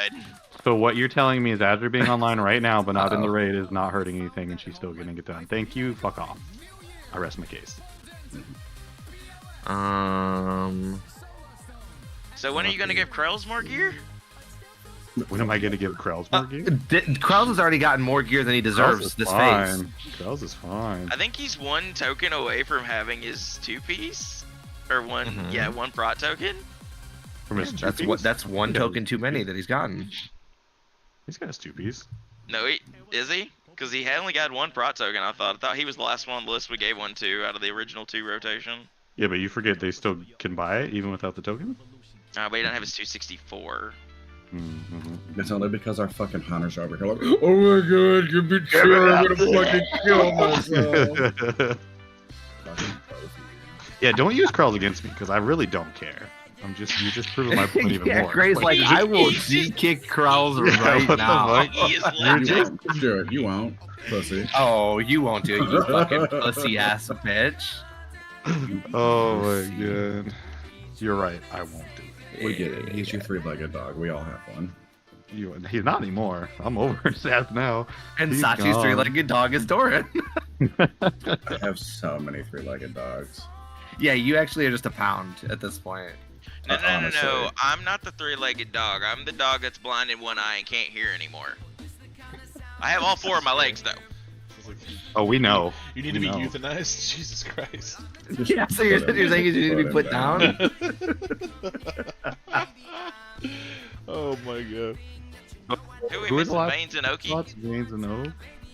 good. So what you're telling me is Azure being online right now, but not in the raid, is not hurting anything, and she's still getting it done. Thank you. Fuck off. I rest my case. So when are you gonna give Krells more gear? When am I going to give Krells more gear? Krells has already gotten more gear than he deserves this phase. Krells is fine. I think he's one token away from having his 2-piece. Or one, one prot token. From his That's one token too many that he's gotten. He's got his 2-piece. No, is he? Because he had only got one prot token, I thought he was the last one on the list we gave one to out of the original 2 rotation. Yeah, but you forget they still can buy it even without the token? But he doesn't have his 264. It's only because our fucking hunters are over here like, oh my god, give me chill, I'm gonna fucking kill myself. Yeah, don't use Krells against me, because I really don't care. You're just proving my point even more. Gray's like, I will G-kick Krells right now. He is legend. Do it, you won't, pussy. Oh, you won't do it, you fucking pussy ass bitch. Oh my god. You're right, I won't do it. We get it. He's your 3-legged dog. We all have one. He's not anymore. I'm over his ass now. And He's Sachi's gone. 3-legged dog is Doran. I have so many 3-legged dogs. Yeah, you actually are just a pound at this point. No. I'm not the 3-legged dog. I'm the dog that's blind in one eye and can't hear anymore. I have all 4 of my legs, though. Oh, we know. You need to be euthanized? Jesus Christ. Yeah, so you're saying you need to be put down? Oh my god. Who we missing? Veins and Oki? Veins and Oak?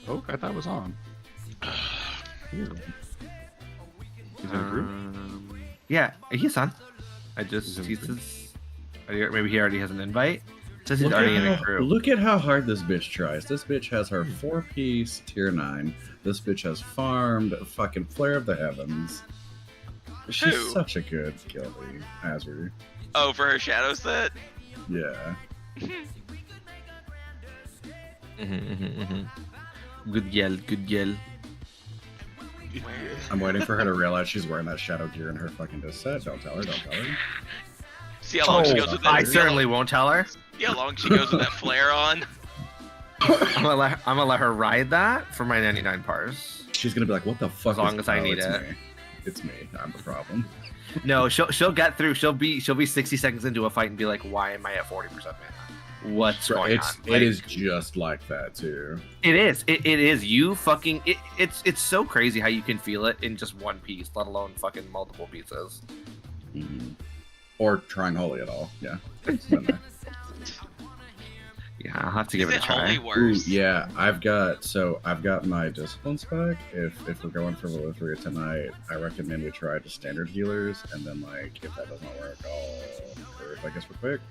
Oak, I thought was on. He's in a group? Yeah, he's on. Maybe he already has an invite. Says he's already in a group. Look at how hard this bitch tries. This bitch has her 4-piece tier 9. This bitch has farmed fucking Flare of the Heavens. She's such a good guildie, Azure. Oh, for her shadow set? Yeah. Good girl. I'm waiting for her to realize she's wearing that shadow gear in her fucking disc set. Don't tell her. See how long she goes with that? I certainly won't tell her. See how long she goes with that flare on? I'm gonna let her ride that for my 99 pars. She's gonna be like, "What the fuck?" As long as I need it. It's me. I'm the problem. No, she'll get through. She'll be 60 seconds into a fight and be like, "Why am I at 40% mana? What's going on?" It is just like that too. It is. It is. You fucking. It's so crazy how you can feel it in just one piece, let alone fucking multiple pieces. Or trying holy at all. Yeah. Yeah, I'll have to give it a try. Ooh, yeah, I've got my discipline spec. If we're going for Volitheria tonight, I recommend we try just standard healers, and then like if that doesn't work, I'll curve, I guess, real quick.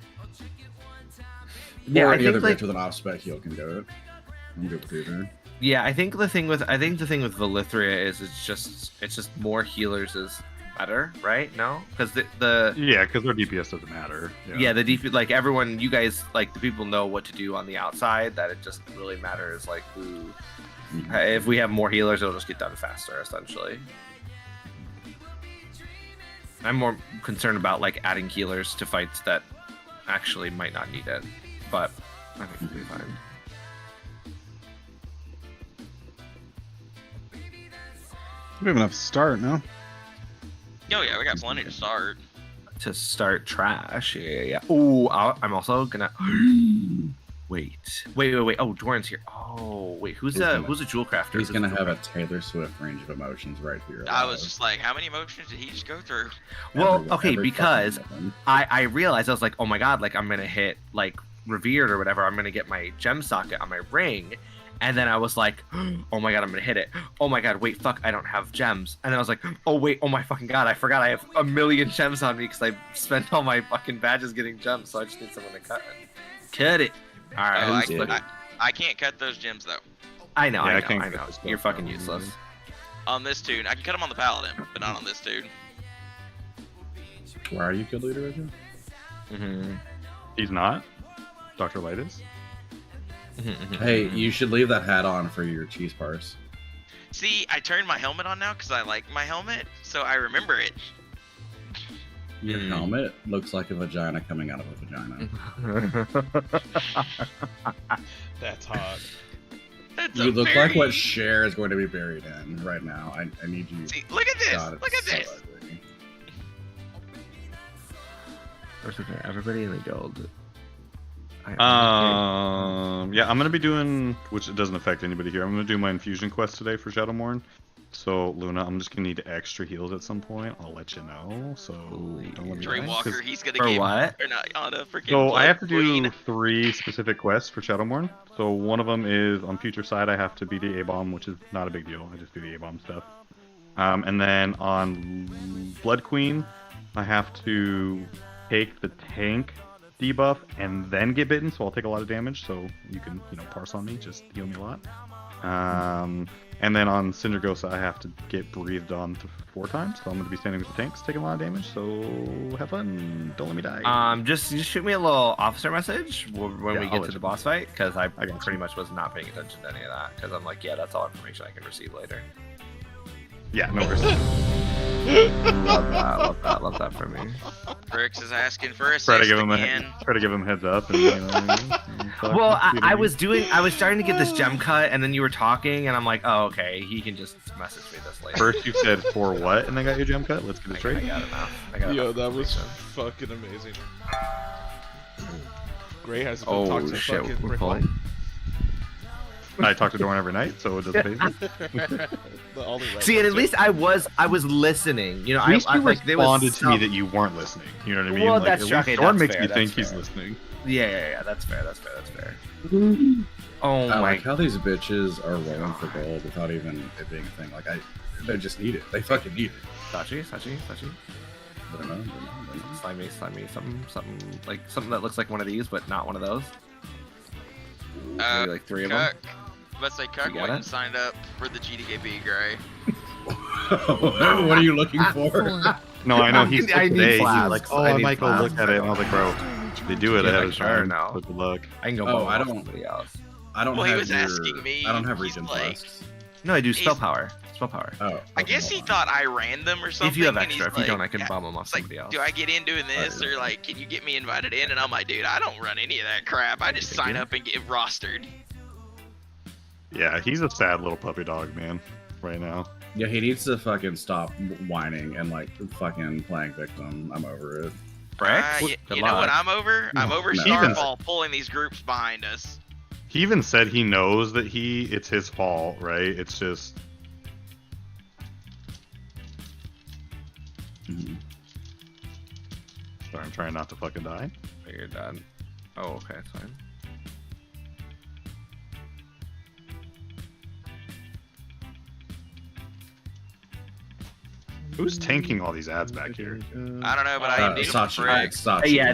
Yeah, or I any think other like bitch with an off spec heal can do it. I'm good with either. Yeah, I think the thing with Volitheria is it's just more healers is better, right? No, because because their DPS doesn't matter. Yeah, the DP, like everyone, you guys, like the people know what to do on the outside. That it just really matters, like who. If we have more healers, it'll just get done faster, essentially. I'm more concerned about like adding healers to fights that actually might not need it, but I think it'll be fine. We have enough to start, no? Oh yeah, we got plenty to start. To start trash, yeah. Ooh, I'm also gonna wait. Oh, Doran's here. Oh, wait, who's a jewel crafter? He's gonna have a Taylor Swift range of emotions right here. I was just like, how many emotions did he just go through? Well, because I realized I was like, oh my god, like I'm gonna hit like revered or whatever. I'm gonna get my gem socket on my ring. And then I was like, oh my god, I'm gonna hit it. Oh my god, wait, fuck, I don't have gems. And then I was like, oh wait, oh my fucking god, I forgot I have 1,000,000 gems on me because I spent all my fucking badges getting gems, so I just need someone to cut it. Cut it. Alright, I can't cut those gems though. I know. You're fucking useless. On this tune, I can cut them on the paladin, but not on this tune. Where are you, guild leader, right He's not. Dr. Light is. Hey, you should leave that hat on for your cheese parse. See, I turned my helmet on now because I like my helmet, so I remember it. Your helmet looks like a vagina coming out of a vagina. That's hot. That's You a look very... like what Cher is going to be buried in right now. I need you. See, look at this. God, it's Look at so this. ugly. Where's okay, everybody in the guild. Yeah, I'm gonna be doing, which it doesn't affect anybody here. I'm gonna do my infusion quest today for Shadowmourne. So Luna, I'm just gonna need extra heals at some point. I'll let you know. So don't let me die, 'cause- Dreamwalker, he's gonna For get what? or not on a freaking. So I Blood have to do Queen. 3 specific quests for Shadowmourne. So one of them is on Future Side. I have to be the A-bomb, which is not a big deal. I just do the A-bomb stuff. And then on Blood Queen, I have to take the tank debuff and then get bitten. So I'll take a lot of damage. So you can, parse on me, just heal me a lot. And then on Syndragosa, I have to get breathed on 4 times. So I'm going to be standing with the tanks, taking a lot of damage. So have fun. Don't let me die. Just shoot me a little officer message when we I'll get let to you the boss fight, because I got pretty much was not paying attention to any of that, because I'm like, yeah, that's all information I can receive later. Yeah, no worries. Love that for me. Brooks is asking for assist Try to give him again. a heads up. And, Well, I was starting to get this gem cut, and then you were talking, and I'm like, oh, okay, he can just message me this later. First you said for what, and then got your gem cut. Let's get it I straight. got enough. I got Yo, enough that was information. fucking amazing. Gray has to Oh, talk to shit, fucking we're Rick full. Light. I talk to Dorn every night, so it doesn't phase me. All the right See, and at ones. least I was listening. At least you like there was responded to me some- that you weren't listening. You know what I mean? Well, Like, that's at true. least Okay, Dorn that's makes fair, me think that's he's fair. listening. Yeah, that's fair. Oh I my like how these bitches are rolling for gold without even it being a thing. Like they just need it. They fucking need it. Sachi. I don't know. Slimy, something that looks like one of these, but not one of those. Maybe like 3 of them. Cuck. Let's say Cuck You got went it? and signed up for the GDKB, Gray. What are you looking for? No, I know he's I need today. He's flasks. like, I I need might go look flasks. at it, and I was like, bro, they do it Yeah, ahead like, of sure, time. no. So good luck. I can go. Oh, bomb I off don't- somebody else. I don't Well, he have was your, asking me, I don't have he's regen like- flasks. No, I do spell He's- power. Spell power. Oh, I okay, guess he hold on. thought I ran them or something. If you have and extra, he's if you don't, I like, can bomb them off it's like, somebody else. do I get in doing this, or like, can you get me invited in? And I'm like, dude, I don't run any of that crap. I just sign up and get rostered. Yeah, he's a sad little puppy dog, man, right now. Yeah, he needs to fucking stop whining and like fucking playing victim. I'm over it. Brick? You Good know what luck. I'm over? I'm over No. Starfall pulling these groups behind us. He even said he knows that it's his fault, right? It's just Mhm. sorry, I'm trying not to fucking die. You're done. Oh, okay, it's fine. Who's tanking all these ads back here? I don't know, but I need them Sachi, for it's Sachi. Yeah,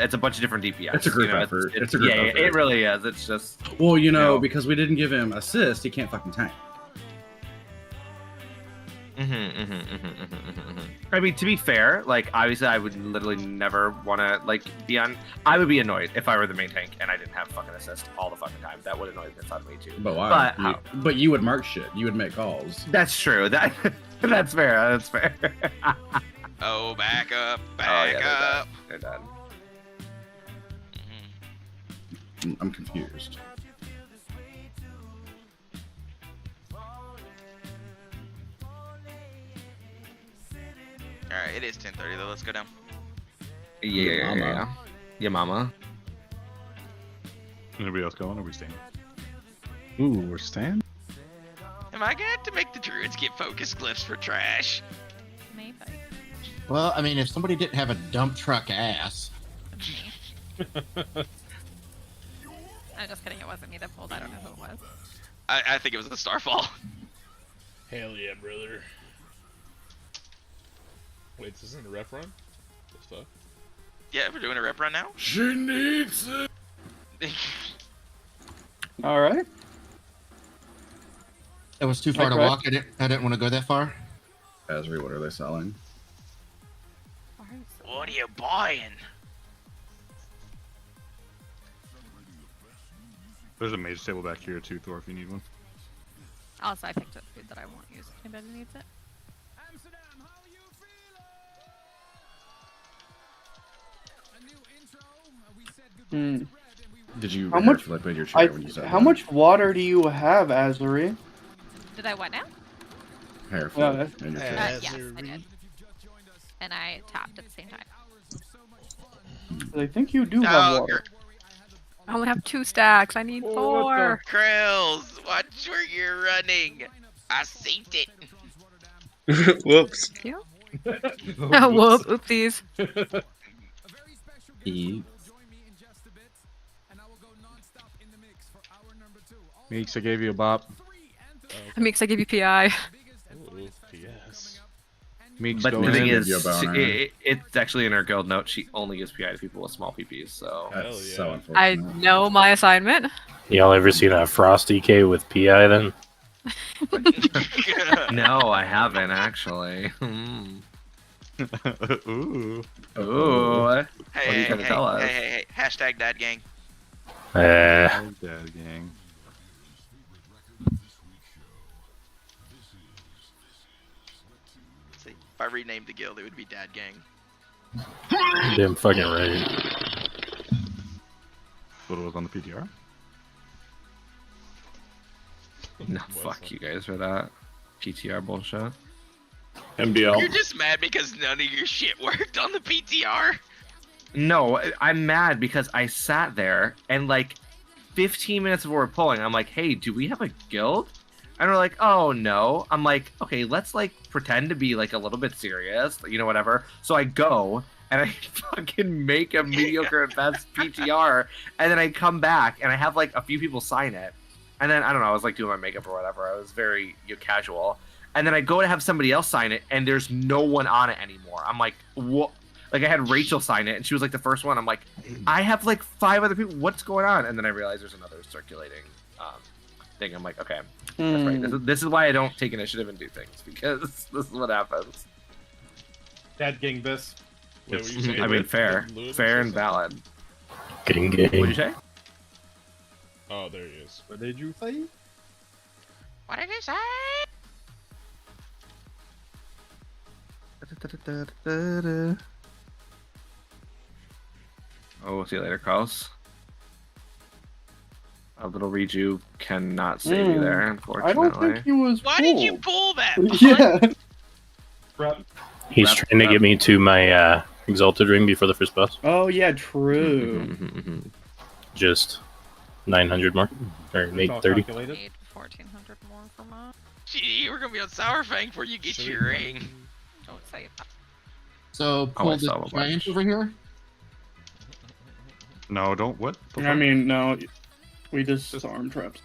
it's a bunch of different DPS. It's a group you know, effort. It's a group yeah, effort. it really is. It's just Well, No. because we didn't give him assist, he can't fucking tank. I mean, to be fair, like obviously, I would literally never want to like be on. I would be annoyed if I were the main tank and I didn't have fucking assist all the fucking time. That would annoy the piss out of me too. But why? But But you would mark shit. You would make calls. That's true. That's fair. That's fair. Oh, back up, Oh, back yeah, up. they're done. Mhm. I'm confused. All right, it is 10:30 though. Let's go down. Yeah. Your mama. Anybody else going? Or are we staying? Ooh, we're staying? Am I gonna have to make the druids get focus glyphs for trash? Maybe. Well, I mean, if somebody didn't have a dump truck ass, I'm just kidding. It wasn't me that pulled. I don't know who it was. I think it was the Starfall. Hell yeah, brother. Wait, this isn't a ref run? What the fuck? Yeah, we're doing a rep run now. She needs it. All right. it was too far to Okay. walk. I didn't want to go that far. Ezri, what are they selling? What are you buying? There's a mage table back here too, Thor, if you need one. Also, I picked up food that I won't use. Anybody needs it? Hmm. Did you How hair much- flip in your chair when you said How that? much water do you have, Azuri? Did I what now? Hair Well, flip in your chair? Yes, I did. And I tapped at the same time. I think you do have Oh, water. I only have 2 stacks. I need Oh, 4. Krills, watch where you're running. I seen it. Whoops. You? Oh, whoop, oopsies. Meeks, I gave you a bop. Meeks, I give you PI. Ooh, yes. Meeks, But go the thing in. is, Give you a boner. it's actually in her guild note. She only gives PI to people with small PPs. So Hell That's yeah. so unfortunate. I know my assignment. Y'all ever seen a Frosty K with PI then? no, I haven't actually. Hmm. Ooh. Ooh. What are you Hey, trying to hey, tell us? hey, hey, hey, hashtag dad gang. Oh, Dad gang. See, if I renamed the guild, it would be dad gang. Damn fucking right. What was on the PTR? No, fuck you guys for that. PTR bullshit. You're MBL. just mad because none of your shit worked on the PTR. No, I'm mad because I sat there and like 15 minutes before we're pulling, I'm like, hey, do we have a guild? And we're like, oh no. I'm like, okay, let's like pretend to be like a little bit serious, you know, whatever. So I go and I fucking make a mediocre at best PTR, and then I come back and I have like a few people sign it. And then I don't know, I was like doing my makeup or whatever. I was very casual. And then I go to have somebody else sign it, and there's no one on it anymore. I'm like, what? Like I had Rachel sign it, and she was like the first one. I'm like, I have like 5 other people. What's going on? And then I realized there's another circulating thing. I'm like, okay, that's right. This is why I don't take initiative and do things, because this is what happens. Dad gang this. Wait, were you saying I mean, that- fair, that Lewis fair or and something? valid. Gang What'd you gang. say? Oh, there he is. What did you say? What did you say? Oh, see you later, Carlos. A little reju cannot save you there, I unfortunately. don't think he was. Why did you fooled. pull that? Yeah. Prep. He's Rep- trying to rep. get me to my exalted ring before the first boss. Oh yeah, true. Mhm. Just 900 more. Or It's all 830. calculated. Need 1,400 more for mine. Gee, we're gonna be on Sour Fang before you get your ring. Don't say that. So I pull the saw a giant bunch. over here. No, don't. What? The I fuck? mean, no, we just arm traps.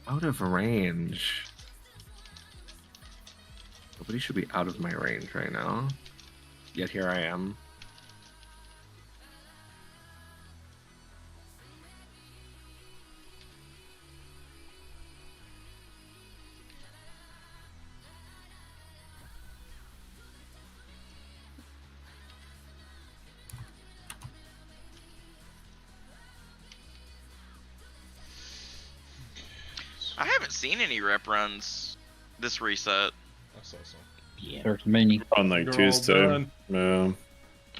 Out of range. Nobody should be out of my range right now. Yet here I am. I haven't seen any rep runs this reset. I saw some. Yeah. There's many. On like They're all Tuesday. done. Yeah.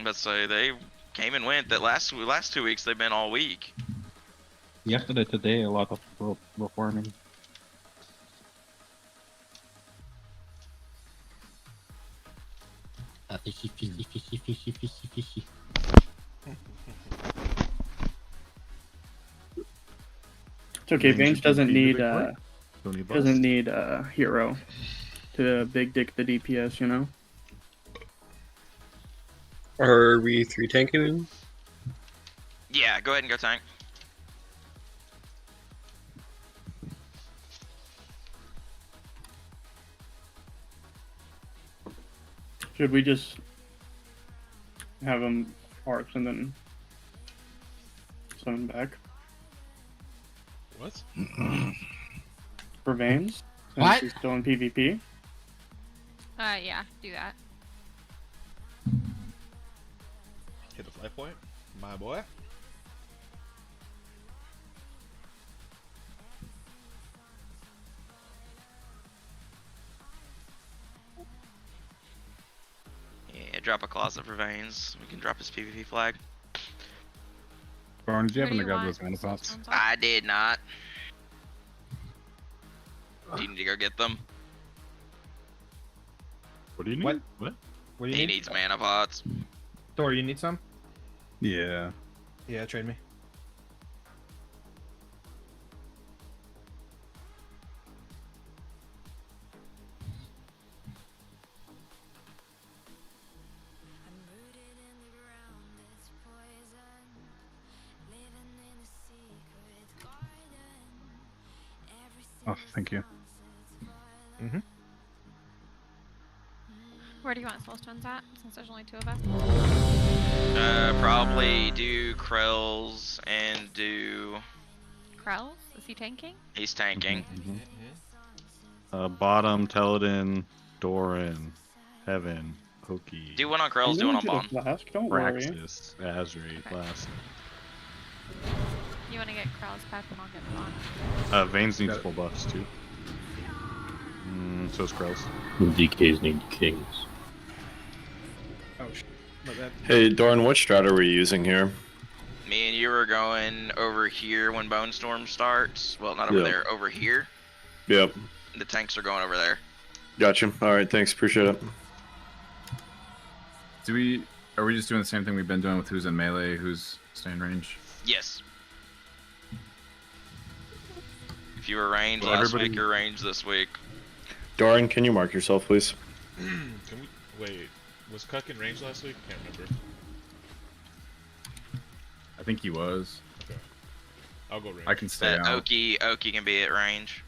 Let's say they came and went. That last 2 weeks they've been all week. Yesterday, today, a lot of reforming. Fishy, fishy, fishy, fishy, fishy, fishy. It's okay. Range Vance should doesn't be need big boy. Don't need doesn't bust. need hero to big dick the DPS. You know. Are we 3 tanking? Yeah, go ahead and go tank. Should we just have him arcs and then send him back What? for Vance? Since What? he's still in PvP. Yeah, do that. Hit the flight point, my boy. Yeah, drop a closet for Veins. We can drop his PvP flag. Barn, did you Who happen do to you grab want those mana soul pots? stones on? I did not. Do you need to go get them? What do you need? What? What? What do you He need? needs mana pots. Thor, you need some? Yeah. Yeah, trade me. Oh, thank you. Mm-hmm. Where do you want soul stones at? Since there's only 2 of us. Probably do Krell's and do. Krells? Is he tanking? He's tanking. Bottom, Teledin, Doran, Heaven, Pokey, Do one on Krell's, do one on Bond. Flask, don't worry. Praxis, Azri, Last. You want to get Krell's back and I'll get Bond. Veins needs full buffs too. So's Krell's. DKs need kings. Oh, shit. But that... Hey, Dorn, what strat are we using here? Me and you are going over here when Bone Storm starts. Well, not over there, over here. Yep. The tanks are going over there. Gotcha. Alright, thanks. Appreciate it. Are we just doing the same thing we've been doing with who's in melee, who's staying range? Yes. If you were range Well, last everybody- week, you're range this week. Dorn, can you mark yourself, please? Can we wait? Was Cuck in range last week? Can't remember. I think he was. Okay. I'll go range. I can stay out. Oki can be at range.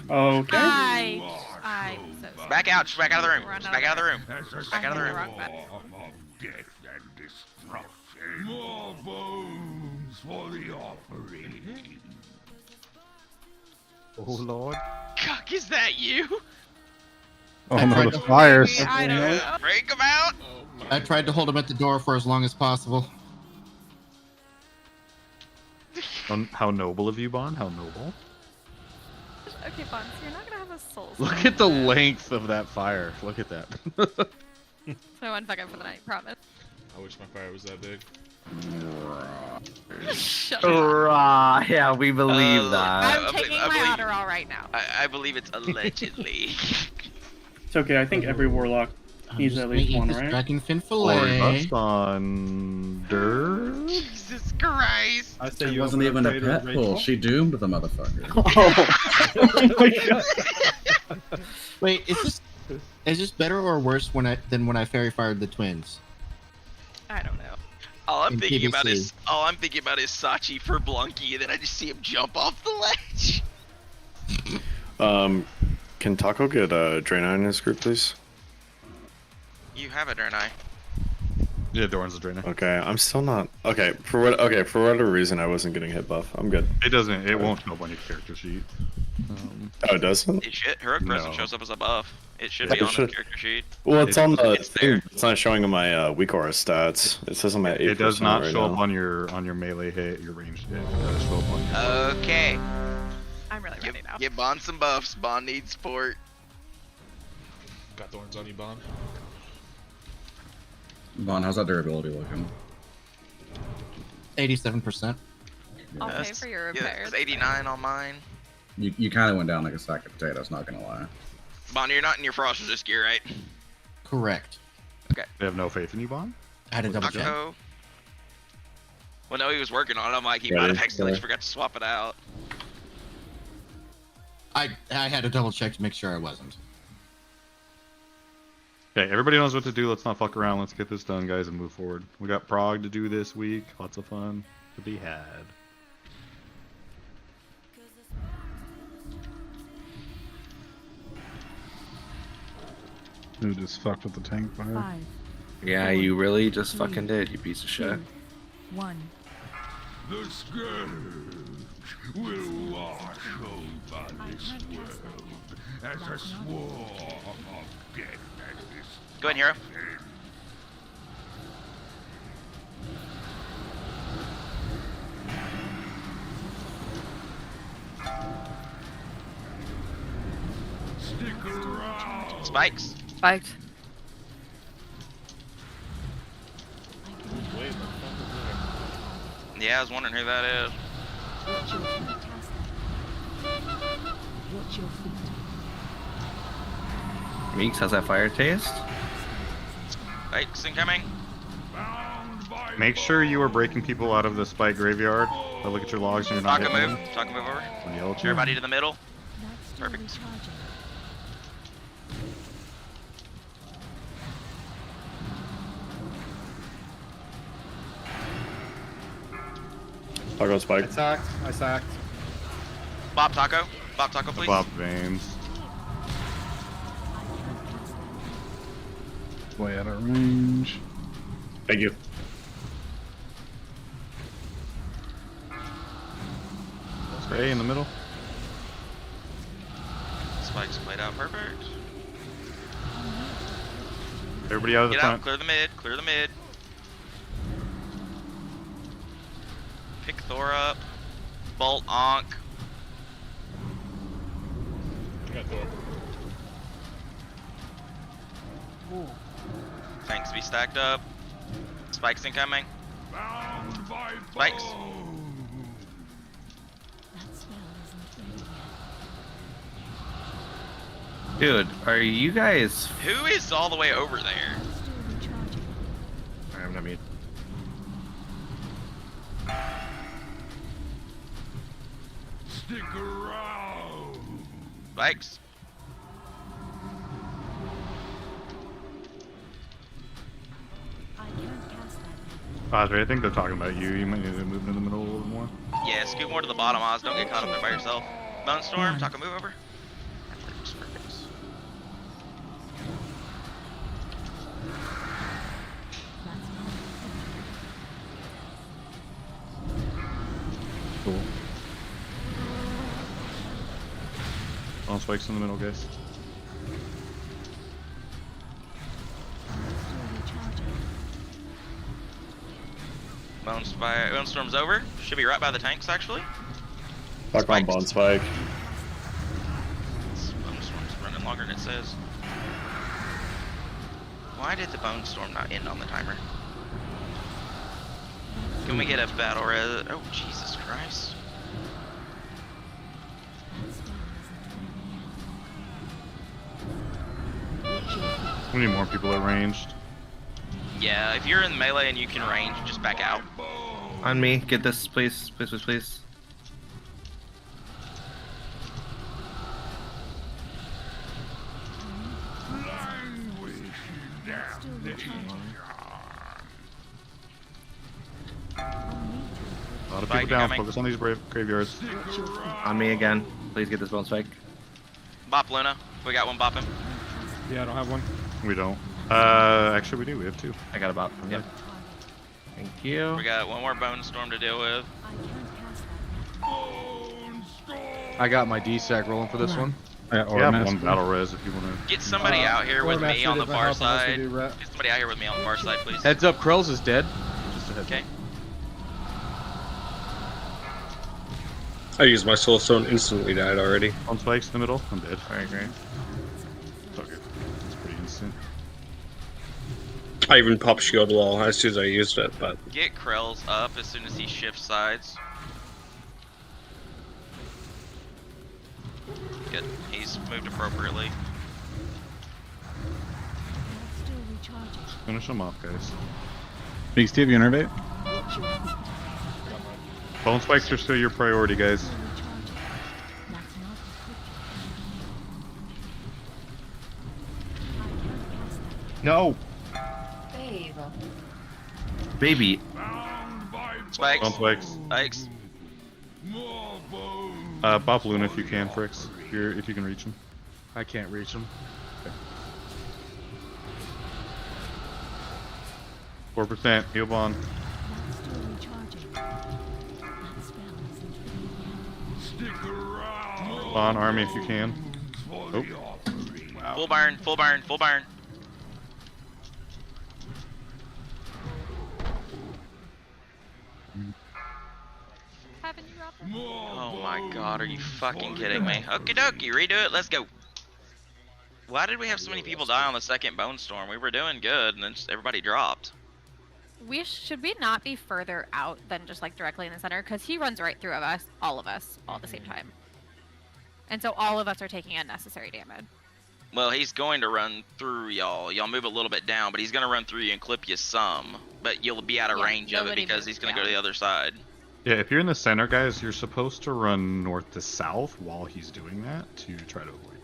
Okay. I'm so sorry. Back out, just back out of the room. Run Just back out of the room. Back out of the room. Wrong button. More bones for the offering. Oh lord. Cuck, is that you? Oh no, the fires. I don't know. Break him out. I tried to hold him at the door for as long as possible. How noble of you, Bond. How noble. Okay, Bond, so you're not gonna have a soul Look stone at the then. length of that fire. Look at that. So one fuck up for the night, promise. I wish my fire was that big. Shut up. Hurrah! Yeah, we believe that. I'm taking my Adderall right now. I believe it's allegedly. It's okay. I think every warlock needs at least one, right? Dragon fin Or fillet. bust on dirt. Jesus Christ. I say It you wasn't even a overpaid pet Rachel. pull. She doomed the motherfucker. Oh my god. Wait, is this better or worse than when I fairy fired the twins? I don't know. All I'm In thinking about PvC. is Sachi for Blunky, and then I just see him jump off the ledge. Can Taco get Draenei in his group, please? You have it, Draenei. Yeah, Doran's a drainer. Okay, I'm still not. Okay, for whatever reason, I wasn't getting hit buff. I'm good. It doesn't. It won't show up on your character sheet. Oh, it doesn't? It should. Heroic Presence No. shows up as a buff. It should Yeah, be it on the should. character sheet. Well, it's on the It's thing. there. It's not showing on my weak aura stats. It says I'm at 8%. It does not right show now. up on your melee hit, your ranged hit. It does show up on your. Okay. I'm really ready now. Give Bond some buffs. Bond needs support. Got thorns on you, Bond. Vaughn, how's that durability looking? 87%. I'll pay for your Yeah, repairs. it's 89 on mine. You kind of went down like a sack of potatoes, not gonna lie. Bond, you're not in your frost resist gear, right? Correct. Okay. They have no faith in you, Bond. I had to double check. Taco. Well, no, he was working on it. I'm like, he Yeah, might have he's accidentally there. forgot to swap it out. I had to double check to make sure I wasn't. Okay, everybody knows what to do. Let's not fuck around. Let's get this done, guys, and move forward. We got Prague to do this week. Lots of fun to be had. Who just fucked with the tank fire? 5, Yeah, you really just fucking did, you piece of shit. 1. The scourge will wash over this world as a swarm of deadness. Go ahead, hero. Stick around. Spikes. Spiked. Wait, Yeah, I was wondering who that is. Meeks, how's that fire taste? Spikes incoming. Make sure you are breaking people out of the spike graveyard. But look at your logs and you're not Taco hitting move. them. Taco move over. I'll yell at you. Everybody to the middle. Perfect. Taco spike. I sacked. Bob Taco. Bob Taco, please. Bob veins. Way out of range. Thank you. Spray in the middle. Spikes played out perfect. Everybody out of the Get front. out. Clear the mid. Clear the mid. Pick Thor up. Bolt Onk. I got Thor. Tanks be stacked up. Spikes incoming. Bound by Spikes. Dude, are you guys... Who is all the way over there? I'm not mute. Stick around. Spikes. Padre, I think they're talking about you. You might need to move into the middle a little more. Yeah, scoot more to the bottom, Oz. Don't get caught up there by yourself. Bone Storm. Taco move over. Cool. All spikes in the middle, guys. Bone Storm's over. Should be right by the tanks, actually. Back on Bond Spike. Bone Storm's running longer than it says. Why did the Bone Storm not end on the timer? Can we get a battle res? Oh, Jesus Christ. We need more people at ranged. Yeah, if you're in melee and you can range, just back out. On me, get this, please, please, please, please. A lot of Spike people down. incoming. Focus on these graveyards. On me again. Please get this bone spike. Bop Luna. We got one bop him. Yeah, I don't have one. We don't. Actually, we do. We have two. I got a bot. Yep. Thank you. We got one more Bone Storm to deal with. I got my D-Sack rolling for this one. Yeah, Or we have master. one battle res if you want to. Get somebody out here with me on the far side. Get somebody out here with me on the far side, please. Heads up, Krells is dead. Just a heads Okay. I used my soul stone, instantly died already. On spikes in the middle. I'm dead. Alright, great. It's okay. It's pretty instant. I even popped shield wall as soon as I used it, but Get Krells up as soon as he shifts sides. Good. He's moved appropriately. Finish them off, guys. Big Steve, you innervate? Bone spikes are still your priority, guys. No. Baby. Spikes. Bone spikes. Spikes. Bop Luna if you can, Fricks. If you can reach him. I can't reach him. 4% heal bond. On army if you can. Oh. Wow. Full burn, full burn, full burn. Haven't you dropped it? Oh my god, are you fucking kidding me? Okie dokie, redo it, let's go. Why did we have so many people die on the second bone storm? We were doing good, and then just everybody dropped. Should we not be further out than just like directly in the center? Because he runs right through us, all at the same time. And so all of us are taking unnecessary damage. Well, he's going to run through y'all. Y'all move a little bit down, but he's going to run through you and clip you some. But you'll be out of range of it because he's going to go to the other side. Yeah, if you're in the center, guys, you're supposed to run north to south while he's doing that to try to avoid.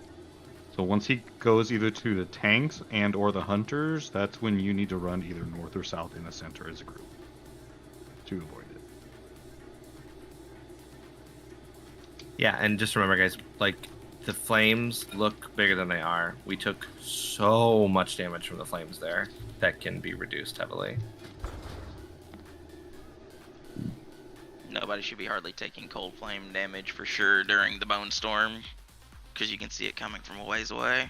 So once he goes either to the tanks and or the hunters, that's when you need to run either north or south in the center as a group to avoid it. Yeah, and just remember, guys, like, the flames look bigger than they are. We took so much damage from the flames there that can be reduced heavily. Nobody should be hardly taking cold flame damage for sure during the bone storm, because you can see it coming from a ways away.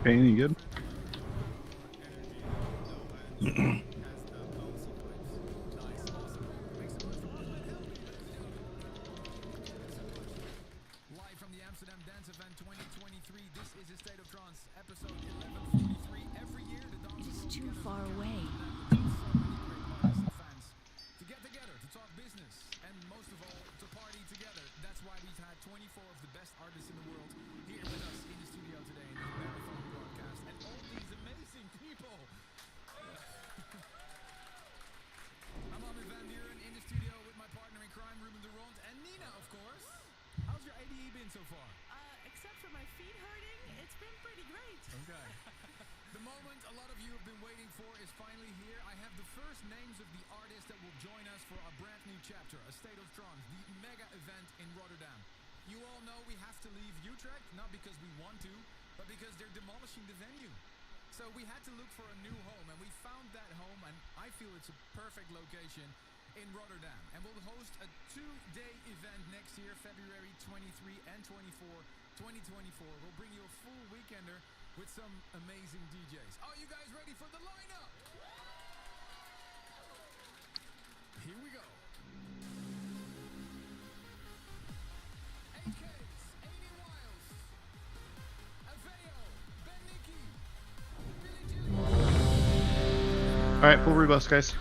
Pain, you good? Live from the Amsterdam Dance Event 2023, this is a State of Trance, episode 1143. Every year, the dance is too far away. To get together, to talk business, and most of all, to party together. That's why we've had 24 of the best artists in the world here with us in the studio today in this marathon broadcast. And all these amazing people. I'm Armin van Buren in the studio with my partner in crime, Ruben de Ronde, and Nina, of course. How's your ADE been so far? Except for my feet hurting, it's been pretty great. Okay. The moment a lot of you have been waiting for is finally here. I have the first names of the artists that will join us for our brand new chapter, A State of Trance, the mega event in Rotterdam. You all know we have to leave Utrecht, not because we want to, but because they're demolishing the venue. So we had to look for a new home, and we found that home, and I feel it's a perfect location in Rotterdam. And we'll host a 2-day event next year, February 23 and 24, 2024. We'll bring you a full weekender with some amazing DJs. Are you guys ready for the lineup? Here we go. AKs, Amy Wiles, Aveo, Ben Nicky, Billy Alright, full rebus, guys.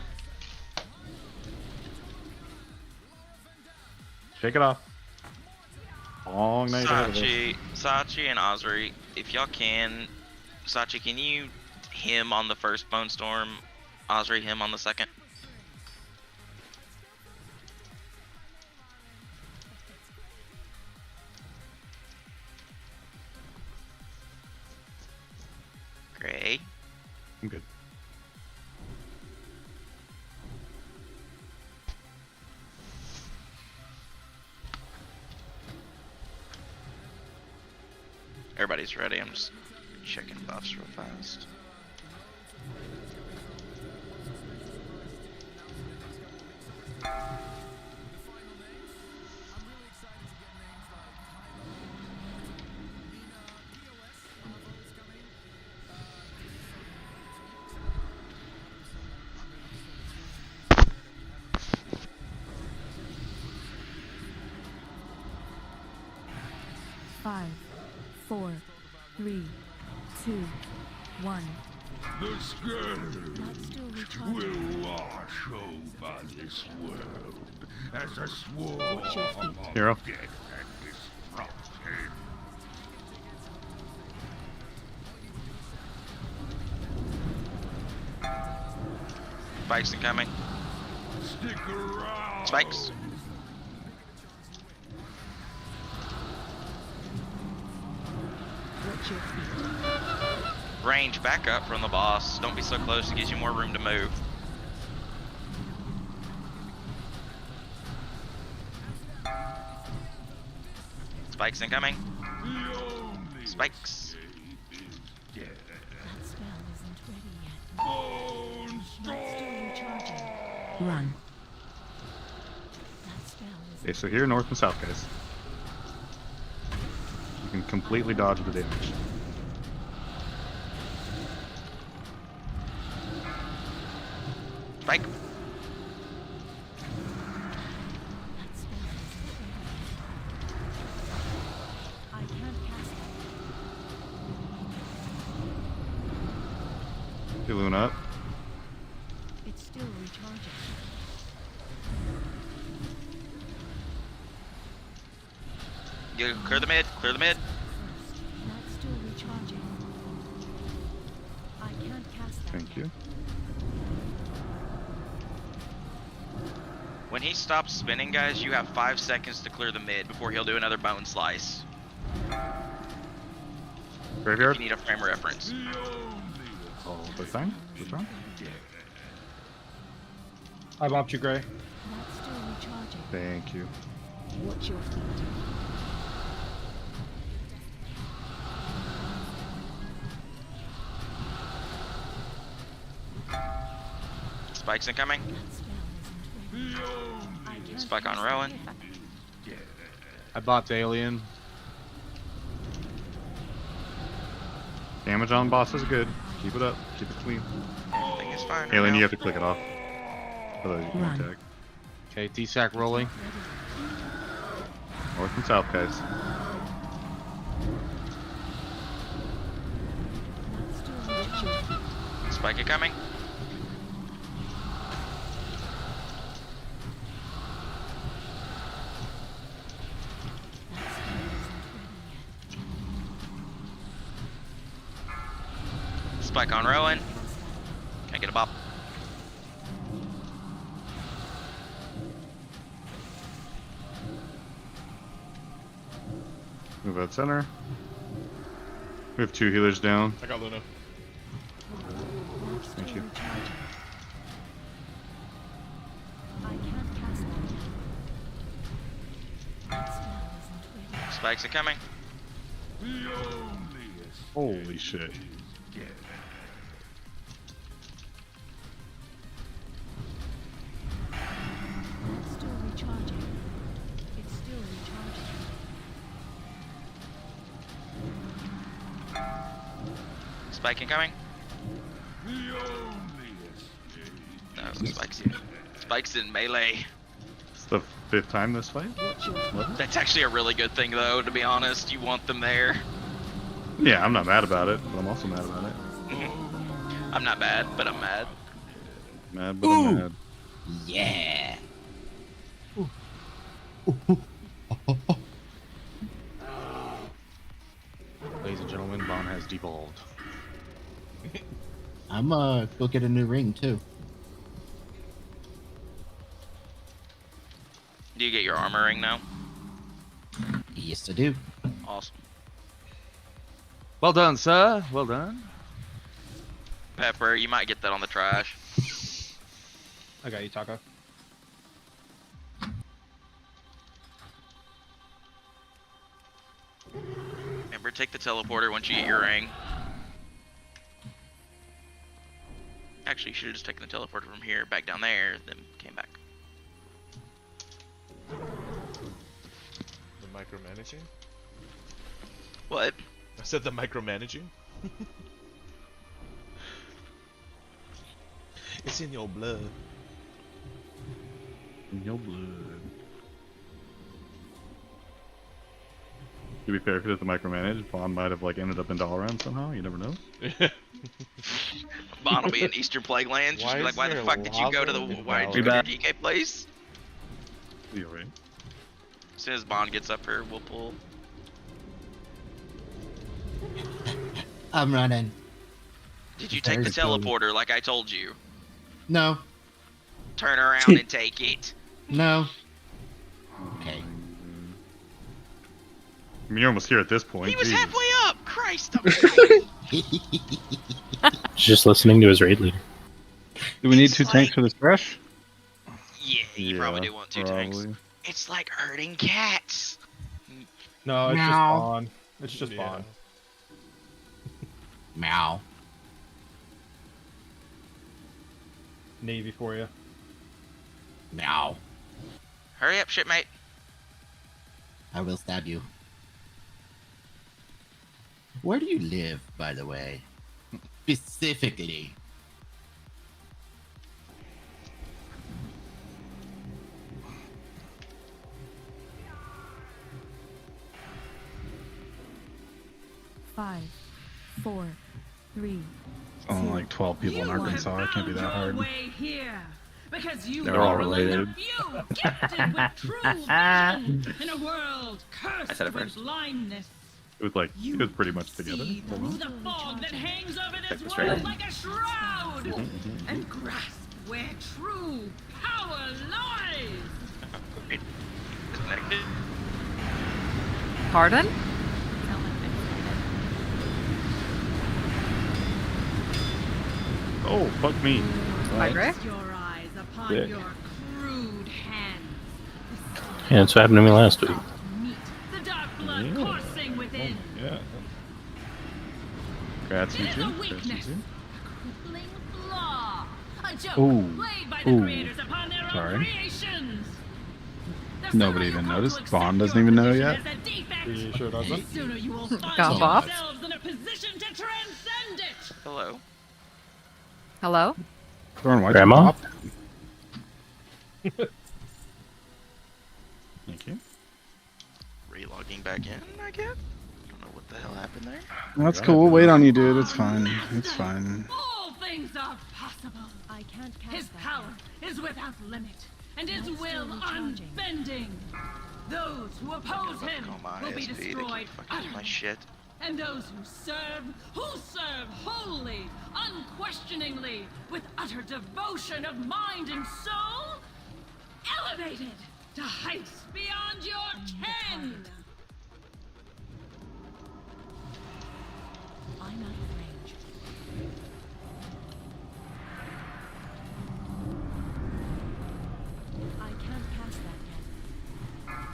Shake it off. Long night ahead of us. Sachi and Osri, if y'all can, Sachi, can you him on the first bone storm, Osri him on the second? Great. I'm good. Everybody's ready. I'm just Checking buffs real fast. Five, 4, 3, 2, 1. The scourge will wash over this world as a swarm of Hero. death and destruction. Spikes incoming. Stick around. Spikes. Range, back up from the boss. Don't be so close, it gives you more room to move. Spikes incoming. Spikes. Run. Okay, so here, north and south, guys. You can completely dodge the damage. Spike. I can't cast it. Healing up. It's still recharging. You clear the mid, clear the mid. That's still recharging. I can't cast that. Thank you. When he stops spinning, guys, you have 5 seconds to clear the mid before he'll do another bone slice. Graveyard. If you need a frame reference. Oh, this time? This round? I bopped you, Gray. That's still recharging. Thank you. Watch your feet. Spikes incoming. Spike on Rowan. I bopped Alien. Damage on boss is good. Keep it up. Keep it clean. Everything is fine. right Alien, now. you have to click it off. Otherwise you can Run. attack. Okay, D-Sack rolling. North and south, guys. Watch your feet. Spike incoming. Spike on Rowan. Can't get a bop. Move out center. We have 2 healers down. I got Luna. Thank you. I can't cast that. That spell isn't ready. Spikes incoming. Holy shit. That's still recharging. It's still recharging. Spike incoming. No, Spike's in. Spike's in melee. It's the 5th time this fight? Watch your feet. That's actually a really good thing, though, to be honest. You want them there. Yeah, I'm not mad about it, but I'm also mad about it. I'm not mad, but I'm mad. Mad, but I'm mad. Yeah. Ladies and gentlemen, Bon has devolved. I'm go get a new ring too. Do you get your armor ring now? Yes, I do. Awesome. Well done, sir. Well done. Pepper, you might get that on the trash. I got you, Taco. Remember, take the teleporter once you get your ring. Actually, you should have just taken the teleporter from here back down there, then came back. The micromanaging? What? I said the micromanaging. It's in your blood. In your blood. To be fair, if it is the micromanage, Bond might have like ended up in Dalaran somehow. You never know. Bond will be in Eastern Plague Lands. Just be like, why the fuck did you go to the why did you go to your DK place? You're right. As soon as Bond gets up here, we'll pull. I'm running. Did you take the teleporter like I told you? No. Turn around and take it. No. Okay. I mean, you're almost here at this point. He was Jesus. halfway up. Christ. Just listening to his raid leader. Do we need two tanks for this brush? Yeah, you probably do want two tanks. probably. It's like herding cats. No, it's just Meow. Bond. It's just Yeah. Bond. Meow. Navy for you. Meow. Hurry up, shipmate. I will stab you. Where do you live, by the way? Specifically. Five, 4, 3. Only like 12 people in Arkansas. It can't be that hard. Here, because you They're all related. You gifted with true vision in a world I cursed said it with first. blindness. It was like it was pretty much together. See through the fog that hangs over this That's world right. like a shroud, and grasp where true power lies. Disconnected. Pardon? Oh, fuck me. Hi, Gray. Fix your eyes upon Sick. your crude hands. Yeah, that's what happened to me last week. Meet the dark blood coursing within. Yeah. Congrats, you It is two. a Congrats, you weakness, two. a crippling flaw, a joke Ooh. played by the Ooh. creators upon their Sorry. own creations. The Nobody sooner even you come noticed. to Bond accept doesn't your even know position yet. as a defect, He sure the doesn't. sooner you will find Got off. yourselves in a position to transcend it. Hello. Hello? Thorn, why'd you Grandma? pop? Thank you. Relogging back in, I guess. Don't know what the hell happened there. That's cool. We'll wait on you, dude. It's fine. It's fine. All things are possible. I can't cast His that power yet. is without limit, and his Not will still recharging. unbending. Those who oppose him Call my will be ISP, they keep destroyed fucking with my utterly. shit. And those who serve wholly, unquestioningly, with utter devotion of mind and soul, elevated to heights beyond your ken. I'm out of range. I can't cast that yet.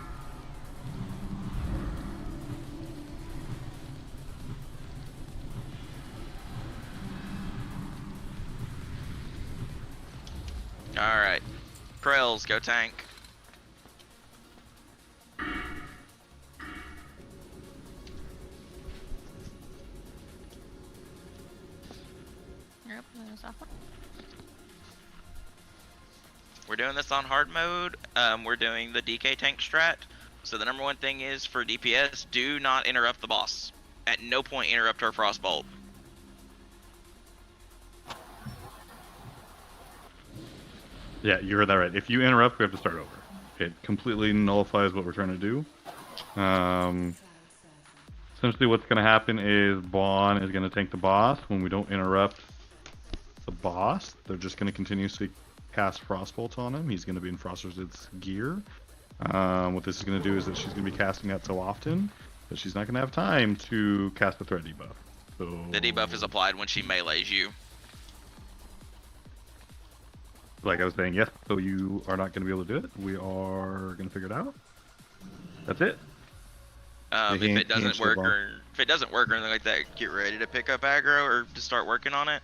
Alright. Krells, go tank. Yep, there's that one. We're doing this on hard mode. We're doing the DK tank strat. So the number one thing is for DPS, do not interrupt the boss. At no point interrupt her frostbolt. Yeah, you heard that right. If you interrupt, we have to start over. It completely nullifies what we're trying to do. Essentially what's going to happen is Bond is going to tank the boss. When we don't interrupt the boss, they're just going to continuously cast Frostbolt on him. He's going to be in Frostwizard's gear. What this is going to do is that she's going to be casting that so often that she's not going to have time to cast the threat debuff. So The debuff is applied when she melees you. like I was saying, yes, so you are not going to be able to do it. We are going to figure it out. That's it. If it doesn't work or anything like that, get ready to pick up aggro or to start working on it.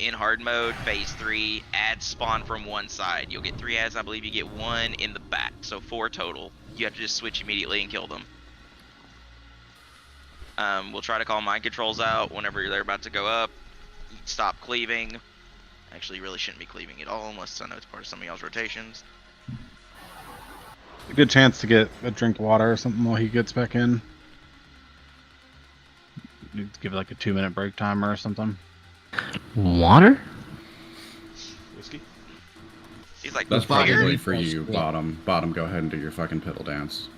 in hard mode, phase 3, ads spawn from one side. You'll get 3 ads, I believe you get 1 in the back, so 4 total. You have to just switch immediately and kill them. We'll try to call mind controls out whenever they're about to go up. Stop cleaving. Actually, you really shouldn't be cleaving at all unless I know it's part of some of y'all's rotations. A good chance to get a drink of water or something while he gets back in. Need to give it like a 2-minute break timer or something. Water? Whiskey? He's like, That's "Here." probably for you, Bottom. Bottom, go ahead and do your fucking piddle dance.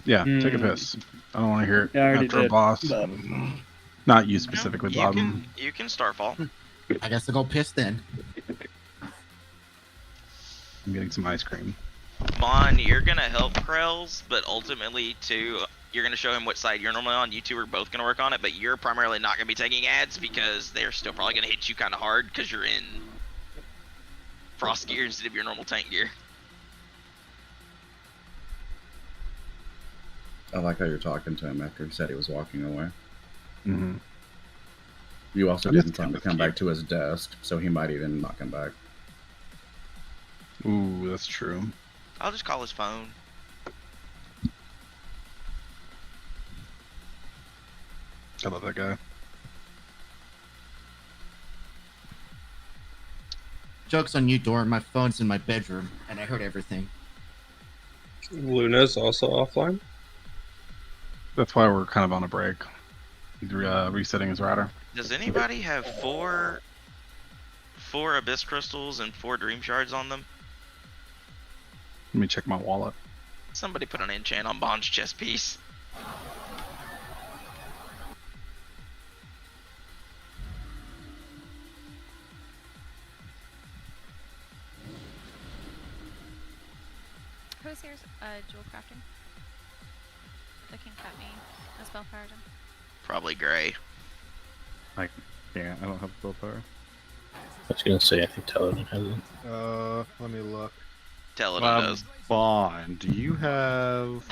Yeah, take a piss. I don't want to hear it Yeah, I already after a did, boss. but- Not you specifically, You Bottom. you can Starfall. I guess I'll go piss then. I'm getting some ice cream. Mon, you're gonna help Krells, but ultimately too, you're gonna show him what side you're normally on. You two are both gonna work on it, but you're primarily not gonna be taking ads because they're still probably gonna hit you kind of hard because you're in frost gear instead of your normal tank gear. I like how you're talking to him after he said he was walking away. Mm-hmm. You also I'm just didn't tell him to come back to his desk, so he might even not come back. Ooh, that's true. I'll just call his phone. I love that guy. Joke's on you, Dor. My phone's in my bedroom, and I heard everything. Luna's also offline. That's why we're kind of on a break. He's resetting his router. Does anybody have four Abyss Crystals and 4 Dream Shards on them? Let me check my wallet. Somebody put an enchant on Bond's chest piece. Who's here's jewel crafting? That can cut me a spell paradigm. Probably Gray. I don't have willpower. I was gonna say, I think Teledin has it. Let me look. Teledin does. Bond, do you have...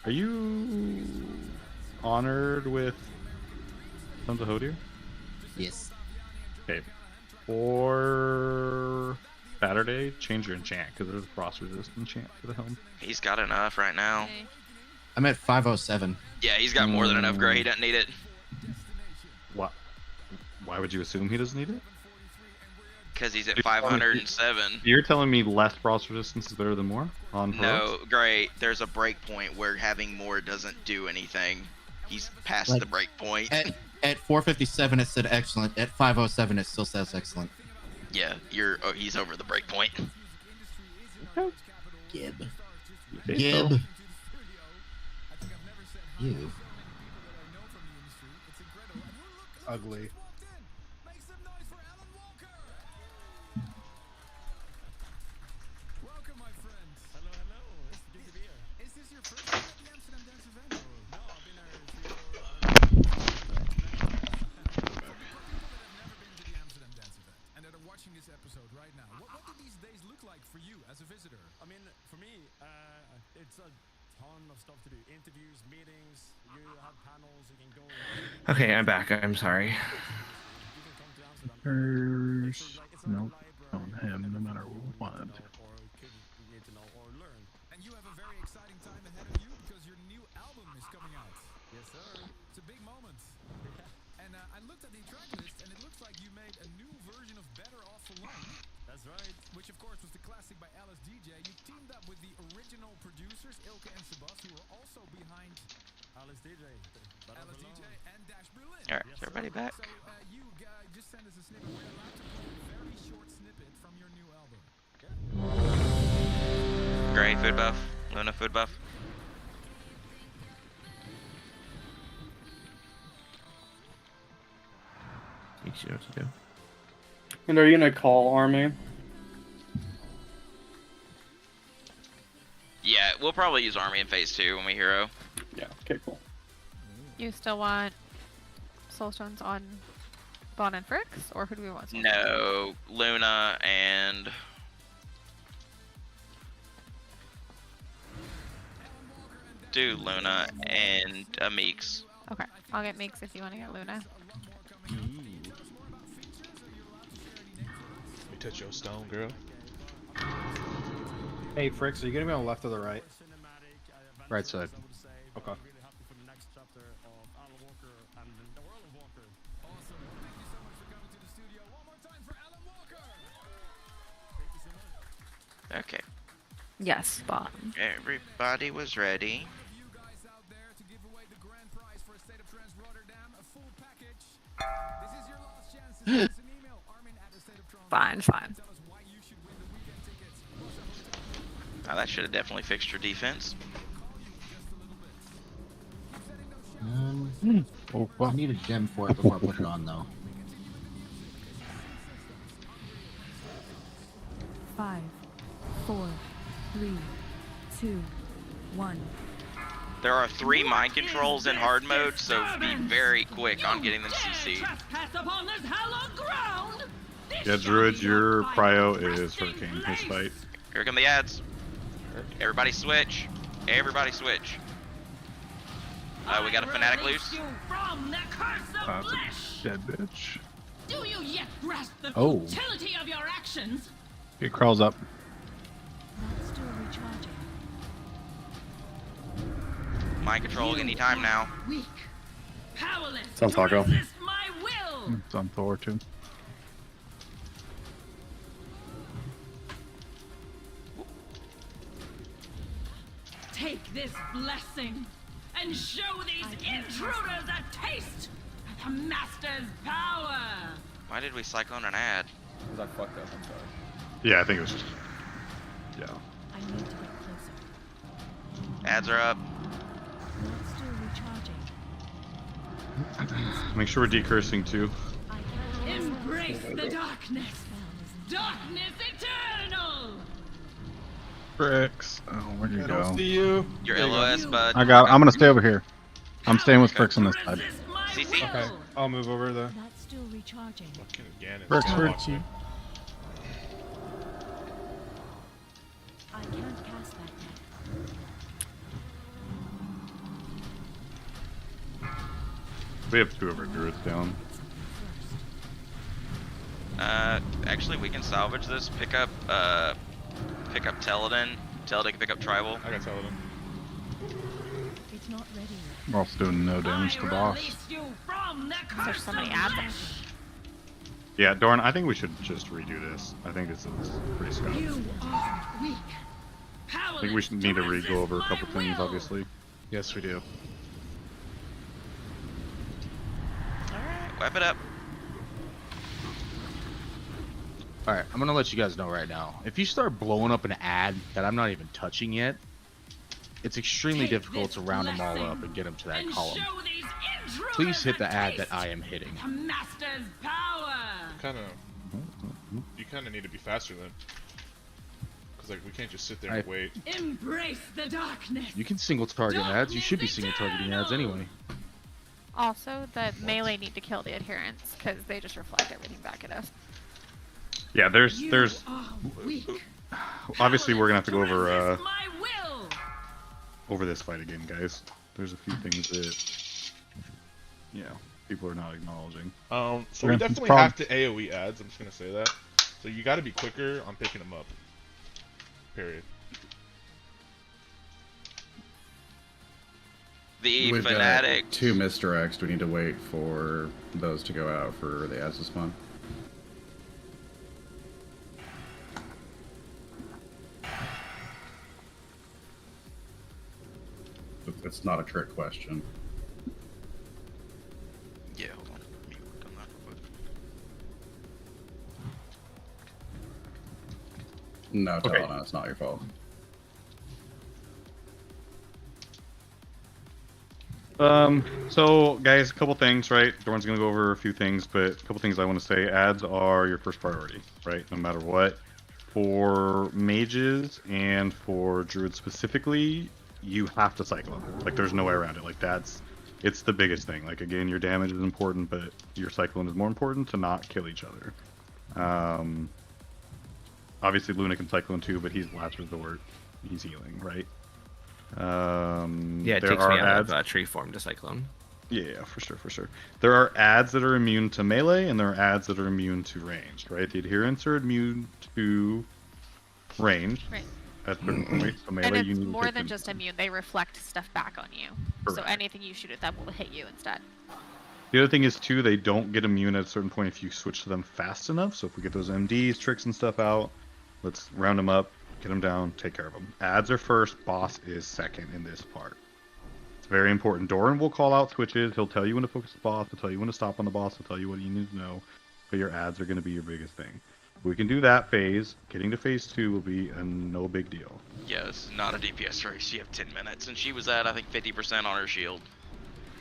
Are you honored with Sons of Hodir? Yes. Okay. For Saturday, change your enchant, because there's a frost resist enchant for the helm. He's got enough right now. Okay. I'm at 507. Yeah, he's got more than enough Gray. He doesn't need it. What? Why would you assume he doesn't need it? Because he's at 507. You're telling me less frost resistance is better than more on No, Gray, there's a break point where having more doesn't do anything. He's past Like, the break point. At 457, it said excellent. At 507, it still says excellent. Yeah, he's over the break point. Gib. Okay, Gib. so- You. Ugly. Welcome, my friends. Hello, hello. It's good to be here. Is this your first time at the Amsterdam Dance event? Or... No, I've been there Amsterdam Dance event, and that are watching this episode right now. What do these days look like for you as a visitor? I mean, for me, it's a ton of stuff to do. Interviews, meetings, you have panels, you can go... Okay, I'm back. I'm sorry. First, nope, on him no matter what. And you have a very exciting time ahead of you because your new album is coming out. Yes, sir. It's a big moment. And I looked at the track list, and it looks like you made a new version of Better Off Alone. That's right. Which, of course, was the classic by Alice DJ. You teamed up with the original producers, Ilke and Sebas, who were also behind Alice DJ. Alice DJ and Dash Berlin. Alright, is everybody back? So you just send us a snippet. We're allowed to play a very short snippet from your new album. Gray, food buff. Luna, food buff. Teach you what to do. And are you gonna call Army? Yeah, we'll probably use Army in phase 2 when we hero. Yeah, okay, cool. You still want Soulstones on Bon and Frix, or who do we want? Soulstones? No, Luna and... Do Luna and Meeks. Okay, I'll get Meeks if you want to get Luna. touch your stone, girl. Hey, Fricks, are you gonna be on the left or the right? Right side. Okay. Okay. Yes, spot. Everybody was ready. Fine, fine. Now that should have definitely fixed your defense. I need a gem for it before I put it on, though. 5, 4, 3, 2, 1. There are 3 mind controls in hard mode, so be very quick on getting them CC'd. Yeah, Druid, your prio is Hurricane, his fight. Here come the ads. Everybody switch. Everybody switch. We got a fanatic loose. That's a dead bitch. Do you yet grasp the Oh. futility of your actions? It crawls up. Not still recharging. Mind control anytime now. Weak, powerless. It's on Taco. to resist my will. It's on Thor too. Take this blessing and show these intruders a taste of the master's power. Why did we cyclone an ad? Because I fucked up, I'm sorry. Yeah, I think it was just. Yeah. I need to get closer. Ads are up. Not still recharging. Make sure we're decursing too. Embrace the darkness. Darkness eternal. Fricks. Oh, where'd you go? See you. Your LOS, bud. I'm gonna stay over here. I'm staying with Fricks on this side. CC. Okay, I'll move over there. Not still recharging. Fucking Ganon. Fricks, Fricks. I can't cast that yet. We have 2 of our druids down. Actually, we can salvage this. Pick up Teledin. Teledin can pick up Tribal. I got Teledin. It's not ready yet. We're also doing no damage to boss. There's so many ads. Yeah, Dorn, I think we should just redo this. I think this is pretty scum. You are weak. I think we should need to re-go over a couple things, obviously. Yes, we do. Alright, wrap it up. Alright, I'm gonna let you guys know right now. If you start blowing up an ad that I'm not even touching yet, it's extremely difficult to round them all up and get them to that column. Please hit the ad that I am hitting. The master's power. You kind of need to be faster then. Because like we can't just sit there and wait. Embrace the darkness. You can single target ads. You should be single targeting ads anyway. Also, the melee need to kill the adherents because they just reflect everything back at us. Yeah, there's obviously we're gonna have to go over this fight again, guys. There's a few things that people are not acknowledging. So we definitely have to AoE ads. I'm just gonna say that. So you got to be quicker on picking them up. Period. The We've fanatic. got 2 misdirects. Do we need to wait for those to go out for the ads to spawn? It's not a trick question. Yeah, hold on. Let me work on that real quick. No, Okay. Talana, it's not your fault. So guys, a couple things, right? Dorn's gonna go over a few things, but a couple things I want to say. Ads are your first priority, right? No matter what. For mages and for druids specifically, you have to cycle them. Like, there's no way around it. Like, it's the biggest thing. Like, again, your damage is important, but your cyclone is more important to not kill each other. Obviously, Luna can cyclone too, but he's last resort. He's healing, right? Yeah, it there takes are me out ads. of tree form to cyclone. Yeah, for sure, for sure. There are ads that are immune to melee, and there are ads that are immune to ranged, right? The adherents are immune to ranged Right. at certain points. So melee, And it's you need more to than just immune. They reflect stuff back on you. So Correct. anything you shoot at them will hit you instead. The other thing is too, they don't get immune at a certain point if you switch to them fast enough. So if we get those MDs, tricks, and stuff out, let's round them up, get them down, take care of them. Ads are first, boss is second in this part. It's very important. Doran will call out switches. He'll tell you when to focus the boss. He'll tell you when to stop on the boss. He'll tell you what you need to know. But your ads are going to be your biggest thing. If we can do that phase, getting to phase 2 will be a no big deal. Yeah, it's not a DPS race. You have 10 minutes, and she was at, I think, 50% on her shield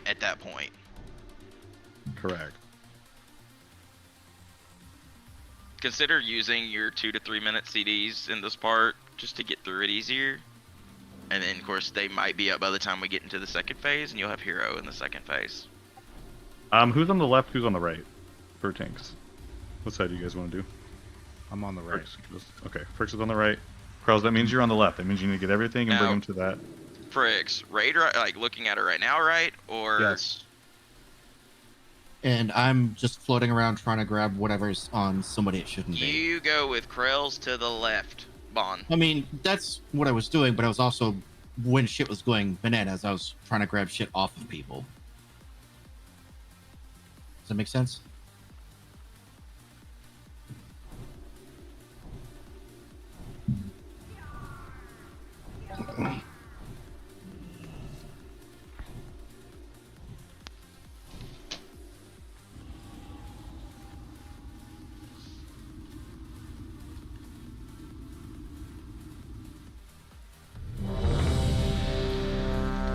at that point. Correct. Consider using your 2 to 3 minute CDs in this part just to get through it easier. And then, of course, they might be up by the time we get into the second phase, and you'll have hero in the second phase. Who's on the left? Who's on the right? For tanks. What side do you guys want to do? I'm on the right. Okay, Frix is on the right. Carls, that means you're on the left. That means you need to get everything and bring them to that. Frix, raid, like looking at her right now, right? Or yes. And I'm just floating around trying to grab whatever's on somebody it shouldn't be. You go with Krell's to the left, Bon. I mean, that's what I was doing, but I was also, when shit was going bananas, I was trying to grab shit off of people. Does that make sense?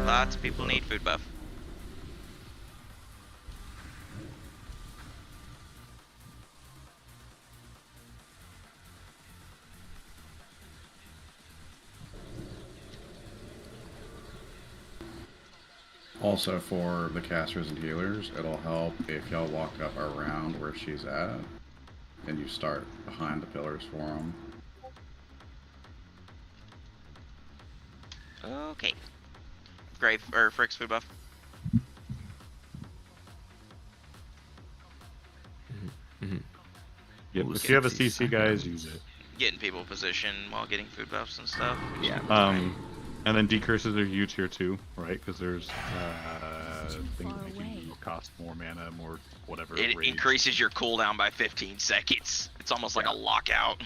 Lots of people need food buff. Also for the casters and healers, it'll help if y'all walk up around where she's at, and you start behind the pillars for them. Okay. Grave or Frix food buff. Yep. If you have a CC, guys, use it. Getting people position while getting food buffs and stuff. Yeah. And then decurses are huge here too, right? Because there's things that make you cost more mana, more whatever. It rage. increases your cooldown by 15 seconds. It's almost like a lockout.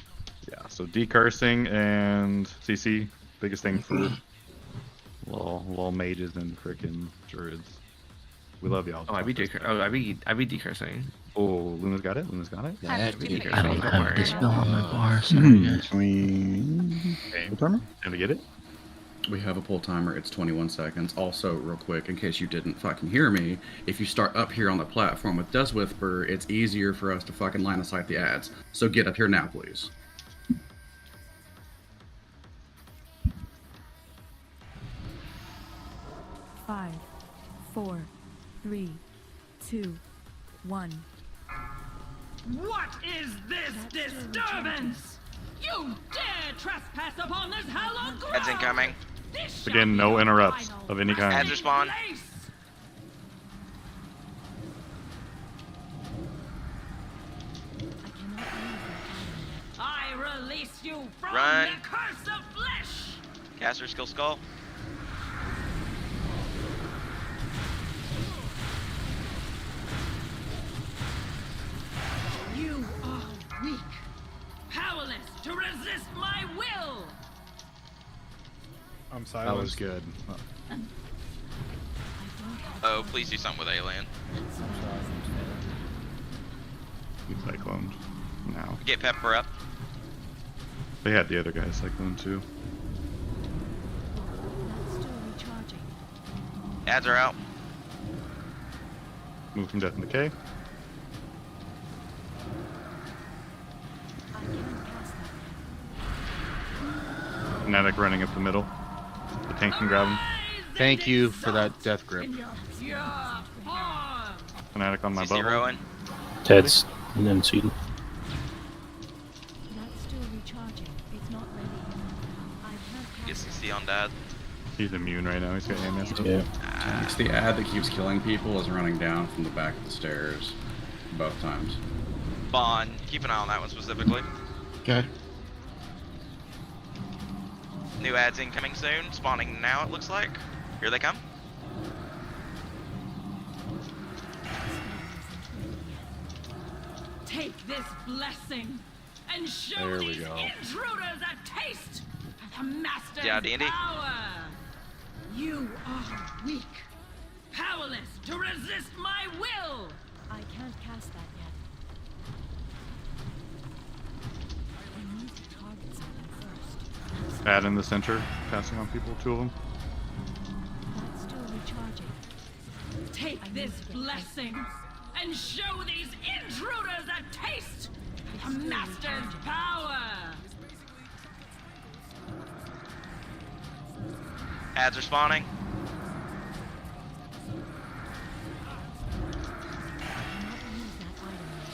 Yeah. So decursing and CC, biggest thing for little mages and frickin' druids. We love y'all. Oh, I be decursing. Oh, Luna's got it. Luna's got it. Yeah, I don't have this spell on my bar. Sorry, guys. Okay. Time to get it. We have a pull timer. It's 21 seconds. Also, real quick, in case you didn't fucking hear me, if you start up here on the platform with Does Whisper, it's easier for us to fucking line of sight the ads. So get up here now, please. Five, 4, 3, 2, 1. What is this disturbance? You dare trespass upon this hallowed ground! Ads incoming. Again, no interrupts of any kind. Ads respawn. I release you from Run. the curse of flesh! Caster skill skull. You are weak, powerless to resist my will! I'm silent. That was good. Oh, please do something with Alien. He cycloned now. Get Pepper up. They had the other guy cyclone too. Ads are out. Move from Death and Decay. Fnatic running up the middle. The tank can grab him. Thank you for that death grip. Fnatic on my CC bubble. Rowan. Ted's and then Sweden. That's still recharging. It's not ready. I can't Get cast CC on Dad. He's immune right now. He's got AMS. Yeah. It's the ad that keeps killing people is running down from the back of the stairs both times. Bond, keep an eye on that one specifically. Okay. New ads incoming soon, spawning now it looks like. Here they come. Take this blessing and show There we these go. intruders a taste of the master's Yeah, D&D. power. You are weak, powerless to resist my will. I can't cast that yet. I need to target something first. Ad in the center, passing on people, 2 of them. That's still recharging. Take this blessing and show these intruders a taste of the master's power. Ads are spawning.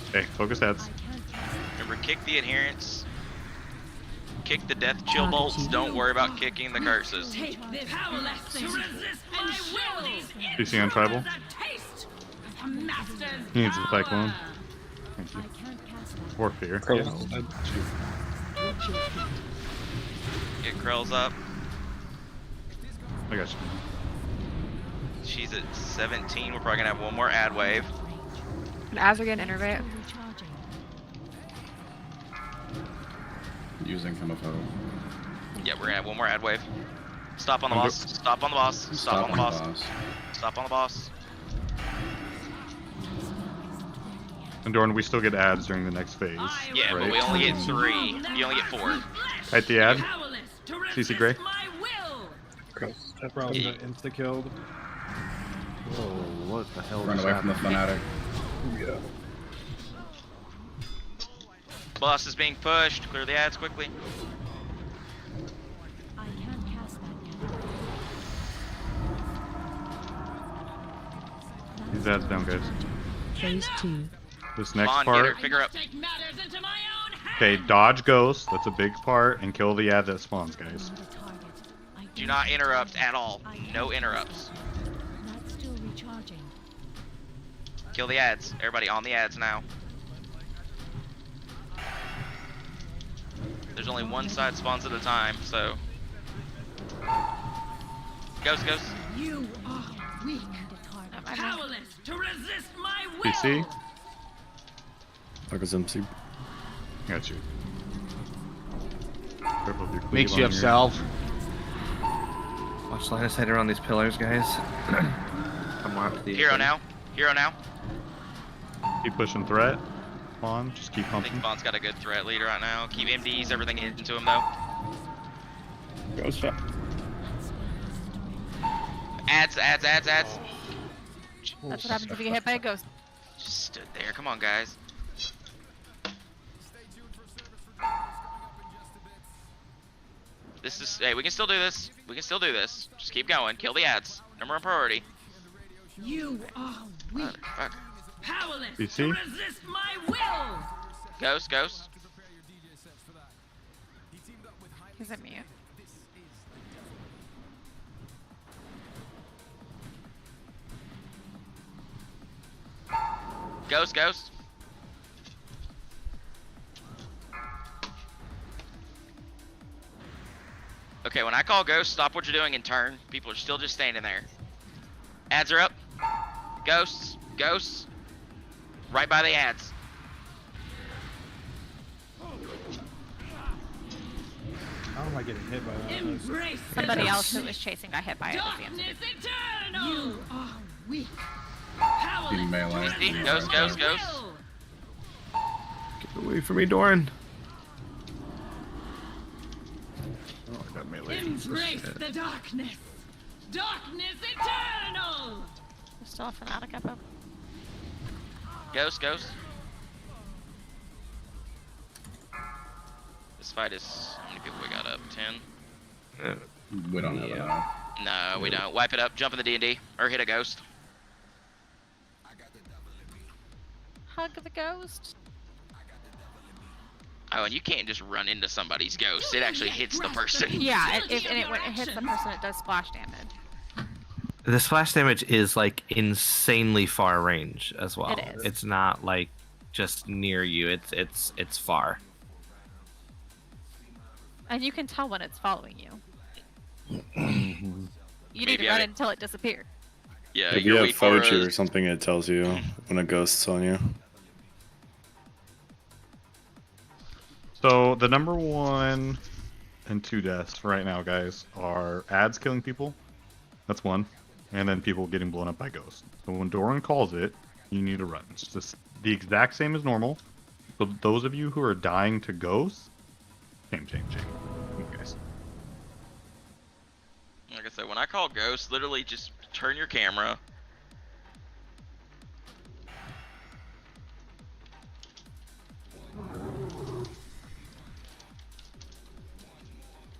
Okay, focus ads. Remember, kick the adherents. Kick the death chill bolts. Don't worry about kicking the curses. Take this blessing to resist my will. PC on tribal. Taste of the master's He needs a power. cyclone. Thank you. Or fear. Get Krell's up. I got you. She's at 17. We're probably gonna have one more ad wave. And as we get an innervate. Using Chemophobe. Yeah, we're gonna have one more ad wave. Stop on the boss. Stop on the boss. Stop on the boss. Stop on the boss. And Dorn, we still get ads during the next phase. Yeah, right? but we only get 3. You only get 4. Kite the ad. CC Gray. Probably got insta-killed. Whoa, what the hell Run is away from the happening? fanatic. Yeah. Boss is being pushed. Clear the ads quickly. I can't cast that yet. These ads down, guys. Phase 2. This next Bond, get part. her. Pick her up. Okay, dodge ghost. That's a big part, and kill the ad that spawns, guys. Do not interrupt at all. No interrupts. That's still recharging. Kill the ads. Everybody on the ads now. There's only one side spawns at a time, so. Ghost, ghost. You are weak, powerless to resist my will. PC. Focus MC. Got you. Careful with your Makes cleave you on have your- salve. Watch line of sight around these pillars, guys. I'm off the Hero now. Hero now. Keep pushing threat. Come on, just keep I pumping. think Bond's got a good threat leader right now. Keep MDs, everything into him though. Ghost up. Ads, ads, ads, ads. That's what happens if you get hit by a ghost. Just stood there. Come on, guys. This is. Hey, we can still do this. We can still do this. Just keep going. Kill the ads. Number one priority. You are weak, Fuck. powerless PC? to resist my will. Ghost, ghost. He's at mute. Ghost, ghost. Okay, when I call ghost, stop what you're doing and turn. People are still just standing there. Ads are up. Ghosts, ghosts. Right by the ads. How am I getting hit by that? Embrace Somebody else who was chasing got hit by it. darkness eternal. You are weak, powerless Getting to melee. resist Ghost, my ghost, ghost. will. Get away from me, Doran. Oh, I got melee. Embrace the darkness, darkness eternal. There's still a fanatic up up. Ghost, ghost. This fight is. How many people we got up? 10? We don't have enough. No, we don't. Wipe it up. Jump in the D&D. Or hit a ghost. Hug the ghost. Oh, and you can't just run into somebody's ghost. It actually hits the person. Yeah, it hits the person, it does splash damage. The splash damage is like insanely far range as well. It is. It's not like just near you. It's far. And you can tell when it's following you. You need Maybe to run until it disappears. Yeah, If you you're have weak for Foji us. or something, it tells you when a ghost's on you. So the number 1 and 2 deaths right now, guys, are ads killing people. That's one. And then people getting blown up by ghosts. So when Doran calls it, you need to run. It's just the exact same as normal. So those of you who are dying to ghosts, shame. You guys. Like I said, when I call ghost, literally just turn your camera.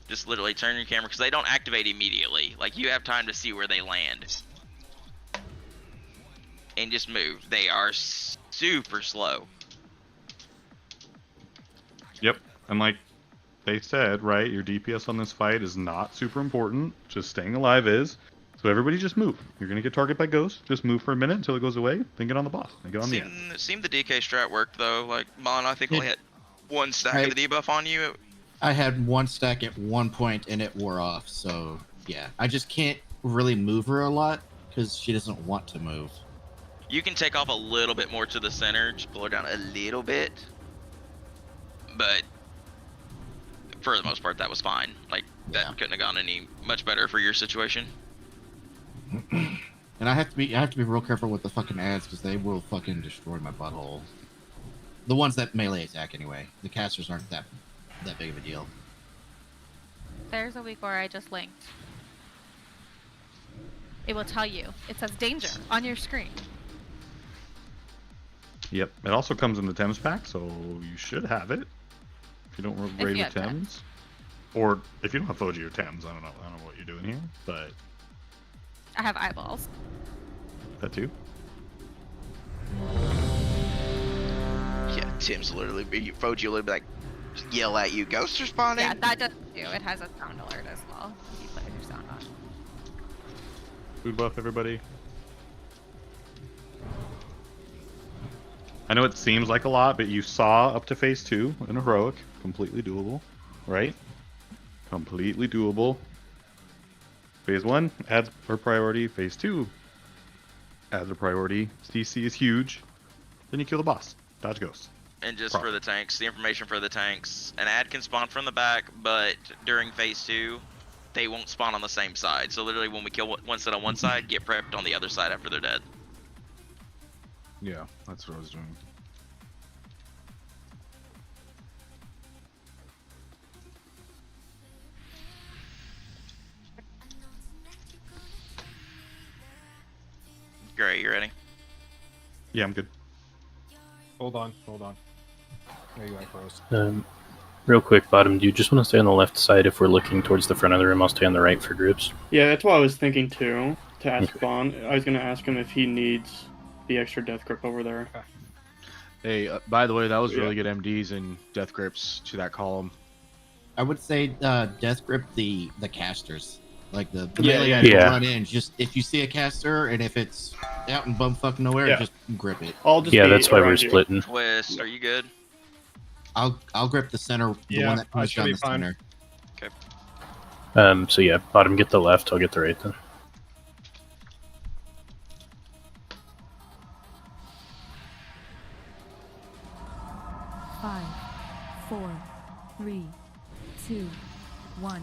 Just literally turn your camera because they don't activate immediately. Like you have time to see where they land. And just move. They are super slow. Yep. And like they said, right, your DPS on this fight is not super important. Just staying alive is. So everybody just move. You're going to get targeted by ghosts. Just move for a minute until it goes away. Then get on the boss. Then get on the end. It seemed the DK strat worked though. Like Mon, I think only had 1 stack of the debuff on you. I had 1 stack at one point and it wore off. So yeah, I just can't really move her a lot because she doesn't want to move. You can take off a little bit more to the center, just pull her down a little bit. But for the most part, that was fine. Like that couldn't have gone any much better for your situation. And I have to be real careful with the fucking ads because they will fucking destroy my butthole. The ones that melee attack anyway. The casters aren't that big of a deal. There's a week where I just linked. It will tell you. It says danger on your screen. Yep. It also comes in the Thames pack, so you should have it. If you don't raid with Thames. Or if you don't have Foji or Thames, I don't know what you're doing here, but I have eyeballs. that too. Yeah, Tim's literally Foji will literally be like yell at you, ghosts are spawning. Yeah, that does too. It has a sound alert as well. If you put your sound on. Food buff, everybody. I know it seems like a lot, but you saw up to phase 2 in heroic. Completely doable, right? Completely doable. Phase 1, ads are priority. Phase 2, ads are priority. CC is huge. Then you kill the boss. Dodge ghosts. And just for the tanks, the information for the tanks, an ad can spawn from the back, but during phase 2, they won't spawn on the same side. So literally when we kill one set on one side, get prepped on the other side after they're dead. Yeah, that's what I was doing. Great, you ready? Yeah, I'm good. Hold on. There you are, close. Real quick, Bottom, do you just want to stay on the left side if we're looking towards the front of the room? I'll stay on the right for groups. Yeah, that's what I was thinking too. To ask Vaughn, I was gonna ask him if he needs the extra death grip over there. Hey, by the way, that was really good MDs and death grips to that column. I would say death grip the casters. Like the Yeah, melee yeah. guys Yeah. run in. Just if you see a caster and if it's out in bumfuck nowhere, Yeah. just grip it. Yeah, that's why we're splitting. Twist, are you good? I'll grip the center, the Yeah, one that I moves should down be the fine. center. Okay. So yeah, Bottom, get the left, I'll get the right then. Five, 4, 3, 2, 1.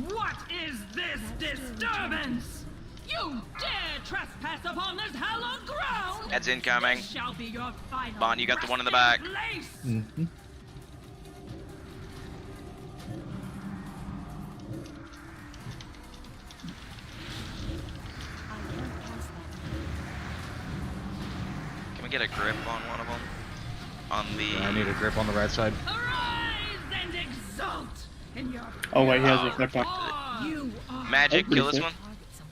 What is this disturbance? You dare trespass upon this hallowed ground? Ads incoming. This shall be your final Bond, you got the one in the back. resting place. Mm-hmm. Can we get a grip on one of them? On the... I need a grip on the right side. Arise and exult in your Oh wait, he has a effect on. You are Magic, kill this one.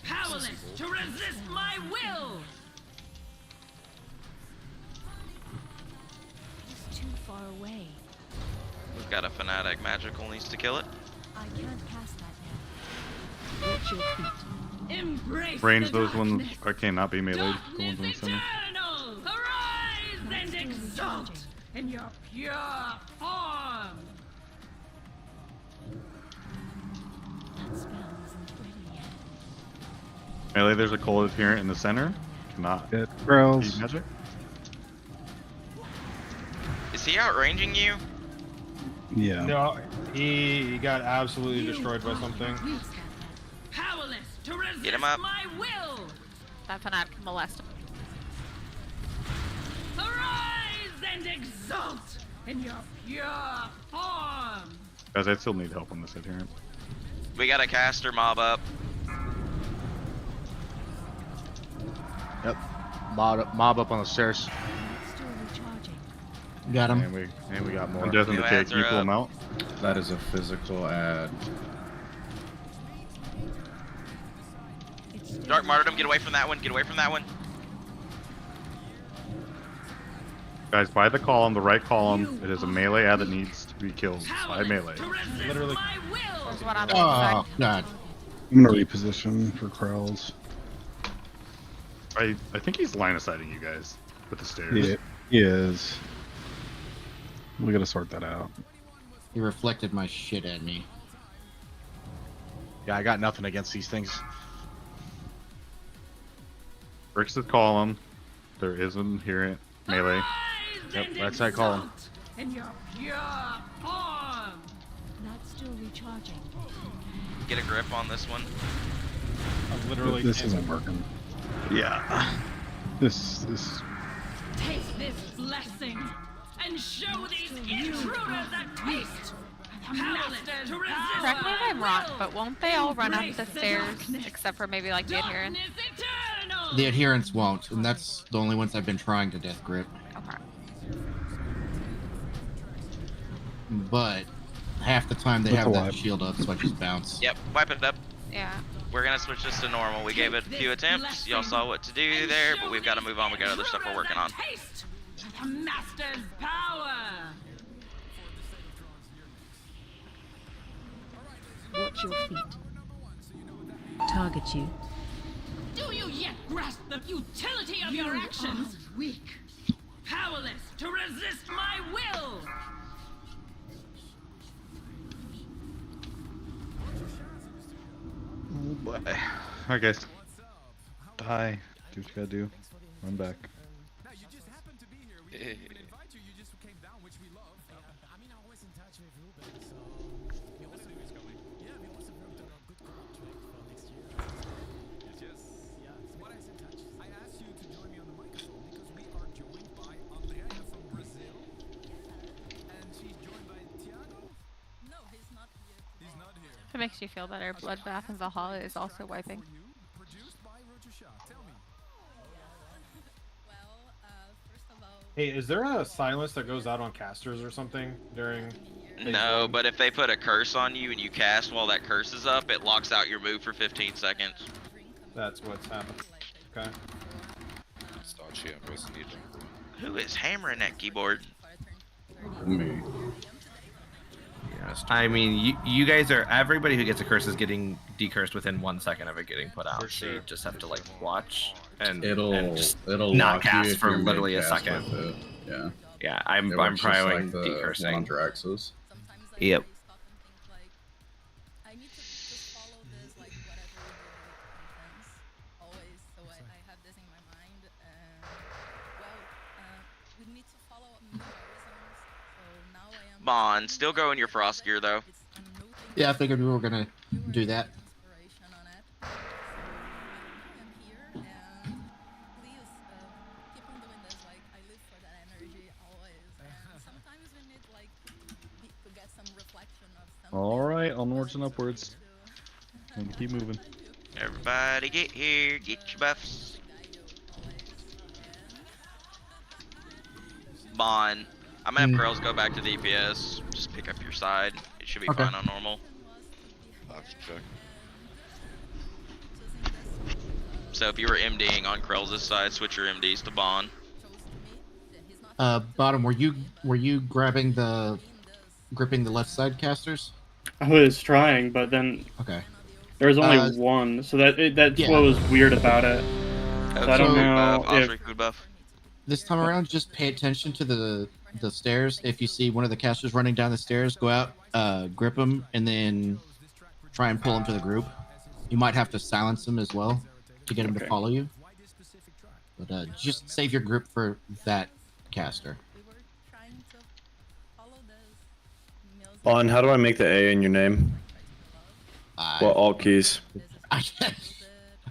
powerless to resist my will. It's too far away. We've got a fanatic magical needs to kill it. I can't cast that now. Watch your feet. Embrace Range, the those ones darkness. cannot be melee. The ones in the Darkness center. eternal, arise and exalt in your pure form. Melee, there's a cold adherent in the center. Cannot Get be Krells. magic. Is he outranging you? Yeah. No, he got absolutely destroyed by something. Powerless to resist Get him up. my will. That fanatic can molest him. Arise and exalt in your pure form. Guys, I still need help on this adherent. We got a caster mob up. Yep. Mob up on the stairs. Got him. And we got more. I'm destined to New take. ads Can you are pull up. him out? That is a physical ad. Dark Martyrdom, get away from that one. Get away from that one. Guys, by the column, the right column, it is a melee ad that needs to be killed by melee. Literally. Is what I'm Oh, God. I'm gonna reposition for Krells. I think he's line of sighting you guys with the stairs. Yeah, he is. We gotta sort that out. He reflected my shit at me. Yeah, I got nothing against these things. Bricks the column. There is an adherent melee. Yep, right side column. In your pure form. Not still recharging. Get a grip on this one. I'm literally. This isn't working. Yeah. This Take this blessing and show these intruders a taste. Powerless to resist Correct me if I'm wrong, my will. but won't they all run up the Embrace the stairs darkness. except for maybe like the adherent? Darkness eternal. The adherents won't, and that's the only ones I've been trying to death grip. Okay. But half the time they That's have a that lot. shield up, so I just bounce. Yep, wipe it up. Yeah. We're gonna switch this to normal. We gave it a few attempts. Y'all saw what to do there, but we've got to move on. We got other stuff we're working on. Taste the master's power. Watch your feet. Target you. Do you yet grasp the futility of your actions? Weak, powerless to resist my will. Oh boy. Alright, guys. Die. Do what you gotta do. Run back. I mean, I'm always in touch with Ruben, so we also who's coming. Yeah, we also worked on a good contract for next year. Yeah, so what I said touch. I asked you to join me on the microphone because we are joined by Andrea from Brazil, and she's joined by Thiago. No, he's not here. He's not here. If it makes you feel better, Bloodbath and Valhalla is also wiping. Produced by Roger Shaw. Tell me. Hey, is there a silence that goes out on casters or something during? No, but if they put a curse on you and you cast while that curse is up, it locks out your move for 15 seconds. That's what's happening. Okay. Who is hammering that keyboard? Me. Yes. I mean, you guys are, everybody who gets a curse is getting decursed within 1 second of it getting put out. So you just have to like watch and It'll just it'll not lock you cast if for you're literally a mid-cast second. with it. Yeah. Yeah, I'm It works just prioing like the decursing. one on Draxus. Yep. Bond, still go in your frost gear though. Yeah, I figured we were gonna do that. Alright, onwards and upwards. And keep moving. Everybody get here, get your buffs. Bond, I'm gonna have Krells go back to DPS. Just pick up your side. It should be Okay. fine on normal. So if you were MDing on Krells' side, switch your MDs to Bond. Bottom, were you gripping the left side casters? I was trying, but then Okay. There was only one, so that's what was weird about it. So I don't know if food buff. This time around, just pay attention to the stairs. If you see one of the casters running down the stairs, go out, grip them, and then try and pull them to the group. You might have to silence them as well to get them to follow you. But just save your grip for that caster. On, how do I make the A in your name? What alt keys? Okay.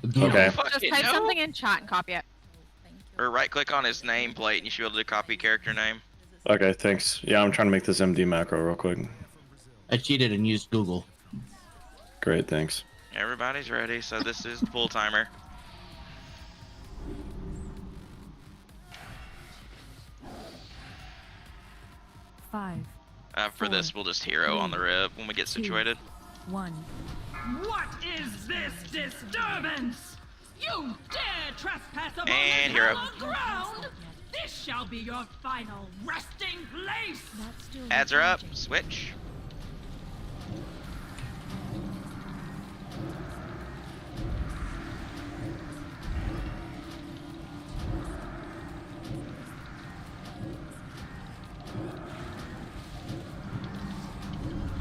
Just type something in chat and copy it. Or right click on his nameplate and you should be able to copy character name. Okay, thanks. Yeah, I'm trying to make this MD macro real quick. I cheated and used Google. Great, thanks. Everybody's ready, so this is the pull timer. For this, we'll just hero on the rip when we get situated. 1. What is this disturbance? You dare trespass upon And this hero. hallowed ground? This shall be your final resting place. Ads are up. Switch.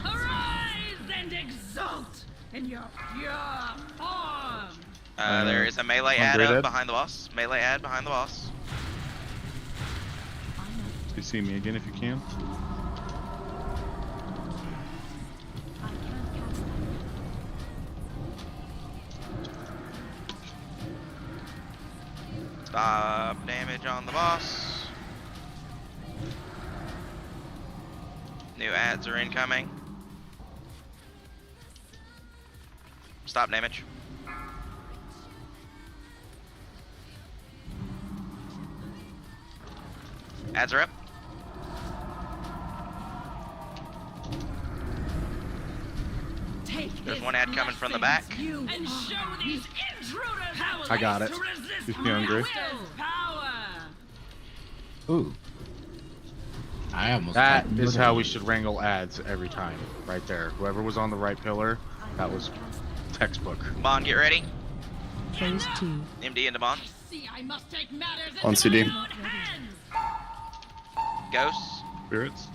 Arise and exult in your pure form. There is a melee ad up behind the boss. Melee ad behind the boss. You see me again if you can. Stop damage on the boss. New ads are incoming. Stop damage. Ads are up. There's one ad coming from the back. And show these intruders how I got it. to resist He's feeling great. power. Ooh. I almost. That is how we should wrangle ads every time. Right there. Whoever was on the right pillar, that was textbook. Bond, get ready. Phase 2. MD into Bond. See, I must take matters On into CD. my own hands. Ghosts. Spirits.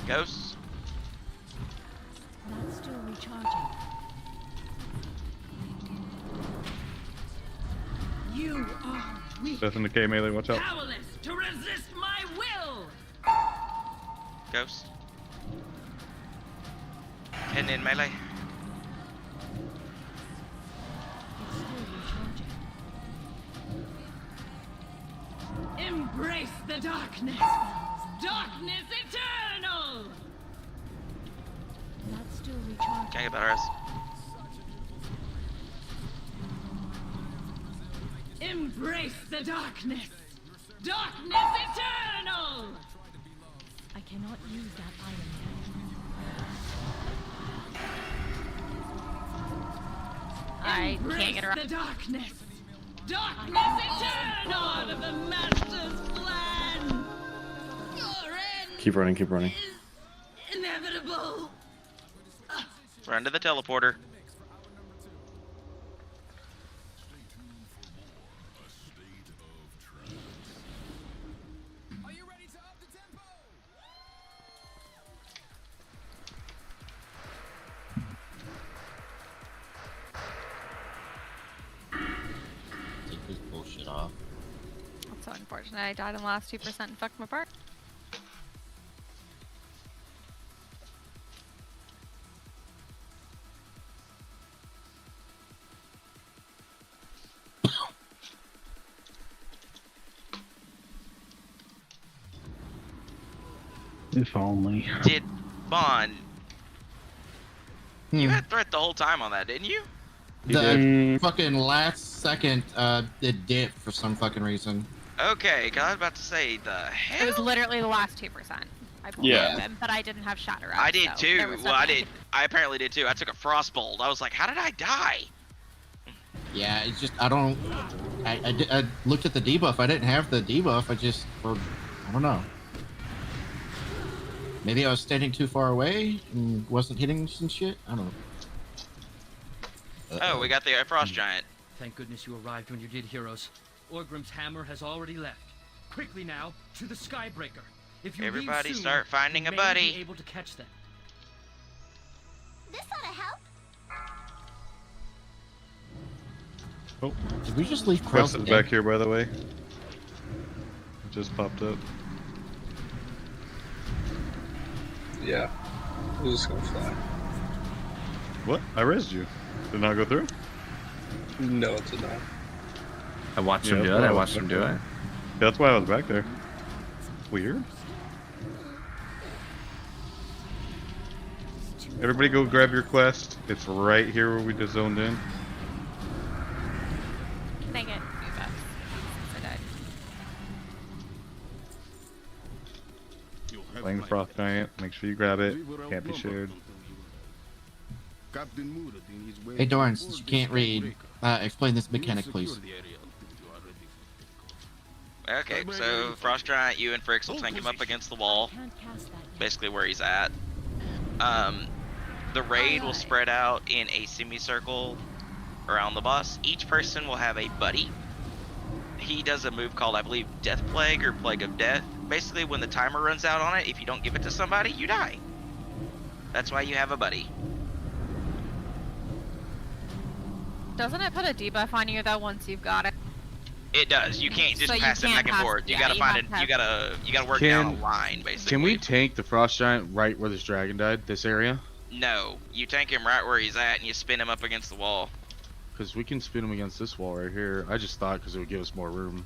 Ghosts. That's still recharging. You are weak, Death in the K melee, watch out. powerless to resist my will. Ghost. Heading in melee. It's still recharging. Embrace the darkness. Darkness eternal. That's still recharging. Can't get better as. Embrace the darkness. Darkness eternal. I cannot use that item I can't get around. The darkness. Darkness eternal. Part of the master's plan. Your end Keep running, keep running. inevitable. Run to the teleporter. Are you ready to up the tempo? Take this bullshit off. That's so unfortunate. I died in the last 2% and fucked my part. If only. Did Bond? You Hmm. had threat the whole time on that, didn't you? The fucking last second, it dipped for some fucking reason. Okay, 'cause I was about to say the It hell. was literally the last 2%. I pulled Yeah. him, but I didn't have shatter up. I did so too. there was Well, I nothing did. I apparently did too. I took a frostbolt. I was like, how did I die? Yeah, it's just I don't. I looked at the debuff. I didn't have the debuff. I don't know. Maybe I was standing too far away and wasn't hitting some shit. I don't know. Oh, we got the Frost Giant. Thank goodness you arrived when you did, heroes. Orgrim's hammer has already left. Quickly now to the Skybreaker. If you Everybody leave soon, start finding you a may buddy. Be able to catch them. This ought to help. Oh, did we just leave Quest Krell's is back here, by the way. It just popped up. Yeah. I'm just gonna fly. What? I rezzed you. Did it not go through? No, it did not. I watched him that's do it. why I was watched him back do there. it. That's why I was back there. Weird. Everybody go grab your quest. It's right here where we just zoned in. Dang it. I died. Playing the Frost Giant. Make sure you grab it. Can't be shared. Hey, Doran, since you can't read, explain this mechanic, please. Okay, so Frost Giant, you and Fricks will tank him up against the wall. Basically where he's at. The raid will spread out in a semicircle around the boss. Each person will have a buddy. He does a move called, I believe, Death Plague or Plague of Death. Basically, when the timer runs out on it, if you don't give it to somebody, you die. That's why you have a buddy. Doesn't it put a debuff on you though once you've got it? It does. You can't just So you pass it can't back and forth. You gotta find it. You gotta work down a line, basically. Can we tank the Frost Giant right where this dragon died? This area? No, you tank him right where he's at, and you spin him up against the wall. Because we can spin him against this wall right here. I just thought because it would give us more room.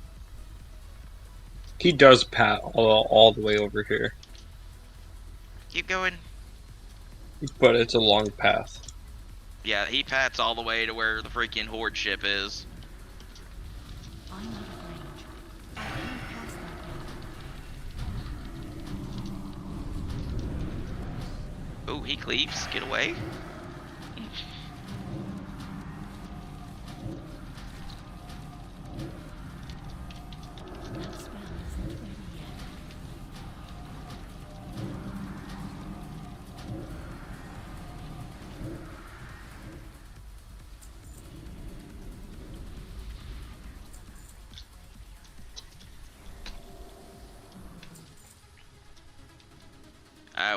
He does pat all the way over here, Keep going. but it's a long path. Yeah, he pats all the way to where the freaking horde ship is. Oh, he cleaves. Get away.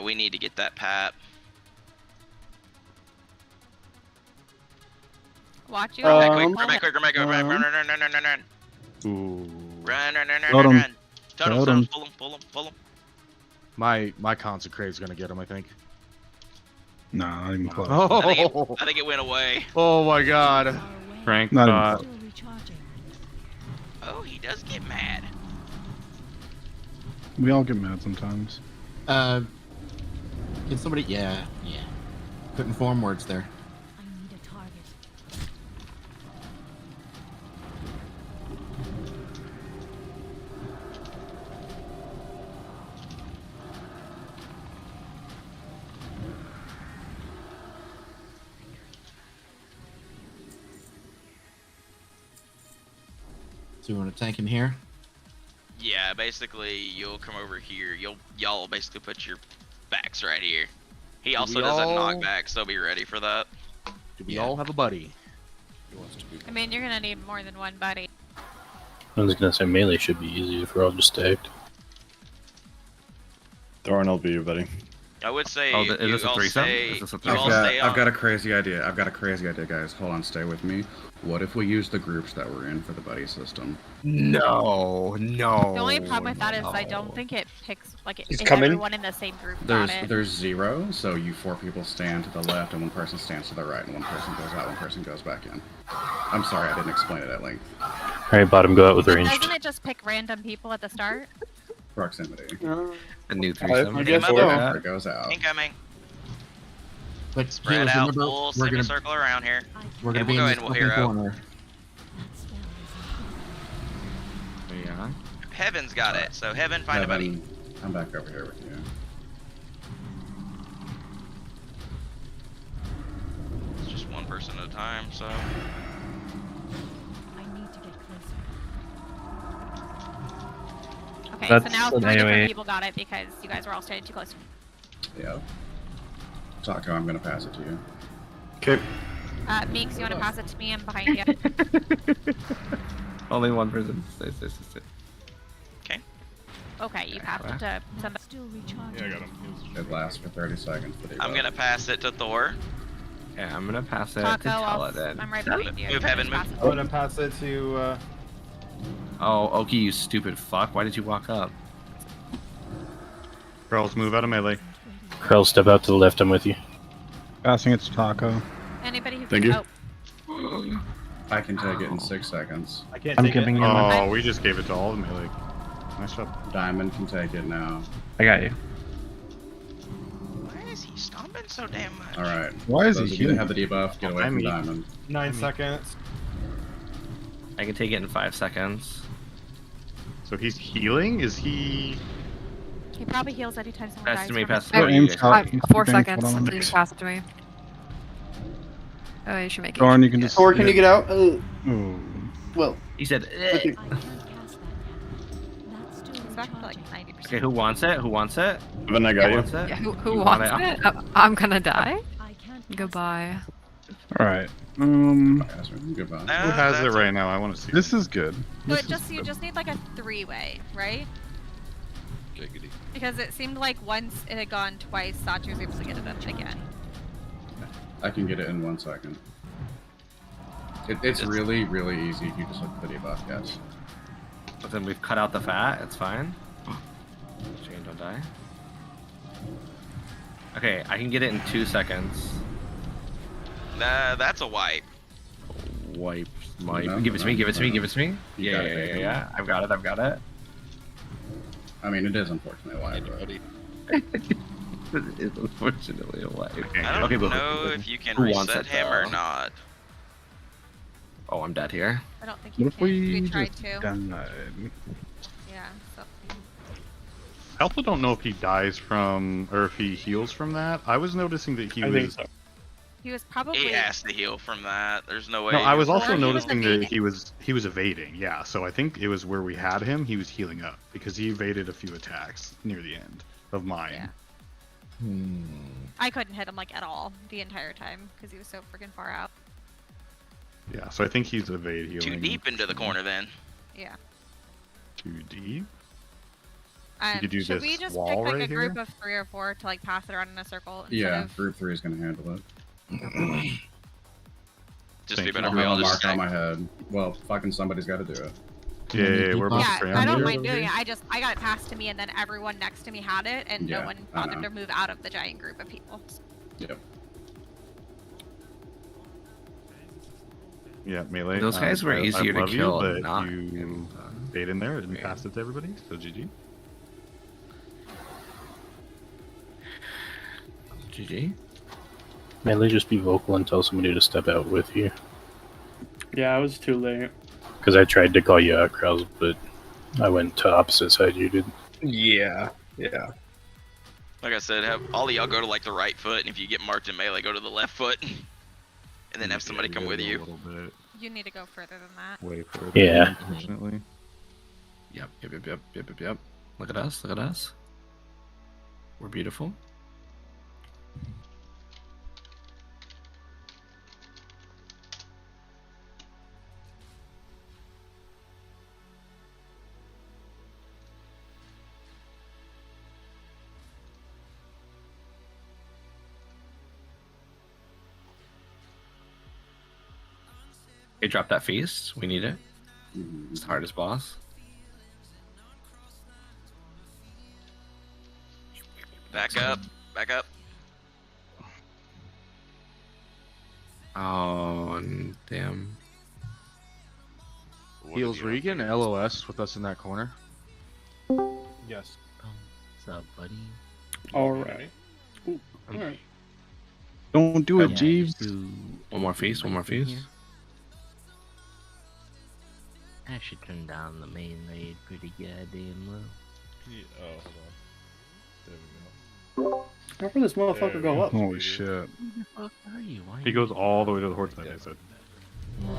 We need to get that Pat. Watch you. Run, run. Ooh. Run. Totem, pull him. My Consecrate's gonna get him, I think. Nah, not even close. Oh. I think it went away. Oh my god. Frank, Not even Oh, he does get mad. We all get mad sometimes. Can somebody? Yeah. Couldn't form words there. I need a target. So we want to tank him here? Yeah, basically you'll come over here. Y'all basically put your backs right here. He also does a knockback, so be ready for that. Do we all have a buddy? I mean, you're gonna need more than one buddy. I was gonna say melee should be easy if we're all just stacked. Thorn will be your buddy. I would say. Oh, is this a threesome? Is this a threesome? I've got a crazy idea. Guys. Hold on, stay with me. What if we use the groups that we're in for the buddy system? No. The only problem with that is I don't think it picks if coming. everyone in the same group got it. There's 0, so you 4 people stand to the left and 1 person stands to the right, and 1 person goes out, 1 person goes back in. I'm sorry, I didn't explain it at length. Alright, bottom, go out with ranged. Doesn't it just pick random people at the start? Proximity. A new threesome. I guess so. It goes out. Incoming. But Spread out, full semicircle around here. We're gonna And be we'll in go this ahead and we'll open hero. corner. Yeah. Heaven's got it, so Heaven, find a buddy. I'm back over here with you. It's just one person at a time, so. Okay, so That's now an 3 different AoE. people got it because you guys were all standing too close. Yeah. Taco, I'm gonna pass it to you. Okay. Meeks, you want to pass it to me? I'm behind you. Only one person. Stay. Okay. Okay, you passed it to somebody. Yeah, I got him. It lasts for 30 seconds. For the I'm gonna pass it to Thor. Yeah, I'm gonna pass it Taco, to Teledin. I'm right behind you. Move heaven, move. I'm gonna pass it to. Oh, Oki, you stupid fuck. Why did you walk up? Girls, move out of melee. Krell, step out to the left. I'm with you. Passing it to Taco. Anybody who Thank can. you. Oh. I can take it in 6 seconds. I can't I'm take giving it. you my. Oh, we just gave it to all of melee. Nice job. Diamond can take it now. I got you. Why is he stomping so damn much? All right. Why is Those he of you that healing? have the debuff, get away from Diamond. 9 seconds. I can take it in 5 seconds. So he's healing? Is he... He probably heals anytime someone Pass dies. to me, from pass it. to me. Aim You guys shot. have- 4 Thanks, seconds. hold on. Please pass it to me. Oh, you should make it. Dorn, you can just. Or can you get out? Ooh. Well, He said. okay. It's back to like 90%. Okay, who wants it? Who wants it? Then I got you. Wants it? Yeah, who You wants want it? I'm gonna die. Goodbye. All right. Goodbye. Who has it right now? I want to see. This is good. So This it just you just need like a 3-way, right? Because it seemed like once it had gone twice, Sachi was able to get it up again. I can get it in 1 second. It's really, really easy if you just look at the debuff, guys. But then we've cut out the fat. It's fine. Shane, don't die. Okay, I can get it in 2 seconds. Nah, that's a wipe. Wipe. No, Give it to me. Give it to me. no. Give it to me. You Yeah, got it, yeah, baby. yeah. I've got it. I've got it. I mean, it is unfortunately a wipe. It is unfortunately a wipe. I don't Okay, but know if you can who wants reset it, him or though? not. Oh, I'm dead here. I don't think you What if can. we tried just to. died? Yeah. So. I also don't know if he dies from, or if he heals from that. I was noticing that he I was... think so. He was probably. He has to heal from that. There's no way. No, I was Or also he was noticing that evading. he was evading. Yeah, so I think it was where we had him. He was healing up because he evaded a few attacks near the end of mine. Yeah. I couldn't hit him like at all the entire time because he was so freaking far out. Yeah, so I think he's evade healing. Too deep into the corner then. Yeah. Too deep. You could do Should this we just pick wall like right a group here? of 3 or 4 to like pass it around in a circle? Instead Yeah, Of... group 3 is gonna handle it. Just Thank be you. better I'm if we all gonna just mark on stack. my head. Well, fucking somebody's got to do it. Yeah, we're both Yeah, I don't here. mind doing it. I got it passed to me, and then everyone next to me had it, and Yeah, no one I bothered know. to move out of the giant group of people. Yep. Yeah, melee. Those guys were I easier to love kill, You, but not you stayed in there and passed it to everybody, so GG. GG. Melee, just be vocal and tell somebody to step out with you. Yeah, I was too late. Because I tried to call you out, Krause, but I went to opposite side you did. Yeah. Like I said, have all of y'all go to like the right foot, and if you get marked in melee, go to the left foot, and then have somebody come with A you. little bit You need to go further than that. way further. Yeah. Unfortunately. Yep. Look at us. Look at us. We're beautiful. Hey, drop that feast. We need it. It's the hardest boss. Back up, back up. Oh, damn. Heals Regan, LOS with us in that corner. Yes. What's up, buddy? All right. Ooh, all right. Don't do it, Jeeves. One more feast. One more feast. I should turn down the main raid pretty goddamn low. Oh, hold on. There we go. How can this motherfucker go up? Holy shit. Who the fuck are you? Why He goes all the way to the horse side, I said. I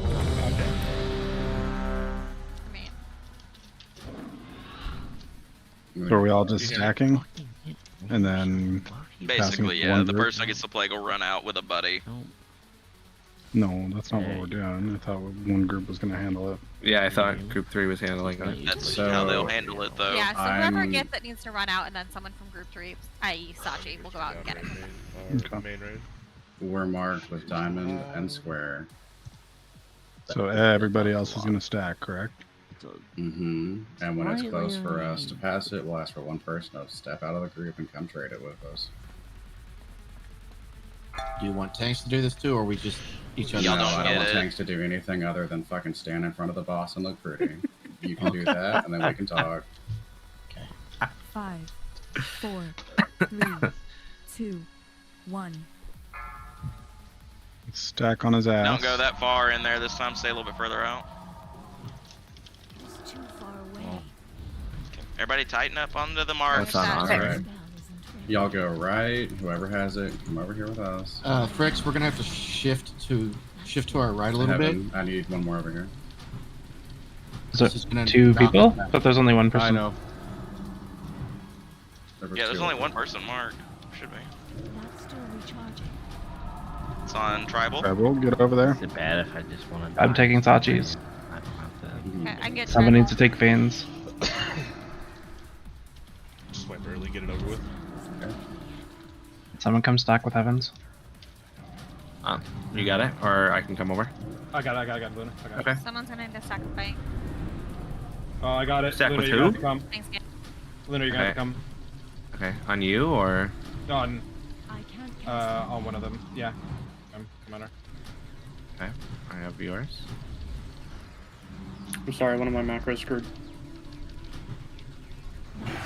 mean, So are we all just stacking? And then Basically, passing yeah. one The group? person that gets the plague will run out with a buddy. No, that's not what we're doing. I thought one group was gonna handle it. Yeah, I thought group 3 was handling it. That's So, how they'll handle it, though. Yeah, so whoever I'm- gets it needs to run out, and then someone from group 3, i.e. Sachi, will go out and get it. Okay. We're marked with diamond and square. So everybody else is gonna stack, correct? And when it's close for us to pass it, we'll ask for one person to step out of the group and come trade it with us. Do you want tanks to do this too, or we just each other? No, don't I don't get want it. tanks to do anything other than fucking stand in front of the boss and look pretty. You can do that, and then we can talk. 5, 4, 3, 2, 1. Stack on his ass. Don't go that far in there this time. Stay a little bit further out. It's too far away. Everybody tighten up onto the mark. That's not Alright. Y'all go right. Whoever has it, come over here with us. Fricks, we're gonna have to shift to our right a little bit. Heaven, I need one more over here. So This is gonna 2 drop people? it. But there's only one person. I know. Yeah, there's only one person marked. Should be. That's still recharging. It's on tribal. Rebel, get over there. Is it bad if I just want to? I'm taking Sachi's. I don't have to. Okay, I can get Someone tribal. needs to take Vane's. Just swipe early, get it over with. Someone come stack with Heavens. You got it? Or I can come over? I got it, Luna. I got Okay. Someone's gonna need to sacrifice. Oh, I got it. Stack Luna, with you're who? gonna have to come. Thanks, Gam. Luna, you're gonna have Okay. to come. Okay. On you or? On, I can't cast on one of them. Yeah. Come on her. Okay. I have yours. I'm sorry, one of my macros screwed.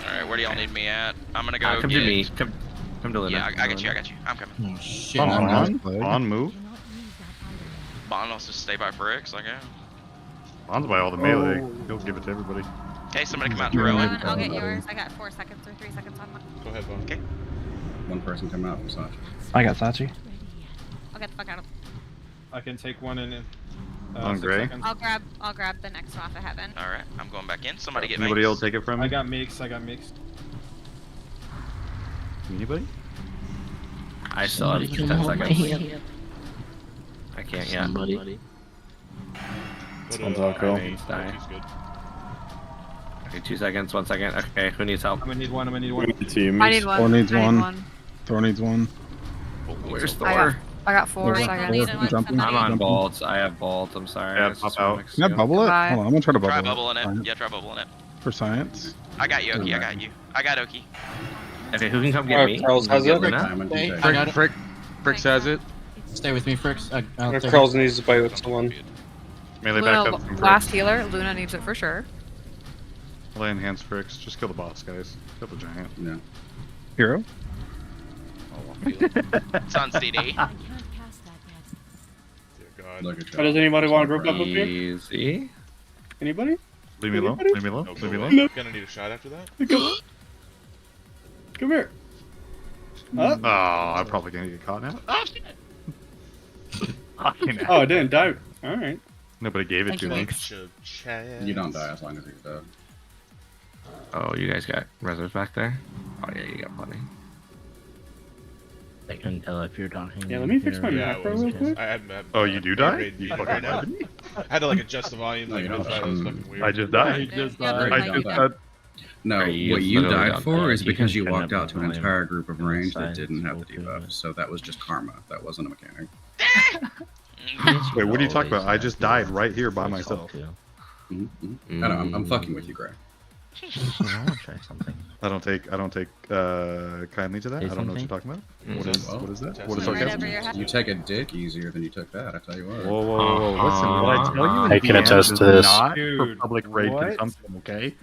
Alright, where do y'all need me at? I'm gonna go Come get... to me. Come to Luna. Yeah, I got you. I'm coming. Oh, shit. On move. Bond wants to stay by Fricks, I guess. Bond's by all the melee. He'll give it to everybody. Okay, somebody come out and throw it. I'll get yours. I got 4 seconds or 3 seconds on mine. Go ahead, Bone. Okay. One person come out from Sachi. I got Sachi. I'll get the fuck out of. I can take one in. On 6 gray? seconds. I'll grab the next one off of heaven. Alright, I'm going back in. Somebody get Anybody me. else take it from me? I got mixed. Anybody? I still have 10 seconds. I can't yet. Somebody. Sounds all cool. Die. Okay, 2 seconds, 1 second. Okay, who needs help? I'm gonna need one. Team. I need one. Thor needs I need one. one. Thor needs one. Where's I got, Thor? I got 4 Thor, seconds. Thor, jumping, I'm on jumping. bolts. I have bolts. I'm sorry. Yeah, It's pop just out. mixed Can I up. bubble it? Goodbye. Hold on, I'm gonna try to bubble Try it. bubbling it. Alright. Yeah, try bubbling it. For science. I got you, Oki. I got you. I got Oki. Okay, who can come get Alright, me? Charles Who can has get it. Luna? Diamond, Hey, you take I it. got it. Fricks has it. Stay with me, Fricks. I'll take Charles it. needs to play with someone. Melee back Luna, up from last Fricks. healer. Luna needs it for sure. Melee enhanced Fricks. Just kill the boss, guys. Kill the giant. Yeah. Hero? It's on CD. I can't cast that yet. Dear God. Look at Oh, does anybody want to group up with me? Easy. Anybody? Leave me alone. Leave me alone. No, Leave me go alone. away. Gonna need a shot after that. Come here. Oh, I'm probably gonna get caught now. Oh, shit. Fucking Oh, I didn't die. Alright. Nobody gave it to me. You don't die as long as he's dead. Oh, you guys got reserves back there? Oh yeah, you got plenty. I can tell if you're talking. Yeah, let me fix my Yeah, macro real quick. I had Oh, you do die? rate You muted fucking right now. died? I had to like adjust the volume. Like, No, you that's why don't. it was fucking weird. I just died. You I might just be died. No, Right, you what you literally died got for that. is You because can you turn walked up out to the an volume entire group of on the range that side, didn't have the so too. debuff, so that was just karma. That wasn't a mechanic. Wait, what are you talking about? I just died right here by myself. Mm-hmm. I know, I'm fucking with you, Gray. I want to try something. I don't take kindly to that. I don't know what you're talking about. What is Well, what is that? that's What is right sarcasm? over your head. You take a dick easier than you took that, I tell you what. Whoa, whoa, whoa, whoa! Listen, what I tell you in I can the attest end to is this. not for Dude, public raid what? consumption, okay?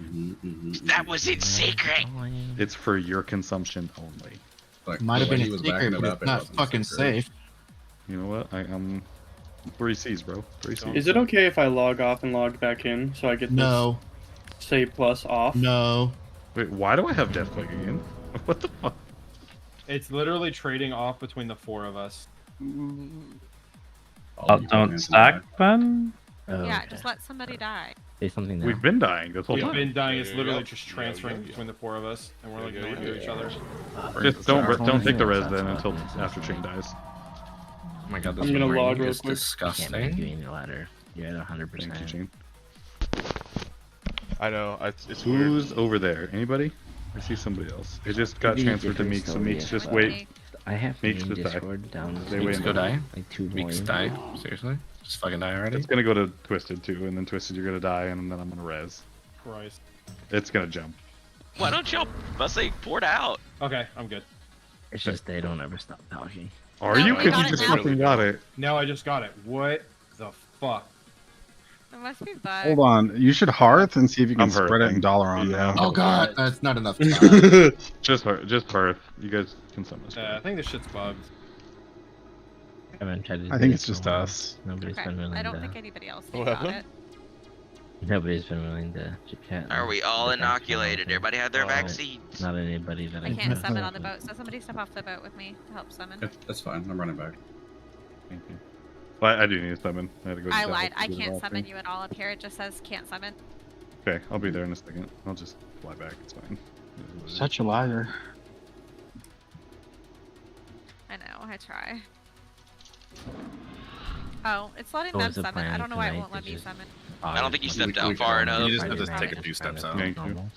That was in secret. It's for your consumption only. Like, Might have the way been he a was secret, backing it but up, it's it not wasn't fucking secret. safe. You know what? I'm 3 C's, bro. 3 C's. Is it okay if I log off and log back in so I get this No. save plus off? No. Wait, why do I have Death Plague again? What the fuck? It's literally trading off between the 4 of us. All you Don't fucking stack, Ben? Yeah, okay. just let somebody die. Say something now. We've been dying this whole We've time. been dying. It's Yeah, literally yeah. just transferring Yeah. between the 4 of us, and we're like nowhere near each other. Just don't take the res then until after chain dies. Oh my god, this I'm gonna ring log real is quick. I can't make you disgusting. any ladder. You're at 100%. Thank you, Chain. I know. It's weird. Who's over there? Anybody? I see somebody else. It just got Maybe transferred to different Meeks, so story Meeks if, just uh, wait. I have Meeks main just die. Discord down. They Meeks wait go die? Like 2 Meeks volumes. die? Seriously? Just fucking die already? It's gonna go to Twisted too, and then Twisted you're gonna die, and then I'm gonna res. Christ. It's gonna jump. Why don't y'all say port out? Okay, I'm good. It's just they don't ever stop talking. Are No, you? we Because got you it just now. fucking got it. No, I just got it. What the fuck? It must be bug. Hold on. You should hearth and see if you can I'm spread it hearthing. in dollar on Yeah. now. Oh god, that's not enough time. Just Hearth. You guys can summon us. I think this shit's bugged. I haven't tried to I do think it it's for a just while. us. Nobody's Okay. been willing I don't to. think anybody else What got happened? it. Nobody's been willing to chit chat. Are we all inoculated? Everybody had their vaccines. Not anybody that I I can't trust. summon on the boat, so somebody step off the boat with me to help summon. That's fine. I'm running back. Thank you. Well, I do need to summon. I had to go. to I Devil lied. to I do the can't wall summon thing. you at all up here. It just says can't summon. Okay, I'll be there in a second. I'll just fly back. It's fine. Such a liar. I know. I try. Oh, it's letting What them was the summon. I plan don't know why it tonight? won't let Is me just- summon. I don't think you stepped we- out far enough. You just have Friday to take night a few is steps kind out. of Thank you. normal.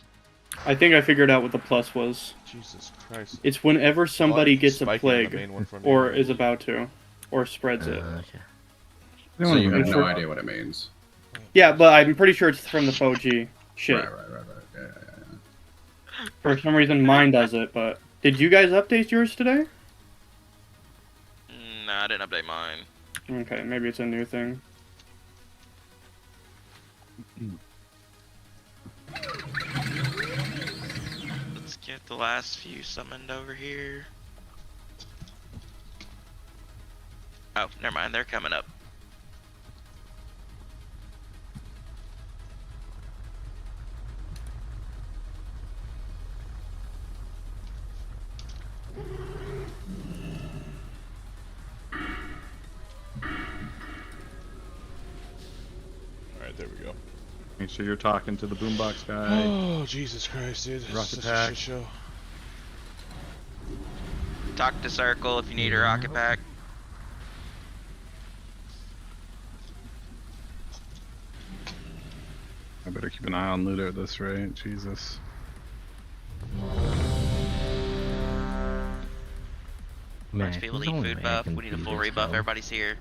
I think I figured out what the plus was. Jesus Christ. It's whenever somebody What? gets a Spiking on the plague, main one from or you. is about to, or spreads it. Okay. So you have And no for- idea what it means. Yeah, but I'm pretty sure it's from the FOG shit. Right. Yeah. For some reason, mine does it. But did you guys update yours today? Nah, I didn't update mine. Okay, maybe it's a new thing. Let's get the last few summoned over here. Oh, never mind. They're coming up. Alright, there we go. Make sure you're talking to the boombox guy. Oh, Jesus Christ, dude. This is Rocket such pack. a shit show. Talk to Circle if you need a rocket pack. I better keep an eye on Ludo at this rate. Jesus. Man, Most people the need only food way I buff. can We need a do full this, rebuff. though, Everybody's here.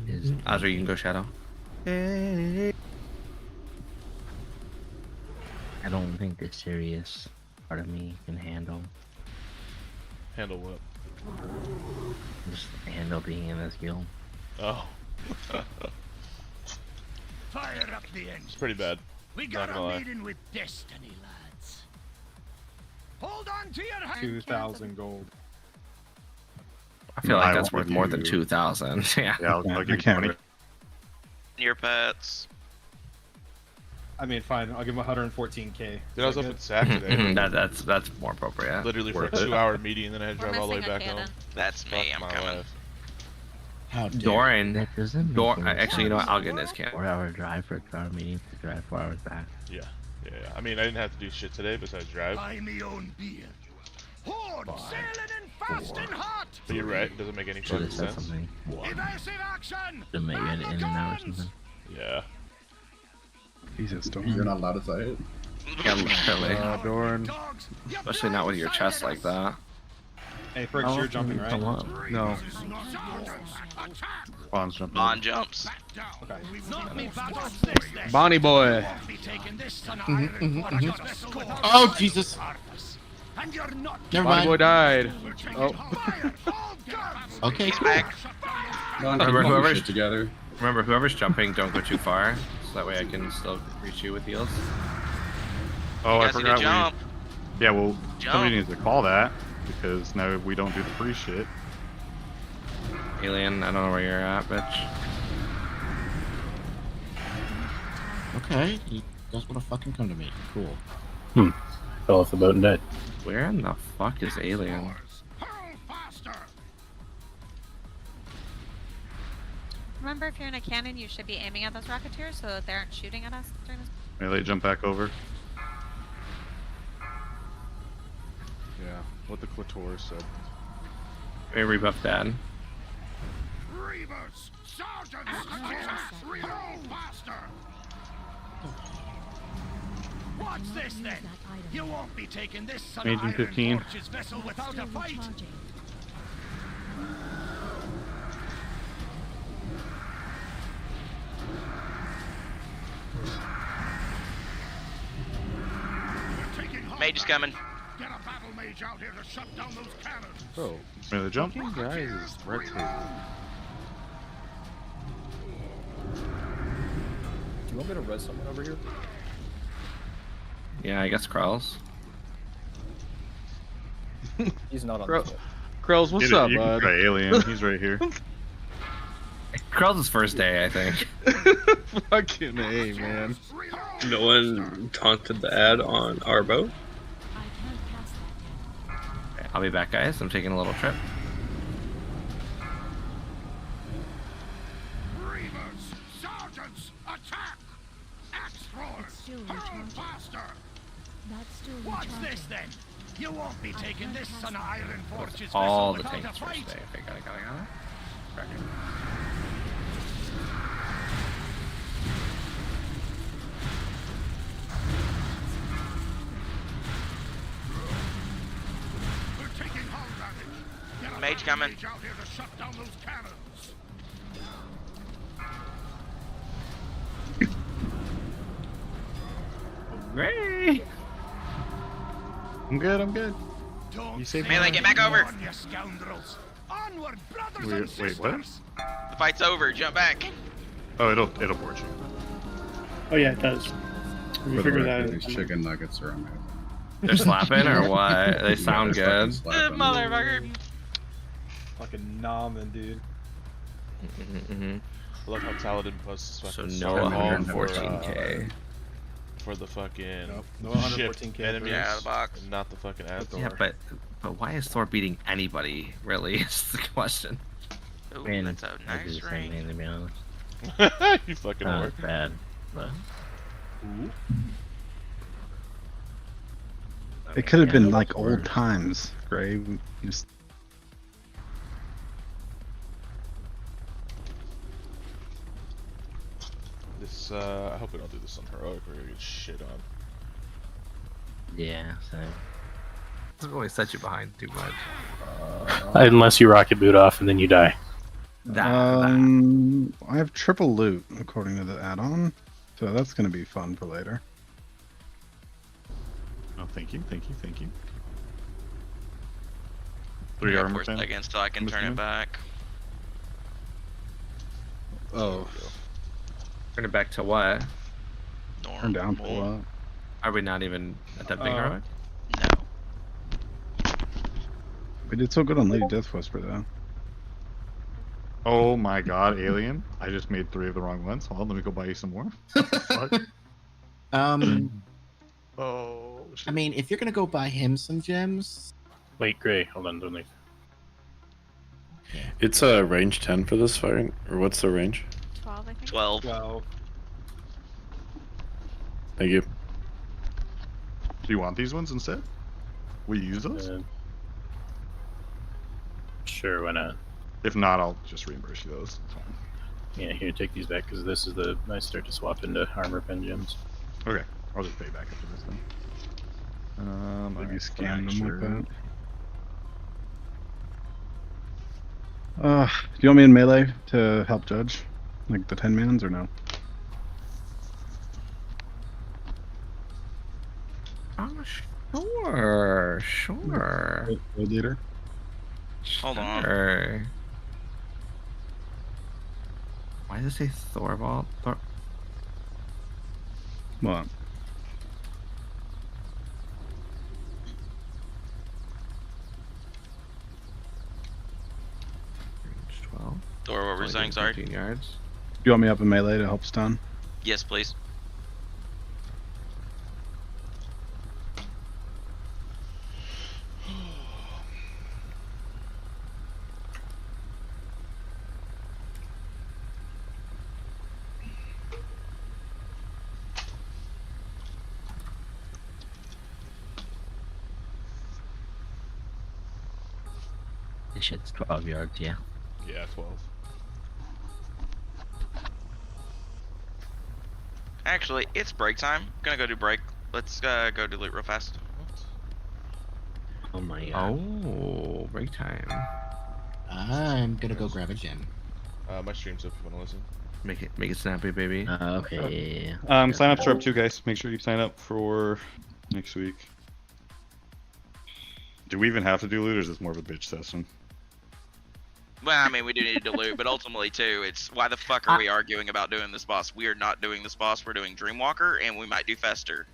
is Azra, you can go Shadow. I don't think the serious part of me can handle Handle what? just handle being in this guild. Oh. Fire up the engine. It's pretty bad. We Not got gonna a lie. meeting with destiny, lads. Hold on to your hand. 2,000 gold. I feel like I that's will worth give more than you- 2,000. Yeah. Yeah, I'll give you can't 20. wait. Your pets. I mean, fine. I'll give him 114k. Dude, I was Is up that at SAC today. Mhm, that's more appropriate. Literally for a Worth it. 2-hour meeting, and then I had to We're drive all the way missing a back home. cannon. That's me. Fuck I'm my coming. life. How dare Doran, That doesn't make Dor- any actually, you know what? sense. I'll get in this camp. 4-hour drive for a 2-hour meeting to drive 4 hours back. Yeah. I mean, I didn't have to do shit today besides drive. Buy me own beer. Horde sailing and fast and hot. But you're right. It doesn't make any Should fucking have said sense. something. Evasive action. To make it Man in the and out or guns. something. Yeah. Jesus, don't. You're not allowed to say it. Yeah, literally. Dorn. Dogs, you Especially not with your blindsided chest like us. that. Hey, Fricks, you're jumping, right? No. Attack. Bonds jumping. Bond jumps. Okay. Not me battles this day. Bonnie boy. Won't be taking this to an iron fortress vessel with a Oh, Jesus. purpose. And you're not. Never Bonnie mind. boy died. We're taking Oh. fire. All guns. Okay, He's cool. back. Don, Remember, keep all your whoever's- shit together. Remember, whoever's jumping, don't go too far. So that way I can still reach you with heals. Oh, You I guys need to forgot jump. Yeah, well, Jump. somebody needs to call that because now we don't do the free shit. Alien, I don't know where you're at, bitch. Okay, you guys want to fucking come to me? Cool. Fell off the boat and died. Where in the fuck is Alien? Hurl faster. Remember, if you're in a cannon, you should be aiming at those Rocketeers so that they aren't shooting at us during this. Melee, jump back over. Yeah, what the Clitoris said. Hey, rebuff Dad. Reavers! Sergeants! Attack! Reload faster! What's this then? You won't be taking this son of Agent Iron 15. Forge's vessel without a fight! Mage is coming. Get a battle mage out here to shut down those cannons! Bro, Melee, jump. fucking guys is rectangle. Do you want me to res someone over here? Yeah, I guess Krell's. He's not on Bro, this yet. Krells, what's up, You can bud? try Alien. He's right here. Krell's first day, I think. Fucking A, man. No one taunted the ad on our boat. Okay, I'll be back, guys. I'm taking a little trip. Reavers! Sergeants! Attack! Axe roar! Hurl faster! What's this then? You won't be taking this son of Iron Forge's All vessel the without a tanks first fight! day. Okay, got it. Cracking. We're taking hull damage! Get a Mage battle coming. mage out here to shut down those cannons! Ray! I'm good. I'm good. Don't You saved Melee, get back over. on, you scoundrels! Onward, brothers and Wait, sisters! what? The fight's over. Jump back. Oh, it'll board you. Oh yeah, it does. We For the figured record, that these out. chicken nuggets are amazing. They're slapping or what? They sound Yeah, they're good. fucking slapping. Motherfucker. Fucking nomin, dude. I love how Taladin posts So fucking no Star Hall 114k. for the fucking Nope, no shipped 114K enemies, Yeah, out of the box. and not the fucking ad Yeah, but why is Thor beating anybody? Really, is the question. Ooh, Man, that's a I do nice the same ring. thing, to be honest. You fucking Not whore. bad, but It could have been Yeah, like or- old times, Gray. We just This, I hope we don't do this on heroic. We're gonna get shit on. yeah, so Doesn't really set you behind too much. Unless you rocket boot off and then you die. I have triple loot according to the add-on, so that's gonna be fun for later. Oh, thank you. 3 I got armor 4 pen. seconds till I can I'm turn it assuming. back. Oh, Turn it back to what? turn down for what? Are we not even at that big heroic? No. We did so good on Lady Death Whisper though. Oh my god, Alien. I just made 3 of the wrong ones. Hold on, let me go buy you some more. Fuck. Oh, I mean, if you're gonna go buy him some gems, Wait, Gray, hold on, don't leave. It's a range 10 for this fight, or what's the range? 12, I think. 12. 12. Thank you. Do you want these ones instead? Will you use those? Sure, why not? If not, I'll just reimburse you those. It's fine. Yeah, here, take these back, because this is the nice start to swap into armor pen gems. Okay, I'll just pay back after this then. Maybe alright, scan them fracture. with that. Do you want me in melee to help judge? Like the 10-mans or no? Oh, sure. World leader? Hold on. Sure. Why does it say Thorvald? What? Range 12. Thor, what were you saying? Sorry. 15 yards. Do you want me up in melee to help stun? Yes, please. This shit's 12 yards, yeah. Yeah, 12. Actually, it's break time. Gonna go do break. Let's go do loot real fast. Oh my god. Oh, break time. I'm gonna go grab a gem. My stream's up if you wanna listen. Make it snappy, baby. Okay. Sign ups are up too, guys. Make sure you sign up for next week. Do we even have to do loot, or is this more of a bitch session? Well, I mean, we do need to loot, but ultimately, too, it's why the fuck are we arguing about doing this boss? We are not doing this boss. We're doing Dreamwalker, and we might do Fester.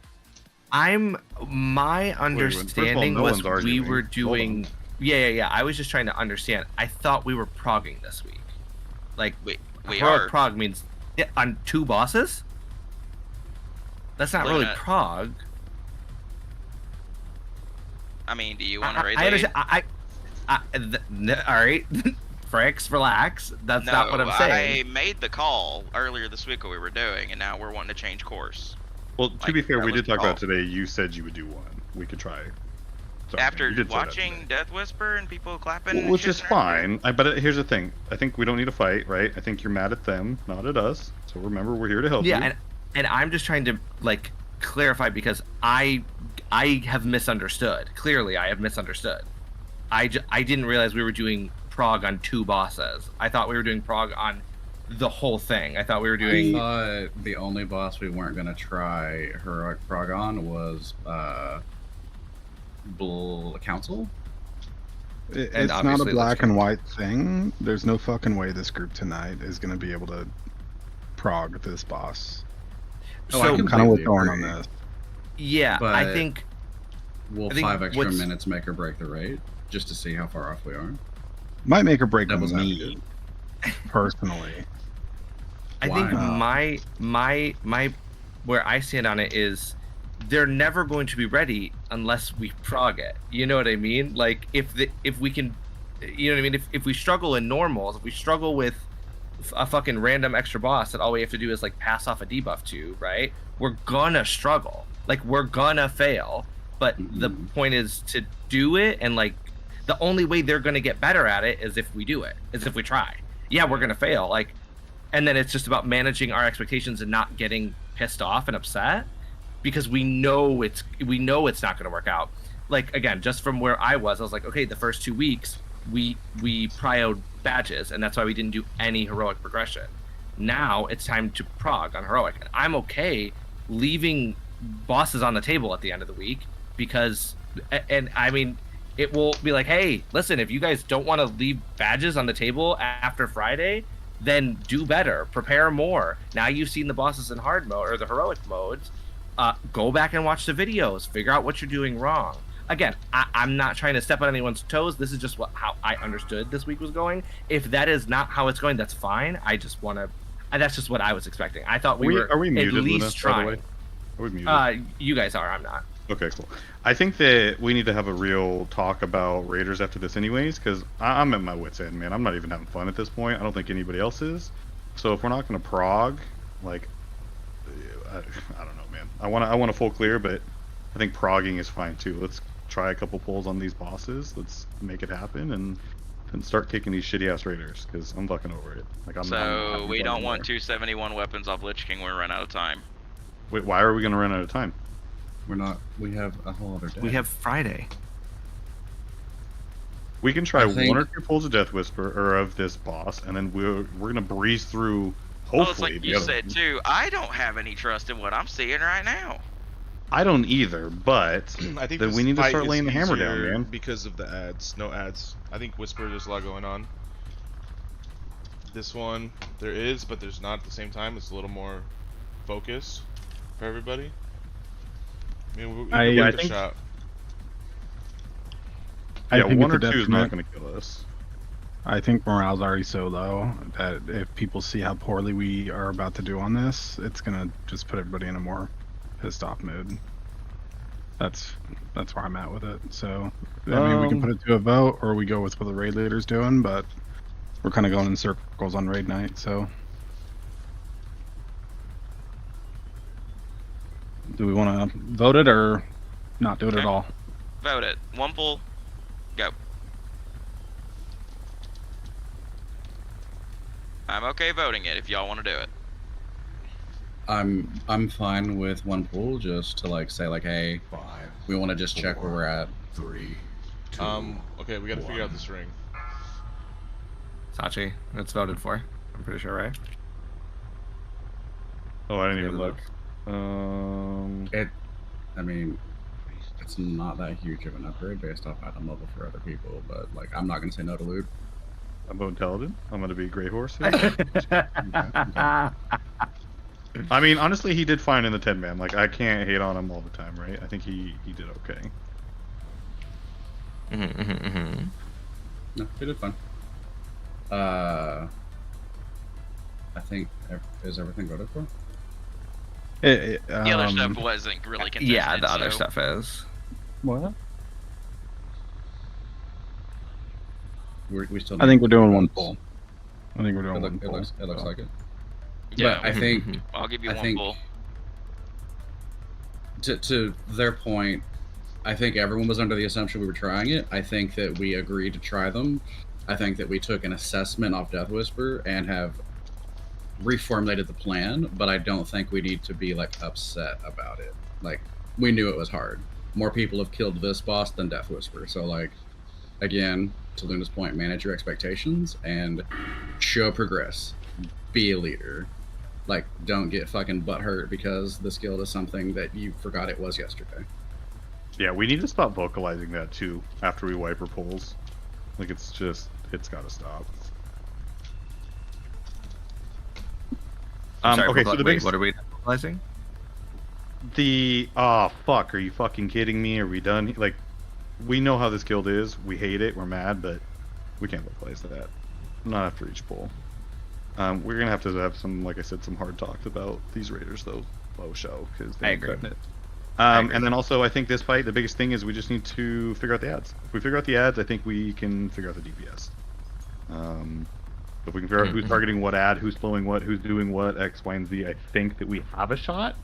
My understanding no was one's we arguing. were doing. Yeah. I was just trying to understand. I thought we were progging this week. Like, we heroic are. prog means on 2 bosses. That's not really Luna. prog. I mean, do you want to raid I lead? understand. All right, Fricks, relax. That's not what I'm saying. I made the call earlier this week what we were doing, and now we're wanting to change course. Well, to Like, be fair, that we was did talk the about today. You said you would do one. We could try. Sorry, After you did say that watching today. Death Whisper and people clapping, Well, and which shit is and fine. But here's the thing. I think we don't need to fight, right? I think you're mad at them, not at us. So remember, we're here to help you. Yeah, and I'm just trying to like clarify because I have misunderstood. Clearly, I have misunderstood. I didn't realize we were doing prog on 2 bosses. I thought we were doing prog on the whole thing. I thought we were doing. I thought the only boss we weren't gonna try heroic prog on was Bull Council. It's not a obviously black and white thing. There's no fucking way this group tonight is going to be able to prog this boss. So I'm kind of with Thorn on this. Yeah, I But think. Will I think 5 extra what's- minutes make or break the raid? Just to see how far off we are. Might make or break Devil's me, personally. I think my where I stand on it is they're never going to be ready unless we prog it. You know what I mean? Like if we can, you know what I mean? If we struggle in normals, if we struggle with a fucking random extra boss that all we have to do is like pass off a debuff to, right? We're gonna struggle. Like we're gonna fail. But the point is to do it, and like the only way they're gonna get better at it is if we do it, is if we try. Yeah, we're gonna fail. Like, and then it's just about managing our expectations and not getting pissed off and upset because we know it's not gonna work out. Like again, just from where I was like, okay, the first 2 weeks we prioed badges, and that's why we didn't do any heroic progression. Now it's time to prog on heroic, and I'm okay leaving bosses on the table at the end of the week because, and I mean, it will be like, hey, listen, if you guys don't want to leave badges on the table after Friday, then do better, prepare more. Now you've seen the bosses in hard mode or the heroic modes, go back and watch the videos, figure out what you're doing wrong. Again, I'm not trying to step on anyone's toes. This is just how I understood this week was going. If that is not how it's going, that's fine. I just want to. That's just what I was expecting. I thought we were Are we at muted, least Luna, trying. by the way? Are we muted? You guys are. I'm not. Okay, cool. I think that we need to have a real talk about Raiders after this anyways, because I'm at my wit's end, man. I'm not even having fun at this point. I don't think anybody else is. So if we're not going to prog, like, I don't know, man. I want a full clear, but I think progging is fine too. Let's try a couple pulls on these bosses. Let's make it happen and start kicking these shitty ass Raiders, because I'm fucking over it. Like I'm. So we don't want 271 weapons off Lich King when we run out of time. Wait, why are we going to run out of time? We're not. We have a whole other day. We have Friday. We can try I think- 1 or 2 pulls of Death Whisper or of this boss, and then we're gonna breeze through. Hopefully, Well, it's like the you other said one. too. I don't have any trust in what I'm seeing right now. I don't either, but I think that this we need to fight start is laying the hammer down, easier man. because of the ads. No ads. I think Whisper, there's a lot going on. This one, there is, but there's not at the same time. It's a little more focus for everybody. I mean, we I can work a think- shot. Yeah, think 1 it's or a 2 is not definite. going to kill us. I think morale's already so low that if people see how poorly we are about to do on this, it's gonna just put everybody in a more pissed off mood. That's where I'm at with it. So I mean, we can put it to a vote, or we go with what the raid leader's doing, but we're kind of going in circles on raid night. So do we want to vote it or not do it at all? Vote it. 1 pull. Go. I'm okay voting it if y'all want to do it. I'm fine with one pool just to like say like, hey, we want to just check where we're at. 3, 2, Okay, we gotta figure out this ring. Sachi, it's voted for. I'm pretty sure, right? Oh, I didn't even look. I mean, it's not that huge of an upgrade based off item level for other people, but like, I'm not gonna say no to loot. I'm voting Teledin. I'm gonna be Grey Horse here. I mean, honestly, he did fine in the 10-man. Like, I can't hate on him all the time, right? I think he did okay. No, he did fine. I think is everything voted for? The other stuff wasn't really contested. Yeah, the other so- stuff is. What? We still. I think we're doing one poll. I think we're doing It one poll. looks like it. Yeah, But I think I'll give you I one think- pull. To their point, I think everyone was under the assumption we were trying it. I think that we agreed to try them. I think that we took an assessment off Death Whisper and have reformulated the plan, but I don't think we need to be like upset about it. Like, we knew it was hard. More people have killed this boss than Death Whisper. So like, again, to Luna's point, manage your expectations and show progress. Be a leader. Like, don't get fucking butthurt because this guild is something that you forgot it was yesterday. Yeah, we need to stop vocalizing that too after we wipe our polls. Like, it's gotta stop. Sorry, okay, so the biggest... what are we vocalizing? Fuck, are you fucking kidding me? Are we done? Like, we know how this guild is. We hate it. We're mad, but we can't vocalize that. Not after each poll. We're gonna have to have some, like I said, some hard talks about these raiders, though. Low show, because I agree. it. And then also, I think this fight, the biggest thing is we just need to figure out the ads. If we figure out the ads, I think we can figure out the DPS. If we can figure out who's targeting what ad, who's flowing what, who's doing what, X, Y, and Z, I think that we have a shot.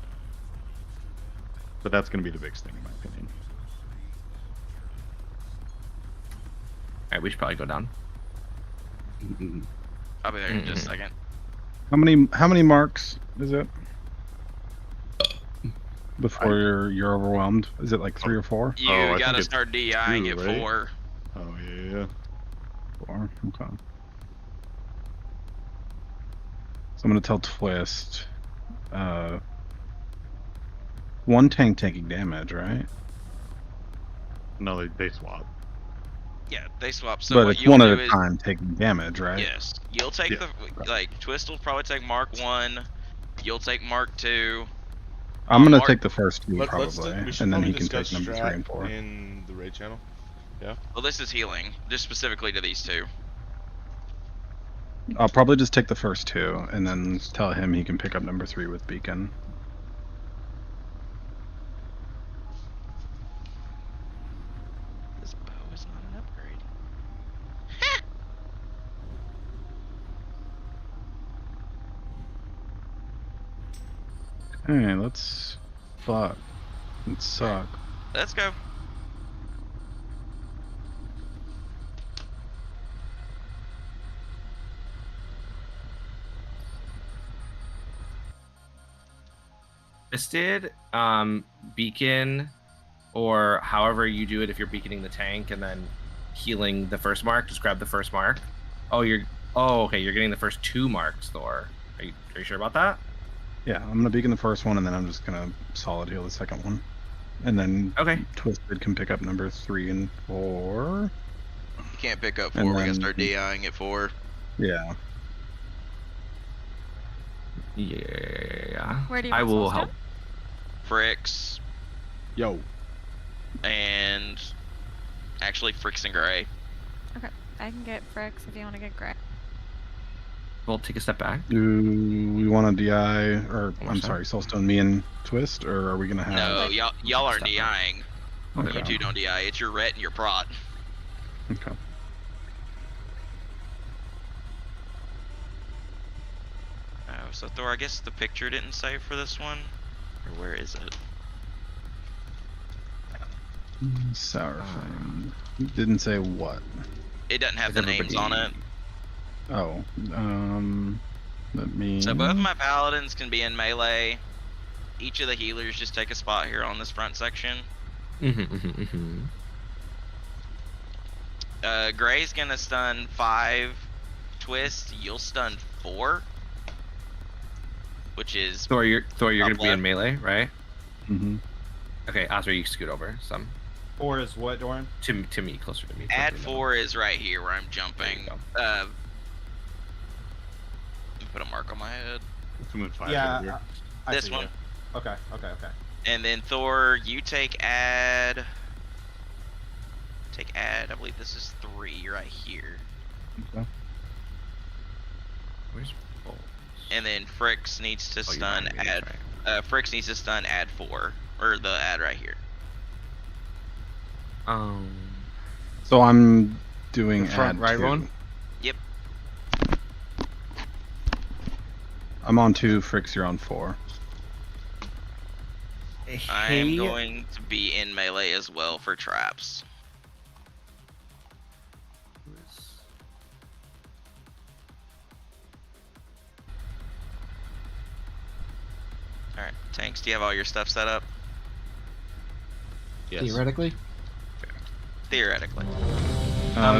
But that's going to be the biggest thing, in my opinion. Alright, we should probably go down. I'll be there in just a second. How many marks is it? Before you're overwhelmed? Is it like 3 or 4? You gotta start DIing at 4. Oh, yeah. 4, okay. So I'm gonna tell Twist. One tank taking damage, right? No, they swap. Yeah, they swap. So but what it's you'll one do at a is, time taking damage, right? Yes, you'll take Twist will probably take Mark 1. You'll take Mark 2. I'm gonna Mark- take the first 2 We probably, should and then probably he can take discuss number 3 and 4. in the raid channel. Yeah. Well, this is healing, just specifically to these two. I'll probably just take the first 2 and then tell him he can pick up number 3 with Beacon. This bow is not an upgrade. Hey, let's suck. Let's go. Twisted, beacon, or however you do it if you're beaconing the tank and then healing the first mark, just grab the first mark. Okay, you're getting the first 2 marks, Thor. Are you sure about that? Yeah, I'm gonna beacon the first one and then I'm just gonna solid heal the second one. And then Twisted can pick up number 3 and 4. You can't pick up 4, And we're gonna then- start DIing at 4. Yeah. Yeah. Where do you I want will Soulstone? help. Fricks. Yo. And actually Fricks and Gray. Okay, I can get Fricks if you want to get Gray. We'll take a step back. Do we want to DI, or I'm What's sorry, Soulstone me and Twist, or are we gonna have? No, y'all aren't Step DIing. Okay. You two don't DI. It's your ret and your prot. Okay. Oh, so Thor, I guess the picture didn't save for this one? Or where is it? Sour Flame. Didn't say what. It doesn't have the names on it. Oh, let me. So both my paladins can be in melee. Each of the healers just take a spot here on this front section. Gray's gonna stun 5. Twist, you'll stun 4. Which is Thor, you're gonna be in left. melee, right? Mm-hmm. Okay, Oscar, you scoot over some. 4 is what, Doran? To me, closer to me. Add 4 is right here where I'm jumping. Put a mark on my head. Move 5 Yeah, here. I This see one. you. Okay. And then Thor, you take add. I believe this is 3 right here. Okay. Where's Bolts? And then Fricks needs to Oh, you're stun behind me, add. that's Fricks needs to stun add 4, or the add right here. So I'm doing The front add right 2. one? Yep. I'm on 2. Fricks, you're on 4. I am going to be in melee as well for traps. Alright, Tanks, do you have all your stuff set up? Yes. Theoretically. Theoretically.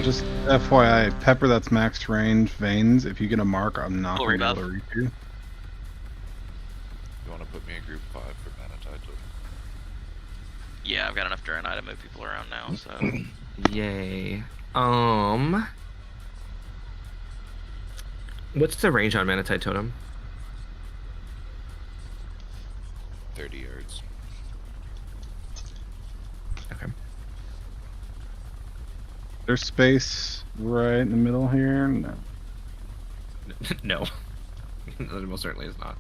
Just FYI, Pepper, that's max range. Veins, if you get a mark, I'm not going to be able to reach you. You want to put me in group 5 for mana title? Yeah, I've got enough Draenei to move people around now, so. Yay. What's the range on Manatide Totem? 30 yards. Okay. There's space right in the middle here. No. No. There most certainly is not.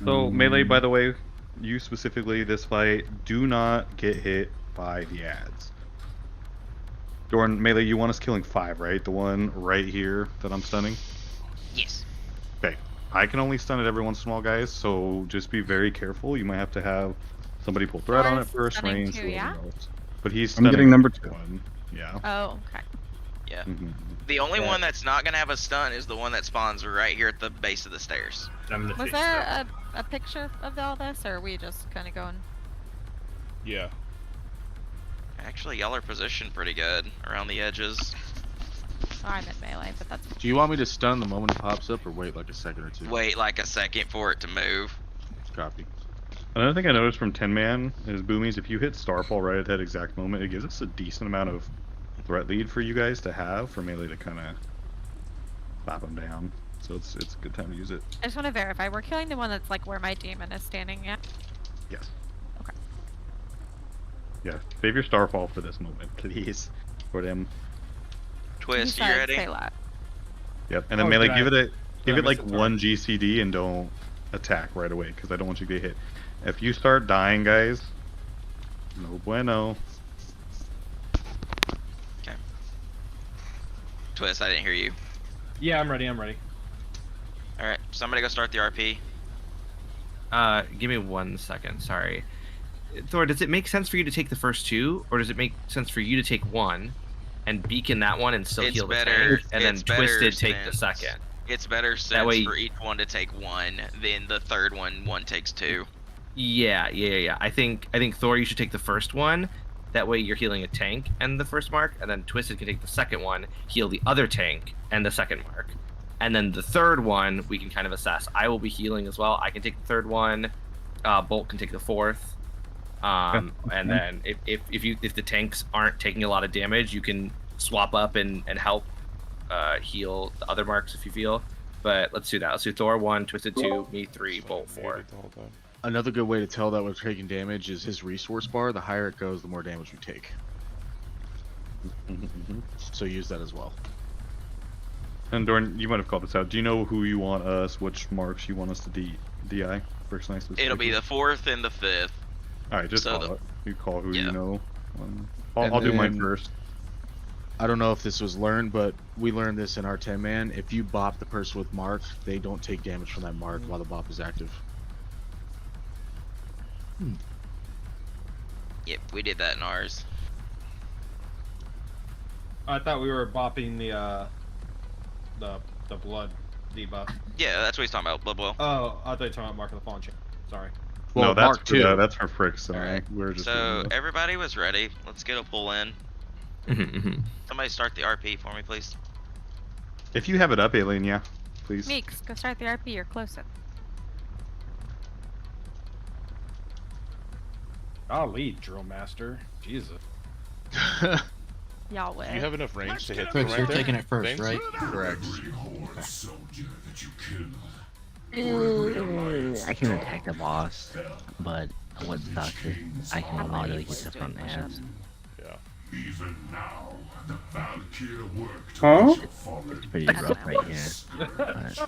So melee, by the way, you specifically this fight, do not get hit by the ads. Doran, melee, you want us killing 5, right? The one right here that I'm stunning? Yes. Okay. I can only stun it every once in a while, guys, so just be very careful. You might have to have somebody pull thread on it first, stunning range, too, whoever yeah? knows. But he's I'm stunning getting number 2. one. Yeah. Oh, okay. Yeah. Mhm. The only one that's not gonna have a stun is the one that spawns right here at the base of the stairs. Was there a picture of all this, or are we just kind of going? Yeah. Actually, y'all are positioned pretty good around the edges. Oh, I'm in melee, but that's. Do you want me to stun the moment it pops up, or wait like a second or 2? Wait like a second for it to move. Copy. Another thing I noticed from 10 man is boomies, if you hit Starfall right at that exact moment, it gives us a decent amount of threat lead for you guys to have for melee to kind of slap them down. So it's a good time to use it. I just want to verify. We're killing the one that's like where my demon is standing at. Yes. Okay. Yeah, save your Starfall for this moment, please. For them. Twist, you said ready? say that. Yep, and then Oh, melee, did give I it miss like the turn? 1 GCD and don't attack right away, because I don't want you to get hit. If you start dying, guys, no bueno. Okay. Twist, I didn't hear you. Yeah, I'm ready. Alright, somebody go start the RP. Give me 1 second. Sorry. Thor, does it make sense for you to take the first 2, or does it make sense for you to take 1 and beacon that one and still It's heal the better- tank, and then it's better Twisted take the since- second? It's better sense way- for each one to take 1, then the third one takes 2. Yeah. I think Thor, you should take the first one. That way you're healing a tank and the first mark, and then Twisted can take the second one, heal the other tank and the second mark. And then the third one we can kind of assess. I will be healing as well. I can take the third one. Bolt can take the fourth. And then if the tanks aren't taking a lot of damage, you can swap up and help heal the other marks if you feel. But let's do that. Let's do Thor 1, Twisted 2, me 3, Bolt 4. Another good way to tell that we're taking damage is his resource bar. The higher it goes, the more damage we take. So use that as well. And Doran, you might have called this out. Do you know who you want us, which marks you want us to DI? First nice. It'll be the 4th and the 5th. Alright, just So call it. You call who yeah. you know. And I'll do mine then- first. I don't know if this was learned, but we learned this in our 10 man. If you bop the person with mark, they don't take damage from that mark while the bop is active. Yep, we did that in ours. I thought we were bopping the The blood debuff. Yeah, that's what he's talking about. Blood boil. Oh, I thought you were talking about Mark of the Fallen Champion. Sorry. No, that's Mark for II. that's for Frick. So we're just. So everybody was ready. Let's get a pull in. Somebody start the RP for me, please. If you have it up, Alien, yeah, please. Meeks, go start the RP. You're closer. Golly, Drill Master. Jesus. Y'all would. Do you have enough range to hit Fritz, right you're there? taking it first, Thanks. right? Correct. I can attack the boss, but what sucks is I can only really get the front half. Yeah. Even now, the Valkyrie worked. Huh? It's pretty rough right here.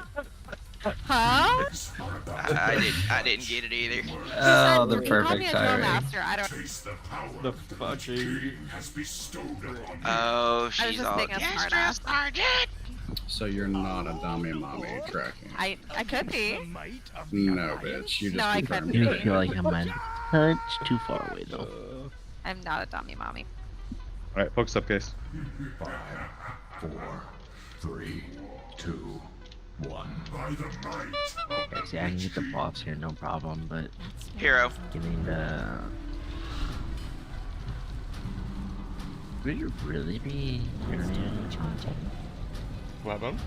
But Huh? I didn't get it either. Oh, the He called perfect me a drill timing. master. I don't. The fucking. Oh, I was she's just all being a yes, smartass. Sergeant. So you're not a dummy mommy tracking. I could be. No, bitch. You just No, I confirmed I couldn't. it. feel like I'm a touch too far away though. I'm not a dummy mommy. All right, focus up, guys. 5, 4, 3, 2, 1. By the might. Okay, see, I can get the boss here, no problem, but Hero. getting the. Would you really be content? What happened?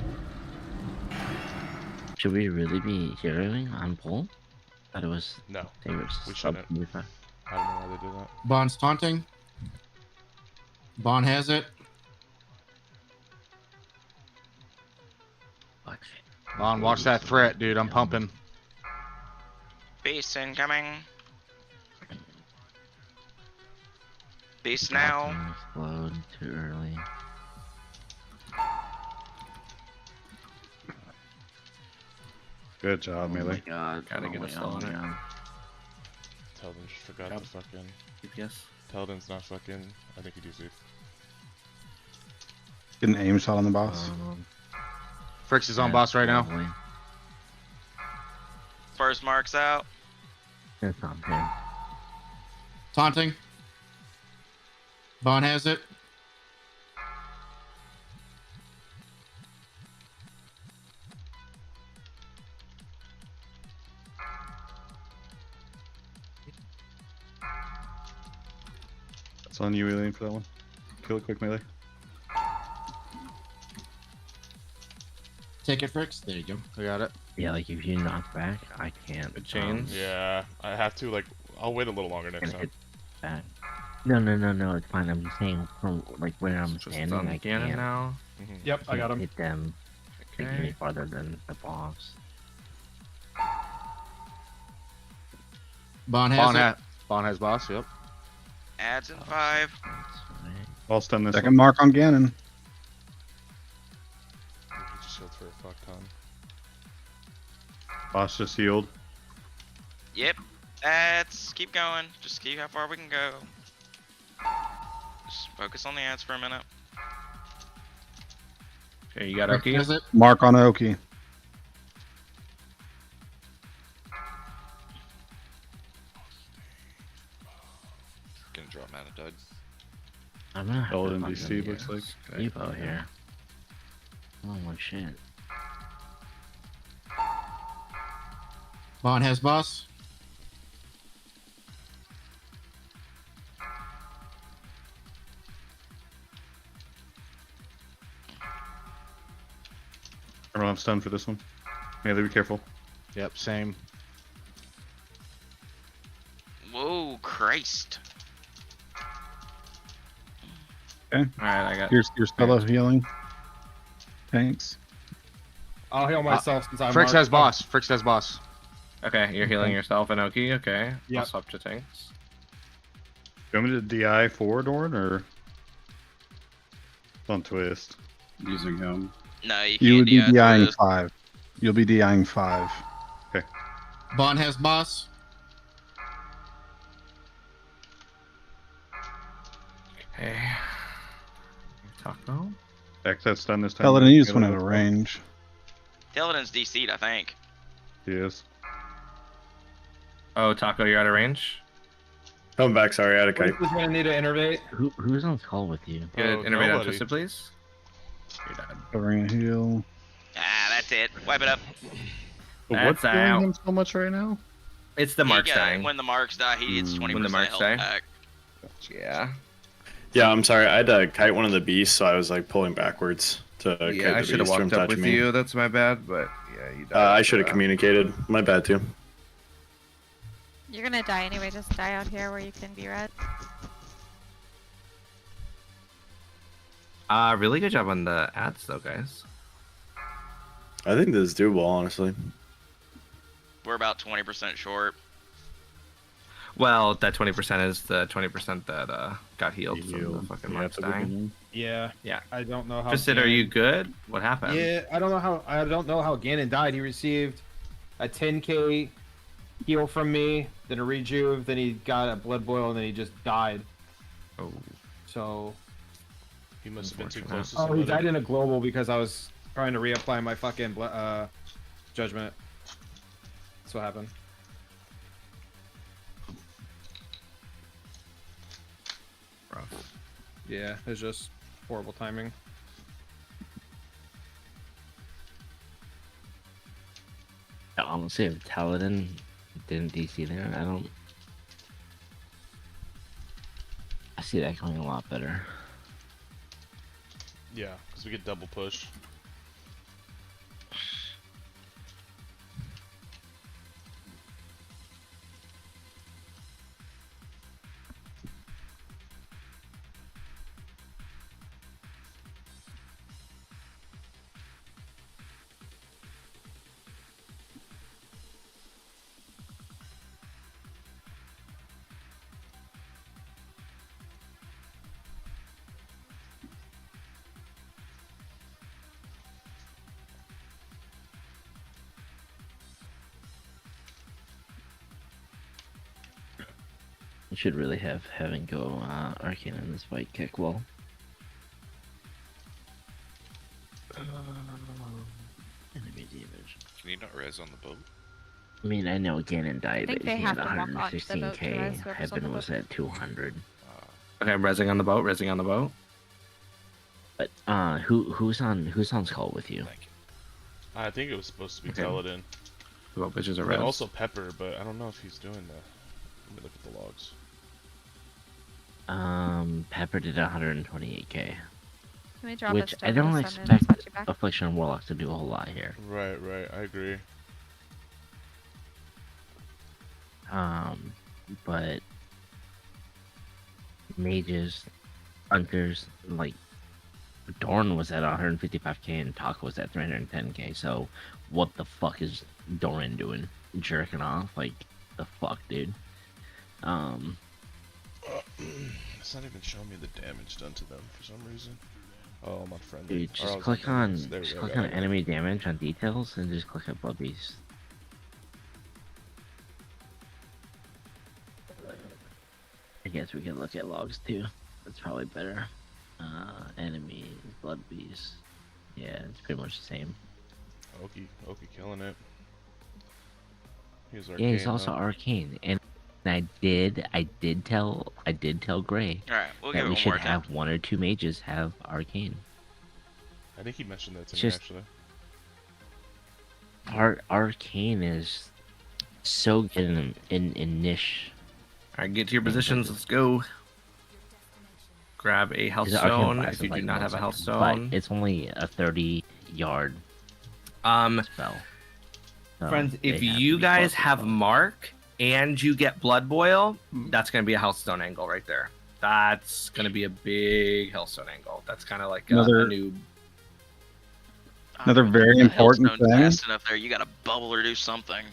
Should we really be heroing on pull? Thought it was. No. They were We sub shouldn't. 45. I don't know why they did that. Bond's taunting. Bond has it. Vaughn, watch that threat, dude. I'm pumping. Beast incoming. Beast now. Explode too early. Good job, Melee. God, Gotta get a slow on it. Teldon just forgot to fucking. DPS. Teldon's not fucking. I think he DC. Get an aim shot on the boss. Frix is on boss right now. First marks out. That's not good. Taunting. Bond has it. It's on you, Alien, for that one. Kill it quick, Melee. Take it, Fricks. There you go. I got it. Yeah, like if you knock back, I can't. It chains. Yeah, I have to like. I'll wait a little longer next time. Back. No, it's fine. I'm just saying from like where I'm Just standing, on I cannon can't. now. Yep, I got him. Hit them. Take Okay. any farther than the boss. Bond has it. Vaughn has boss. Yep. Adds in 5. I'll stun this Second one. mark on Ganon. He just healed for a fuck ton. Boss just healed. Yep. Ads. Keep going. Just see how far we can go. Just focus on the ads for a minute. Okay, you got Fricks Oki? has it. Mark on Oki. Gonna draw mana dud. I'm gonna have Hold to in fucking DC, looks like. Evo here. Oh my shit. Bond has boss. I don't have stun for this one. Melee, be careful. Yep. Same. Whoa, Christ. Okay. Alright, I got. Here's your spell of healing. Thanks. I'll heal myself since I'm. Frix has boss. Frix has boss. Okay, you're healing yourself and Oki. Okay. I'll Yep. swap to tanks. You want me to DI forward, Dorn, or on twist? Using him. No, you You would can't be DIing twist. 5. You'll be DIing 5. Okay. Bond has boss. Okay. Taco? Access stun this time. Paladin, you just went out of range. Teledin's DC'd, I think. He is. Oh, Taco, you're out of range? Coming back, sorry, I had a kite. Who's gonna need to innervate? Who's on call with you? Good. Oh, Innervate on nobody. Twisted, please. You're dead. Covering a heal. That's it. Wipe it up. What's That's killing out. him so much right now? It's the marks dying. When the marks die, he gets 20% When the marks health die? back. Yeah. Yeah, I'm sorry. I had to kite one of the beasts, so I was like pulling backwards to kite Yeah, I the should have beast from walked up touching with me. you. That's my bad, but yeah, you died. I should have communicated. My bad too. You're gonna die anyway. Just die out here where you can be red. Really good job on the ads, though, guys. I think this is doable, honestly. We're about 20% short. Well, that 20% is the 20% that got healed from the fucking marks dying. Yeah. Yeah. I don't know how. Tristan, are you good? What happened? Yeah, I don't know how Ganon died. He received a 10k heal from me, then a rejuve, then he got a blood boil, and then he just died. Oh. So. He must have been too close to Oh, he somebody. died in a global because I was trying to reapply my fucking judgment. That's what happened. Rough. Yeah, it's just horrible timing. Honestly, if Taladin didn't DC there, I see that going a lot better. Yeah, because we get double push. You should really have Heaven go Arcane in this fight, kick wall. Enemy damage. Can you not res on the boat? I mean, I know Ganon died, think but they he have had to walk onto the boat to 116k. res whoever's on the Heaven was boat. at 200. Okay, I'm resing on the boat. Resing on the boat. But who's on Skull with you? I think it was supposed to be Okay. Teledin. Well, bitches are And res. also Pepper, but I don't know if he's doing that. Let me look at the logs. Pepper did 128k. Can we drop Which a I don't stone expect and back? Affliction and Warlock to do a whole lot here. Right, I agree. But mages, hunters, like Dorn was at 155k and Taco was at 310k. So what the fuck is Doran doing? Jerking off? Like the fuck, dude. It's not even showing me the damage done to them for some reason. Oh, I'm unfriendly. Dude, Or I just was click on unfriendly. There we just go, click got on it. enemy damage on details and just click on Blood Beast. I guess we can look at logs too. That's probably better. Enemy Blood Beast. Yeah, it's pretty much the same. Oki killing it. He's Yeah, he's arcane, also huh? arcane, and I did tell Gray Alright, we'll that give it we one should more time. have one or two mages have arcane. I think he mentioned that to It's me just- actually. Arcane is so good in niche. Alright, get to your positions. Let's go. Grab a health 'Cause Arcane stone lasts if you do like not 1 have a health second, stone. but it's only a 30-yard spell. So Friends, they if have to you be guys close. have Mark and you get Blood Boil, that's going to be a Healthstone angle right there. That's going to be a big Healthstone angle. That's kind of like a Another- new... Another very The important Hellstone's thing. fast enough there. You gotta bubble or do something.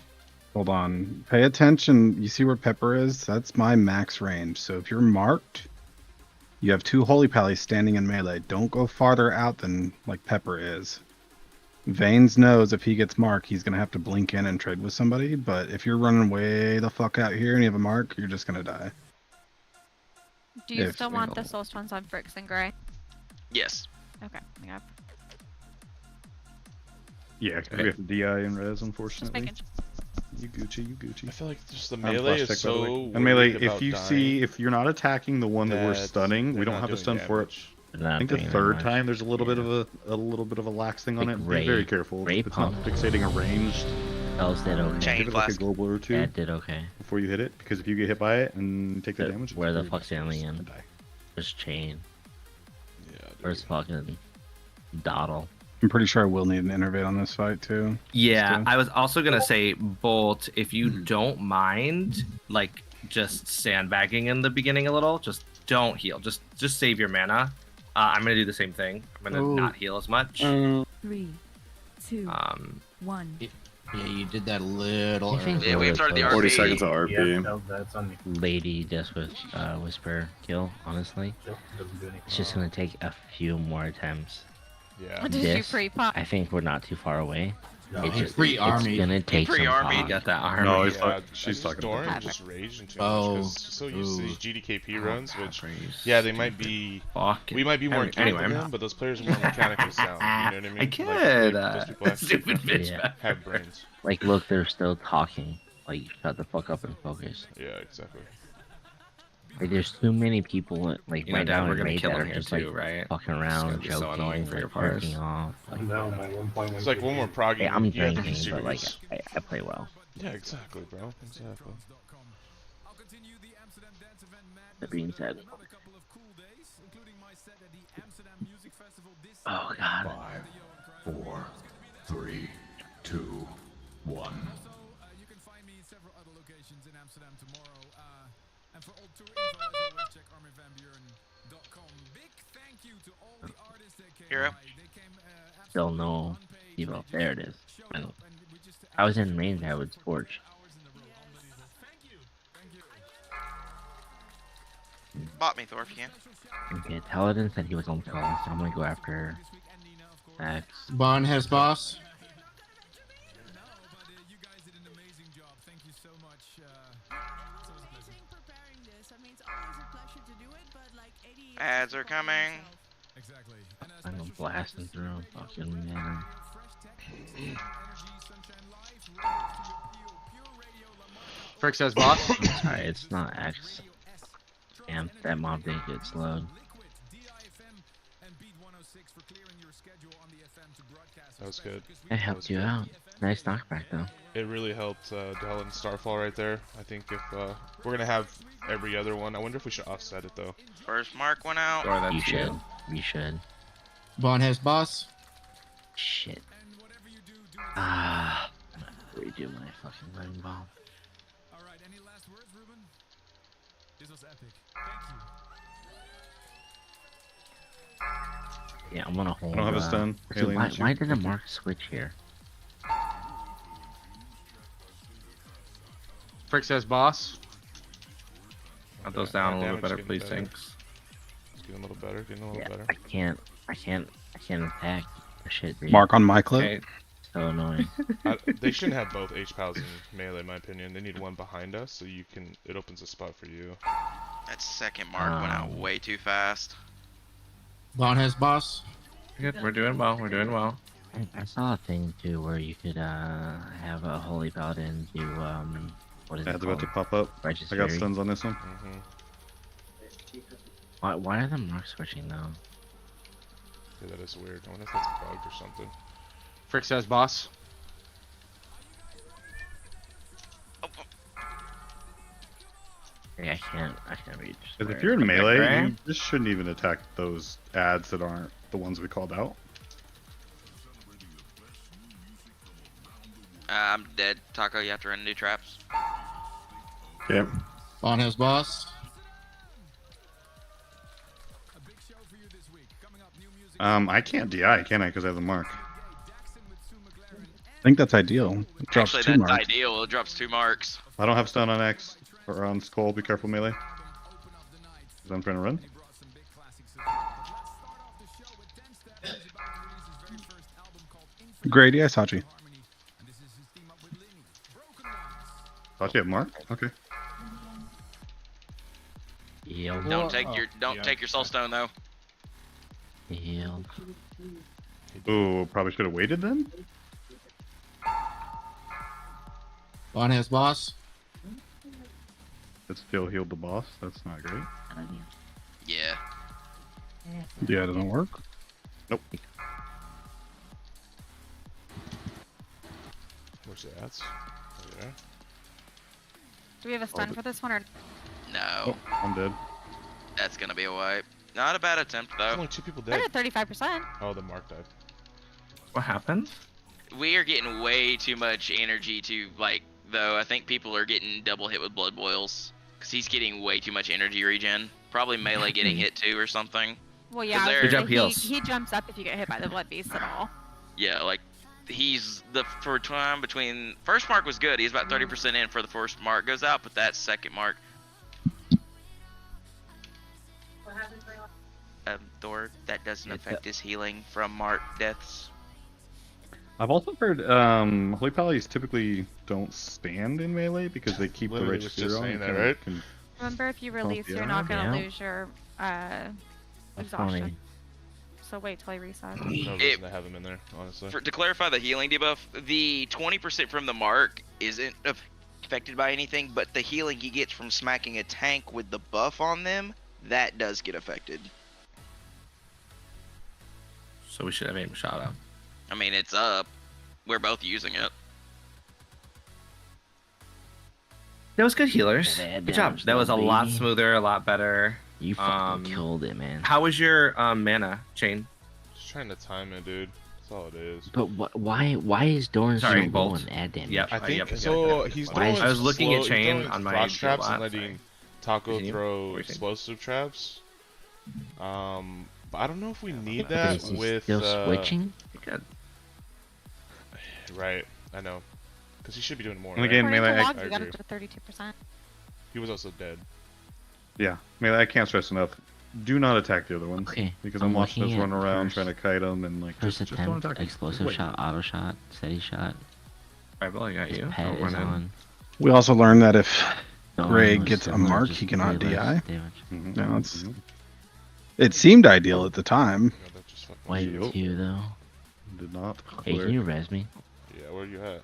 Hold on. Pay attention. You see where Pepper is? That's my max range. So if you're marked, you have 2 Holy Pallies standing in melee. Don't go farther out than like Pepper is. Veins knows if he gets marked, he's going to have to blink in and trade with somebody. But if you're running way the fuck out here and you have a mark, you're just going to die. Do you If- still want the soul stones on Fricks and Gray? Yes. Okay. Yeah. Yeah, 'cause we have to DI and res, unfortunately. making You Gucci. I feel like just the I'm melee flash is tech, by the way. so And melee, worried if about you dying see, if you're not attacking the one that we're that stunning, we they're don't not have to doing stun for it. damage. I think the third time there's a little bit of a lax thing on Like it. Ray- Be very careful. Ray It's Pump. not fixating a ranged. Else did okay. Give it like a global or two. That did okay. Before you hit it, because if you get hit by it and take the damage, Where the it's fuck's the very alien? bad. Die. There's Chain. Yeah. Where's fucking Doddle? I'm pretty sure I will need an innervate on this fight too. Yeah, Still. I was also gonna say, Bolt, if you don't mind, like just sandbagging in the beginning a little, just don't heal. Just save your mana. I'm gonna do the same thing. I'm gonna not heal as much. 3, 2, 1. Yeah, you did that a little. Yeah, we have started the RP. 40 seconds of RP. Yeah, that's on me. Lady Death Whisper kill, honestly. It's just gonna take a few more attempts. Yeah. Did you pre-pop? I think we're not too far away. No, It's he just pre-armied. It's gonna take some pre-armied. time. Got that armor. No, She's talking Doran about just raging too Oh, much. 'Cause so used to these GDKP runs, God, which Ray's they might be. fucking- We might be more Anyway, mechanical I'm than not- them, but those players are more mechanically sound. You know what I mean? I get those people have, stupid bitch. Yeah. have brains. Like, look, they're still talking. Like, shut the fuck up and focus. Yeah, exactly. Like, there's too many people, like, You know, right Dad, now we're in gonna raid kill that him are here just, too, like, right? fucking It's around, gonna be joking, so annoying for like, your players. jerking off. Like, No, my 1.1. It's like one more proggy. hey, I'm you have to be drinking, but, like, serious. I play well. Yeah, exactly, bro. Exactly. That being said. Oh, God. 5, 4, 3, 2, 1. You can find me in several other locations in Amsterdam tomorrow. And for all tour info, as always, check arminvanburen.com. Big thank you to all the artists that came Hero. by. They came Still no Evo. There it is. I was in range, I would torch. Bot me, Thor, if you can. Okay, Paladin said he was on call, so I'm gonna go after X. Bond has boss. Ads are coming. I'm blasting through fucking man. Frick says boss. Sorry, it's not X. Damn, that mob didn't get slowed. That was good. It helped you out. Nice knockback though. It really helped Dell and Starfall right there. I think if we're gonna have every other one, I wonder if we should offset it though. First mark went out. Or that's You should. You should. Bond has boss. Shit. Ah. Redo my fucking running bomb. Alright, any last words, Ruben? This was epic. Thank you. Yeah, I'm gonna hold. I don't have a stun. See, Alien why issue. did the mark switch here? Frick says boss. Cut those down a little Damage better, getting please. better. Thanks. It's getting a little better. Getting a little Yeah, better. I can't attack the shit. Dude. Mark on my clip. Okay. So annoying. They shouldn't have both H pals in melee, in my opinion. They need one behind us, so you can. It opens a spot for you. That second mark went out way too fast. Bond has boss. Good. We're doing well. We're doing well. I saw a thing too where you could have a holy paladin do what is it Ad's about to called? pop up. Righteous I got Fury. stuns on this one. Why are the marks switching though? Yeah, that is weird. I wonder if that's bugged or something. Frick says boss. Yeah, I can't reach. Because if you're in melee, you just shouldn't even attack those ads that aren't the ones we called out. I'm dead. Taco, you have to run new traps. Okay. Bond has boss. I can't DI, can I? Because I have the mark. I think that's ideal. It drops Actually, two that's marks. ideal. It drops 2 marks. I don't have stun on X or on Skull. Be careful melee. 'Cause I'm trying to run. Grady, I saw you. Thought you have mark. Okay. Healed. Don't take your soul stone though. Healed. Ooh, probably should have waited then. Bond has boss. It still healed the boss. That's not great. Yeah. Yeah, it doesn't work. Nope. Where's the ads? Oh, yeah. Do we have a stun for this one or? No. Oh, I'm dead. That's gonna be a wipe. Not a bad attempt though. Only 2 people We're dead. at 35%. Oh, the mark died. What happened? We are getting way too much energy to like. Though I think people are getting double hit with blood boils because he's getting way too much energy regen. Probably melee getting hit too or something. Well, yeah. Good job, heals. He jumps up if you get hit by the blood beast at all. Yeah, like he's the for time between first mark was good. He's about 30% in for the first mark goes out, but that second mark. Thor, that doesn't affect his healing from mark deaths. I've also heard Holy Pallies typically don't stand in melee because they keep Literally the was rage just on. saying that, right? Remember, if you release, yeah. you're not gonna Yeah. lose your That's exhaustion. funny. So wait till he resets. No reason to have him in there, honestly. To clarify the healing debuff, the 20% from the mark isn't affected by anything, but the healing he gets from smacking a tank with the buff on them, that does get affected. So we should have aim shot up. I mean, it's up. We're both using it. That was good healers. Bad Good job. damage, That was a though, lot baby. smoother, a lot better. You fucking killed it, man. How was your mana chain? Just trying to time it, dude. That's all it is. But why is Doran Sorry, still Bolt. going ad damage? Yep. I think yep, so. yep. He's Why throwing is- I was looking at he's chain throwing on my frost traps bot, and letting Taco Continue. throw What were you saying? explosive traps. But I don't know if we need But that is he with still switching? Good. Right, I know, because he should be doing more. And right? again, According to melee, logs, I we got agree. up to 32%. He was also dead. Yeah, melee. I can't stress enough. Do not attack the other ones. Okay, Because I'm I'm watching looking us run at around first- trying to kite them and like First just don't attempt, attack 'em. explosive Wait. shot, auto shot, steady shot. Alright, well, I got His you. pet I'll is run in. on. We also learned that if Doran Greg was gets a similar, mark, just he cannot way less DI. damage. Mhm, No, it's mhm. it seemed ideal at the time. Yeah, that just fucking Wait Yep. two though. Did not. Hey, can you res me? Yeah, where you at?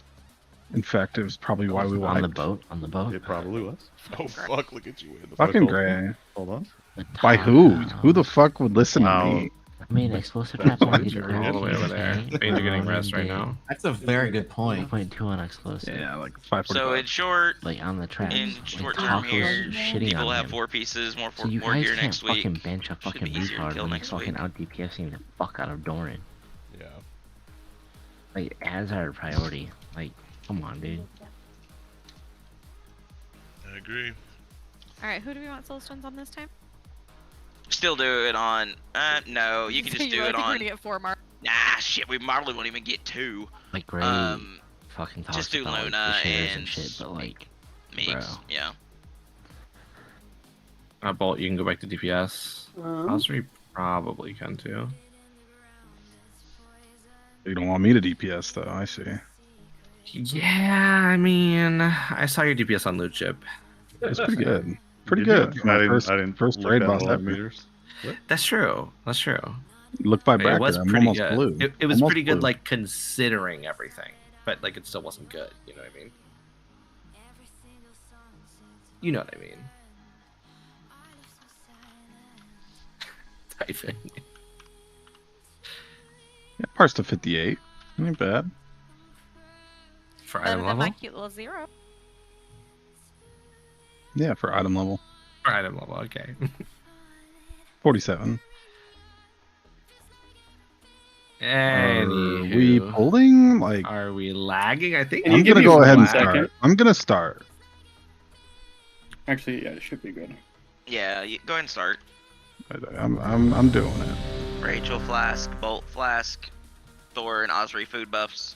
In fact, it was probably why we On wanted the boat. On the boat. It probably was. Oh fuck! Look at you in the fucking Hold Gray. on. Hold on. The By top who? now. Who the fuck would listen to Wow. me? I mean, explosive traps on the You're all the way over there. Things are getting rest right now. That's a very good point. 1.2 on explosive. Yeah, like 545. So in short, Like on the traps. in Like, short term Taco's here, shitting people on have him. 4 pieces, more So you more guys gear can't next fucking week. bench a Should fucking be easier to retard kill when he's next fucking week. out DPSing the fuck out of Doran. Yeah. Like, as our priority. Like, come on, dude. I agree. Alright, who do we want soul stones on this time? Still do it on. No, you can So just do really it think we're on. gonna get 4 marks? Nah, shit, we probably won't even get 2. Like, Gray fucking talks just do about Luna like, the shares and and shit, but like, Meeks, bro. yeah. Bolt, you can go back to DPS. Um, Osprey probably can too. You don't want me to DPS though. I see. Yeah, I mean, I saw your DPS on loot chip. It's pretty good. Pretty Did you? good. I didn't. First, I didn't first look raid at boss all the ever. meters. That's true. That's true. Look by It bracket. was I'm pretty almost good. blue. It was Almost pretty good, blue. like considering everything, but like it still wasn't good. You know what I mean? You know what I mean? Typing. Yeah, parts to 58. Ain't bad. For Better item than level. my cute little 0. Yeah, for item level. For item level. Okay. 47. Anywho, Are we holding? Like, are we lagging? I think. Can you I'm give gonna me go ahead one and start. second? I'm gonna start. Actually, yeah, it should be good. Yeah, go ahead and start. I'm doing it. Rachel Flask, Bolt Flask, Thor, and Osri food buffs.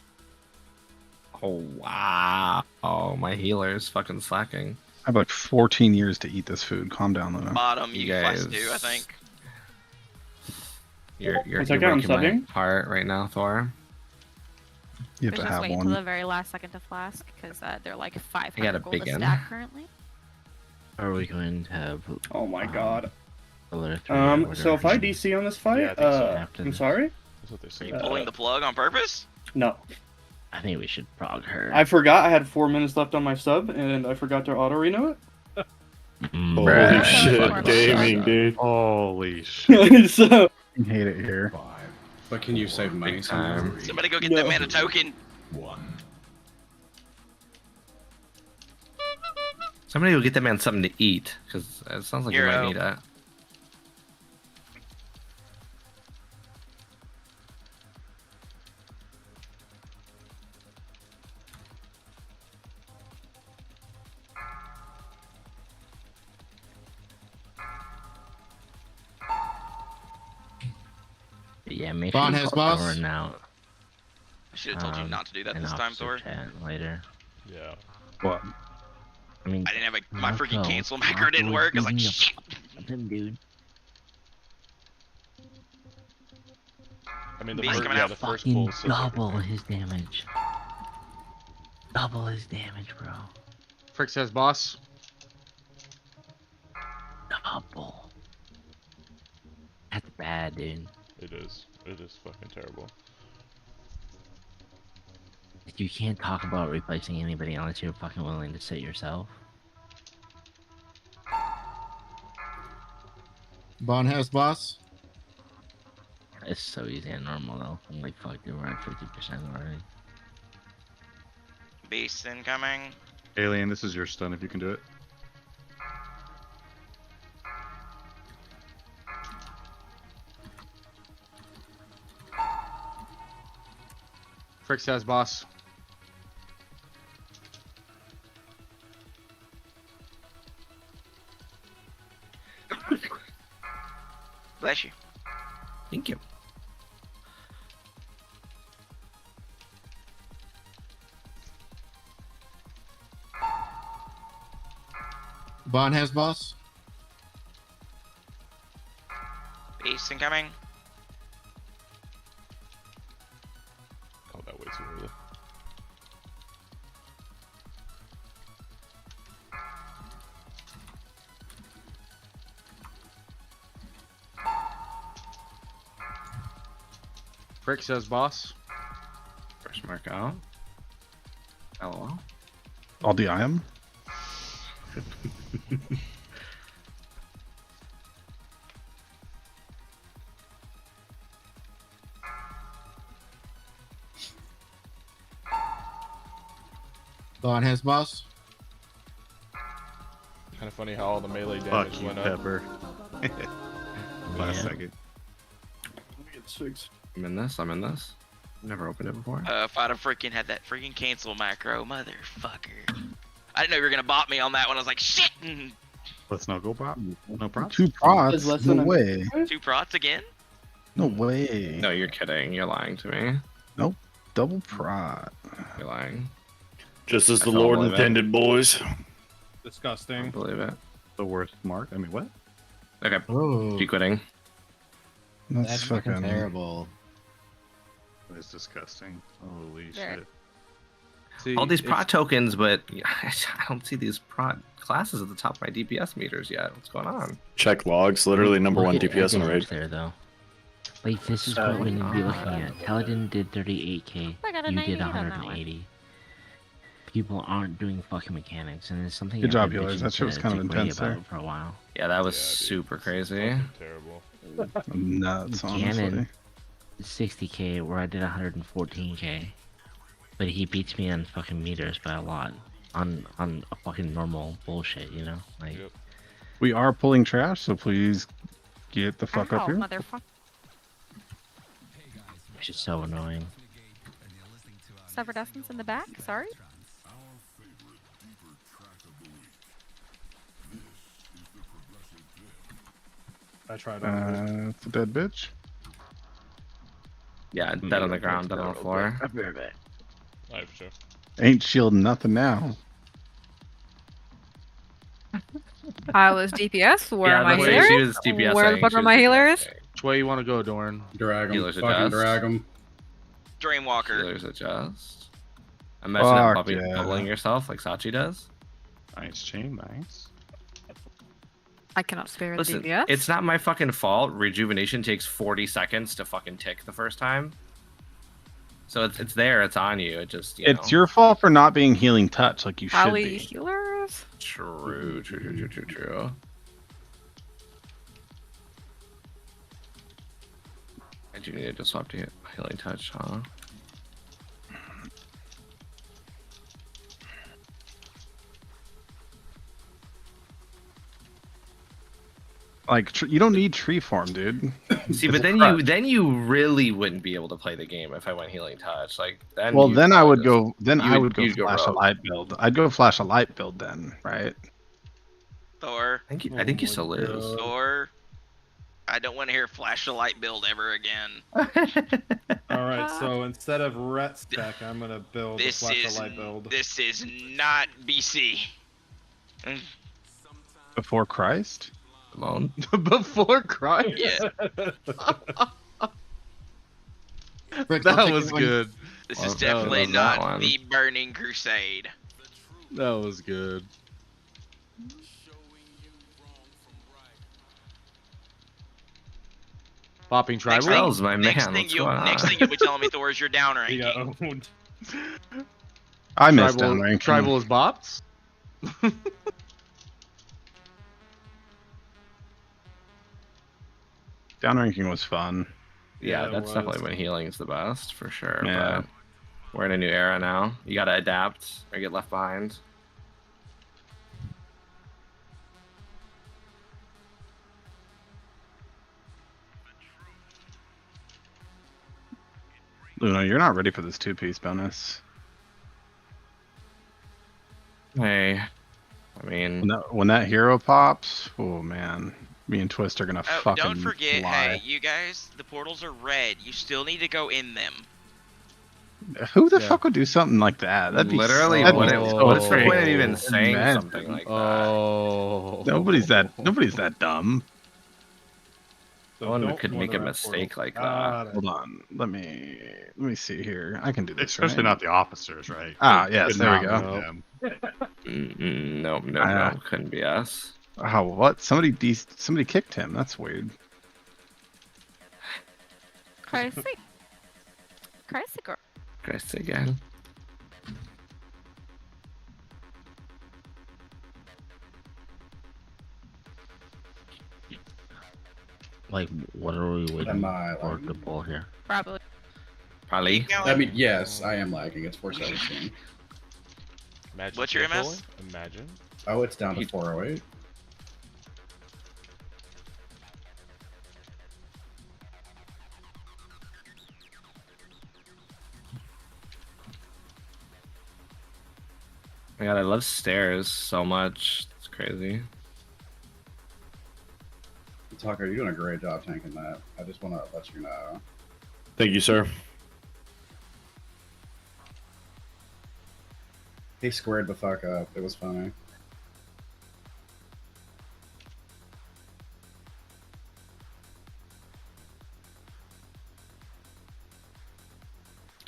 Oh wow! Oh, my healer is fucking slacking. I have like 14 years to eat this food. Calm down, Luna. Bottom, You you Flask guys- too, I think. You're One second, I'm breaking my subbing. heart right now, Thor. You have Just to have wait one. until the very last second to flask, because they're like 500 a gold big a one. stack currently. Are we going to have? Oh my god. Pillar 3 or So if I whatever? DC on this fight, Yeah, I think so. After I'm the- sorry? That's what they're Are saying. you pulling the plug on purpose? No. I think we should prog her. I forgot I had 4 minutes left on my sub, and I forgot to auto renew it. Holy shit, gaming, dude. Holy shit. So, I hate it here. But can you save money somehow? Somebody go get that mana token. Somebody will get that man something to eat, because it sounds like you might need that. Yeah, make Bond sure has you boss. run out. I should have told you not to do that this time, Thor. Later. Yeah. What? I mean, I didn't have my freaking Marco- cancel macro didn't work. I was like, Marco is shit. Him, dude. I mean, the Beast first, coming yeah, out. the first Fucking pull. says double everything. his damage. Double his damage, bro. Frick says boss. Double. That's bad, dude. It is. It is fucking terrible. You can't talk about replacing anybody unless you're fucking willing to sit yourself. Bond has boss. It's so easy and normal though. I'm like, fuck, dude, we're at 50% already. Beast incoming. Alien, this is your stun if you can do it. Frick says boss. Bless you. Thank you. Bond has boss. Beast incoming. Oh, that way too early. Frick says boss. First mark out. LOL. I'll DI him. Bond has boss. Kind of funny how all the melee damage Fuck you, went up. Pepper. Last second. I'm in this. I'm in this. Never opened it before. If I'd have freaking had that freaking cancel macro, motherfucker. I didn't know you were gonna bot me on that one. I was like, shit. Let's not go pop. No props. 2 prots? No way. 2 prots again? No way. No, you're kidding. You're lying to me. Nope. Double prot. You're lying. Just as I the don't Lord believe it. intended, boys. I Disgusting. believe it. The worst mark. I mean, what? Okay. Oh, Keep quitting. that's fucking terrible. It's disgusting. Holy There. shit. See, All these it's- prot tokens, but I don't see these prot classes at the top of my DPS meters yet. What's going on? Check logs. Literally number one Look at DPS in the damage raid. there though. Like this is what we need to be looking at. Paladin did 38k. I got a You 98 did on that one. 180. People aren't doing fucking mechanics, and it's something. Good I've job, been healers. bitching That shit was to kind of Ray intense there. about for a while. Yeah, that was Yeah, dude. super crazy. Fucking terrible. Nuts, honestly. Ganon, 60k, where I did 114k. But he beats me on fucking meters by a lot. On a fucking normal bullshit, you know? Like, Yep. We are pulling trash, so please get the fuck up Ow, here. motherfucker. it's just so annoying. Severed Essence in the back. Sorry. I tried. It's a dead bitch. Yeah, dead on the ground, dead on the floor. I'll be right back. Alright, for sure. Ain't shielding nothing now. I was DPS. Where Yeah, are my that's what she healers? was DPSing. Where the fuck She are was my healers? Which way you want to go, Doran? Drag 'em. Healers Fucking adjust. drag 'em. Dreamwalker. Healers adjust. Imagine that Fuck puppy yeah. bubbling yourself like Sachi does. Nice chain, nice. I cannot spare Listen, DPS. it's not my fucking fault. Rejuvenation takes 40 seconds to fucking tick the first time. So it's there, it's on you. It just, you know. It's your fault for not being healing touch like you should Probably be. healers. True. I do need to swap to healing touch, huh? Like you don't need tree form, dude. See, It's but then crutch. you really wouldn't be able to play the game if I went healing touch. Like then. Well, you'd then I probably would just- go. Then I would go you'd flash a rogue. light build. I'd go flash a light build then, right? Thor. I think you still lose. Thor. I don't want to hear flash a light build ever again. All right, so instead of ret spec, I'm gonna build a This flash is light build. this is not BC. Before Christ. Come on. Before Christ. Yeah. That was good. This is definitely love that not one. the Burning Crusade. That was good. Popping Next tribal. thing, next thing you'll be telling me, Thor, is your down ranking. I missed Tribal- down ranking. Tribal is bots. Down ranking was fun. Yeah, Yeah, it that's was. definitely when healing is the best for sure. Yeah. But we're in a new era now. You gotta adapt or get left behind. Luna, you're not ready for this 2-piece bonus. Hey, I mean, When that hero pops, oh man, me and Twist are gonna Oh, fucking don't forget, fly. hey, you guys, the portals are red. You still need to go in them. Who the fuck would do something like that? That'd be literally, that'd what, be it, so what is the point of fake. even saying Imagine. something like that? Oh. Nobody's that dumb. No one could make a mistake like that. Hold on, let me see here. I can do this. Especially right? not the officers, right? Ah, yes, Could there we not go. move them. No, couldn't be us. Oh, what? Somebody kicked him. That's weird. Crazy. Crazy girl. Christ again. Like, what are we waiting Am I for lagging? to pull here? Probably. Probably. I mean, yes, I am lagging. It's 417. Imagine What's your carefully. MS? Imagine. Oh, it's down to 408. My God, I love stairs so much. It's crazy. Tucker, you're doing a great job tanking that. I just want to let you know. Thank you, sir. He squared the fuck up. It was funny.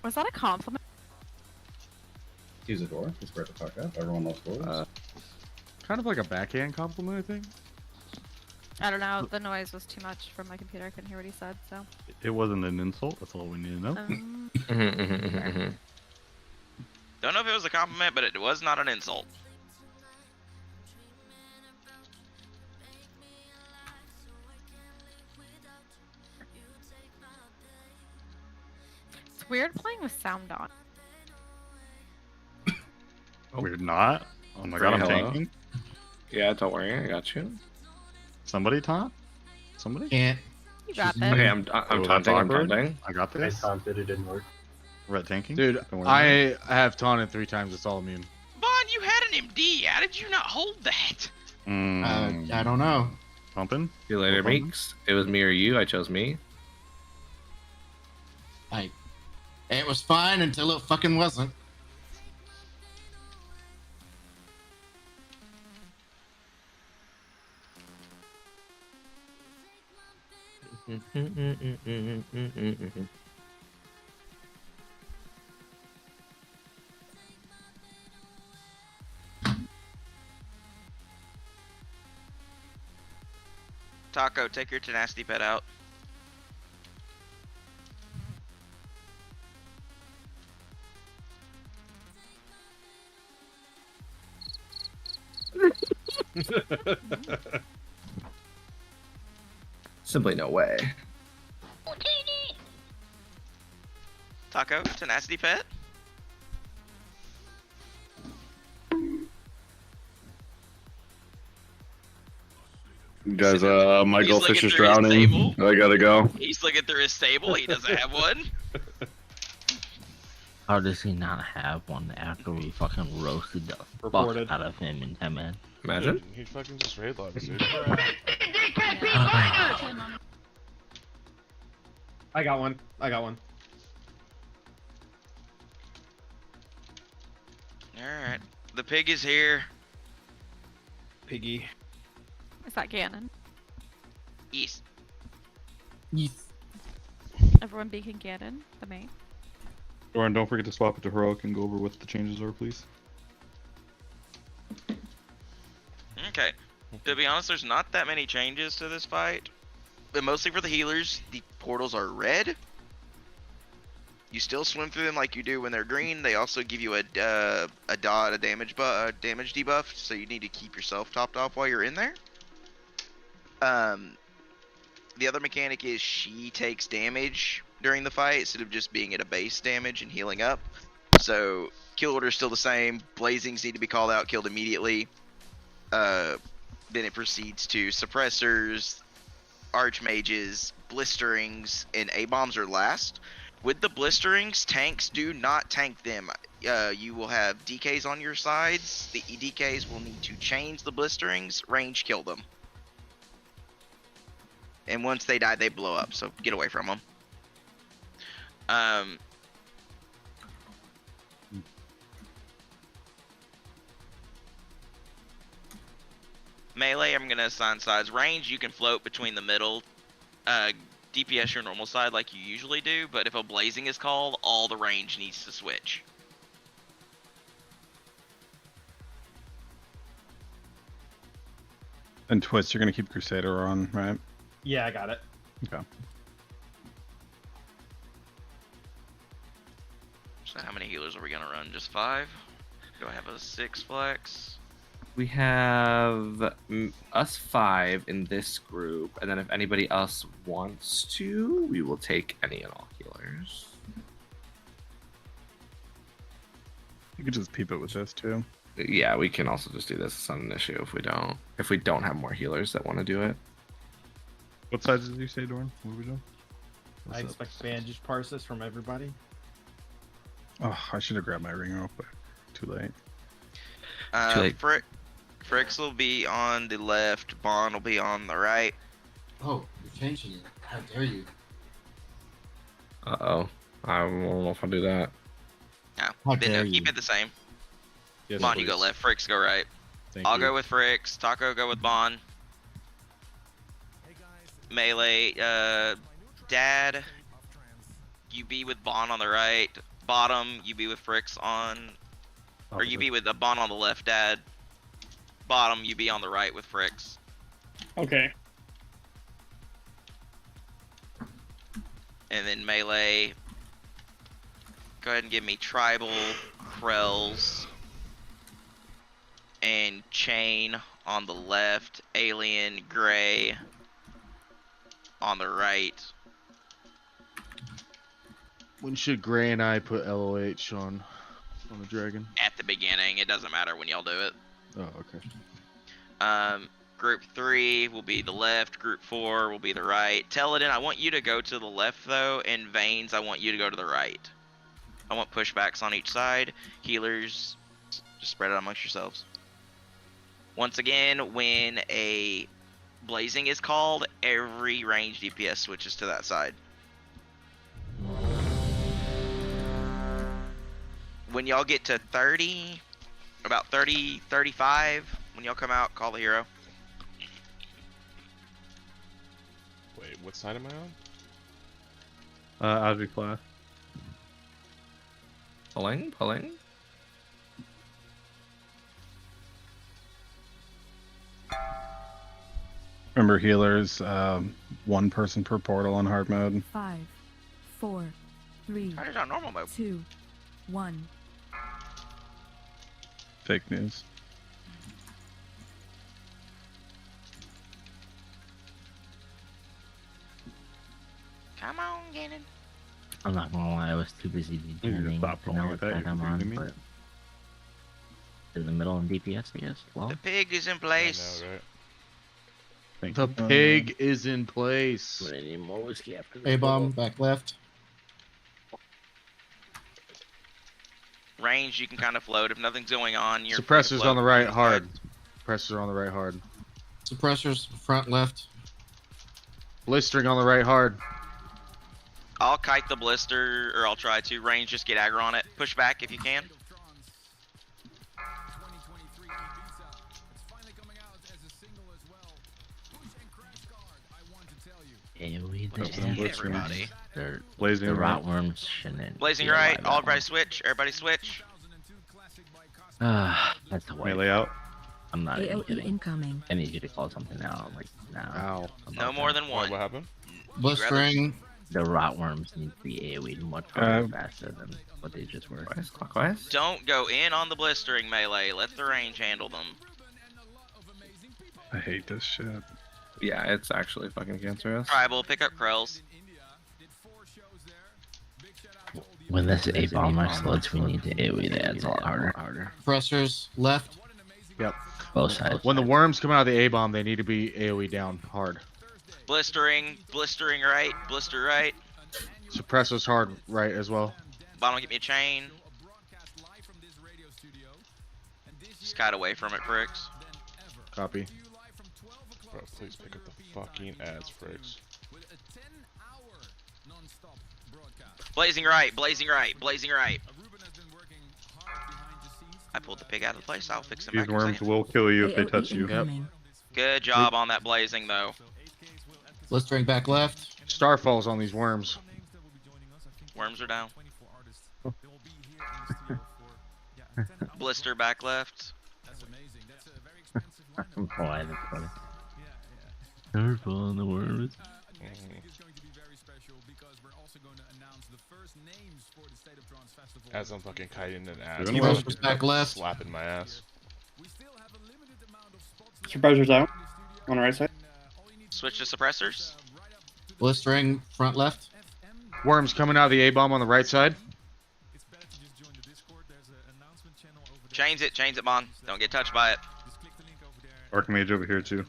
Was that a compliment? Use a door. He squared the fuck up. Everyone loves doors. Kind of like a backhand compliment, I think. I don't know. The noise was too much from my computer. I couldn't hear what he said. So. It wasn't an insult. That's all we need to know. Don't know if it was a compliment, but it was not an insult. It's weird playing with sound on. We're not. Oh my Free god, I'm hello. tanking. Yeah, don't worry, I got you. Somebody taunt? Somebody? Can't. You got this. Okay, I'm Oh, that's taunting. I'm awkward. taunting. I got I this. taunted, it didn't work. Red tanking? Dude, Don't worry about it. I have taunted 3 times. It's all immune. Vaughn, you had an MD. How did you not hold that? I don't know. Pumping? See you later, No problem. Meeks. It was me or you. I chose me. Like, it was fine until it fucking wasn't. Taco, take your tenacity pet out. Simply no way. Taco, tenacity pet. Guys, my He's goldfish looking is through his drowning. table. I gotta go. He's looking through his stable. He doesn't have one. How does he not have one after we fucking roasted the Reported. fuck out of him in 10 minutes? Imagine. Dude, he fucking just raid logs, dude. I got one. I got one. Alright. The pig is here. Piggy. Is that Ganon? Yes. Yes. Everyone beacon Ganon, the main. Doran, don't forget to swap it to heroic and go over what the changes are, please. Okay. To be honest, there's not that many changes to this fight. But mostly for the healers, the portals are red. You still swim through them like you do when they're green. They also give you a dot, a damage debuff, so you need to keep yourself topped off while you're in there. The other mechanic is she takes damage during the fight instead of just being at a base damage and healing up. So kill order is still the same. Blazings need to be called out, killed immediately. Then it proceeds to suppressors, archmages, blisterings, and A-bombs are last. With the blisterings, tanks do not tank them. You will have DKs on your sides. The DKs will need to change the blisterings, range kill them. And once they die, they blow up, so get away from them. Melee, I'm going to assign sides. Range, you can float between the middle. DPS, your normal side like you usually do, but if a blazing is called, all the range needs to switch. And Twist, you're gonna keep Crusader on, right? Yeah, I got it. Okay. So how many healers are we going to run? Just 5? Do I have a 6 flex? We have us 5 in this group, and then if anybody else wants to, we will take any and all healers. You could just peep it with this too. Yeah, we can also just do this. It's not an issue if we don't. If we don't have more healers that want to do it. What sides did you say, Doran? What are we doing? I expect bandage parses from everybody. Oh, I should have grabbed my ring real quick. Too late. Too late. Fricks will be on the left, Bond will be on the right. Oh, you're changing it. How dare you? Uh-oh. I don't know if I'll do that. No, How then dare no, keep you. it the same. Yes, Bond, you go please. left, Fricks go right. Thank I'll you. go with Fricks, Taco go with Bond. Melee, Dad, you be with Bond on the right. Bottom, you be with Fricks on... Or you be with a Bond on the left, Dad. Bottom, you be on the right with Fricks. Okay. And then Melee, go ahead and give me Tribal, Krells, and Chain on the left, Alien, Gray on the right. When should Gray and I put LOH on the dragon? At the beginning, it doesn't matter when y'all do it. Oh, okay. Group 3 will be the left, Group 4 will be the right. Teledin, I want you to go to the left though, and Veins, I want you to go to the right. I want pushbacks on each side. Healers, just spread it amongst yourselves. Once again, when a blazing is called, every range DPS switches to that side. When y'all get to 30, about 30, 35, when y'all come out, call the hero. Wait, what side am I on? Osby Flash. Pulling. Remember healers, one person per portal on hard mode. 5, 4, 3, How did on normal mode? 2, 1. Fake news. Come on, Gannon. I'm not gonna lie, I was too busy You just determining stop to calling know it what that, side you're I'm on, confusing me. but in the middle on DPS, I guess. Well, The pig is in place. I know, right? The pig is in place. we need more whiskey after A this. bomb back left. Range, you can kind of float. If nothing's going on, you're free to Suppressors float. on the right, hard. Suppressors on the right, hard. Suppressors front left. Blistering on the right, hard. I'll kite the blister, or I'll try to. Range, just get aggro on it. Push back if you can. AoE Everybody. Blazing the right. rotworms shouldn't. Blazing be right. alive All that everybody switch. Everybody switch. long. That's the way. Melee out. I'm not even AoE kidding. incoming. I need you to call something now. Like now. Ow. No more than one. What happened? Blistering. The rotworms need to be AoE much harder faster than what they just were. Clockwise. Don't go in on the blistering melee. Let the range handle them. I hate this shit. Yeah, it's actually fucking cancerous. Tribal, pick up Krells. When this A-bomb our sluts, we need to AoE the ads a lot harder. Suppressors left. Yep. Both sides. When the worms come out of the A-bomb, they need to be AoE down hard. Blistering right, blister right. Suppressors hard right as well. Bottom, get me a chain. Just kite away from it, pricks. Copy. Bro, please pick up the fucking ads, Fricks. Blazing right, blazing right, blazing right. I pulled the pig out of the place. I'll fix him These back in a worms second. will kill you if they touch you. Yep. Good job on that blazing, though. Blistering back left. Starfalls on these worms. Worms are down. Blister back left. Boy, that's funny. Starfall on the worms. As I'm fucking kiting an ass. Doing well. Back left. Slapping my ass. Suppressors out on the right side. Switch to suppressors. Blistering front left. Worms coming out of the A-bomb on the right side. Chains it, Bond. Don't get touched by it. Archmage over here too.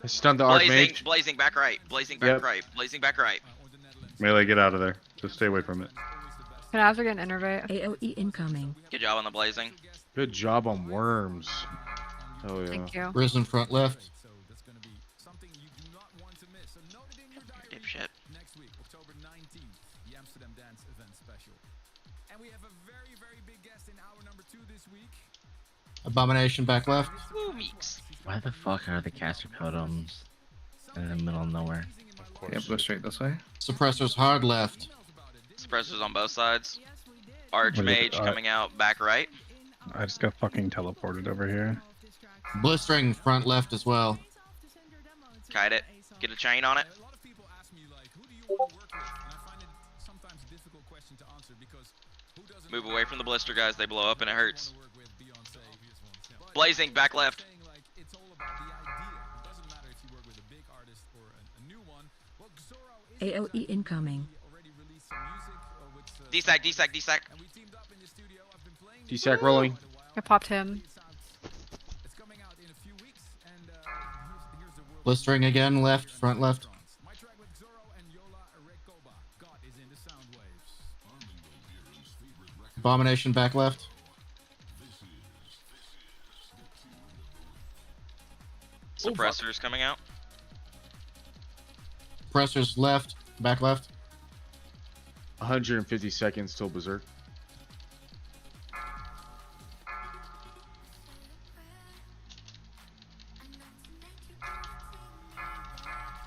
I stunned the Blazing, Archmage. blazing back right, blazing back Yep. right, blazing back right. Melee, get out of there. Just stay away from it. Can I also get an innervate? AoE incoming. Good job on the blazing. Good job on worms. Oh yeah. Thank you. Risen front left. Dipshit. Abomination back left. Woo, meeks. Why the fuck are the caster totems in the middle of nowhere? Yeah, go straight this way. Suppressors hard left. Suppressors on both sides. Archmage coming out back right. I just got fucking teleported over here. Blistering front left as well. Kite it. Get a chain on it. Move away from the blister, guys. They blow up and it hurts. Blazing, back left. AoE incoming. D-sack, D-sack, D-sack. D-sack rolling. I popped him. Blistering again left, front left. Abomination back left. Suppressors coming out. Suppressors left, back left. 150 seconds till berserk.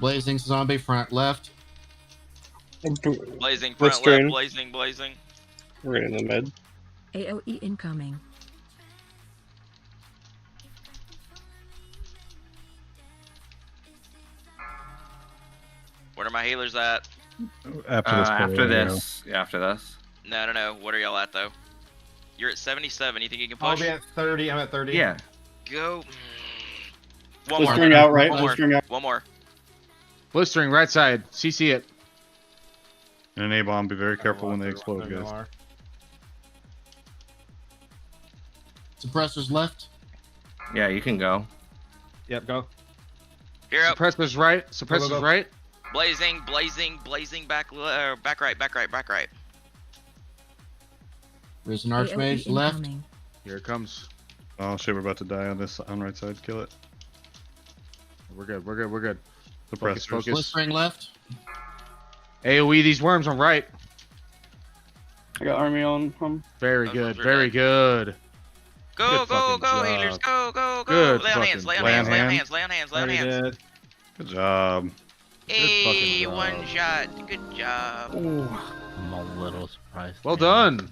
Blazing zombie front left. Blazing, front Blistering. left, blazing, blazing. Right in the mid. AoE incoming. What are my healers at? After this. Yeah, after this. No. What are y'all at, though? You're at 77. You think you can I'll push? be at 30. I'm at 30. Yeah. Go. One more. Blistering out, right? One more. Blistering out. One more. Blistering right side. CC it. And an A-bomb, be very careful when they explode, There you guys. are. Suppressors left. Yeah, you can go. Yep, go. Here up. Suppressor's right. Suppressor's go. right. Blazing, back right. There's an Archmage left. Here it comes. Oh shit, we're about to die on this on right side. Kill it. We're good. Focus, Suppressors. focus. Blistering left. AoE these worms on right. I got army on him. Very Those good. worms are Very good. Go, Good go, fucking go, job. healers. Go. Good Lay on fucking hands, lay on lay on hands. Already did. Good job. Hey, fucking one job. shot. Good job. I'm a little surprised. Well man. done.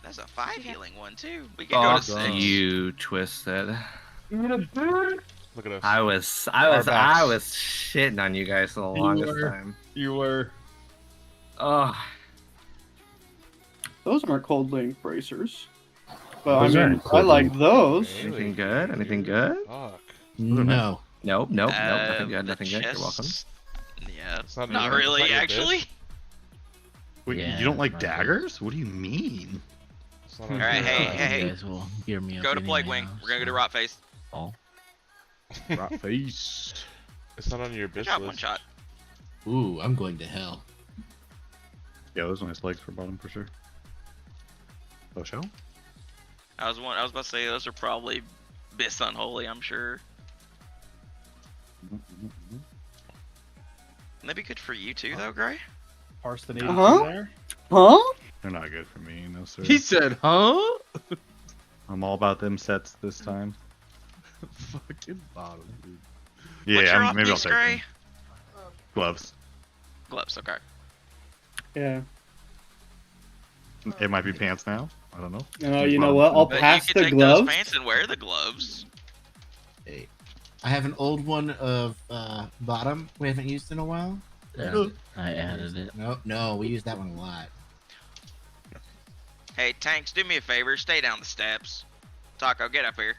That's a 5 healing one, too. We can go to 6. You twisted. Look at us. I was shitting on you guys for the longest were. time. You were. Oh, Those aren't cold link bracers. But Those I mean, aren't I cold like link. those. anything good? Anything good? Fuck. No. Nope. Nothing good. The Nothing good. You're welcome. chest- Yeah, It's not not your- really, it's not your actually. bitch. Wait, Yeah, you don't like that's not good. daggers? What do you mean? It's not All on right, your- hey. You guys will hear me Go up to Plague anyway Wing. now, We're gonna go to so- Rot Face. Oh. Right face. It's not on your Good bitch job, list. one shot. Ooh, I'm going to hell. Yeah, those nice legs for bottom for sure. Oh, shell? I was about to say those are probably Bis Unholy, I'm sure. And that'd be good for you too, though, Gray. Parse the 82 Uh-huh. there. Huh? They're not good for me, no sir. He said, huh? I'm all about them sets this time. Fucking bottom, dude. Yeah, What's your off maybe I'll piece, take Gray? them. Gloves. Gloves, okay. Yeah. It might be pants now. I don't know. You know what? I'll But pass you can the take those gloves. pants and wear the gloves. Hey, I have an old one of bottom we haven't used in a while. Yeah, I added it. No, we use that one a lot. Hey, Tanks, do me a favor. Stay down the steps. Taco, get up here.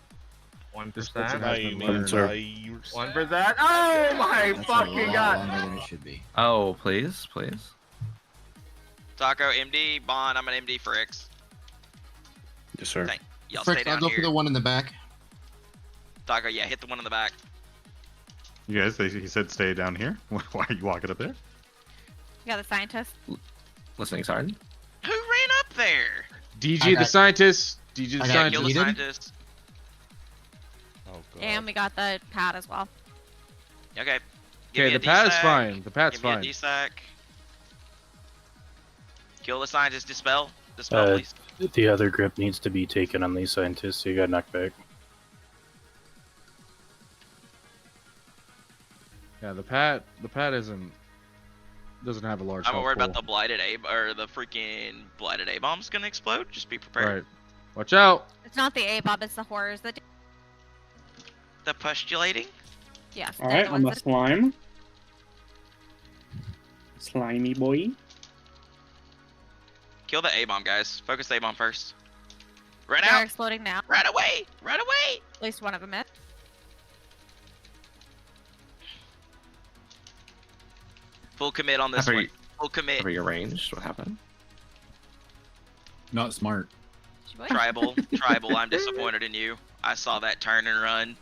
1%. Naive, sir. naive. 1%. Oh my That's fucking a lot god. longer than it should be. Oh, please. Taco, MD, Bond, I'm an MD for X. Yes, sir. Thank y'all. Frick, Stay I'll down go here. for the one in the back. Taco, yeah, hit the one in the back. You guys, he said stay down here. Why are you walking up there? You got the scientist. Listening, sergeant. Who ran up there? DG the scientist. DG the Yeah, kill the scientist. scientist. Oh god. And we got the pad as well. Okay. Give Okay, me a the pad's D-sack. fine. The pad's Give me a fine. D-sack. Kill the scientist. Dispel. Dispel, please. The other grip needs to be taken on these scientists, so you got knocked back. Yeah, the pad doesn't have a large. I'm health worried about pool. the blighted A or the freaking blighted A bomb's gonna explode. Just be prepared. Right. Watch out. It's not the A-Bob, it's the horrors that do. The postulating. Yes. All they're right, the I'm ones a that- slime. Slimy boy. Kill the A bomb, guys. Focus the A bomb first. Run They're out. exploding now. Run away. Run away. At least one of them is. Full commit on this Have one. you- Full commit. Have you arranged? What happened? Not smart. Tribal. I'm disappointed in you. I saw that turn and run.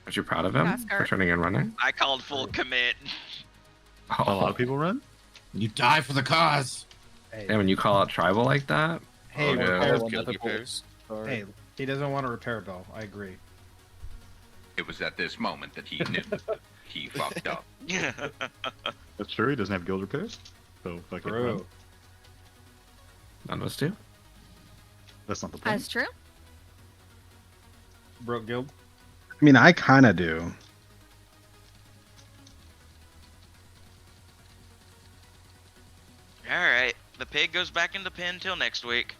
Aren't you proud of him Yeah, for skirt. turning and running? I called full commit. A lot of people run. You die for the cause. Yeah, when you call out tribal like that. Hey, oh, yeah. repair bell. Hey, he doesn't want a repair bell. I agree. It was at this moment that he knew he fucked up. That's true. He doesn't have guild repairs. So fucking run. True. None of us do. That's not the point. That's true. Broke guild. I mean, I kind of do. Alright. The pig goes back in the pen till next week.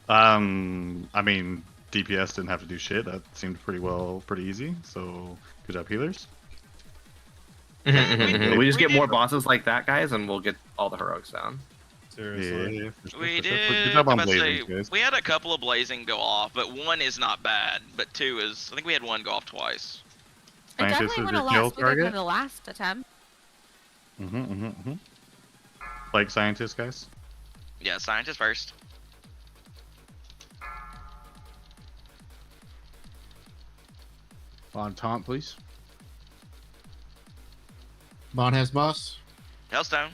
I mean, DPS didn't have to do shit. That seemed pretty easy. So good job, healers. We just get more bosses like that, guys, and we'll get all the heroics down. Seriously. Yeah. We Good did. job on I'm about to say, blazing, guys. we had a couple of blazing go off, but one is not bad. But two is, I think we had one go off twice. I Scientist definitely is went a your lot kill smoother than target? the last attempt. Like scientist, guys. Yeah, scientist first. On taunt, please. Bon has boss. Hellstone.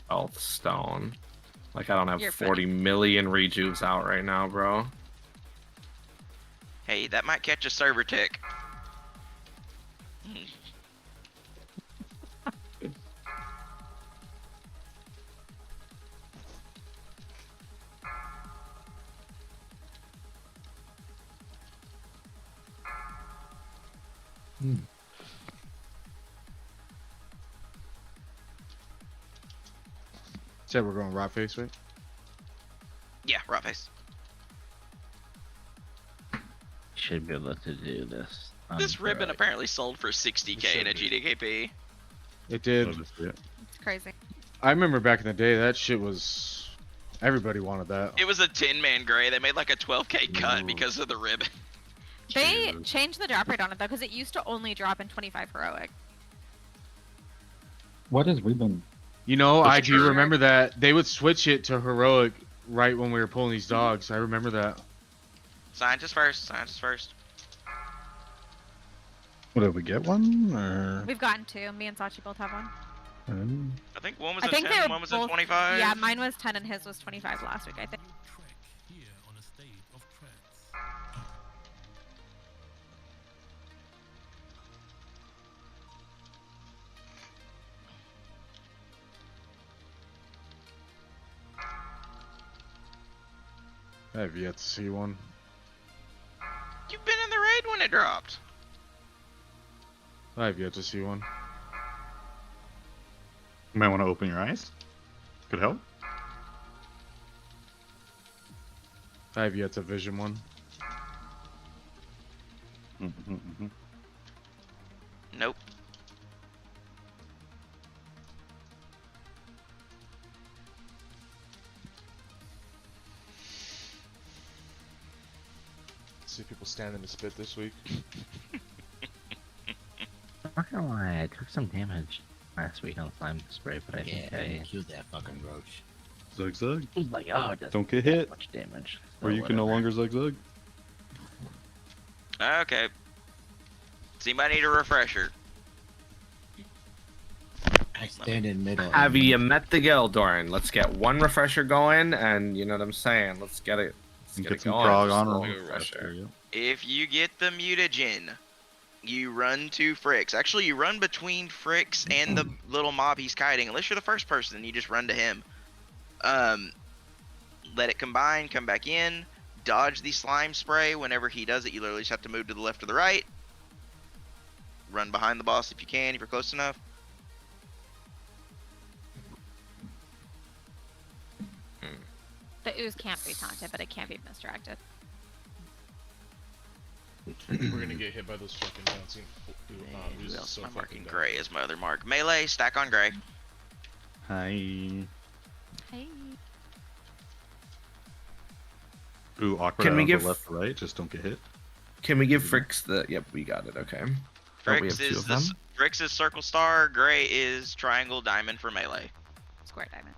Health stone. Like I don't have You're 40 million rejuves out right now, bro. Hey, that might catch a server tick. Said we're going rock face, right? Yeah, rock face. Should be able to do this. This ribbon apparently sold for 60k in a GDKP. It did. It's crazy. I remember back in the day, that shit was. Everybody wanted that. It was a 10-man gray. They made like a 12k cut because of the ribbon. They changed the drop rate on it though, because it used to only drop in 25 heroic. What is ribbon? You know, I do remember that. They would switch it to heroic right when we were pulling these dogs. I remember that. Scientist first. Scientist first. What, did we get one? Or... We've gotten two. Me and Sachi both have one. I think one was I a think 10, they were one was both, a 25. Yeah, mine was 10 and his was 25 last week, I think. I have yet to see one. You've been in the raid when it dropped. I have yet to see one. You might want to open your eyes. Could help. I have yet to vision one. Nope. See people stand in the spit this week. I'm not gonna lie, I took some damage last week on slime spray, but I think I killed that fucking roach. Zug zug. was like, oh, it doesn't Don't get do that hit. much damage. Or So you can no whatever. longer zug zug. Okay. Does anybody need a refresher? I stand in middle. Have you met the Geldoran? Let's get one refresher going, and you know what I'm saying. Let's get it. Let's get it some going. frog Just on a or little refresher. If you get the mutagen, you run to Fricks. Actually, you run between Fricks and the little mob he's kiting. Unless you're the first person, you just run to him. Let it combine, come back in, dodge the slime spray. Whenever he does it, you literally just have to move to the left or the right. Run behind the boss if you can, if you're close enough. The ooze can't be taunted, but it can be misdirected. We're gonna get hit by those fucking bouncing. Who Ooze is else so am I fucking marking? dumb. Gray is my other mark. Melee, stack on gray. Hi. Hey. Ooh, awkward. Can we on give- the left or right? Just don't get hit. Can we give Fricks the? Yep, we got it. Okay. Oh, we have Fricks two is of them. Fricks is circle star. Gray is triangle diamond for melee. Square diamond.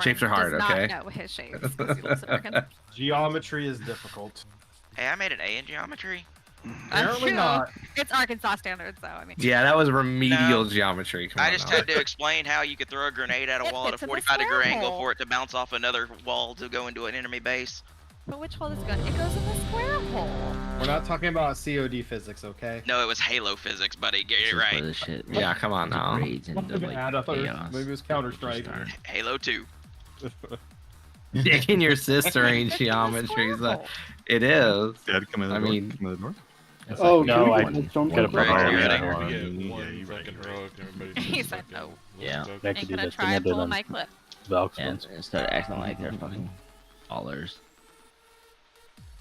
Shapes are hard, does okay? not know his shapes 'cause he lives in Oregon. Geometry is difficult. Hey, I made an A in geometry. Apparently True. not. It's Arkansas standards, though. I mean. Yeah, that was remedial geometry. Come I on just now. had to explain how you could throw a grenade at a It wall at a fits in the 45-degree square angle hole. for it to bounce off another wall to go into an enemy base. But which hole does it go? It goes in the square hole. We're not talking about COD physics, okay? No, it was Halo physics, buddy. Get it right. This shit, Yeah, come on now. degrades into, like, I thought it was, chaos. maybe it was Counter Strike. Halo 2. Digging your sister ain't geometry. So it is. Dad, come in the I door. mean, Come in the door. It's Oh, like, no, I one- just don't Right, get you ready? We get one fucking heroic, everybody He just said fucking no. Yeah. looks That okay. could Ain't do gonna that try thing I and did pull on my clip. Valks Yeah, once. and start acting like they're fucking ballers.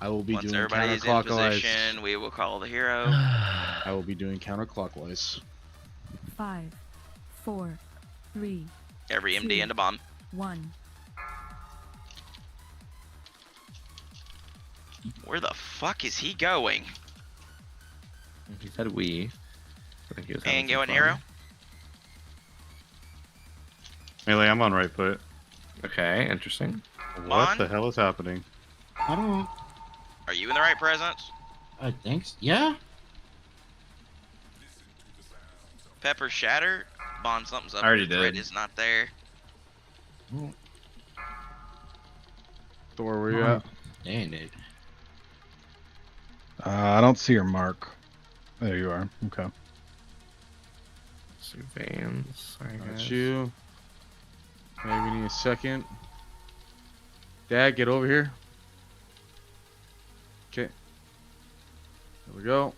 I will be Once doing everybody's in counterclockwise. position, we will call the hero. I will be doing counterclockwise. 5, 4, 3, Every MD and a bomb. 1. Where the fuck is he going? He said we. I think he was having And some going fun. hero. Melee, I'm on right foot. Okay, interesting. What On? the hell is happening? I don't. Are you in the right presence? I think. Yeah. Pepper shatter. Bond something's up. I already here. Thread did. is not there. Thor, where you at? Dang it. I don't see your mark. There you are. Okay. Surveillance. Sorry, Got guys. you. Maybe need a second. Dad, get over here. Okay. There we go.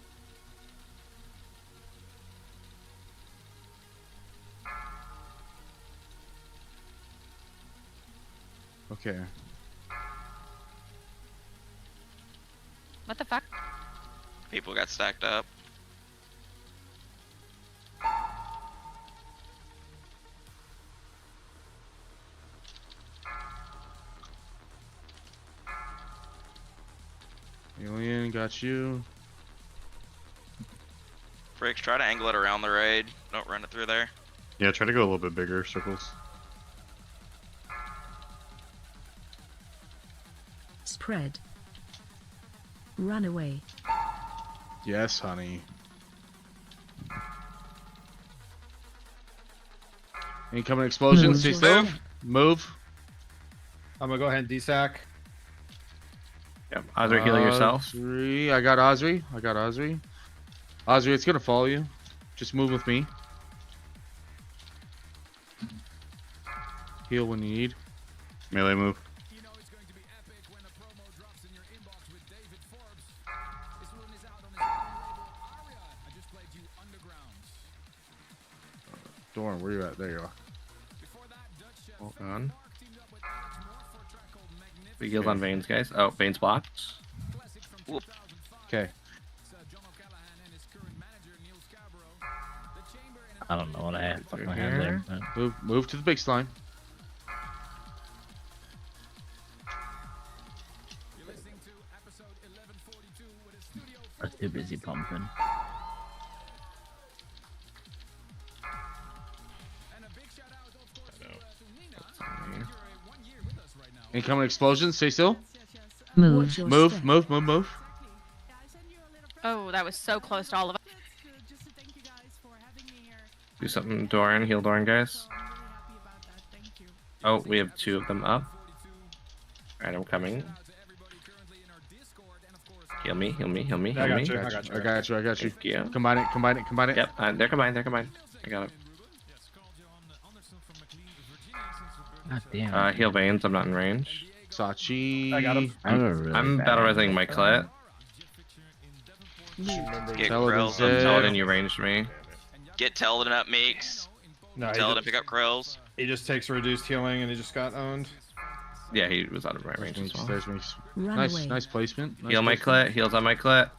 Okay. What the fuck? People got stacked up. Alien, got you. Fricks, try to angle it around the raid. Don't run it through there. Yeah, try to go a little bit bigger circles. Spread. Run away. Yes, honey. Incoming explosion. Move. Stay still. Move. I'm gonna go ahead and desac. Yep. Ozzy, heal yourself. Osri. I got Osri. Osri, it's gonna follow you. Just move with me. Heal when you need. Melee move. Doran, where you at? There you are. Hold on. We healed on Veins, guys. Oh, Veins blocked. Okay. I don't know what I had fucking have there. but- Move to the big slime. I'm too busy pumping. Incoming explosion. Stay still. Move. Move. Oh, that was so close to all of us. Do something, Doran. Heal Doran, guys. Oh, we have 2 of them up. Alright, I'm coming. Heal me. I got you. I got you. Thank you. Combine it. Yep, they're combined. I got it. God damn. Heal Veins. I'm not in range. Sachi. I got him. I'm battle resing my clit. Get Tell it Krells is up. dead. Tell it you ranged me. Get Teldon up, Meeks. No, Tell it to pick up Krells. he just takes reduced healing and he just got owned. Yeah, he was out of my range as well. There's Meeks. Run Nice, away. nice placement. Nice Heal my placement. clit. Heals on my clit.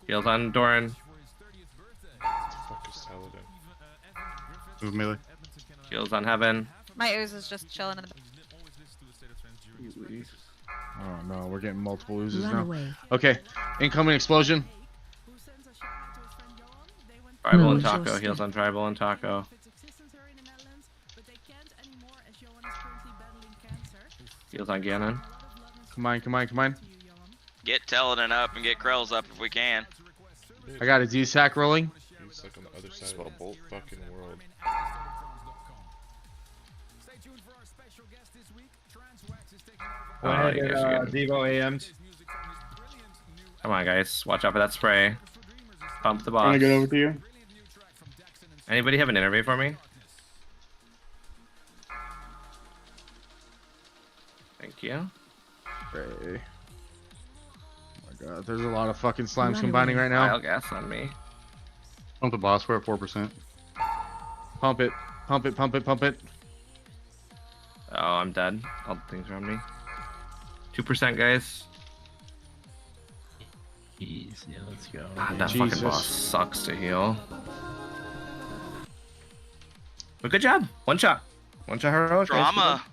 Heals on Doran. Fuck is Teledin? Move melee. Heals on Heaven. My ooze is just chilling in the. Oh no, we're getting multiple oozes Run now. away. Okay, incoming explosion. Tribal and Move. Taco. Heals on Tribal and Taco. Heals on Ganon. Combine. Get Teledon up and get Krells up if we can. I got a D-sack rolling. He's like on the other side of the whole fucking world. Go Oh, ahead you and guys are getting... Devo AM'd. Come on, guys. Watch out for that spray. Pump the I'm boss. gonna get over to you. Anybody have an interview for me? Thank you. Hey. Oh my god, there's a lot of fucking slimes Run combining away. right now. I'll gas on me. Pump the boss. We're at 4%. Pump it. Oh, I'm dead. All the things around me. 2%, guys. Jeez, yeah, let's go. God, that fucking boss sucks to heal. But good job. One shot. One shot heroic. Drama.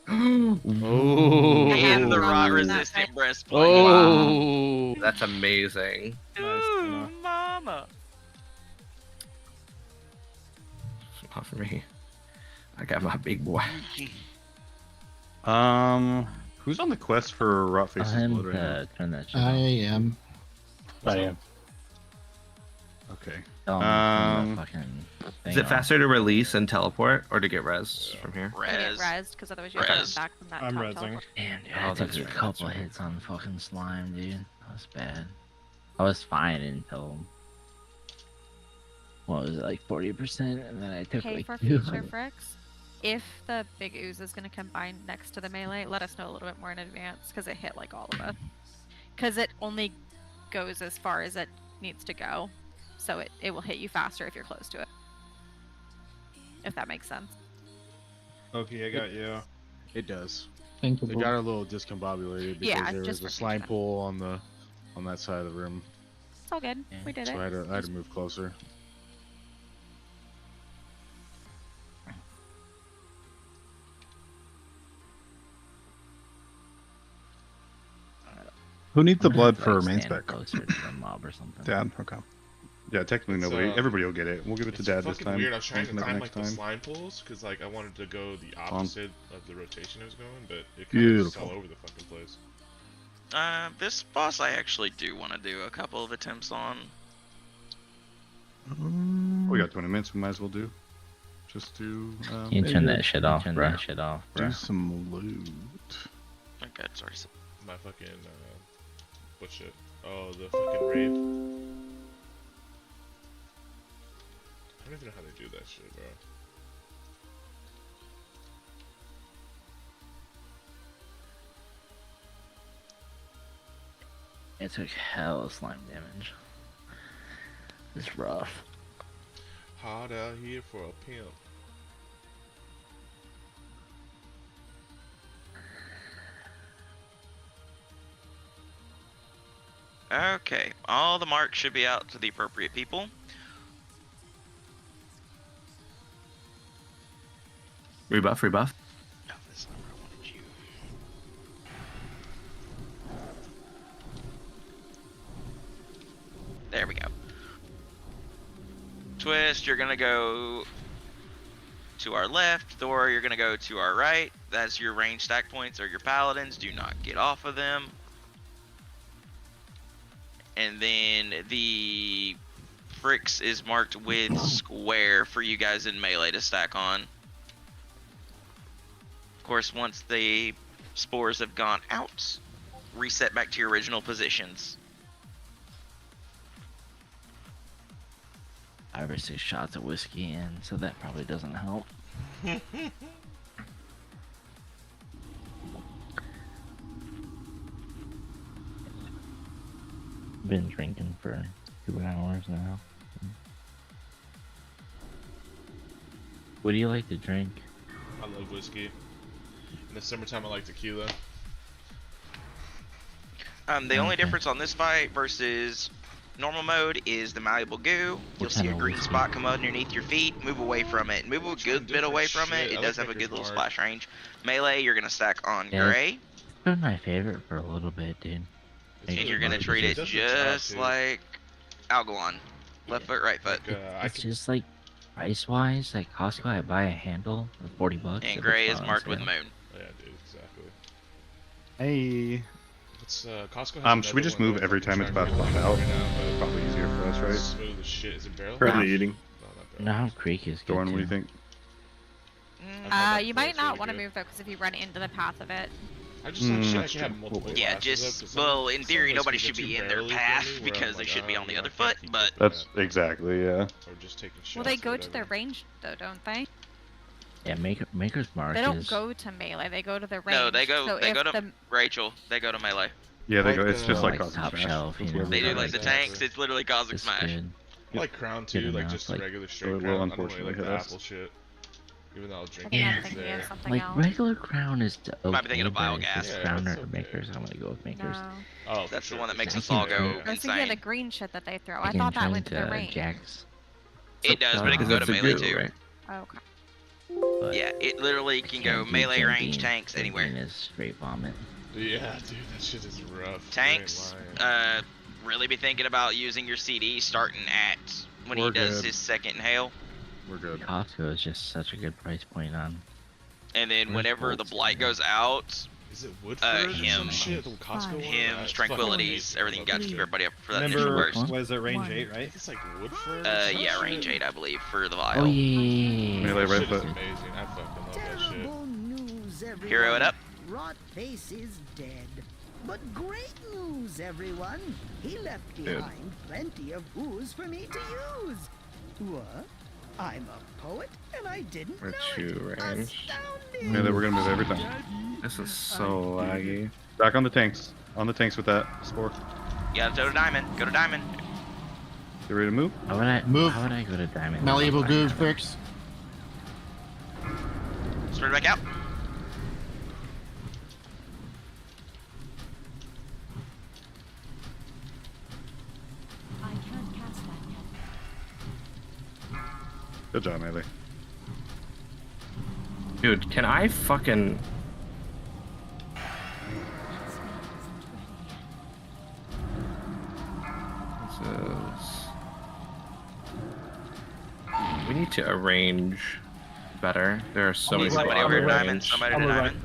Oh. And the rot resistant breastplate. Oh. Wow. That's amazing. Ooh, mama. Not for me. I got my big boy. Who's on the quest for Rot Face's blood right now? Turn that shit I off. am. I am. Okay. Is it faster to release and teleport, or to get res from here? Get rezzed, because otherwise you have to come back from that I'm top rezzing. teleport. Damn, dude, Oh, I took that's a right, couple that's right. hits on fucking slime, dude. That was bad. I was fine until what was it, like 40%, and then I took Hey, like for 2. future fricks, if the big ooze is going to combine next to the melee, let us know a little bit more in advance, because it hit like all of us. Because it only goes as far as it needs to go, so it will hit you faster if you're close to it. If that makes sense. Okay, I got you. It does. Thank you, It bro. got a little discombobulated because Yeah, there just was a for slime future. pool on that side of the room, It's all good. We did so it. I had to move closer. Who needs the I'm gonna blood have to, for like, main stand spec? closer to the mob or something. Dad. Okay. Yeah, technically It's, nobody. Everybody will get it. We'll give it to It's Dad this fucking time. weird. I was trying to Maybe time next like the time. slime pools because like I wanted to go the opposite of the rotation it was going, but it kind of just all over the fucking place. This boss I actually do want to do a couple of attempts on. We got 20 minutes. We might as well do. Just do. You can turn that shit off, bro. Shit off, bro. Do some loot. Okay, sorry. My fucking what shit? Oh, the fucking rave. I don't even know how they do that shit, bro. It took hell of slime damage. It's rough. Hot out here for a pimp. Okay, all the marks should be out to the appropriate people. Rebuff, rebuff. No, that's not where I wanted you. There we go. Twist, you're gonna go to our left. Thor, you're gonna go to our right. That's your range stack points or your paladins. Do not get off of them. And then the Fricks is marked with square for you guys in melee to stack on. Of course, once the spores have gone out, reset back to your original positions. 5 or 6 shots of whiskey in, so that probably doesn't help. Been drinking for 2 hours now. What do you like to drink? I love whiskey. In the summertime, I like tequila. The only difference on this fight versus normal mode is the malleable goo. You'll see a green spot come underneath your feet. Move away from it. Move a good bit away from it. It does have a good little splash range. Melee, you're gonna stack on gray, It's been my favorite for a little bit, dude. and you're gonna treat it just like Algalon. Left foot, right foot. It's just like price-wise, like Costco, I buy a handle for $40. And if gray it's is on marked sale. with moon. Yeah, dude, exactly. Hey. It's Costco. Has Should we just move every time it's about to pop out? Probably easier for us, right? Smooth as shit. Is it barrel? Currently No. eating. No, Creek is good. Dorn, what do you too. think? You might not want to move though, because if you run into the path of it. I just like shit. I can have multiple. Yeah, glasses just up, 'cause well, some- in theory, some nobody places should are be too in their barely for path me, where because I'm they like, should be oh, on the you know, other I can't foot. keep But That's exactly, yeah. Or just taking shots. Well, they or go to whatever. their range though, don't they? Yeah, Maker's Mark They don't is... go to melee. They go to the range. no, they go. So they if go to the Rachel. They go to melee. Yeah, they go. Like, It's just like like Cosmic top Smash. shelf, That's you know, what They we do got. like the tanks. It's literally Cosmic It's Smash. good. I like Crown Good too, like enough, just like- regular straight Will Crown. I don't unfortunately really like hit the us. apple shit. Even though I was I think drinking. I'm Yeah, thinking of something like else. regular crown is okay, Might be thinking of but if biogas. it's Yeah, crown it's or okay. makers, I'm gonna go with makers. No. Oh, That's the one that for makes sure. us all Yeah. go I was thinking of the insane. green shit that they throw. I I can thought that change went to the range. Jax, It does, but it can go to That's a melee goo, too. right? Oh, okay. but Yeah, it literally can go can't do melee, Jim range, Beam. tanks, Jim anywhere. Beam is straight vomit. Yeah, dude, that shit is rough. Tanks, really be thinking about using your CD starting at when We're he does good. his second inhale. We're good. Costco is just such a good price point on. And then Where's whenever the Bolt's blight here? goes out, Is it Woodford or some hymns, shit? The Costco one? hymns, That's tranquilities, fucking everything got to keep everybody up for that initial Remember, burst. was it range One. 8, right? It's like Woodford. or some Yeah, range shit. 8, I believe, for the Oh vial. yeah. Melee That right shit is foot. amazing. I fucking love that shit. Terrible news, everyone. Hero it up. Rot Face is dead. But great news, everyone. He left Dude. behind plenty of ooze for me to use. What? I'm a poet, and I didn't We're know two it. range. Astounding. Melee, we're gonna move every time. This is so laggy. Back on the tanks. On the tanks with that spore. You gotta go to diamond. Go to diamond. You ready to move? How would I Move. How would I go to diamond? Malleable without goo diamond? fix. Straight back out. I can't cast that yet. Good job, Melee. Dude, can I fucking... That spell isn't ready yet. This is... We need to arrange better. There are so many Somebody people over out to of diamond. range. Somebody to I'm right. diamond.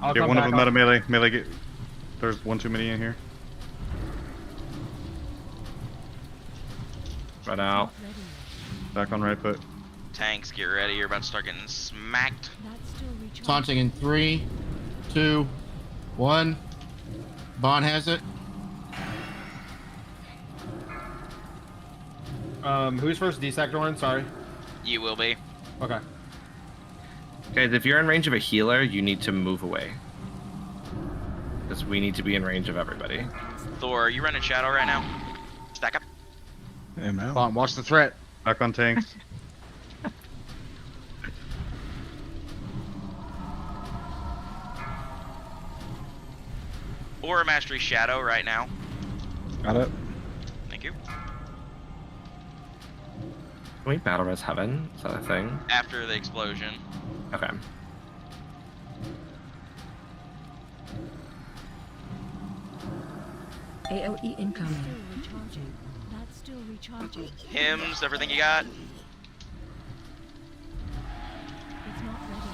I'll Get come one of back them up. out of melee. Melee, get. There's one too many in here. Right out. Not ready yet. Back on right foot. Tanks, get ready. You're about to start getting smacked. That's still recharging. Taunting in 3, 2, 1. Bond has it. Who's first? D-Sac Doran? Sorry. You will be. Okay. Guys, if you're in range of a healer, you need to move away. Because we need to be in range of everybody. Thor, are you running shadow right now? Stack up. Come on, watch the threat. Back on tanks. Or mastery shadow right now. Got it. Thank you. Can we battle res heaven? Is that a thing? After the explosion. Okay. AOE incoming. Still recharging. That's still recharging. Hymns, everything you got. It's not ready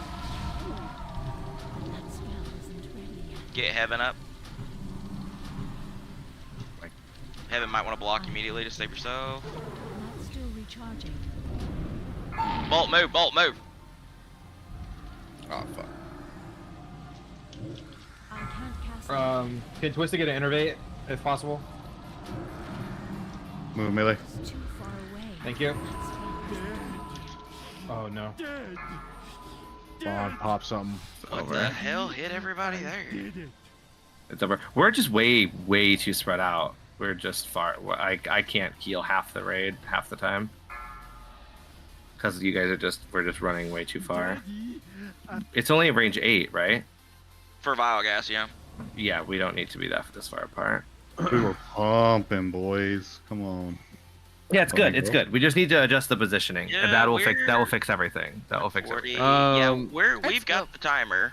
yet. That spell isn't ready yet. Get heaven up. Heaven might want to block immediately to save yourself. That's still recharging. Bolt move, bolt move. Oh fuck. I can't cast Can Twisted get an innervate if possible? Move melee. It's too far away. Thank you. Oh no. Bond, pop something. What the hell hit everybody there? It's over. We're just way too spread out. We're just far. I can't heal half the raid half the time. Because you guys are we're just running way too far. It's only range 8, right? For vial gas, yeah. Yeah, we don't need to be this far apart. We were pumping, boys. Come on. Yeah, it's good. It's good. We just need to adjust the positioning, Yeah, and that will we're- fix everything. That will fix 40. everything. Yeah, we've got the timer.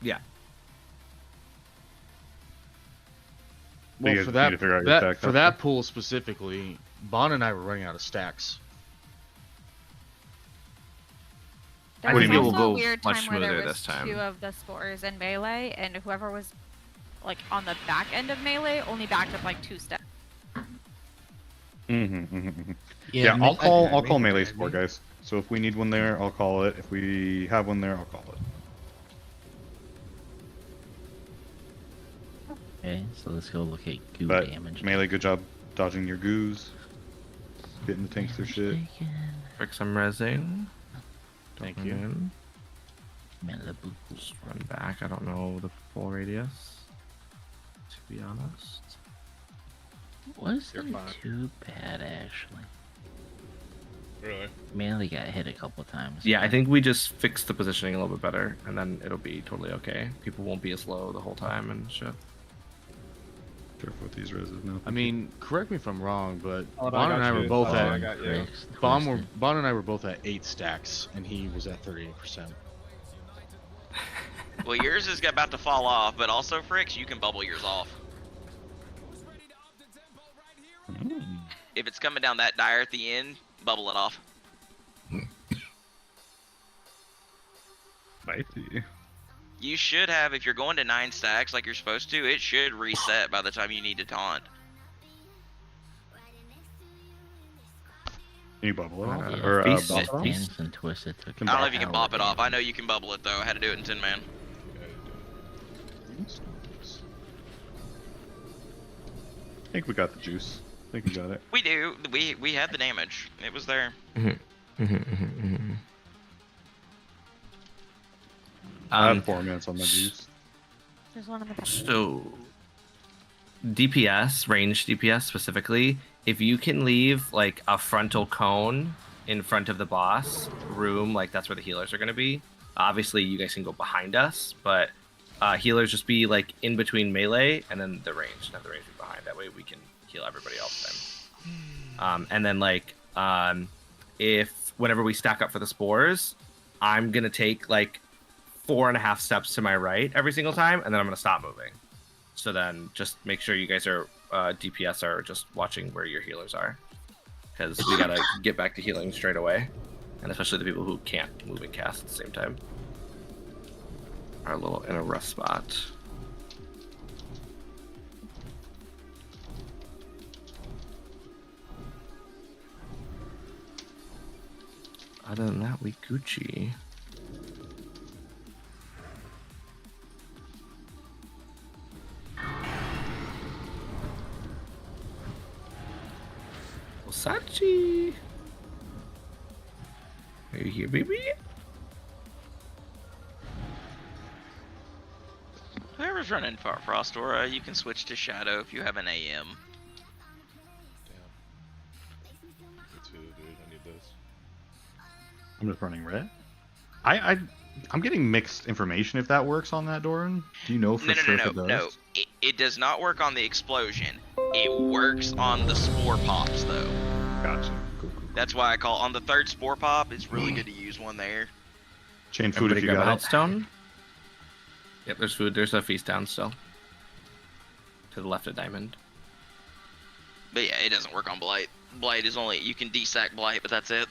Yeah. You Well, guys for need to figure out your stacks for after. that pool specifically, Bon and I were running out of stacks. There What do was you mean? also We'll a go weird much time where there smoother was this time. 2 of the spores in melee, and whoever was like on the back end of melee only backed up like 2 steps. Yeah, I'll call melee spore, guys. So if we need one there, I'll call it. If we have one there, I'll call it. Okay, so let's go look at goo But damage. melee, good job dodging your goos. Getting the tanks their shit. Fix some resing. Thank Don't you. run in. Just run back. I don't know the full radius. To be honest. Wasn't too bad actually. Really? Mainly got hit a couple times. Yeah, I think we just fixed the positioning a little bit better, and then it'll be totally okay. People won't be as low the whole time and shit. Careful with these reses now. I mean, correct me if I'm wrong, but Oh, no, Bon I and got I were you. both Oh, I at got you. Bon and I were both at 8 stacks, and he was at 38%. Well, yours is about to fall off, but also, Fricks, you can bubble yours off. If it's coming down that dire at the end, bubble it off. Spicy. You should have, if you're going to 9 stacks like you're supposed to, it should reset by the time you need to taunt. Can you bubble it off? Yeah, Or Feast bop it off? Stance and Twisted took I don't know if you can bop it off. I know you can bubble it though. I had to do it in 10 man. I think we got the juice. I think we got it. We do. We had the damage. It was there. I had 4 minutes on the juice. There's one in the back. So, DPS, range DPS specifically, if you can leave like a frontal cone in front of the boss room, like that's where the healers are going to be. Obviously, you guys can go behind us, but healers just be like in between melee and then the range, and have the range be behind. That way we can heal everybody all the time. And then like if whenever we stack up for the spores, I'm gonna take like 4.5 steps to my right every single time, and then I'm gonna stop moving. So then just make sure you guys are DPS are just watching where your healers are, because we gotta get back to healing straight away, and especially the people who can't move and cast at the same time are a little in a rough spot. Other than that, we Gucci. Sachi, are you here, baby? Whoever's running Frost Aura, you can switch to Shadow if you have an AM. I'm just running red. I'm getting mixed information if that works on that Doran. Do you know for sure if it does? No. It does not work on the explosion. It works on the spore pops though. Gotcha. Cool. That's why I call on the 3rd spore pop. It's really good to use one there. Chain food if you got it. Stone. Yep, there's food. There's a feast down still. To the left of Diamond. But yeah, it doesn't work on Blight. Blight is only, you can desack Blight, but that's it.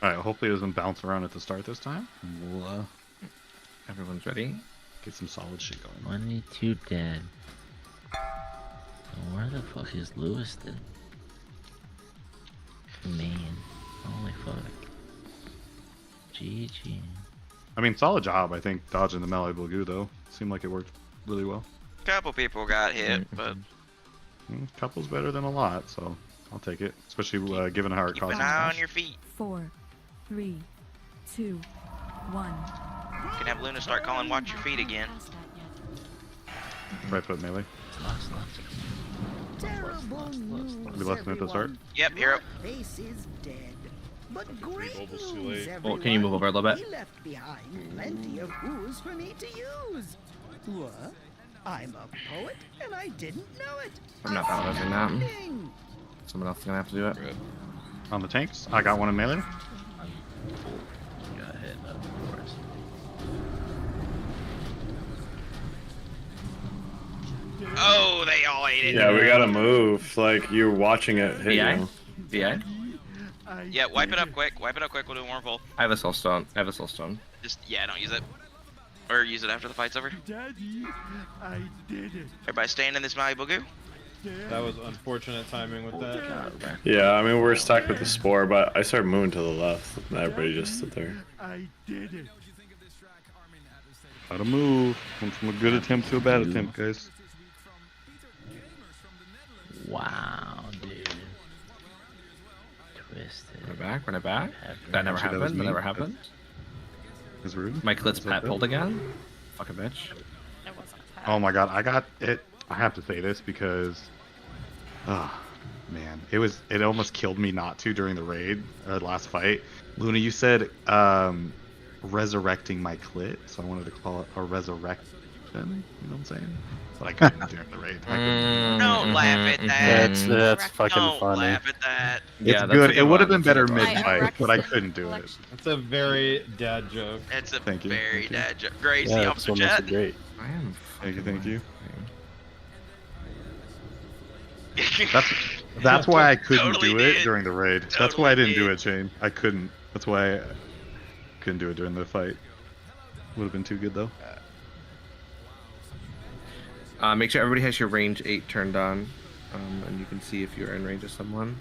Alright, hopefully it doesn't bounce around at the start this time. And we'll everyone's ready. Get some solid shit going. 22 dead. Where the fuck is Lewiston? Man, holy fuck. GG. I mean, solid job, I think, dodging the melee Blue though. Seemed like it worked really well. Couple people got hit, but Couple's better than a lot, so I'll take it. Especially given how it keep costs. an eye on your feet. 4, 3, 2, 1. You can have Luna start calling watch your feet again. Right foot melee. Terrible news, Be less than at the start. Yep, hero. Face is dead. But great news, Well, can you move over a little bit? He left behind plenty of ooze for me to use. What? I'm a poet, and I didn't know it. I'm not balancing that. Someone else is gonna have to do it. On the tanks, I got one in melee. Got hit, of course. Oh, they all ate it. Yeah, we gotta move. Like, you're watching it hit VI? you. VI? Yeah, wipe it up quick. Wipe it up quick. We'll do a wormhole. I have a soul stone. I have a soul stone. Just, yeah, don't use it. Or use it after the fight's over. Daddy, I did it. Everybody staying in this malleable goo? That was unfortunate timing with that. Yeah, I mean, we're stuck with the spore, but I started moving to the left, and everybody just stood there. I did it. Gotta move. Went from a good attempt to a bad attempt, guys. Wow, dude. Twisted. Run it back. That never happened. That never happened. That's rude. My clit's pat pulled again. Fucking bitch. It wasn't. Oh my god, I got it. I have to say this because, oh man, it almost killed me not to during the raid last fight. Luna, you said resurrecting my clit, so I wanted to call it a resurrection. You know what I'm saying? But I couldn't during the raid. Don't laugh at that. That's fucking Don't funny. laugh at that. It's good. It would have been better mid-fight, but I couldn't do it. That's a very dad joke. It's a Thank you. very Thank you. dad joke. Gracie, Yeah, officer that's chat. great. I am. Thank you. That's why I couldn't Totally do it did. during the raid. That's why I didn't do it, Shane. I couldn't. That's why I couldn't do it during the fight. Would have been too good though. Make sure everybody has your range 8 turned on, and you can see if you're in range of someone.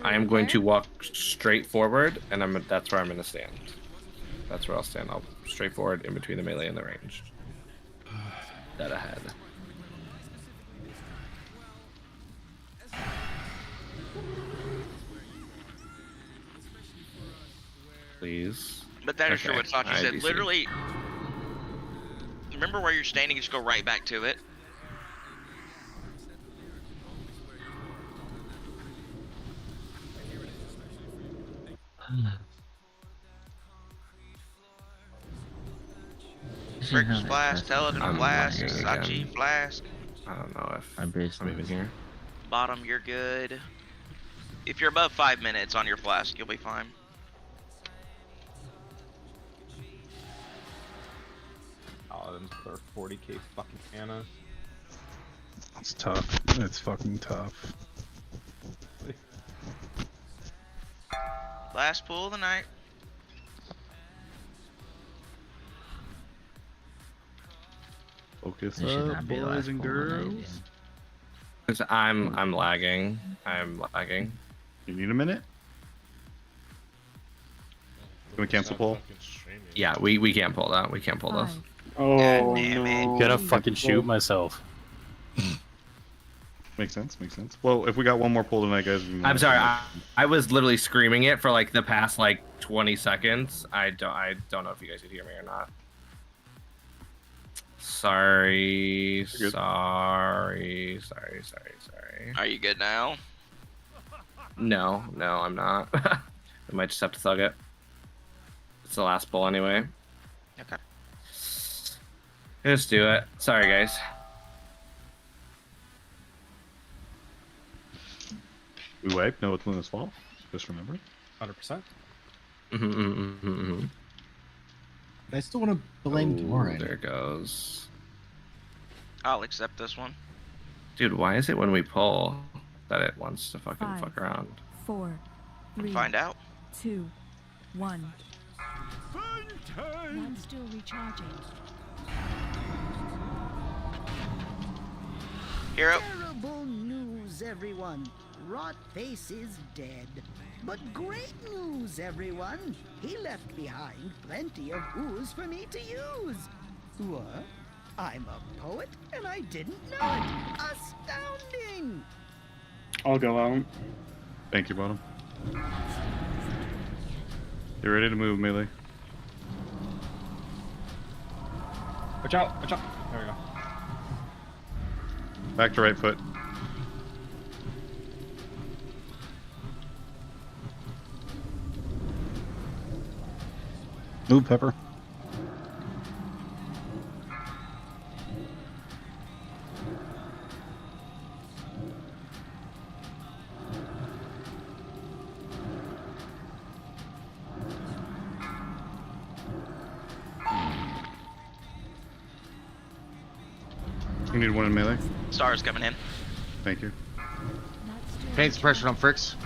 I am going to walk straight forward, and that's where I'm going to stand. That's where I'll stand. I'll straight forward in between the melee and the range. Dead ahead. Please. But that is true Okay, what Sachi said. IDC. Literally, remember where you're standing, just go right back to it. Frick's Flask, Teledin I'm Flask, lagging Sachi again. Flask. I don't know if I'm I'm even here. Bottom, you're good. If you're above 5 minutes on your flask, you'll be fine. Paladins with our 40k fucking mana. It's tough. It's fucking tough. Last pool of the night. Focus This should up, not be the boys last and poll of the night, girls. dude. Cause I'm lagging. I'm lagging. You need a minute? Can we cancel poll? Yeah, we can't pull that. We can't pull this. Oh damn it. no. Gotta fucking shoot myself. Makes sense. Makes sense. Well, if we got one more poll tonight, guys. I'm sorry. I was literally screaming it for like the past like 20 seconds. I don't know if you guys could hear me or not. Sorry. Sorry. Are you good now? No, I'm not. I might just have to thug it. It's the last pull anyway. Okay. Just do it. Sorry, guys. We wipe. No, it's Luna's fault. Just remember. 100%. I still want to blame Doran. There it goes. I'll accept this one. Dude, why is it when we pull that it wants to fucking 5, fuck around? 4, 3, Find out. 2, 1. Not still recharging. Hero. Terrible news, everyone. Rotface is dead. But great news, everyone. He left behind plenty of ooze for me to use. What? I'm a poet and I didn't know it. Astounding! I'll go out. Thank you, bottom. You ready to move, melee? Watch out! Watch out! There we go. Back to right foot. Move, Pepper. We need one in melee. Stars coming in. Thank you. Pain suppression on Fricks.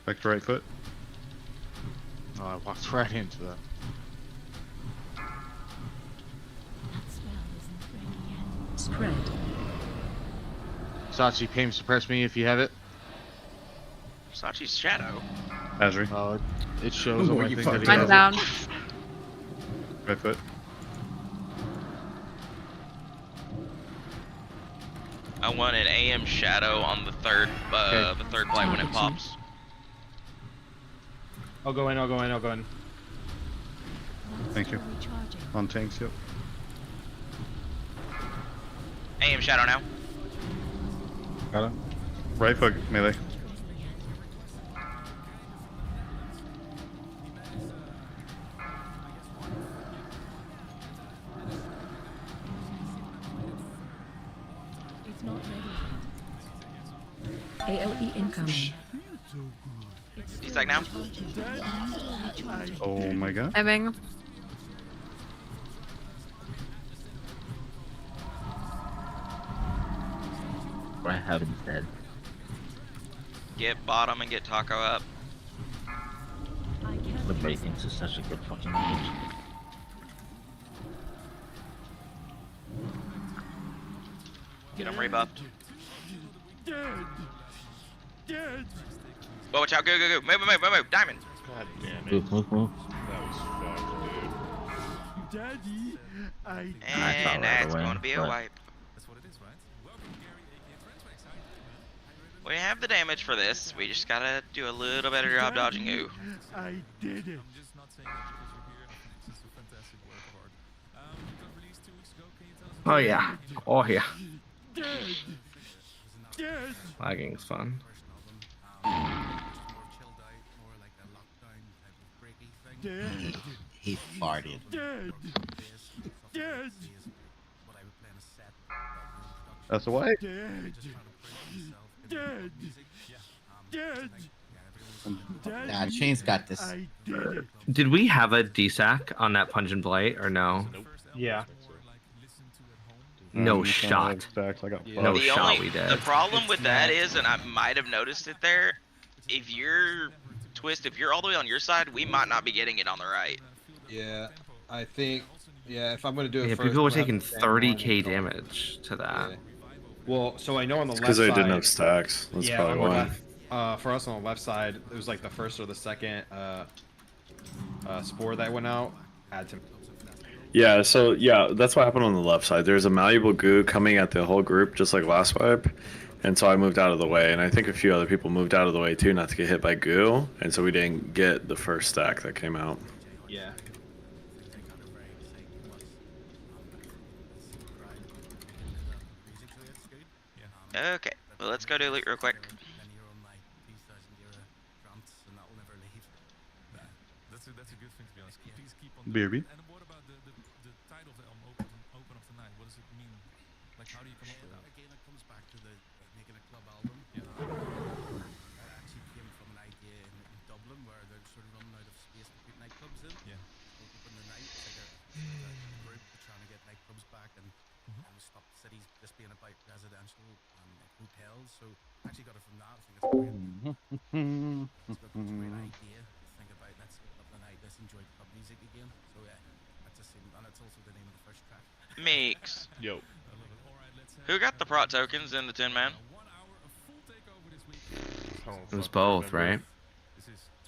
Back to right foot. Oh, I walked right into that. Spread. Sachi, pain suppress me if you have it. Sachi's shadow. Azri. Oh, it shows Ooh, on my you thing fucked that he up. I'm has down. Right foot. I want an AM shadow on the third blight when it pops. I'll go in. I'll go in. Thank you. On tanks, yep. AM shadow now. Got it. Right foot melee. It's not ready. AOE incoming. D-stack now. Oh my god. Timing. I haven't said. Get bottom and get Taco up. Everybody thinks it's such a good fucking game. Get him rebuffed. Dead. Well, watch out. Go. Move. Diamond. God damn it. Move. That was fucked, dude. Daddy, And that's going to be a wipe. We have the damage for this. We just gotta do a little better job dodging ooh. I did it. Oh yeah. Oh yeah. Dead. Lagging's fun. Dead. He farted. Dead. Dead. That's a wipe. Dead. Dead. Dead. Nah, Shane's got this. I did it. Did we have a DSAC on that Pungent Blight or no? Yeah. No shot. Stacks. I got No shot we did. The problem with that is, and I might have noticed it there, if you're all the way on your side, we might not be getting it on the right. Yeah, I think. Yeah, if I'm gonna do it Yeah, first, people were we'll have taking the same 30k one. damage to that. Yeah. Well, so I know on the left Because side. they didn't have stacks. That's yeah, probably on the why. left, for us on the left side, it was like the first or the second spore that went out. Add to. Yeah, so yeah, that's what happened on the left side. There's a malleable goo coming at the whole group, just like last wipe. And so I moved out of the way, and I think a few other people moved out of the way too, not to get hit by goo. And so we didn't get the first stack that came out. Yeah. Okay, well let's go do loot real quick. BRB. Meeks. Yo. Who got the prot tokens in the 10-man? It was both, right?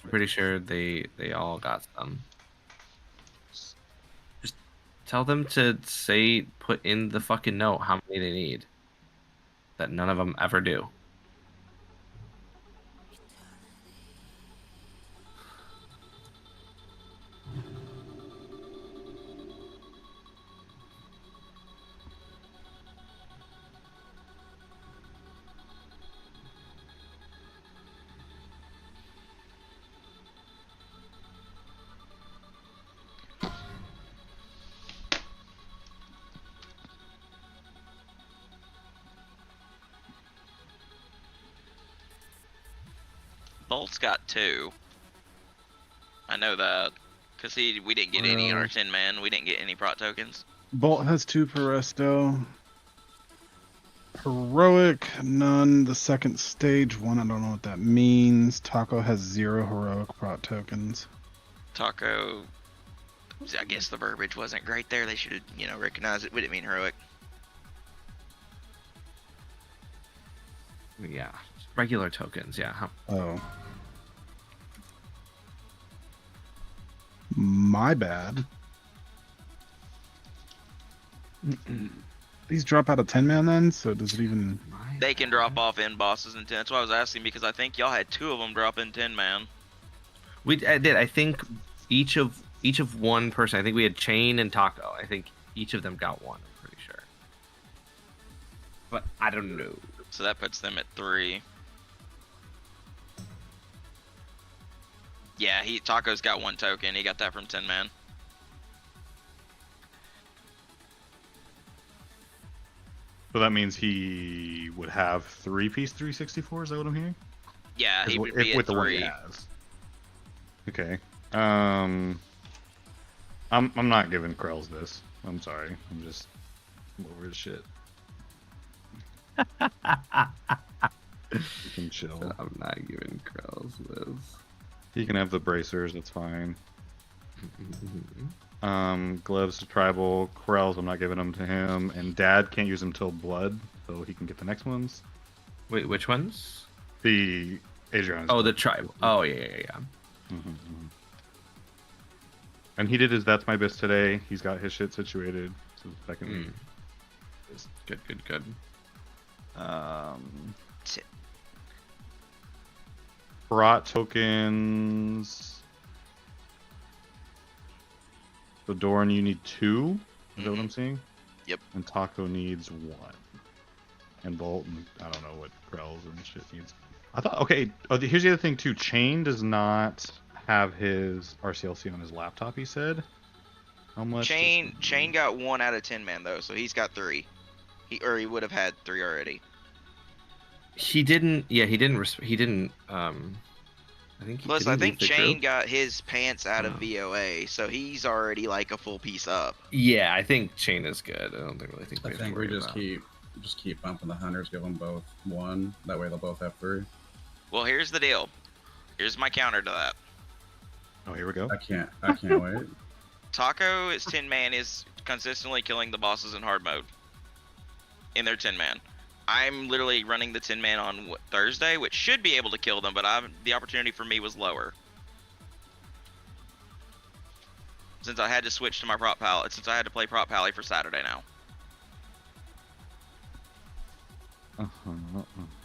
Pretty sure they all got some. Just tell them to put in the fucking note how many they need. That none of them ever do. Bolt's got 2. I know that. Because we didn't get any on our 10-man. We didn't get any prot tokens. Bolt has 2 per resto. Heroic, none. The second stage one, I don't know what that means. Taco has 0 heroic prot tokens. Taco, I guess the verbiage wasn't great there. They should have, recognized it. We didn't mean heroic. Yeah, regular tokens. Yeah. Oh. My bad. these drop out of 10-man then? So does it even? They can drop off in bosses in 10. That's why I was asking, because I think y'all had 2 of them drop in 10 man. I did. I think each of one person. I think we had Chain and Taco. I think each of them got one. I'm pretty sure. But I don't know. So that puts them at 3. Yeah, Taco's got 1 token. He got that from 10 man. So that means he would have 3-piece 364. Is that what I'm hearing? Yeah, he would be at with 3. the one he has. Okay. I'm not giving Krells this. I'm sorry. I'm just over the shit. You can chill. I'm not giving Krells this. He can have the bracers. That's fine. Gloves to tribal. Krells, I'm not giving them to him. And Dad can't use them till blood, so he can get the next ones. Wait, which ones? The Adrian's. Oh, the tribal. Oh, yeah. And he did his That's My Best today. He's got his shit situated. So the second Good. Brought tokens. So Doran, you need 2. Is that what I'm seeing? Yep. And Taco needs 1. And Bolt, I don't know what Krells and shit needs. I thought, okay, here's the other thing too. Chain does not have his RCLC on his laptop, he said. How much? Chain got 1 out of 10 man though, so he's got 3. He would have had 3 already. He didn't. Yeah, he didn't. I think. Plus, I think Chain got his pants out of VOA, so he's already like a full piece up. Yeah, I think Chain is good. I don't really think. I think we just keep bumping the hunters, give them both 1. That way they'll both have 3. Well, here's the deal. Here's my counter to that. Oh, here we go. I can't wait. Taco is 10 man is consistently killing the bosses in hard mode. In their 10 man. I'm literally running the 10 man on Thursday, which should be able to kill them, but the opportunity for me was lower. Since I had to switch to my prop pally, since I had to play prop pally for Saturday now.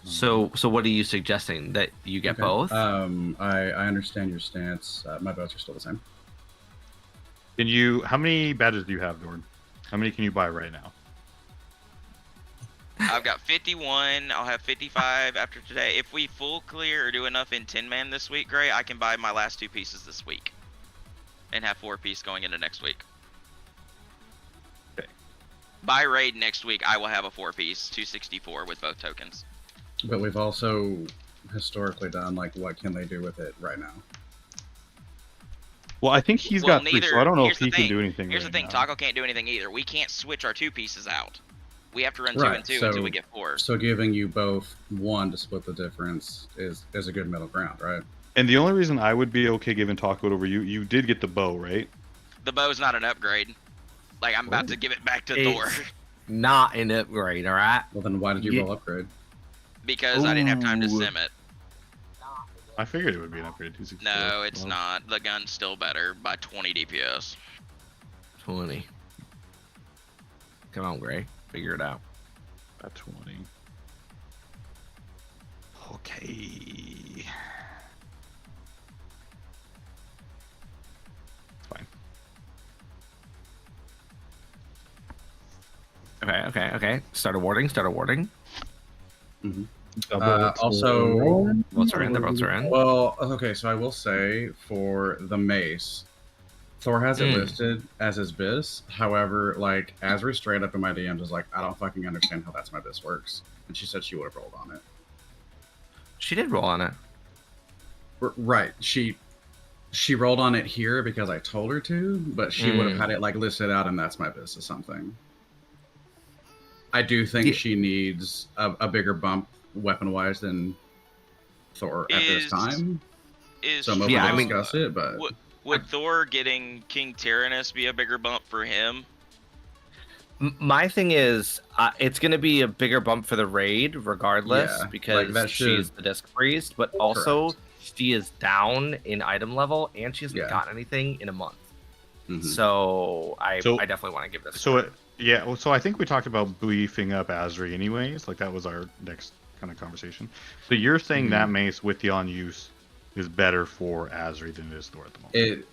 So what are you suggesting? That you get both? I understand your stance. My votes are still the same. How many badges do you have, Doran? How many can you buy right now? I've got 51. I'll have 55 after today. If we full clear or do enough in 10 man this week, Gray, I can buy my last 2 pieces this week. And have 4 piece going into next week. Okay. By raid next week, I will have a 4 piece 264 with both tokens. But we've also historically done like what can they do with it right now? Well, I think he's got 3, so I don't know if he can do anything. Here's the thing, now. Taco can't do anything either. We can't switch our 2 pieces out. We have to run 2 and 2 until we get 4. So giving you both 1 to split the difference is a good middle ground, right? And the only reason I would be okay giving Taco it over you did get the bow, right? The bow's not an upgrade. Like, I'm about to give it back to Thor. Not an upgrade, alright? Well, then why did you roll upgrade? Because I didn't have time to sim it. I figured it would be an upgrade. No, it's not. The gun's still better by 20 DPS. 20. Come on, Gray. Figure it out. About 20. Okay. Fine. Okay. Start awarding. Mm-hmm. Also, votes are in. The votes are in. Well, okay, so I will say for the mace, Thor has it listed as his bis. However, like Azri straight up in my DMs is like, I don't fucking understand how That's My Bis works, and she said she would have rolled on it. She did roll on it. Right. She rolled on it here because I told her to, but she would have had it like listed out and That's My Bis or something. I do think she needs a bigger bump weapon-wise than Thor at this time. So I'm open to discuss it, but... Would Thor getting King Tyrannus be a bigger bump for him? My thing is, it's going to be a bigger bump for the raid, regardless, because she's the Disc Priest, but also she is down in item level, and she hasn't gotten anything in a month. So I definitely want to give this. So Yeah, well, so I think we talked about beefing up Asri anyways. Like that was our next kind of conversation. So you're saying that mace with the on use is better for Asri than it is Thor at the moment.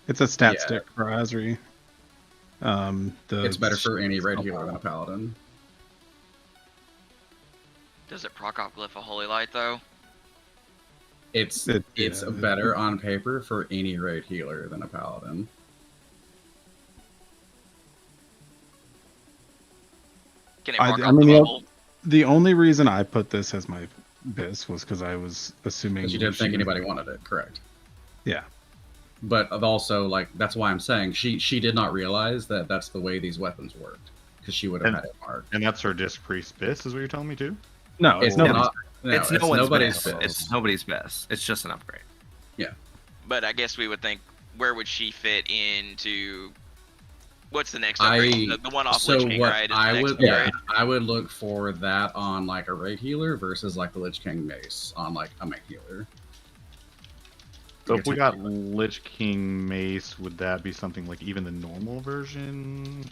It's a stat Yeah. stick for Asri. It's better for any red healer than a paladin. Does it proc off Glyph of Holy Light though? It's better on paper for any raid healer than a paladin. Can it proc I off mean, the bubble? the only reason I put this as my bis was because I was assuming Because you didn't think she- anybody wanted it, correct? Yeah. But also, like, that's why I'm saying she did not realize that that's the way these weapons worked, because she would have had it marked. And that's her disc priest bis, is what you're telling me too? No, It's nobody's- not. It's no one's nobody's best. best. It's nobody's best. It's just an upgrade. Yeah. But I guess we would think, where would she fit into? What's the next upgrade? The one off Lich King, what right? is the I next would, upgrade. I would look for that on like a raid healer versus like the Lich King mace on like a main healer. So if we got Lich King mace, would that be something like even the normal version?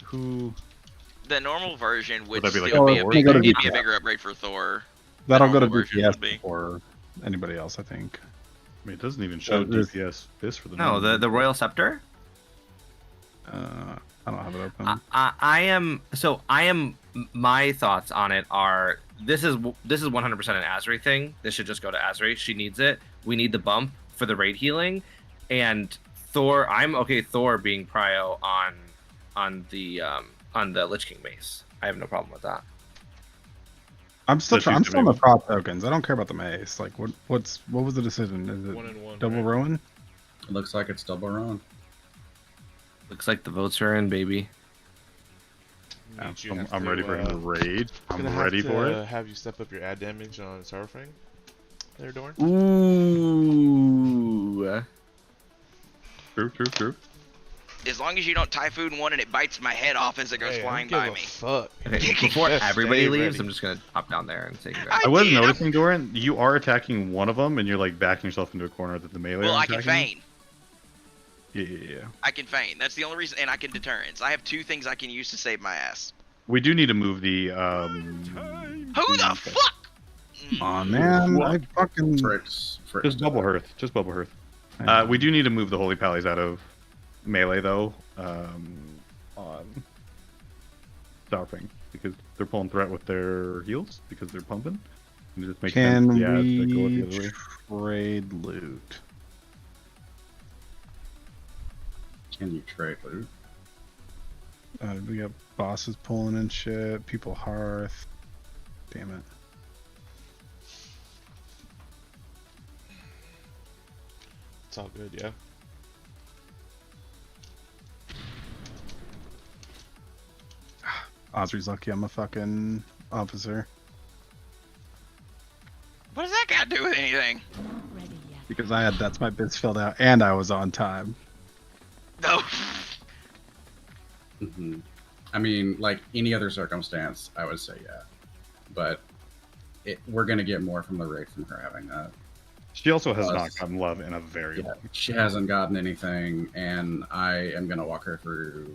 The normal version would that be like still a be a Thor big, thing? it'd be a bigger upgrade for Thor. That'll go to normal version DPS would be. before anybody else, I think. I mean, it doesn't even show there's- DPS bis for the No, the Royal Scepter. I don't have it open. I am. My thoughts on it are this is 100% an Asri thing. This should just go to Asri. She needs it. We need the bump for the raid healing, and Thor. I'm okay. Thor being prio on the Lich King mace. I have no problem with that. I'm still So I'm she's still on the gonna prop tokens. I don't care about the mace. Like what was the decision? Is it 1-1, double right? ruin? It looks like it's double run. Looks like the votes are in, baby. I'm ready for him to raid. I'm Gonna ready have for to it. have you step up your ad damage on Starfang. There, Dorn. Ooh. True. As long as you don't Typhoon one and it bites my head off as it goes Hey, I flying don't by give a me. fuck. Okay, before everybody Stay leaves, ready. I'm just gonna hop down there and say congrats. I was noticing, Doran, you are attacking one of them, and you're like backing yourself into a corner that the melee. Well, are I can attacking. feign. Yeah. I can feign. That's the only reason, and I can deterrence. I have two things I can use to save my ass. We do need to move the. Who the fuck? Aw man, I fucking Just bubble hearth. Just bubble hearth. We do need to move the holy pallies out of melee though. On Starfang because they're pulling threat with their heals because they're pumping. And it just makes Can sense. Yeah, we to go the other way. trade loot? Can you trade loot? We got bosses pulling and shit. People hearth. Damn it. It's all good, yeah. Osri's lucky I'm a fucking officer. What does that got to do with anything? Because that's my bits filled out and I was on time. No. Hmm. I mean, like any other circumstance, I would say yeah, but we're gonna get more from the raid from her having that. She also has Plus, not gotten love in a very long. She hasn't gotten anything, and I am gonna walk her through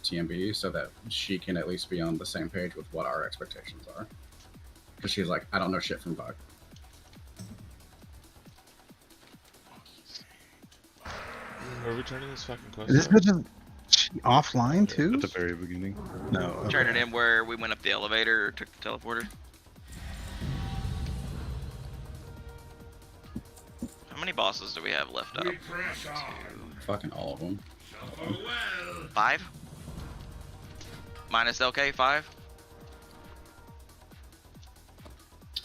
TMB so that she can at least be on the same page with what our expectations are. Because she's like, I don't know shit from Buck. Are we turning this fucking quest? Is this off? bitch she offline too? At the very beginning. No. Okay. Turn it in where we went up the elevator or took the teleporter. How many bosses do we have left up? Fucking all of them. 5? Minus LK, 5?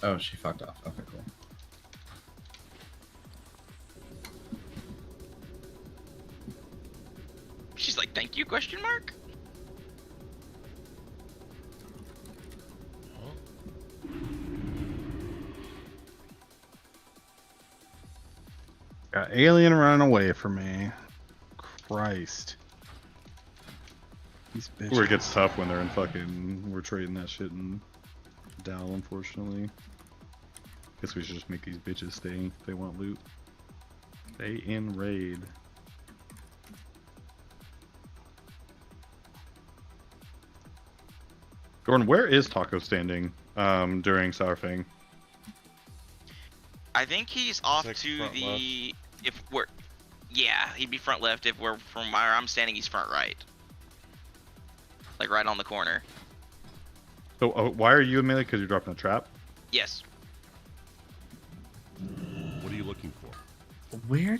Oh, she fucked off. Okay, cool. She's like, thank you, question mark? Got alien running away from me. Christ. These bitches. Where it gets tough when they're in fucking. We're trading that shit in Dow, unfortunately. Guess we should just make these bitches stay if they want loot. Stay in raid. Gordon, where is Taco standing during Sourfang? I think he's off like to front the. If we're. Yeah, he'd be front left. If we're from where I'm standing, he's front right. Like right on the corner. So why are you in melee? Because you're dropping a trap? Yes. What are you looking for? Where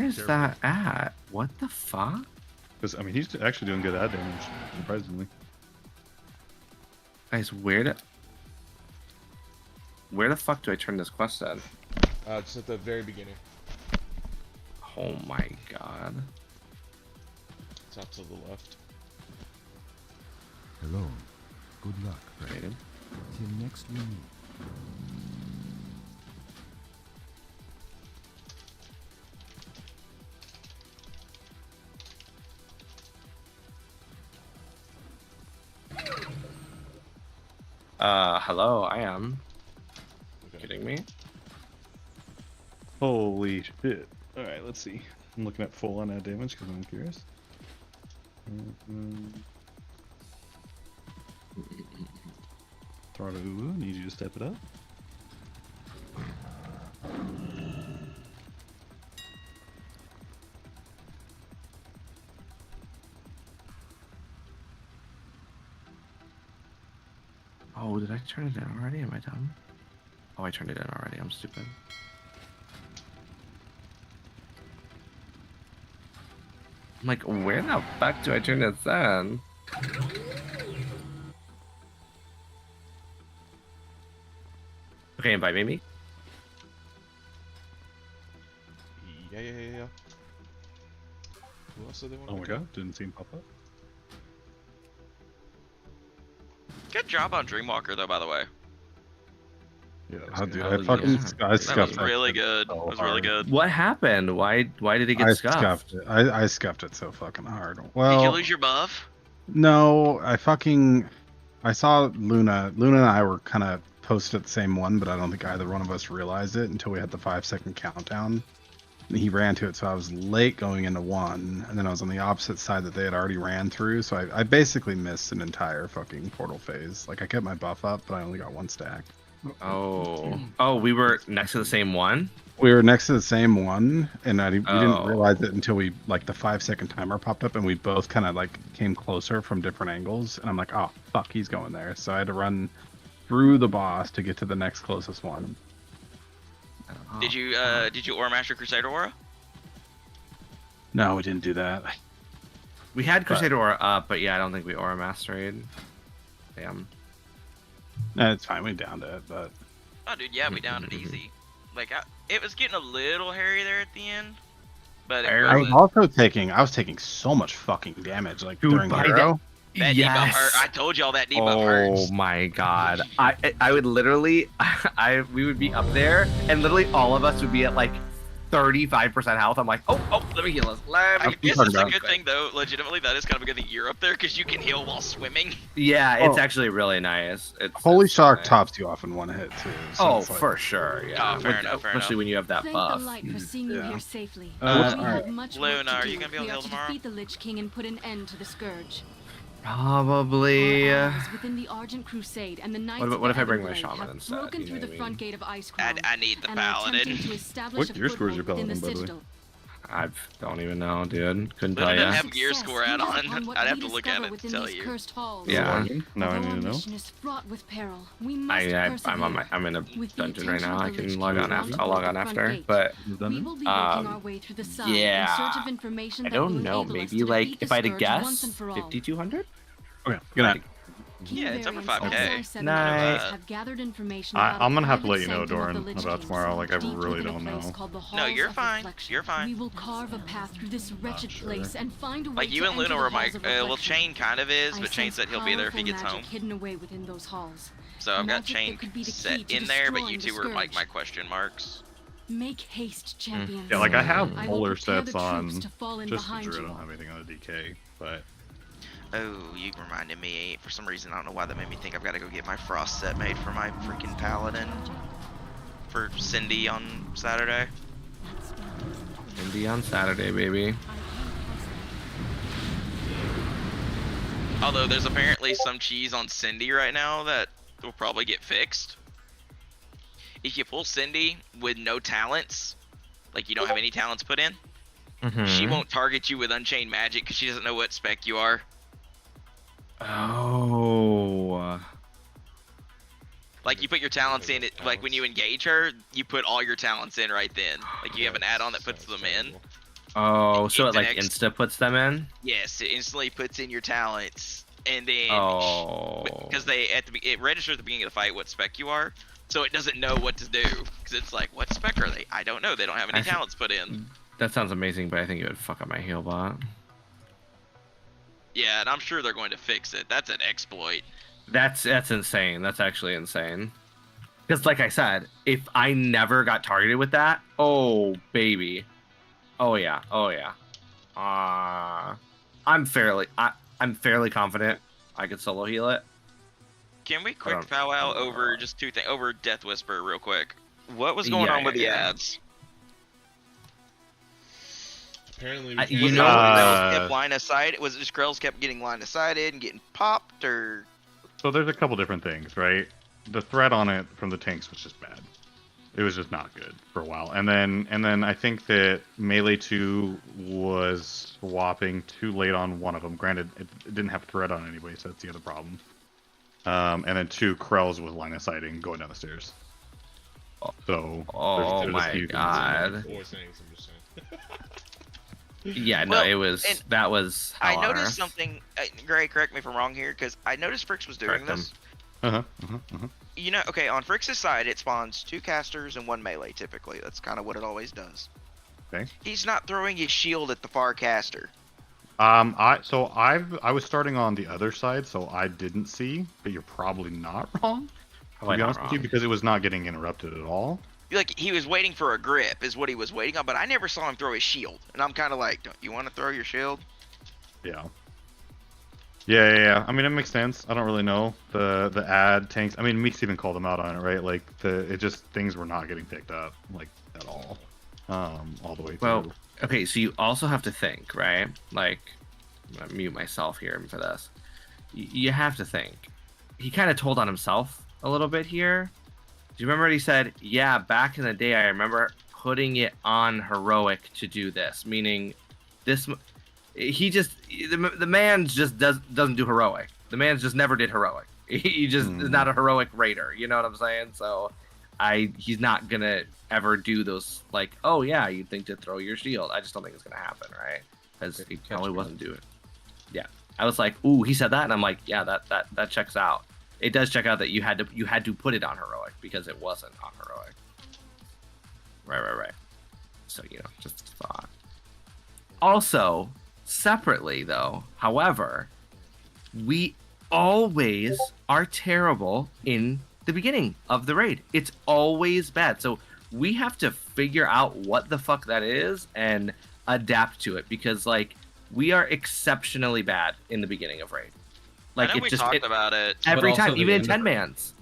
is that at? What the fuck? Because, I mean, he's actually doing good ad damage, surprisingly. Guys, where the fuck do I turn this quest at? Just at the very beginning. Oh my god. It's up to the left. Hello. Good luck, friend. Rated. Till next we meet. Hello, I am. Kidding me? Holy shit. Alright, let's see. I'm looking at full on ad damage because I'm curious. Throttle, need you to step it up. Oh, did I turn it in already? Am I dumb? Oh, I turned it in already. I'm stupid. I'm like, where the fuck do I turn this on? Okay, invite me. Yeah. Who else did they want Oh to my go? god, didn't see him pop up. Good job on Dreamwalker, though, by the way. Yeah, dude, Oh, I fucking yeah. I That scuffed was that really shit good. so It was really hard. good. What happened? Why did it get I scuffed? scuffed it. I scuffed it so fucking hard. Did you Well, lose your buff? no, I saw Luna. Luna and I were kind of posted at the same one, but I don't think either one of us realized it until we had the 5-second countdown. And he ran to it, so I was late going into one, and then I was on the opposite side that they had already ran through, so I basically missed an entire fucking portal phase. Like, I kept my buff up, but I only got one stack. Oh, we were next to the same one? We were next to the same one, and we Oh. didn't realize it until we, like, the 5-second timer popped up, and we both kind of, like, came closer from different angles, and I'm like, oh, fuck, he's going there. So I had to run through the boss to get to the next closest one. Did you Aura Master Crusader Aura? No, we didn't do that. We had Crusader Aura up, but yeah, I don't think we Aura Mastered. Damn. No, it's fine. We downed it, but Oh, dude, yeah, we downed it easy. Like, it was getting a little hairy there at the end, but it I was wasn't. also taking so much fucking damage, like Dude, during by Hero. That debuff hurt. I told y'all that debuff hurts. Oh my god. I would literally we would be up there and literally all of us would be at like 35% health. I'm like, oh, let me heal us. I guess it's a good thing though. Legitimately, that is kind of a good thing you're up there because you can heal while swimming. Yeah, it's actually really nice. Holy Shock tops you off in one hit too. So Oh, it's like- for sure. Yeah. Oh, fair enough, fair Especially enough. when you have that Thank buff. the light for seeing you here safely. Uh, we alright. have much work Luna, to are do you gonna be able if to we heal are tomorrow? defeat the Lich King and put an end to the Scourge. Probably. Our allies within the Argent Crusade and the Knights What of if I bring my Everblade shaman have instead? broken You through know the what I front mean? gate of Icecrown I need the and are attempting paladin. to establish What a gear score is your foothold within paladin, the by the way? Citadel. I don't even know, dude. Couldn't Luna tell doesn't ya. have gear score add on. Upon what I'd have we to look at discover it to within tell these you. cursed halls. Yeah. Now I Although need our to know. mission is fraught with peril, we must I'm in a With the dungeon right attention now. of I the can Lich log King on after. drawn I'll log toward on the front after. gate. But We will be working our way through the side yeah. in search of information I that will don't know. enable us Maybe to like defeat if the I had to Scourge guess, once and for all. 5,200. Okay, good night. Yeah, it's over Variants of 5K. SR7 Nice. have gathered information about I'm a gonna have to private let you know, sanctum of the Doran, Lich about King's, tomorrow. Like, I deep really within a don't place know. called the No, Halls you're of fine. Reflection. You're fine. We will carve a path through this wretched place and find a way Like you to and Luna enter were the my. Halls of Well, Reflection. Chain kind of is, I but Chain sense said he'll be there if he powerful gets magic home. hidden away within those halls. So I've got Magic that Chain could be the set key to in there, but you destroying two the were like my Scourge. question marks. Make haste, champions. Yeah, like I have I will polar prepare sets the on troops to fall in just the behind Drew. I you. don't have anything on the DK, but Oh, you reminded me. For some reason, I don't know why that made me think I've got to go get my frost set made for my freaking paladin for Cindy on Saturday. Indy on Saturday, baby. Although there's apparently some cheese on Cindy right now that will probably get fixed. If you pull Cindy with no talents, like you don't have any talents put in, she Mhm. won't target you with Unchained Magic because she doesn't know what spec you are. Oh. Like you put your talents in it, like when you engage her, you put all your talents in right then. Like you have an add-on that puts them in. Oh, so it like Next- insta puts them in? Yes, it instantly puts in your talents, and then Oh. because they it registers at the beginning of the fight what spec you are, so it doesn't know what to do because it's like, what spec are they? I don't know. They don't have any talents put in. That sounds amazing, but I think it would fuck up my heal bot. Yeah, and I'm sure they're going to fix it. That's an exploit. That's insane. That's actually insane. Because like I said, if I never got targeted with that, oh baby, oh yeah, oh yeah. I'm fairly confident I could solo heal it. Can we quick powwow over just two things over Death Whisper real quick? What was going on with the ads? Apparently, You know, Krells kept line of sight. Was it just Krells kept getting line of sighted and getting popped, or? So there's a couple different things, right? The threat on it from the tanks was just bad. It was just not good for a while, and then I think that Melee 2 was swapping too late on one of them. Granted, it didn't have threat on anybody, so that's the other problem. And then 2, Krells was line of sighting going down the stairs. So Oh there's a my few things. god. Yeah, no, Well, it was and that was. I hell on noticed earth. something. Gray, correct me if I'm wrong here, because I noticed Frix was doing this. You know, okay, on Frix's side, it spawns 2 casters and 1 melee typically. That's kind of what it always does. Okay. He's not throwing his shield at the far caster. I was starting on the other side, so I didn't see, but you're probably not wrong. To Probably be not honest with you, wrong. because it was not getting interrupted at all. Like, he was waiting for a grip, is what he was waiting on, but I never saw him throw his shield. And I'm kind of like, don't you want to throw your shield? Yeah. Yeah. I mean, it makes sense. I don't really know the ad tanks. I mean, Meeks even called them out on it, right? Like things were not getting picked up like at all, all the way through. Well, okay, so you also have to think, right? Like, I'm gonna mute myself here for this. You have to think. He kind of told on himself a little bit here. Do you remember what he said? Yeah, back in the day, I remember putting it on heroic to do this. Meaning, this he just the man just doesn't do heroic. The man just never did heroic. He just is not a heroic raider. You know what I'm saying? So, he's not gonna ever do those like, oh yeah, you think to throw your shield. I just don't think it's gonna happen, right? Because he probably wasn't doing it. Yeah, I was like, ooh, he said that, and I'm like, yeah, that checks out. It does check out that you had to put it on heroic because it wasn't on heroic. Right. So just a thought. Also, separately though, however, we always are terrible in the beginning of the raid. It's always bad. So we have to figure out what the fuck that is and adapt to it because like we are exceptionally bad in the beginning of raid. Like I know we talked about it every time, even in 10 mans.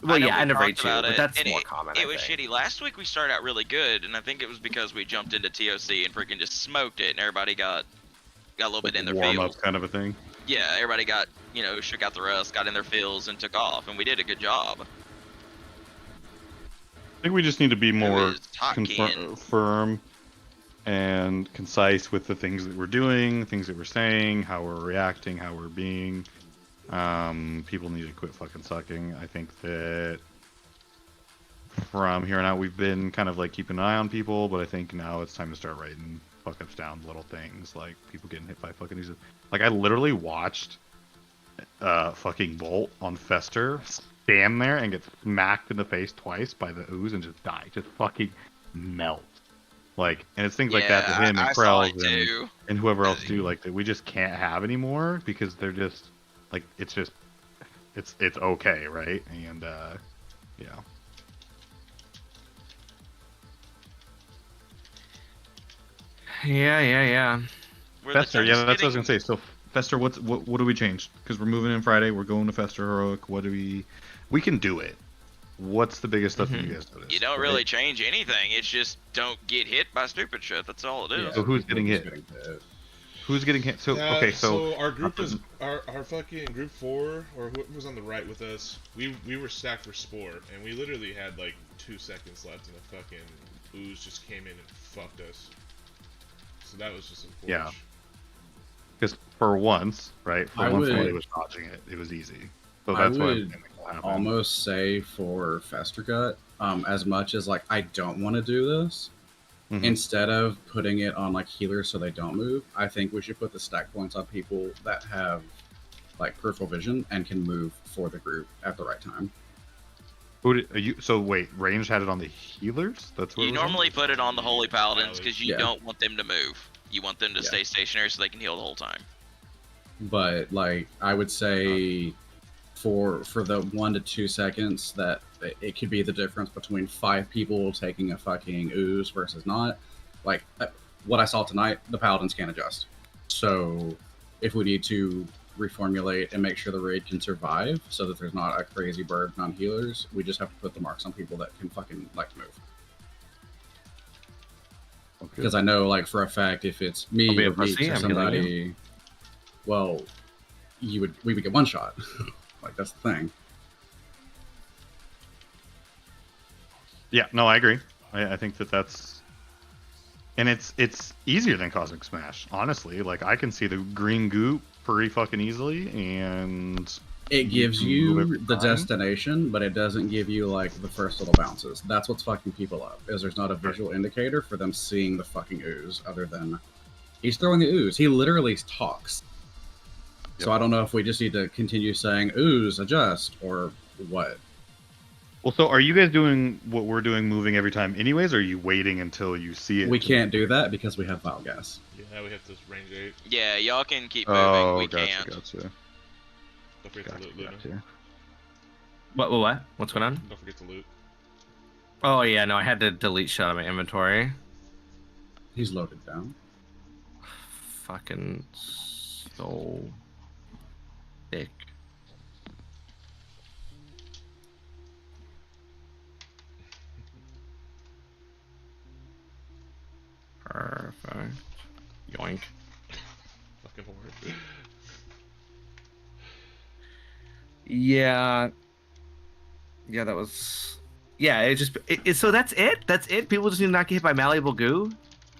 Well, yeah, end of raid too, but that's and more common. It was shitty. Last week we started out really good, and I think it was because we jumped into TOC and freaking just smoked it, and everybody got a little bit in their warm field. up kind of a thing. Yeah, everybody got shook out the rust, got in their fields, and took off, and we did a good job. I think we just need to be more was talking. firm and concise with the things that we're doing, things that we're saying, how we're reacting, how we're being. People need to quit fucking sucking. I think that from here on out, we've been kind of like keeping an eye on people, but I think now it's time to start writing fuck ups down, little things like people getting hit by fucking these. Like I literally watched fucking Bolt on Fester stand there and get smacked in the face twice by the ooze and just die, just fucking melt. Like, and it's things like that that him and Krells and whoever else do like that we just can't have anymore because they're just like it's okay, right? And yeah. Yeah. Fester, yeah, that's what I was gonna say. So Fester, what do we change? Because we're moving in Friday, we're going to Fester Heroic. What do we can do it? What's the biggest stuff that you guys noticed? You don't really change anything. It's just don't get hit by stupid shit. That's all it is. So who's getting hit? Who's getting hit? So okay, so our group is our fucking group 4 or who was on the right with us. We were stacked for spore, and we literally had like 2 seconds left, and the fucking ooze just came in and fucked us. So that was just unfortunate. Yeah. Because for once, right? For I once, would- when it was dodging it, it was easy. So I that's what would almost say for Faster Gut, as much as like I don't want to do this, instead of putting it on like healers so they don't move, I think we should put the stack points on people that have like peripheral vision and can move for the group at the right time. Who did you? So wait, range had it on the healers. That's what You it was on? normally put it on the Holy Paladins because you Yeah. don't want them to move. You want them to Yeah. stay stationary so they can heal the whole time. But like I would say for the 1 to 2 seconds that it could be the difference between 5 people taking a fucking ooze versus not. Like what I saw tonight, the paladins can't adjust. So if we need to reformulate and make sure the raid can survive so that there's not a crazy burden on healers, we just have to put the marks on people that can fucking like move. Because I know, like for a fact, if it's me I'll be a or Meeks pussy, or I'm killing somebody, well, we would get one shot. Like that's the thing. Yeah, no, I agree. I think that's, and it's easier than Cosmic Smash. Honestly, like I can see the green goop pretty fucking easily, and It gives move you every the time. destination, but it doesn't give you like the first little bounces. That's what's fucking people up. Is there's not a visual indicator for them seeing the fucking ooze, other than he's throwing the ooze. He literally talks. So I don't know if we just need to continue saying ooze, adjust, or what. Well, so are you guys doing what we're doing, moving every time, anyways? Or are you waiting until you see it? We can't do that because we have vile gas. Yeah, we have this range 8. Yeah, y'all can keep moving. Oh, We gotcha, can't. gotcha. Don't forget to loot, Luna. Gotcha. What? What's going on? Don't forget to loot. Oh yeah, no, I had to delete shit out of my inventory. He's loaded down. Fucking so thick. Perfect. Yoink. Fucking horde. Yeah. Yeah, that was. Yeah, it just. So that's it. That's it. People just need to not get hit by malleable goo.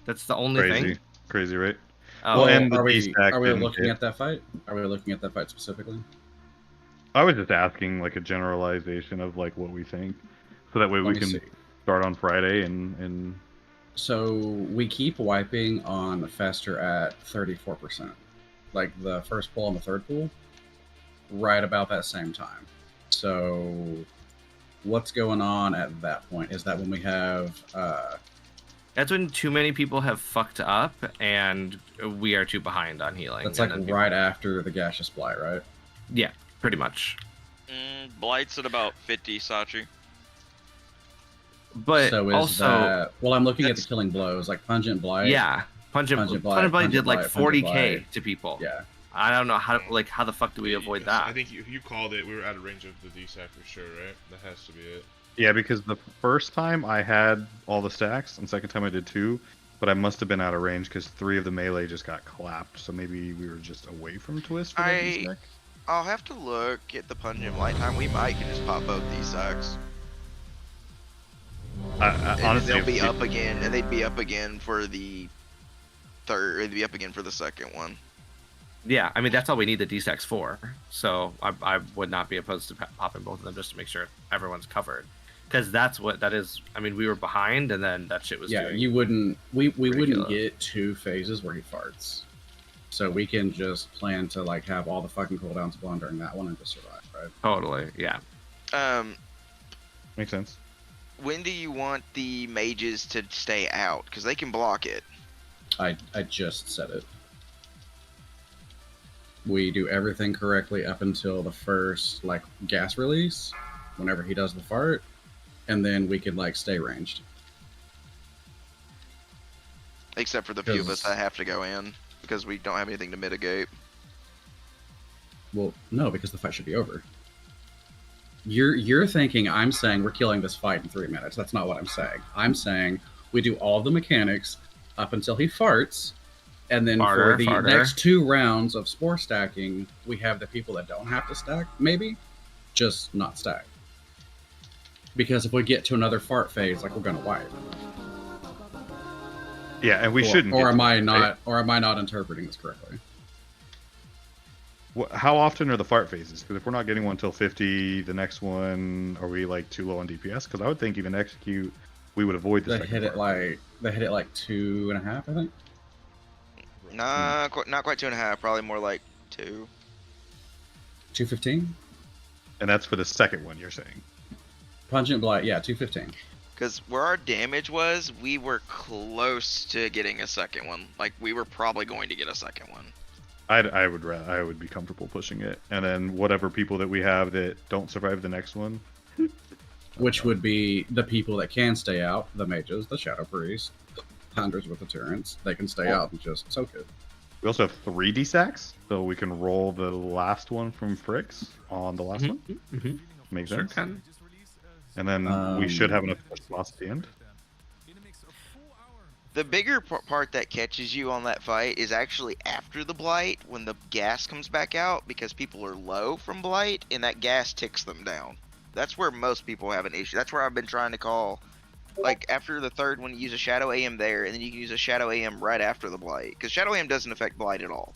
That's the only Crazy, thing. crazy, right? Oh, Well, and the are we D-stack didn't looking hit. at that fight? Are we looking at that fight specifically? I was just asking like a generalization of like what we think, so that way we Let me can see. start on Friday and. So we keep wiping on Fester at 34%. Like the first pull and the third pull, right about that same time. So what's going on at that point? Is that when we have That's when too many people have fucked up and we are too behind on healing. that's and like then right after the gaseous blight, right? Yeah, pretty much. Blight's at about 50, Sachi. But so is also, that, well, I'm looking at the killing blows, like pungent blight. yeah, Pungent Blight did like 40k to people. Yeah. I don't know how the fuck do we avoid that? I think you called it. We were out of range of the D-sack for sure, right? That has to be it. Yeah, because the first time I had all the stacks, and second time I did 2, but I must have been out of range because 3 of the melee just got clapped. So maybe we were just away from twist for that D-stack. I'll have to look at the pungent light time. We might can just pop both these sacks. Honestly, they'll be up again, and they'd be up again for the third. They'd be up again for the second one. Yeah, I mean that's all we need the D-stacks for. So I would not be opposed to popping both of them just to make sure everyone's covered, because that's what that is. I mean we were behind, and then that shit was. Yeah, doing you wouldn't. We wouldn't ridiculous. get 2 phases where he farts. So we can just plan to like have all the fucking cooldowns blown during that one and just survive, right? Totally, yeah. Makes sense. When do you want the mages to stay out? Because they can block it. I just said it. We do everything correctly up until the first like gas release, whenever he does the fart, and then we can like stay ranged. Except for the few of us that have to go in because we don't have anything to mitigate. Well, no, because the fight should be over. You're thinking I'm saying we're killing this fight in 3 minutes. That's not what I'm saying. I'm saying we do all the mechanics up until he farts, And then Farter, for the farter. next 2 rounds of spore stacking, we have the people that don't have to stack, maybe, just not stack. Because if we get to another fart phase, like we're gonna wipe. Yeah, and we shouldn't. Or get am to I it, not? right? Or am I not interpreting this correctly? How often are the fart phases? Because if we're not getting one till 50, the next one, are we like too low on DPS? Because I would think even execute, we would avoid the They second hit it fart. like 2.5, I think. Nah, not quite 2.5. Probably more like 2. 215. And that's for the second one, you're saying? Pungent Blight, yeah, 215. Because where our damage was, we were close to getting a second one. Like, we were probably going to get a second one. I would be comfortable pushing it, and then whatever people that we have that don't survive the next one, Which would be the people that can stay out, the mages, the shadow priests, the hunters with the turrets. They can stay out and just soak it. we also have 3 D-stacks, so we can roll the last one from Fricks on the last one. Mm-hmm. Makes Sure sense. can. And then we should have enough spots at the end. The bigger part that catches you on that fight is actually after the blight, when the gas comes back out, because people are low from blight, and that gas ticks them down. That's where most people have an issue. That's where I've been trying to call. Like, after the third one, you use a Shadow AM there, and then you can use a Shadow AM right after the blight. Because Shadow AM doesn't affect blight at all.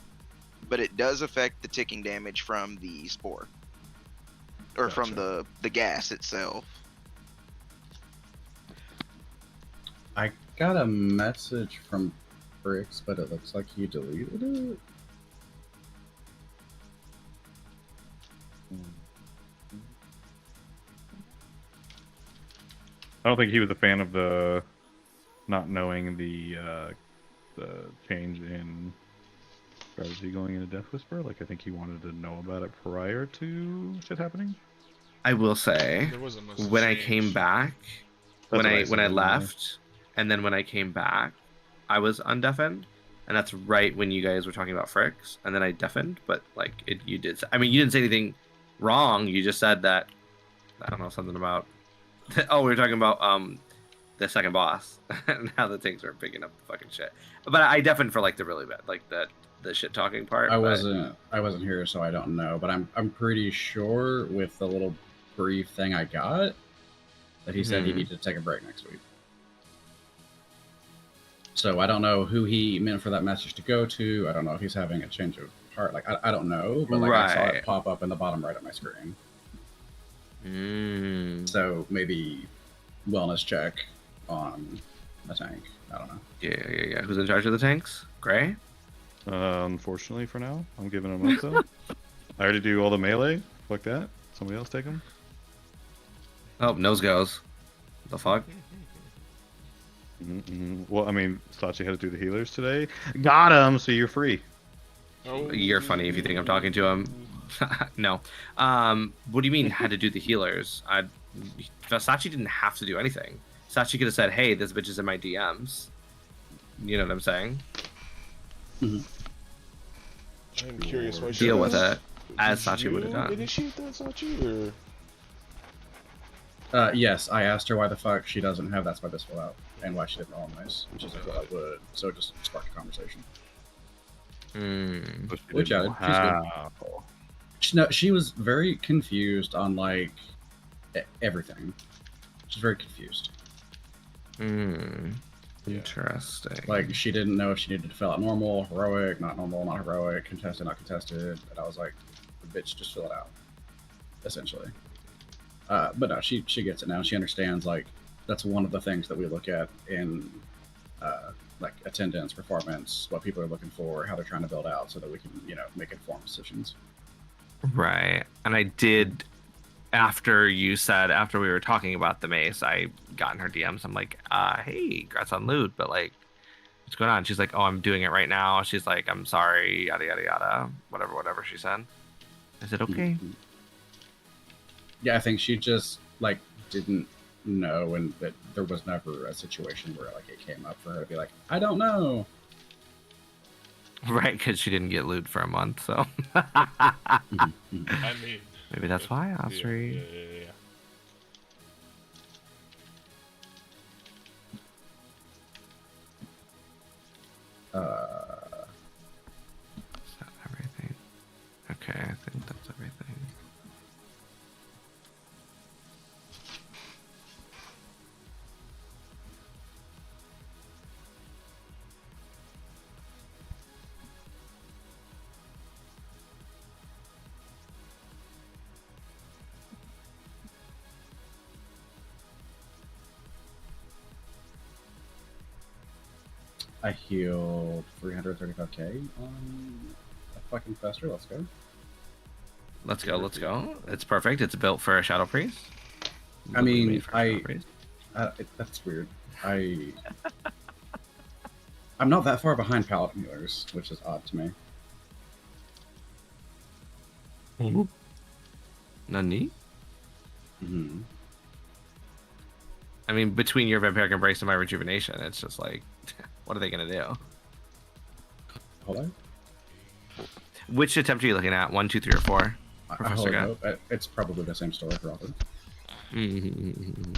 But it does affect the ticking damage from the spore. Or from the gas itself. I got a message from Bricks, but it looks like he deleted it. I don't think he was a fan of the not knowing the change in strategy going into Death Whisper. Like, I think he wanted to know about it prior to shit happening. I will say, There wasn't much when I change. came back, when That's I what I when I said, left, and then when I came back, I was undeafened, and that's right when you guys were talking about Fricks, and then I deafened. But like, you did. I mean, you didn't say anything wrong. You just said that. I don't know, something about. Oh, we were talking about the second boss and how the things are picking up the fucking shit. But I deafened for like the really bad, like the shit talking part. I but- wasn't here, so I don't know. But I'm pretty sure with the little brief thing I got that he said he Mhm. needed to take a break next week. So I don't know who he meant for that message to go to. I don't know if he's having a change of heart. Like I don't know, but like I saw Right. it pop up in the bottom right of my screen. Mm. So maybe wellness check on a tank. I don't know. Yeah. Who's in charge of the tanks? Gray? Unfortunately for now, I'm giving him up though. I already do all the melee. Fuck that. Somebody else take them. Oh, nose goes. The fuck? Well, I mean, Sachi had to do the healers today. Got him, so you're free. You're funny if you think I'm talking to him. No. What do you mean had to do the healers? Sachi didn't have to do anything. Sachi could have said, "Hey, this bitch is in my DMs." You know what I'm saying? I'm curious why she Deal with does. it, as Did Sachi would have you done. Initiate that, Sachi, Yes, I asked her why the fuck she doesn't have That's Why This Fell Out and why she didn't roll nice, which is what I would. So it just sparked a conversation. Which I she's good. She was very confused on like everything. She's very confused. Interesting. Like she didn't know if she needed to fill out normal, heroic, not normal, not heroic, contested, not contested. And I was like, bitch, just fill it out. Essentially. But no, she gets it now. She understands like that's one of the things that we look at in like attendance, performance, what people are looking for, how they're trying to build out, so that we can make informed decisions. Right. And I did, after we were talking about the mace, I got in her DMs. I'm like, hey, congrats on loot, but like, what's going on? She's like, oh, I'm doing it right now. She's like, I'm sorry, yada, yada, yada. Whatever she said. I said, okay. Yeah, I think she just like didn't know, and that there was never a situation where like it came up for her to be like, I don't know. Right, because she didn't get loot for a month, so. I mean, maybe that's why, Osprey. Okay, I think that's everything. I healed 335k on a fucking fester. Let's go. Let's go, let's go. It's perfect. It's built for a Shadow Priest. I mean, Shadow that's weird. I'm not that far behind Paladin healers, which is odd to me. Nani? Mm-hmm. I mean, between your Vampiric Embrace and my Rejuvenation, it's just like, what are they gonna do? Hold on. Which attempt are you looking at? 1, 2, 3, or 4? I Professor Guy? It's probably the same story for Robert. Mm-hmm.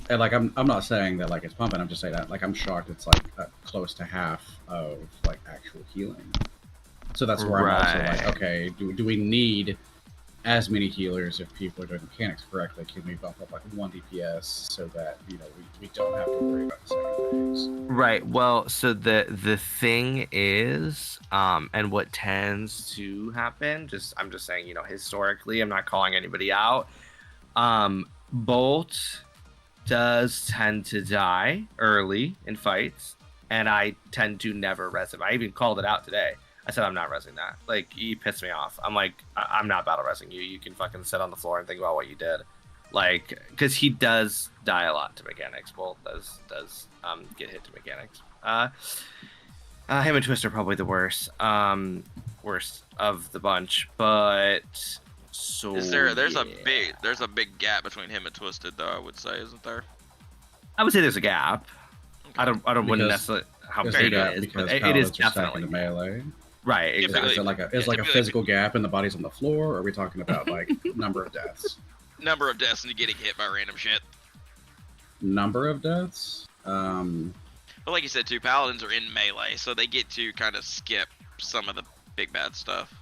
And like, I'm not saying that like it's pumping. I'm just saying that like I'm shocked it's like close to half of like actual healing. So that's where I'm also like, okay, do we need as many healers if people are doing mechanics correctly? Can we bump up like 1 DPS so that we don't have to worry about the second phase? Right. Well, so the thing is, and what tends to happen, I'm just saying, historically, I'm not calling anybody out. Bolt does tend to die early in fights, and I tend to never res him. I even called it out today. I said I'm not resing that. Like, he pissed me off. I'm like, I'm not battle resing you. You can fucking sit on the floor and think about what you did. Like, because he does die a lot to mechanics. Bolt does get hit to mechanics. Him and Twister probably the worst. Worst of the bunch. But so there's a big gap between him and Twisted though, I would say, isn't there? I would say there's a gap. I wouldn't necessarily how big it is, but it is definitely melee. Right, exactly. Is it like a physical gap and the body's on the floor, or are we talking about like number of deaths? Number of deaths and getting hit by random shit. Number of deaths? But like you said too, paladins are in melee, so they get to kind of skip some of the big bad stuff.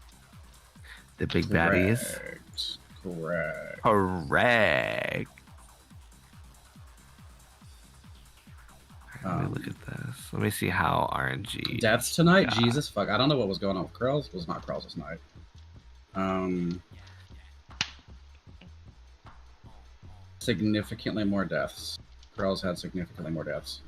The big baddies. Correct. Let me look at this. Let me see how RNG. Deaths tonight? Yeah. Jesus fuck. I don't know what was going on with Krells. It was not Krells this night. Significantly more deaths. Krells had significantly more deaths.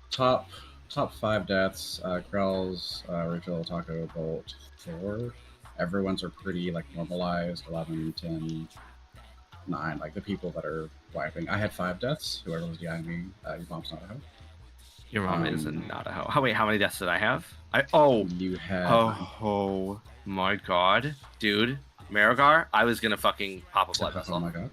Top 5 deaths. Krells, Rachel, Taco, Bolt, Thor. Everyone's are pretty like normalized. 11, 10, 9. Like the people that are wiping. I had 5 deaths. Whoever was behind me, your mom's not a hoe. Your mom is not a hoe. How many deaths did I have? You had. Oh my god, dude, Marigar, I was gonna fucking pop a blood vessel. Oh my god.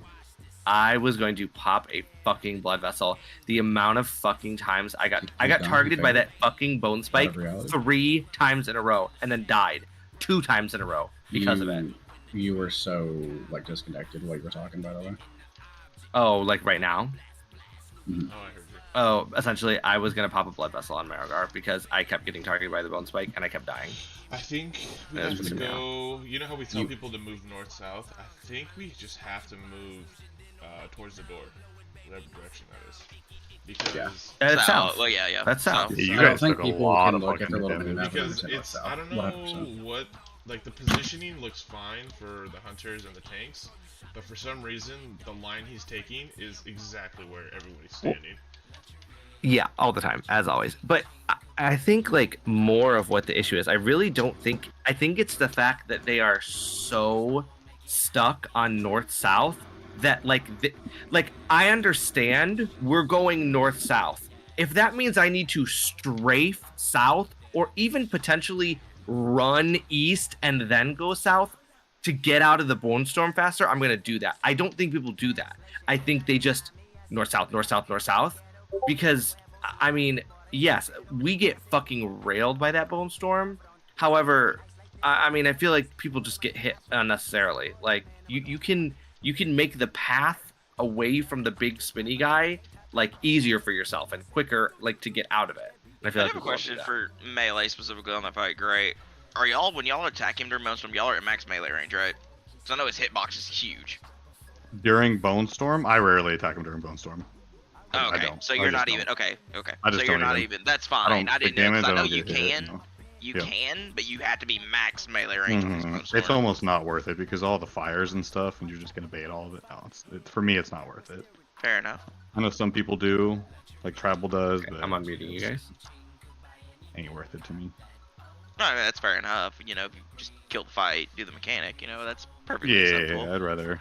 I was going to pop a fucking blood vessel. The amount of fucking times I got targeted by that fucking bone spike 3 times in a row, and then died 2 times in a row because of it. You were so like disconnected while you were talking, by the way. Oh, like right now? Mm-hmm. Oh, I heard you. Oh, essentially, I was gonna pop a blood vessel on Marigar because I kept getting targeted by the bone spike and I kept dying. I think we have to go. You know how we tell people to move north-south? I think we just have to move towards the door, whatever direction that is. Because that's south. Well, yeah. That's south. Yeah, you I don't guys think took a people lot can of look at their little fucking mini map because and it's south. I don't 100%. know what like the positioning looks fine for the hunters and the tanks, but for some reason the line he's taking is exactly where everybody's standing. Yeah, all the time, as always. But I think like more of what the issue is, I think it's the fact that they are so stuck on north-south that like I understand we're going north-south. If that means I need to strafe south or even potentially run east and then go south to get out of the Bone Storm faster, I'm going to do that. I don't think people do that. I think they just north-south, north-south, north-south. Because, I mean, yes, we get fucking railed by that Bone Storm. However, I mean, I feel like people just get hit unnecessarily. Like, you can make the path away from the big spinny guy, like, easier for yourself and quicker, like, to get out of it. And I feel I have a question for melee specifically on that fight. Great. are y'all when y'all attack him during Bone Storm, y'all are at max melee range, right? Because I know his hitbox is huge. During Bone Storm, I rarely attack him during Bone Storm. Oh, I okay, don't. so I you're just not don't. even okay. I So just you're don't not even. even. That's I fine. don't I didn't take know. 'Cause damage, I I know don't you get hit, can. You Yeah. can, but you have to be max melee range with this Bone Storm. It's almost not worth it because all the fires and stuff, and you're just gonna bait all of it. No, for me, it's not worth it. Fair enough. I know some people do, like Tribal does, but I'm unmuting you guys. Ain't worth it to me. No, I mean, that's fair enough. You know, if you just kill the fight, do the mechanic. You know, that's perfectly acceptable. Yeah, I'd rather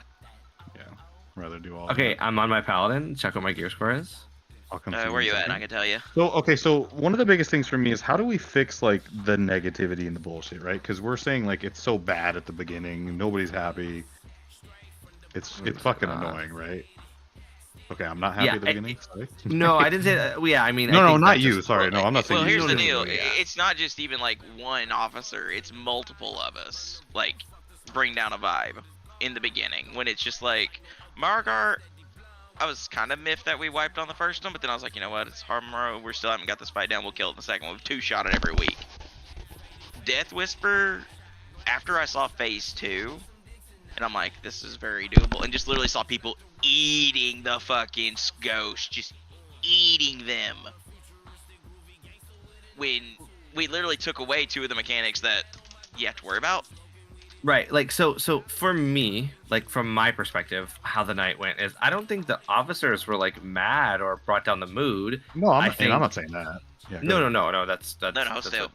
do all. Okay, that. I'm on my paladin. Check what my gear score is. I'll come. Where you at? I can tell you. So one of the biggest things for me is how do we fix like the negativity and the bullshit, right? Because we're saying like it's so bad at the beginning, nobody's happy. It's fucking annoying, right? Okay, I'm not happy at the beginning. Sorry. No, I didn't say that. Yeah, I mean. I No, think not that's you. just- Sorry, no, I'm not saying. Well, you. here's the No, deal. yeah. It's not just even like one officer. It's multiple of us. Like, bring down a vibe in the beginning when it's just like Margar. I was kind of miffed that we wiped on the first one, but then I was like, you know what? It's Harmro. We still haven't got this fight down. We'll kill it in the second one. We've two-shot it every week. Death Whisper. After I saw Phase 2, and I'm like, this is very doable, and just literally saw people eating the fucking ghost, just eating them. When we literally took away two of the mechanics that you have to worry about. Right, like so for me, like from my perspective, how the night went is I don't think the officers were like mad or brought down the mood. No, I'm I not saying that. Yeah, no, that's No, that's still.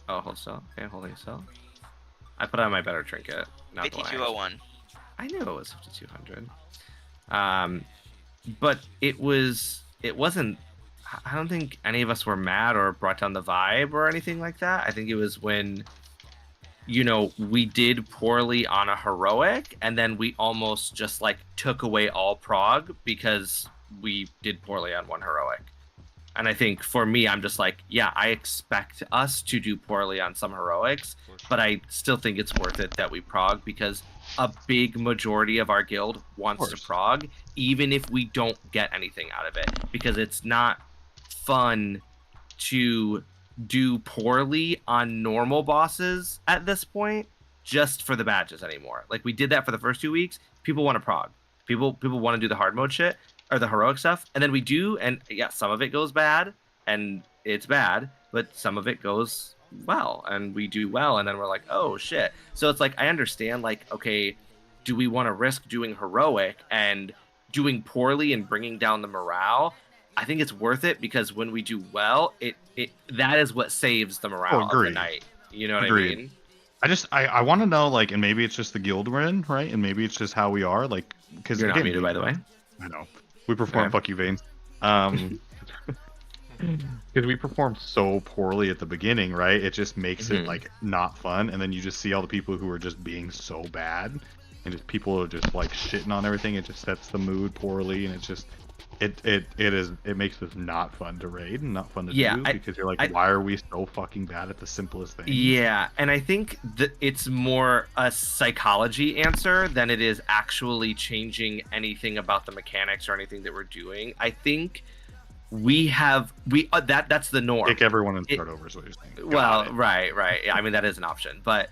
Oh, hold still. Okay, holding still. I put on my better trinket. Not the one I 5201. I knew it was 5200. But it wasn't. I don't think any of us were mad or brought down the vibe or anything like that. I think it was when, you know, we did poorly on a heroic, and then we almost just like took away all prog because we did poorly on one heroic. And I think for me, I'm just like, yeah, I expect us to do poorly on some heroics, but I still think it's worth it that we prog because a big majority of our guild wants to prog, even if we don't get anything out of it, because it's not fun to do poorly on normal bosses at this point just for the badges anymore. Like we did that for the first 2 weeks. People want to prog. People want to do the hard mode shit or the heroic stuff, and then we do, and yeah, some of it goes bad and it's bad, but some of it goes well and we do well, and then we're like, oh shit. So it's like I understand, like, okay, do we want to risk doing heroic and doing poorly and bringing down the morale? I think it's worth it because when we do well, it that is what saves the morale of the night. You know what I mean? I want to know, like, and maybe it's just the guild we're in, right? And maybe it's just how we are, like, because you're not muted, by the way. I know we perform. Okay. Fuck you, Veins. Because we performed so poorly at the beginning, right? It just makes it like not fun, and then you just see all the people who are just being so bad, and just people are just like shitting on everything. It just sets the mood poorly, and it's just it makes this not fun to raid and not fun to do because you're like, why are we so fucking bad at the simplest thing? Yeah, and I think that it's more a psychology answer than it is actually changing anything about the mechanics or anything that we're doing. I think that's the norm. Kick everyone and start over is what you're saying. Well, right. I mean, that is an option, but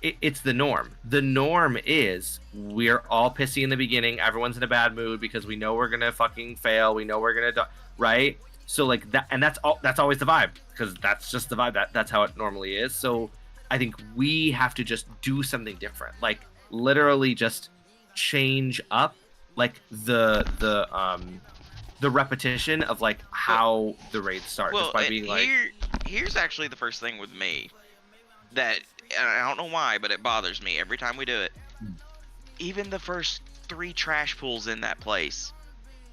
it's the norm. The norm is we're all pissy in the beginning. Everyone's in a bad mood because we know we're gonna fucking fail. We know we're gonna die, right? So like that, and that's always the vibe because that's just the vibe. That's how it normally is. So I think we have to just do something different, like literally just change up like the repetition of like how the raids start, just by being like. Here's actually the first thing with me that. And I don't know why, but it bothers me every time we do it. Even the first 3 trash pools in that place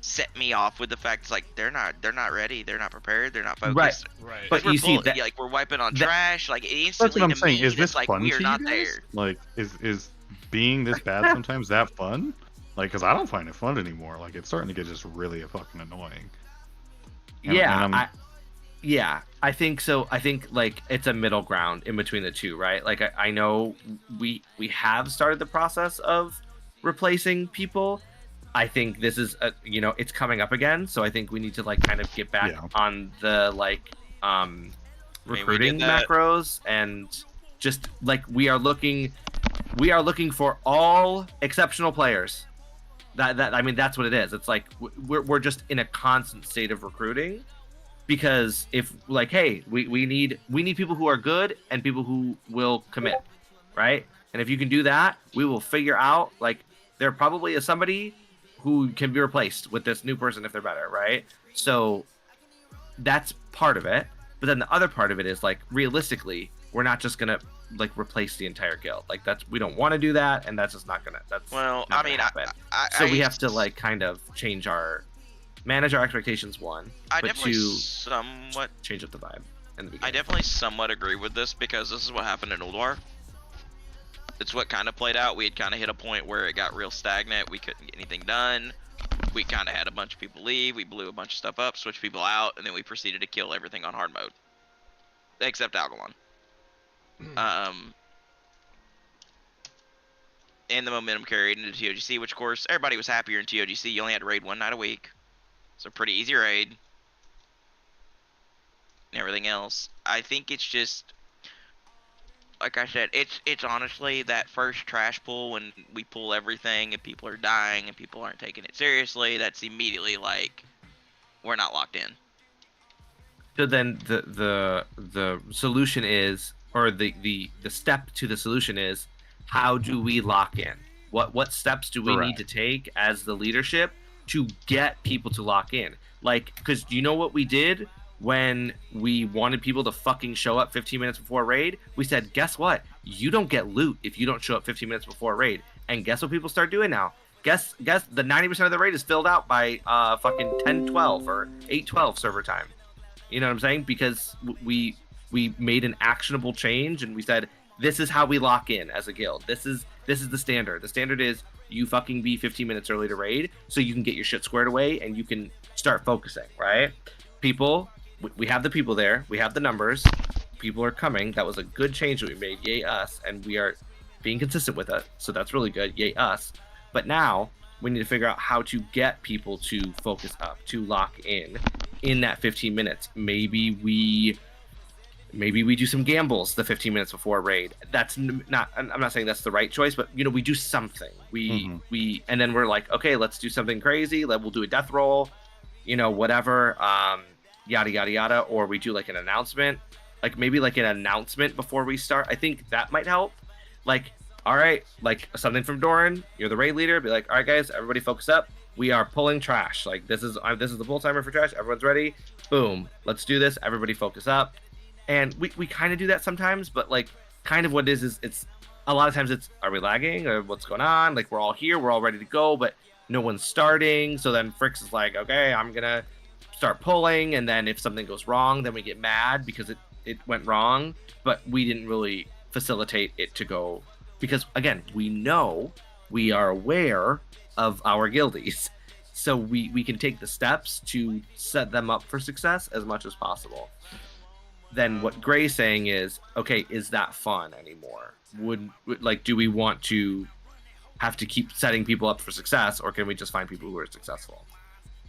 set me off with the fact it's like they're not ready, they're not prepared, they're not focused. Right. But you see that, like we're wiping on trash, like that's instantly what I'm to saying. me, Is this it's like fun we are to not you guys? there. Like, is being this bad sometimes that fun? Like, because I don't find it fun anymore. Like, it's starting to get just really fucking annoying. I think so. I think like it's a middle ground in between the two, right? Like I know we have started the process of replacing people. I think this is it's coming up again, so I think we need to like kind of get back on the like recruiting that. macros, and just like we are looking for all exceptional players. That I mean, that's what it is. It's like we're just in a constant state of recruiting, because if like, hey, we need people who are good and people who will commit, right? And if you can do that, we will figure out, like, there probably is somebody who can be replaced with this new person if they're better, right? So that's part of it. But then the other part of it is, like, realistically, we're not just gonna like replace the entire guild. Like, that's, we don't want to do that, and that's just not gonna. That's Well, not I gonna mean, happen. So we have to like kind of manage our expectations, one, I but definitely two, somewhat change up the vibe in the I beginning. definitely somewhat agree with this, because this is what happened in Ulduar. It's what kind of played out. We had kind of hit a point where it got real stagnant. We couldn't get anything done. We kind of had a bunch of people leave. We blew a bunch of stuff up, switched people out, and then we proceeded to kill everything on hard mode, except Algalon. And the momentum carried into TOGC, which of course everybody was happier in TOGC. You only had to raid one night a week, so pretty easy raid. And everything else, I think it's just, like I said, it's honestly that first trash pull when we pull everything and people are dying and people aren't taking it seriously. That's immediately like, we're not locked in. So then the solution is, or the step to the solution is, how do we lock in? What steps do we need to take as the leadership to get people to lock in? Like, because do you know what we did when we wanted people to fucking show up 15 minutes before raid? We said, guess what? You don't get loot if you don't show up 15 minutes before raid. And guess what people start doing now? Guess the 90% of the raid is filled out by fucking 10-12 or 8-12 server time. You know what I'm saying? Because we made an actionable change, and we said, this is how we lock in as a guild. This is the standard. The standard is you fucking be 15 minutes early to raid, so you can get your shit squared away and you can start focusing, right? People, we have the people there. We have the numbers. People are coming. That was a good change that we made. Yay us. And we are being consistent with it. So that's really good. Yay us. But now we need to figure out how to get people to focus up, to lock in that 15 minutes. Maybe we do some gambles the 15 minutes before raid. That's not, I'm not saying that's the right choice, but we do something. We and then we're like, okay, let's do something crazy. We'll do a death roll, whatever, yada yada yada, or we do like an announcement, like maybe like an announcement before we start. I think that might help. Like, all right, like something from Doran, you're the raid leader. Be like, all right, guys, everybody focus up. We are pulling trash. Like, this is the pull timer for trash. Everyone's ready. Boom. Let's do this. Everybody focus up. And we kind of do that sometimes, but like kind of what it is it's a lot of times it's, are we lagging or what's going on? Like, we're all here, we're all ready to go, but no one's starting. So then Fricks is like, okay, I'm gonna start pulling, and then if something goes wrong, then we get mad because it went wrong, but we didn't really facilitate it to go, because again, we are aware of our guildies, so we can take the steps to set them up for success as much as possible. Then what Gray's saying is, okay, is that fun anymore? Would like, do we want to have to keep setting people up for success, or can we just find people who are successful?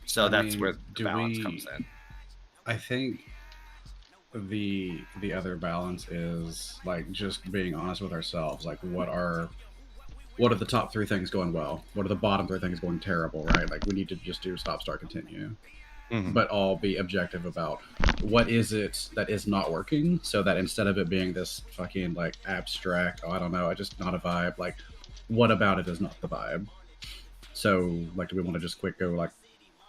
So that's where the balance comes in. I think the other balance is like just being honest with ourselves. Like, what are the top 3 things going well? What are the bottom 3 things going terrible, right? Like, we need to just do stop, start, continue. But all be objective about what is it that is not working, so that instead of it being this fucking like abstract, I don't know, I just not a vibe, like what about it is not the vibe. So like, do we want to just quick go like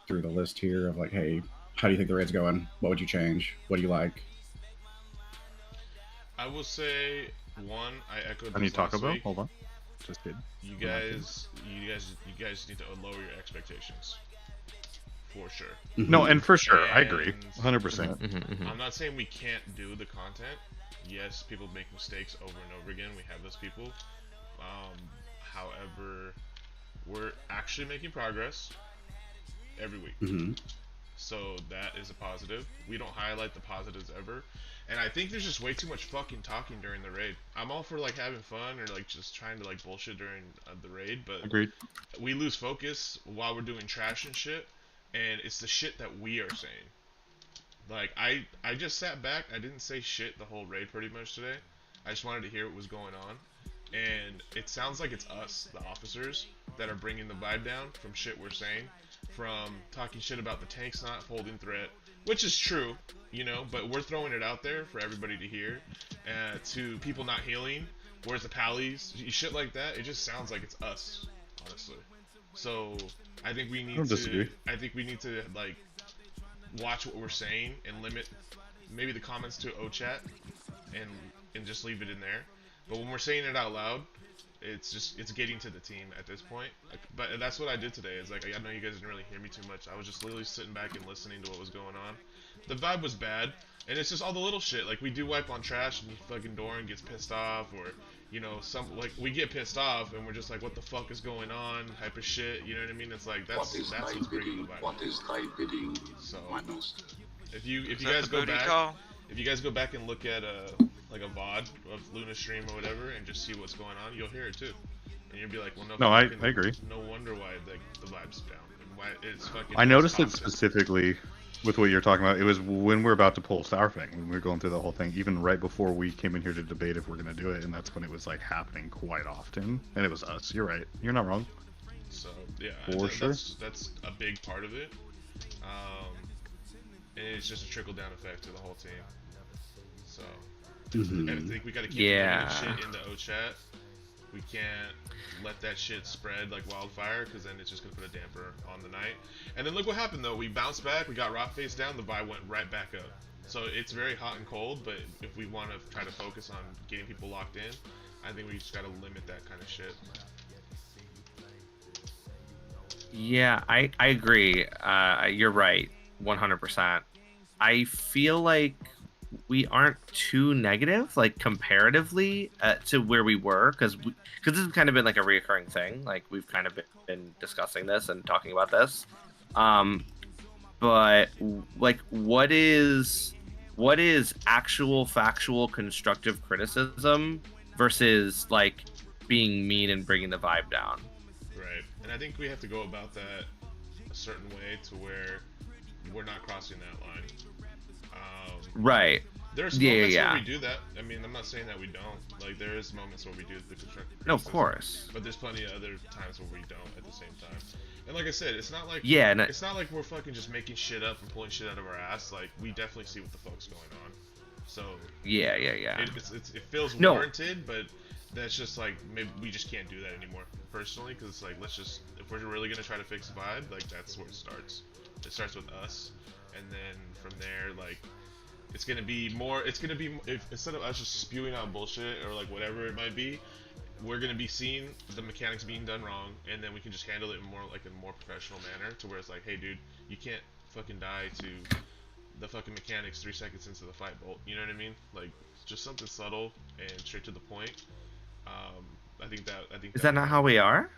through the list here of like, hey, how do you think the raid's going? What would you change? What do you like? I will say, one, I echoed this I need Taco Bell. week. Hold on. Just kidding. You guys need to lower your expectations. For sure. No, and for sure, I agree, 100%. I'm not saying we can't do the content. Yes, people make mistakes over and over again. We have those people. However, we're actually making progress every week. So that is a positive. We don't highlight the positives ever. And I think there's just way too much fucking talking during the raid. I'm all for like having fun or like just trying to like bullshit during the raid, but Agreed. We lose focus while we're doing trash and shit. And it's the shit that we are saying Like I just sat back. I didn't say shit the whole raid pretty much today. I just wanted to hear what was going on, and it sounds like it's us, the officers, that are bringing the vibe down from shit we're saying, from talking shit about the tanks not holding threat, which is true, you know, but we're throwing it out there for everybody to hear, to people not healing, where's the pallies, shit like that. It just sounds like it's us, honestly. So I think we need to. I think we need to like watch what we're saying and limit maybe the comments to chat and just leave it in there. But when we're saying it out loud, it's getting to the team at this point. Like, but that's what I did today. Is like I know you guys didn't really hear me too much. I was just literally sitting back and listening to what was going on. The vibe was bad, and it's just all the little shit. Like we do wipe on trash, and fucking Doran gets pissed off, or you know, we get pissed off, and we're just like, what the fuck is going on? Type of shit. You know what I mean? It's like that's what's bringing the vibe. What is thy bidding, so my master? if you guys go back, if you guys go back and look at like a VOD of Luna stream or whatever, and just see what's going on, you'll hear it too, and you'll be like, well, no, I agree. No wonder why like the vibe's down. And why it's fucking. I noticed it specifically with what you're talking about. It was when we're about to pull Sourfang, when we were going through the whole thing, even right before we came in here to debate if we're gonna do it, and that's when it was like happening quite often, and it was us. You're right. You're not wrong. So yeah, for sure. That's a big part of it. And it's just a trickle down effect to the whole team. So I think we gotta keep shit in the chat. We can't let that shit spread like wildfire, because then it's just gonna put a damper on the night. And then look what happened though. We bounced back. We got rock face down. The vibe went right back up. So it's very hot and cold. But if we want to try to focus on getting people locked in, I think we just gotta limit that kind of shit. Yeah, I agree. You're right, 100%. I feel like we aren't too negative, like comparatively to where we were, because this has kind of been like a reoccurring thing. Like we've kind of been discussing this and talking about this. But like, what is actual factual constructive criticism versus like being mean and bringing the vibe down? Right, and I think we have to go about that a certain way to where we're not crossing that line. Right. There's moments where we do that. I mean, I'm not saying that we don't. Like, there is moments where we do the constructive criticism. No, of course. But there's plenty of other times where we don't at the same time. And like I said, it's not like it's not like we're fucking just making shit up and pulling shit out of our ass. Like, we definitely see what the fuck's going on. So yeah. It feels warranted, but that's just like maybe we just can't do that anymore personally, because it's like, let's just, if we're really gonna try to fix the vibe, like that's where it starts. It starts with us, and then from there, like it's gonna be if instead of us just spewing out bullshit or like whatever it might be, we're gonna be seeing the mechanics being done wrong, and then we can just handle it in a more professional manner, to where it's like, hey dude, you can't fucking die to the fucking mechanics 3 seconds into the fight, Bolt. You know what I mean? Like, just something subtle and straight to the point. I think is that not how we are?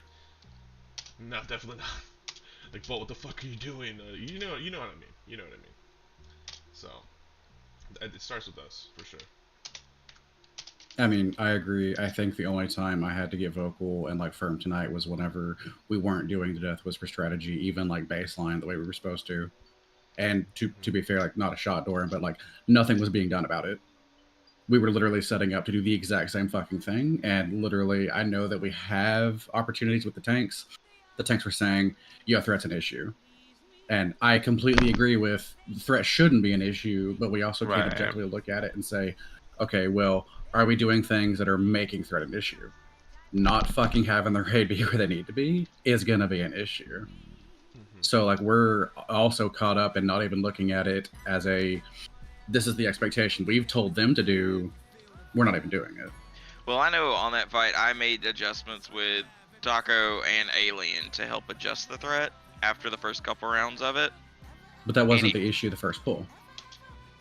No, definitely not. Like, Bolt, what the fuck are you doing? You know what I mean. You know what I mean. So it starts with us for sure. I mean, I agree. I think the only time I had to get vocal and like firm tonight was whenever we weren't doing the Death Whisper strategy, even like baseline the way we were supposed to. And to be fair, like not a shot Doran, but like nothing was being done about it. We were literally setting up to do the exact same fucking thing. And literally, I know that we have opportunities with the tanks. The tanks were saying, yeah, threat's an issue. And I completely agree with threat shouldn't be an issue, but we also can't objectively look at it and say, okay, well, are we doing things that are making threat an issue? Not fucking having the raid be where they need to be is going to be an issue. So like we're also caught up in not even looking at it as this is the expectation we've told them to do. We're not even doing it. Well, I know on that fight I made adjustments with Taco and Alien to help adjust the threat after the first couple rounds of it. But that wasn't the issue the first pull.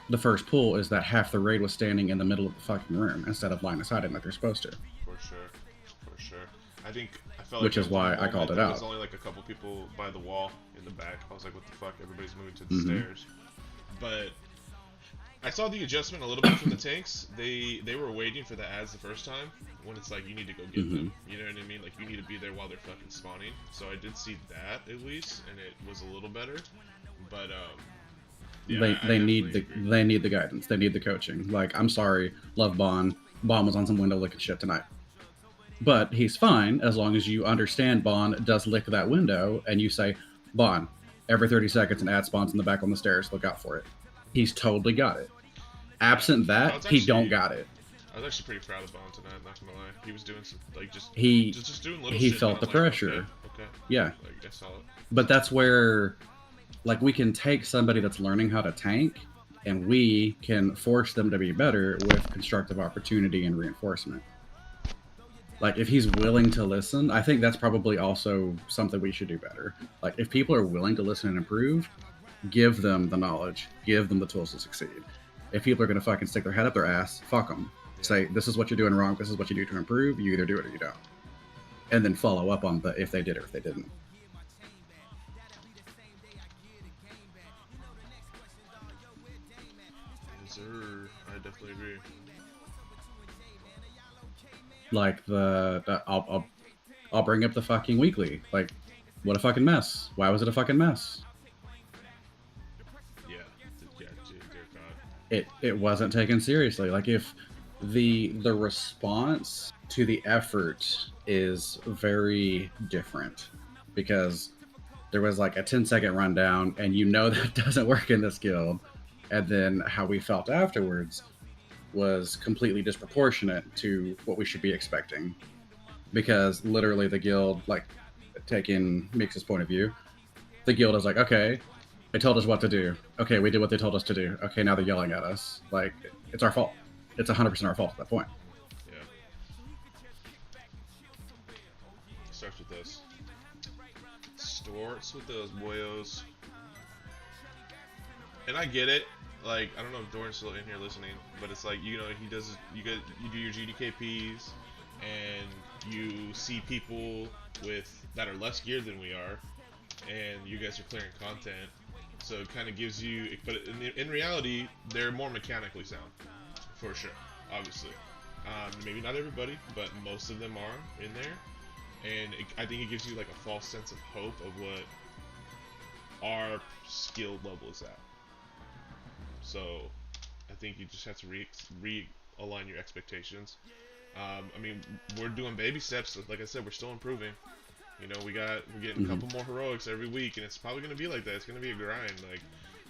The first pull is that half the raid was standing in the middle of the fucking room instead of line of sight like they're supposed to. For sure. I felt which like is why I called it out. There was only like a couple people by the wall in the back. I was like, what the fuck? Everybody's moving to the stairs. But I saw the adjustment a little bit from the tanks. They were waiting for the ads the first time, when it's like you need to go get them. You know what I mean? Like you need to be there while they're fucking spawning. So I did see that at least, and it was a little better. But they need the guidance. They need the coaching. Like, I'm sorry, love Bon. Bon was on some window licking shit tonight. But he's fine as long as you understand Bon does lick that window and you say, Bon, every 30 seconds an ad spawns in the back on the stairs. Look out for it. He's totally got it. Absent that, he don't got it. I was actually pretty proud of Bon tonight, not gonna lie. He was doing some, like, just doing little he shit. felt the Like, pressure. Okay. Yeah. Like, I saw it. But that's where, like, we can take somebody that's learning how to tank and we can force them to be better with constructive opportunity and reinforcement. Like, if he's willing to listen, I think that's probably also something we should do better. Like, if people are willing to listen and improve, give them the knowledge, give them the tools to succeed. If people are going to fucking stick their head up their ass, fuck them. Say, this is what you're doing wrong, this is what you do to improve, you either do it or you don't. And then follow up on if they did or if they didn't. Yes, sir. I definitely agree. Like I'll bring up the fucking weekly. Like, what a fucking mess. Why was it a fucking mess? Yeah, dear God. It wasn't taken seriously. Like, if the response to the effort is very different, because there was like a 10-second rundown and you know that doesn't work in this guild, and then how we felt afterwards was completely disproportionate to what we should be expecting. Because literally the guild, like, taking Mix's point of view, the guild is like, okay, they told us what to do. Okay, we did what they told us to do. Okay, now they're yelling at us. Like, it's our fault. It's 100% our fault at that point. Yeah. Starts with us. Starts with those boyos. And I get it. Like, I don't know if Doran's still in here listening, but it's like, you know, you do your GDKPs, and you see people that are less geared than we are, and you guys are clearing content, so it kind of gives you, but in reality, they're more mechanically sound, for sure, obviously. Maybe not everybody, but most of them are in there, and I think it gives you like a false sense of hope of what our skill level is at. So, I think you just have to realign your expectations. I mean, we're doing baby steps. Like I said, we're still improving. You know, we're getting a couple more heroics every week, and it's probably going to be like that. It's going to be a grind. Like,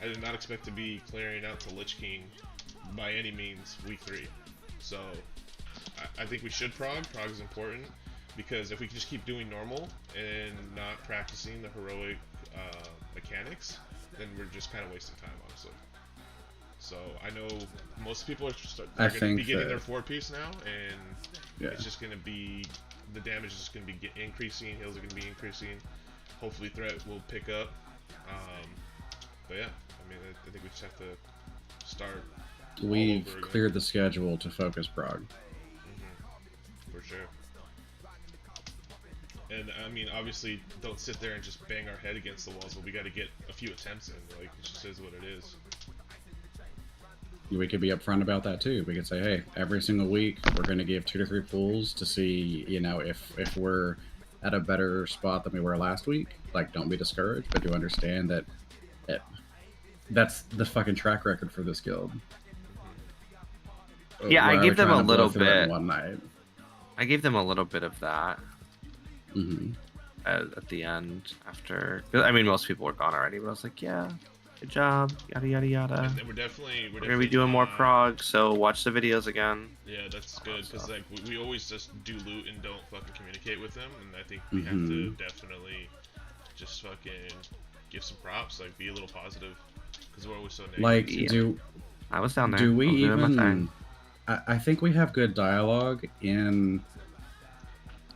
I did not expect to be clearing out to Lich King by any means week 3. So, I think we should prog. Prog is important, because if we can just keep doing normal and not practicing the heroic mechanics, then we're just kind of wasting time, honestly. So I know most people are going to be getting their 4-piece now, and it's just going to be, the damage is just going to be increasing, heals are going to be increasing. Hopefully threat will pick up. But yeah, I mean, I think we just have to start. We've cleared the schedule to focus prog. For sure. And I mean, obviously, don't sit there and just bang our head against the walls, but we got to get a few attempts in. Like, it just is what it is. We could be upfront about that too. We could say, hey, every single week we're going to give 2 to 3 pools to see, you know, if we're at a better spot than we were last week. Like, don't be discouraged, but do understand that that's the fucking track record for this guild. Yeah, I gave them a little blow through it in bit. one night. I gave them a little bit of that Mm-hmm. at the end after. I mean, most people were gone already, but I was like, yeah, good job, yada yada yada. And we're definitely gonna be doing more prog, so watch the videos again. Yeah, that's good, because like we always just do loot and don't fucking communicate with them, and I think we have to definitely just fucking give some props, like be a little positive, because we're always so negative. Like, I was down there. Do we I was doing my even? thing. I think we have good dialogue in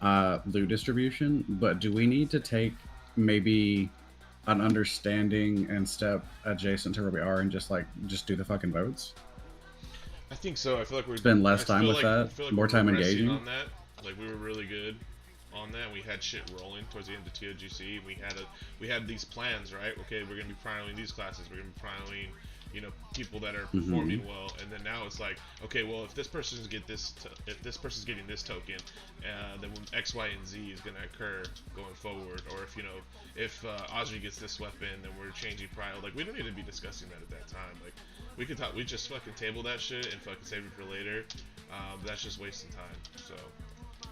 loot distribution, but do we need to take maybe an understanding and step adjacent to where we are and just do the fucking votes? I think so. I feel like we're spend less time with that, more time engaging on that. Like, we were really good on that. We had shit rolling towards the end of TOGC. We had these plans, right? Okay, we're gonna be prioing these classes. We're gonna be prioing people that are performing well, and then now it's like, okay, well, if this person's getting this token, then X, Y, and Z is gonna occur going forward. Or if Audrey gets this weapon, then we're changing prio. Like, we don't need to be discussing that at that time. Like, we just fucking table that shit and fucking save it for later. That's just wasting time. So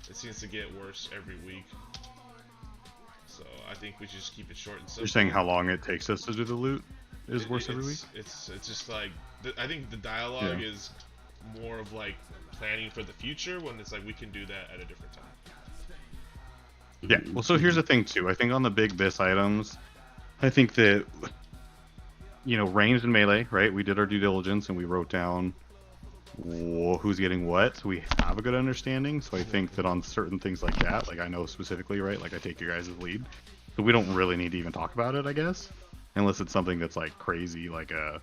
it seems to get worse every week. So I think we should just keep it short and simple. You're saying how long it takes us to do the loot is worse every week? It's just like, I think the dialogue is more of like planning for the future, when it's like we can do that at a different time. Yeah, well, so here's the thing too. I think on the big BIS items, I think that, ranged and melee, right? We did our due diligence and we wrote down who's getting what, so we have a good understanding. So I think that on certain things like that, like I know specifically, right? Like I take your guys' lead, so we don't really need to even talk about it, I guess, unless it's something that's like crazy, like I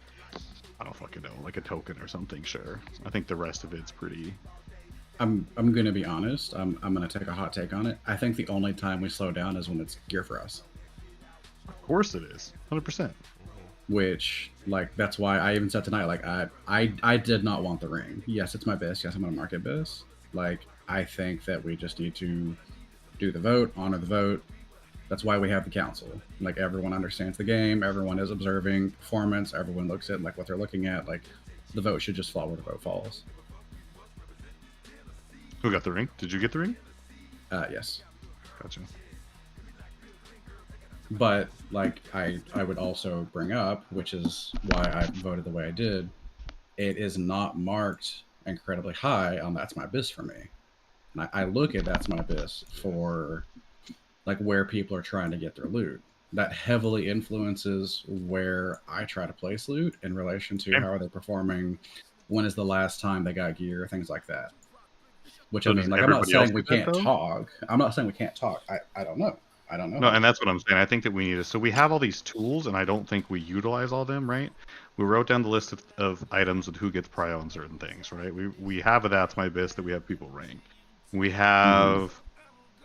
don't fucking know, like a token or something. Sure, I think the rest of it's pretty. I'm gonna be honest. I'm gonna take a hot take on it. I think the only time we slow down is when it's gear for us. Of course it is, 100%. Which, like, that's why I even said tonight, like, I did not want the ring. Yes, it's my BIS. Yes, I'm gonna market BIS. Like, I think that we just need to do the vote, honor the vote. That's why we have the council. Like, everyone understands the game. Everyone is observing performance. Everyone looks at like what they're looking at. Like, the vote should just fall where the vote falls. Who got the ring? Did you get the ring? Yes. Gotcha. But, like, I would also bring up, which is why I voted the way I did, it is not marked incredibly high on That's My BIS for me. And I look at That's My BIS for, like, where people are trying to get their loot. That heavily influences where I try to place loot in relation to how are they performing, when is the last time they got gear, things like that. Which, So I mean, does like, I'm not everybody saying else we do that, can't though? talk. I'm not saying we can't talk. I don't know. I don't know. No, and that's what I'm saying. I think that we need to. So we have all these tools, and I don't think we utilize all of them, right? We wrote down the list of items and who gets prio on certain things, right? We have a That's My BIS that we have people rank. We have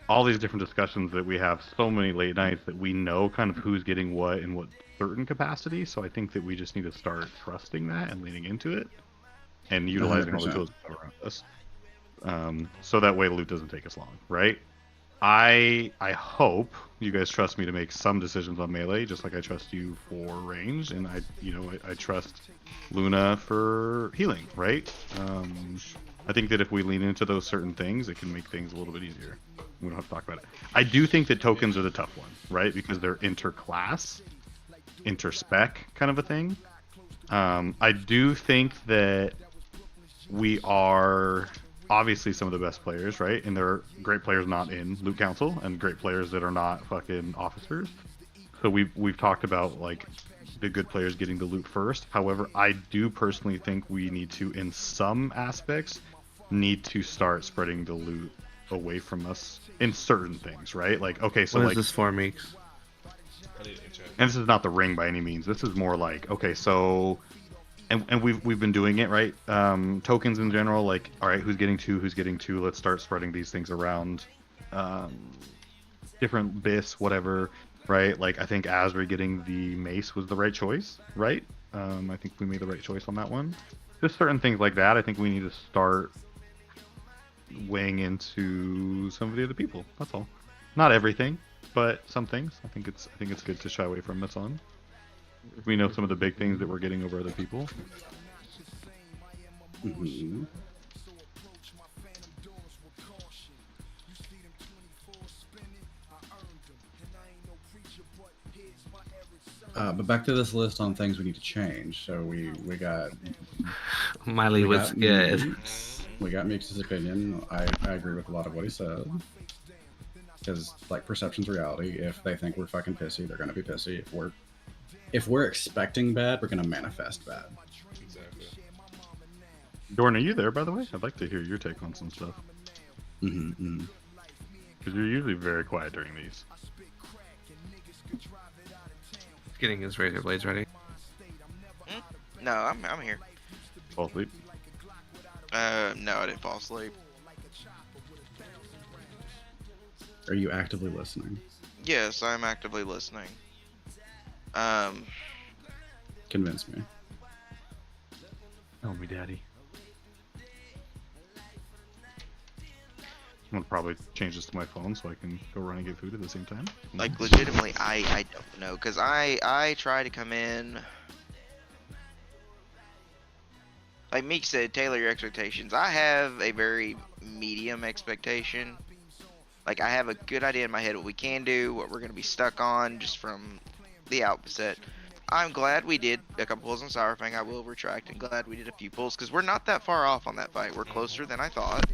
all these different discussions that we have so many late nights that we know kind of who's getting what in what certain capacity. So I think that we just need to start trusting that and leaning into it and utilizing all the 100%. tools around us. So that way loot doesn't take us long, right? I hope you guys trust me to make some decisions on melee, just like I trust you for range, and I trust Luna for healing, right? I think that if we lean into those certain things, it can make things a little bit easier. We don't have to talk about it. I do think that tokens are the tough one, right? Because they're interclass, interspec kind of a thing. I do think that we are obviously some of the best players, right? And there are great players not in Loot Council and great players that are not fucking officers. So we've talked about like the good players getting the loot first. However, I do personally think we need to, in some aspects, need to start spreading the loot away from us in certain things, right? Like, okay, so What like is this for, Meeks? and this is not the ring by any means. This is more like, okay, so and we've been doing it, right? Tokens in general, like, all right, who's getting two? Let's start spreading these things around. Different BIS, whatever, right? Like, I think Asri getting the mace was the right choice, right? I think we made the right choice on that one. Just certain things like that, I think we need to start weighing into some of the other people. That's all. Not everything, but some things. I think it's good to shy away from this on. If we know some of the big things that we're getting over other people. Mm-hmm. But back to this list on things we need to change. So we got Miley was good. We got Meeks' opinion. I agree with a lot of what he said. Because, like, perception's reality. If they think we're fucking pissy, they're gonna be pissy. If we're expecting bad, we're gonna manifest bad. Exactly. Dorn, are you there, by the way? I'd like to hear your take on some stuff. Mm-hmm. Because you're usually very quiet during these. Getting his razor blades ready. No, I'm here. Fall asleep? No, I didn't fall asleep. Are you actively listening? Yes, I'm actively listening. Convince me. Tell me, Daddy. I'm gonna probably change this to my phone so I can go run and get food at the same time. Like legitimately, I don't know, cause I try to come in. Like Meek said, tailor your expectations. I have a very medium expectation. Like I have a good idea in my head what we can do, what we're gonna be stuck on, just from the outset. I'm glad we did a couple pulls on Sourfang. I will retract, and glad we did a few pulls because we're not that far off on that fight. We're closer than I thought.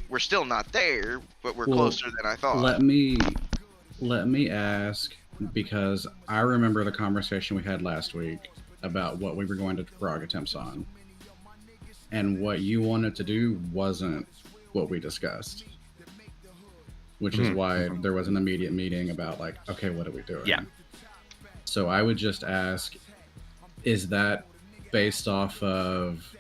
We're still not there, but we're closer than I thought. Let me ask, because I remember the conversation we had last week about what we were going to frog attempts on, and what you wanted to do wasn't what we discussed, which is why there was an immediate meeting about like, okay, what are we doing? Yeah. So I would just ask, is that based off of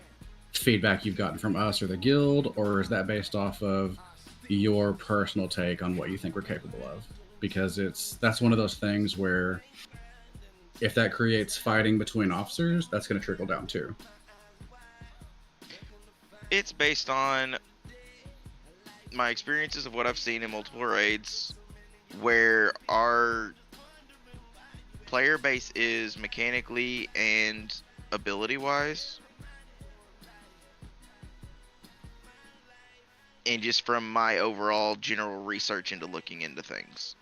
feedback you've gotten from us or the guild, or is that based off of your personal take on what you think we're capable of? Because that's one of those things where if that creates fighting between officers, that's going to trickle down too. It's based on my experiences of what I've seen in multiple raids, where our player base is mechanically and ability wise, and just from my overall general research into looking into things.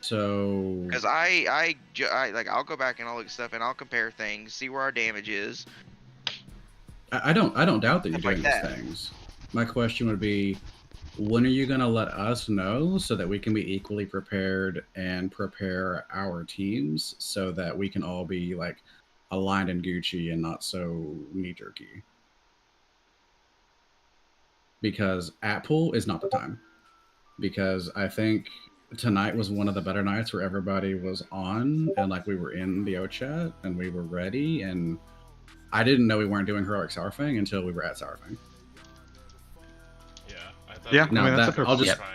So because I like, I'll go back and I'll look at stuff and I'll compare things, see where our damage is. I don't doubt that you're Stuff like doing that. these things. My question would be, when are you going to let us know so that we can be equally prepared and prepare our teams so that we can all be like aligned and Gucci and not so knee jerky? Because at pool is not the time. Because I think tonight was one of the better nights where everybody was on and like we were in the O chat and we were ready, and I didn't know we weren't doing heroic Sourfang until we were at Sourfang. Yeah, Now I mean, that's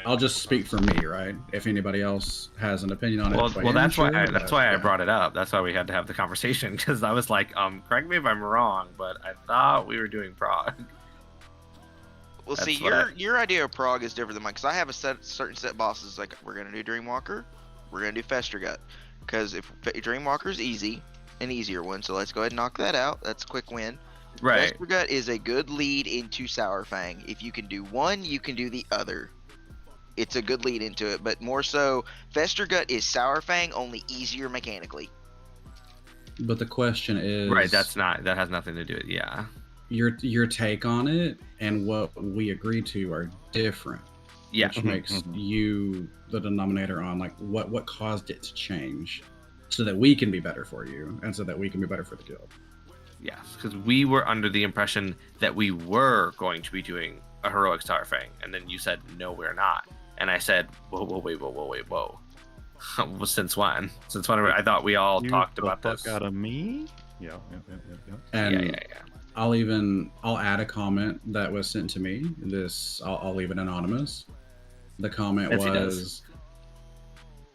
I'll just speak for me, right? If anybody else has an opinion on it, Well, that's why I brought it up. That's why we had to have the conversation, because I was like, correct me if I'm wrong, but I thought we were doing prog. Well, That's see, what your idea of prog is different than mine, because I have a certain set bosses. Like, we're gonna do Dreamwalker, we're gonna do Festergut, because if Dreamwalker's easy, an easier one, so let's go ahead and knock that out. That's a quick win. Right. Festergut is a good lead into Sourfang. If you can do one, you can do the other. It's a good lead into it, but more so, Festergut is Sourfang, only easier mechanically. But the question is, Right, that has nothing to do with yeah. Your take on it and what we agreed to are different. Yeah. Which makes you the denominator on like what caused it to change, so that we can be better for you and so that we can be better for the guild. Yes, because we were under the impression that we were going to be doing a heroic Sourfang, and then you said no, we're not, and I said whoa. Since when? Since when? I thought we all talked about this. Out of me? Yeah. And I'll add a comment that was sent to me. I'll leave it anonymous. The comment was,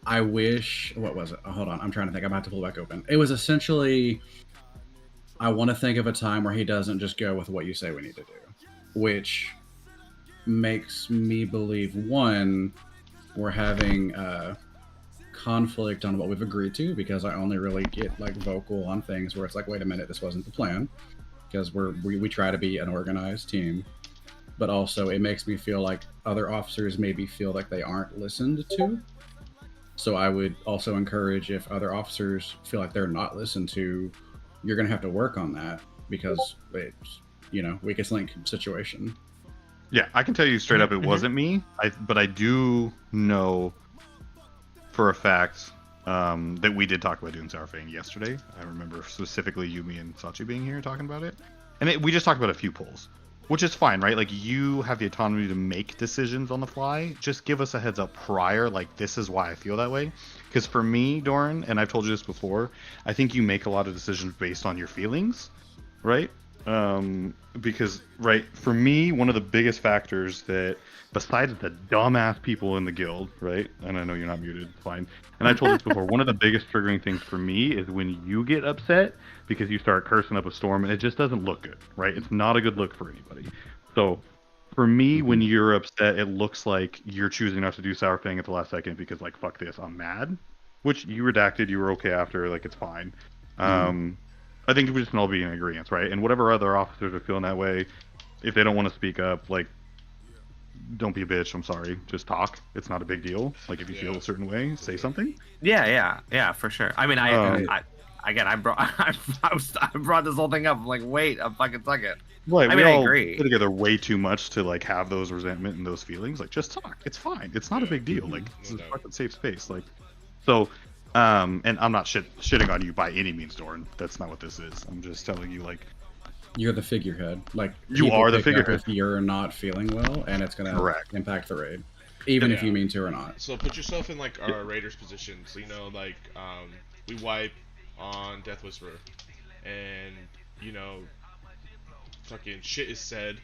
I wish, what was it? Oh, hold on, I'm trying to think. I'm about to pull it back open. It was essentially, I want to think of a time where he doesn't just go with what you say we need to do, which makes me believe, one, we're having conflict on what we've agreed to, because I only really get like vocal on things where it's like, wait a minute, this wasn't the plan, because we try to be an organized team. But also it makes me feel like other officers maybe feel like they aren't listened to. So I would also encourage, if other officers feel like they're not listened to, you're going to have to work on that, because it's, weakest link situation. Yeah, I can tell you straight up it wasn't me. But I do know for a fact that we did talk about doing Sourfang yesterday. I remember specifically you, me, and Sachi being here talking about it. And we just talked about a few polls, which is fine, right? Like, you have the autonomy to make decisions on the fly. Just give us a heads up prior, like, this is why I feel that way. Because for me, Doran, and I've told you this before, I think you make a lot of decisions based on your feelings, right? Because right, for me, one of the biggest factors that, besides the dumbass people in the guild, right, and I know you're not muted, fine, and I told this before, one of the biggest triggering things for me is when you get upset because you start cursing up a storm and it just doesn't look good, right? It's not a good look for anybody. So for me, when you're upset, it looks like you're choosing not to do Sour Fang at the last second because, like, fuck this, I'm mad. Which you redacted, you were okay after, like, it's fine. I think we just can all be in agreement, right? And whatever other officers are feeling that way, if they don't want to speak up, like, don't be a bitch, I'm sorry. Just talk. It's not a big deal. Like, if you feel a certain way, say something. Yeah, for sure. I mean, I brought this whole thing up. I'm like, wait a fucking second. Right, I we mean, I all agree. put together way too much to, like, have those resentment and those feelings. Like, just talk. It's fine. It's not a big deal. Like, it's a fucking safe space. Like, so, and I'm not shitting on you by any means, Doran. That's not what this is. I'm just telling you, like, you're the figurehead. Like, you people are the pick up figurehead. if you're not feeling well, and it's gonna Correct. impact the raid, even if you mean to or not. So put yourself in like our raiders' position. So you know, like we wipe on Death Whisperer, and you know, fucking shit is said.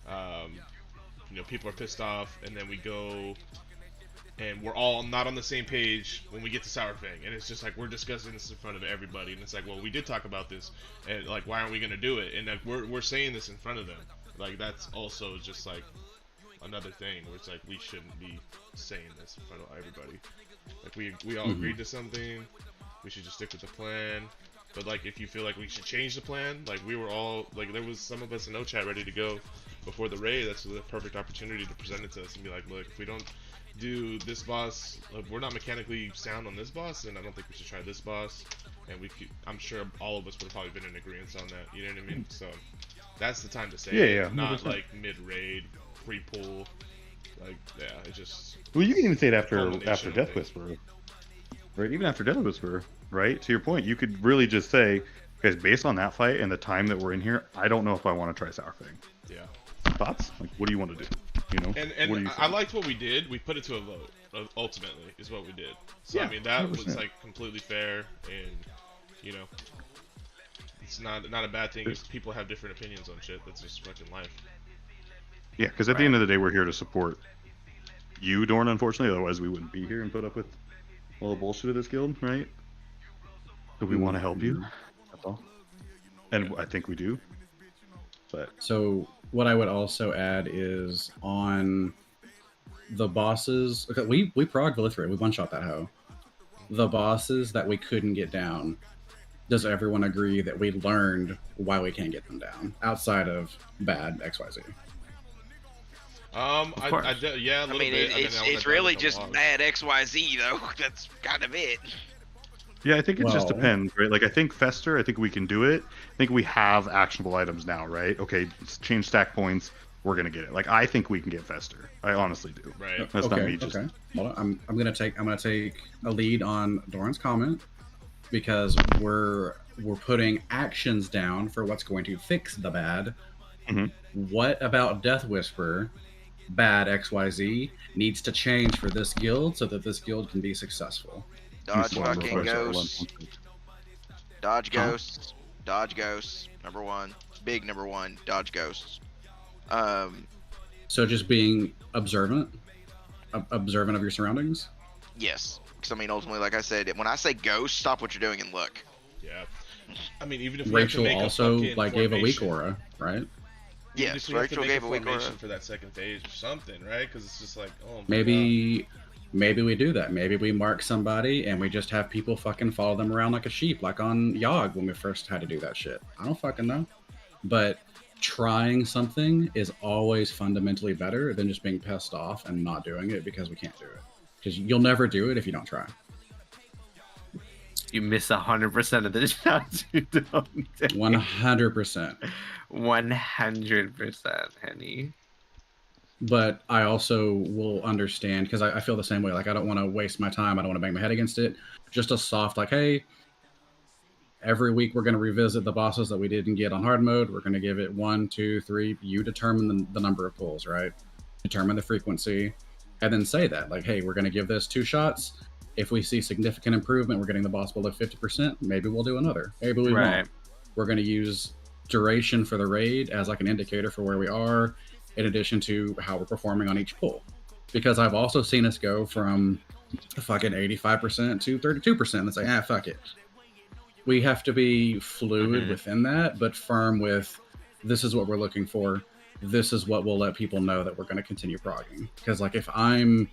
You know, people are pissed off, and then we go, and we're all not on the same page when we get to Sour Fang, and it's just like we're discussing this in front of everybody, and it's like, well, we did talk about this, and like, why aren't we gonna do it? And like, we're saying this in front of them. Like, that's also just like another thing where it's like we shouldn't be saying this in front of everybody. Like, we all agreed to something. We should just stick with the plan. But like, if you feel like we should change the plan, like, we were all like, there was some of us in O-Chat ready to go before the raid. That's the perfect opportunity to present it to us and be like, look, if we don't do this boss, like, we're not mechanically sound on this boss, and I don't think we should try this boss. And we could, I'm sure all of us would have probably been in agreement on that. You know what I mean? So that's the time to say it, not 100%. like mid-raid, pre-pull. Like, yeah, it just. Well, you can even say it after culmination of Death it. Whisperer, right? Even after Death Whisperer, right? To your point, you could really just say, guys, based on that fight and the time that we're in here, I don't know if I want to try Sour Fang. Yeah. Thoughts? Like, what do you want to do? You know? And what do you I liked what we did. We put it to a vote. Ultimately, is what we did. So Yeah, I mean, that 100%. was like completely fair, and you know, it's not a bad thing if people have different opinions on shit. That's just fucking life. Yeah, because at the end of the day, we're here to support you, Dorn, unfortunately. Otherwise, we wouldn't be here and put up with all the bullshit of this guild, right? So we want to help you. That's all. And I think we do. But So what I would also add is on the bosses. Okay, we progged Villithria. We one-shot that hoe. The bosses that we couldn't get down. Does everyone agree that we learned why we can't get them down outside of bad XYZ? Yeah, a little bit. It's really just bad XYZ though. That's kind of it. yeah, I think it just Well- depends, right? Like, I think Fester, I think we can do it. I think we have actionable items now, right? Okay, change stack points. We're gonna get it. Like, I think we can get Fester. I honestly do. Right. That's okay, not me. Just okay. Hold on. I'm gonna take a lead on Doran's comment because we're putting actions down for what's going to fix the bad. Mhm. What about Death Whisperer? Bad XYZ needs to change for this guild so that this guild can be successful. Dodge Slumber fucking Force or ghosts. 1.6. Dodge Huh? ghosts. Dodge ghosts. Number one. Big number one. Dodge ghosts. So just being observant of your surroundings. Yes. Because I mean, ultimately, like I said, when I say ghost, stop what you're doing and look. Yeah. I mean, even if we have to Rachel make also a fucking like gave a weak formation, aura, right? even Yes, if we have to Rachel make gave a weak aura. formation for that second phase or something, right? Because it's just like, oh my God. Maybe we do that. Maybe we mark somebody and we just have people fucking follow them around like a sheep, like on Yogg when we first had to do that shit. I don't fucking know. But trying something is always fundamentally better than just being pissed off and not doing it because we can't do it. Because you'll never do it if you don't try. You miss 100% of the shots you don't take. 100%. 100%, Henny. But I also will understand because I feel the same way. Like, I don't want to waste my time. I don't want to bang my head against it. Just a soft, like, hey, every week we're going to revisit the bosses that we didn't get on hard mode. We're going to give it 1, 2, 3. You determine the number of pulls, right? Determine the frequency. And then say that, like, hey, we're going to give this 2 shots. If we see significant improvement, we're getting the boss below 50%. Maybe we'll do another. Maybe we won't. We're going to use duration for the raid as like an indicator for where we are, in addition to how we're performing on each pull. Because I've also seen us go from fucking 85% to 32%. And it's like, fuck it. We have to be fluid within that, but firm with this is what we're looking for. This is what will let people know that we're going to continue progging. Because like if I'm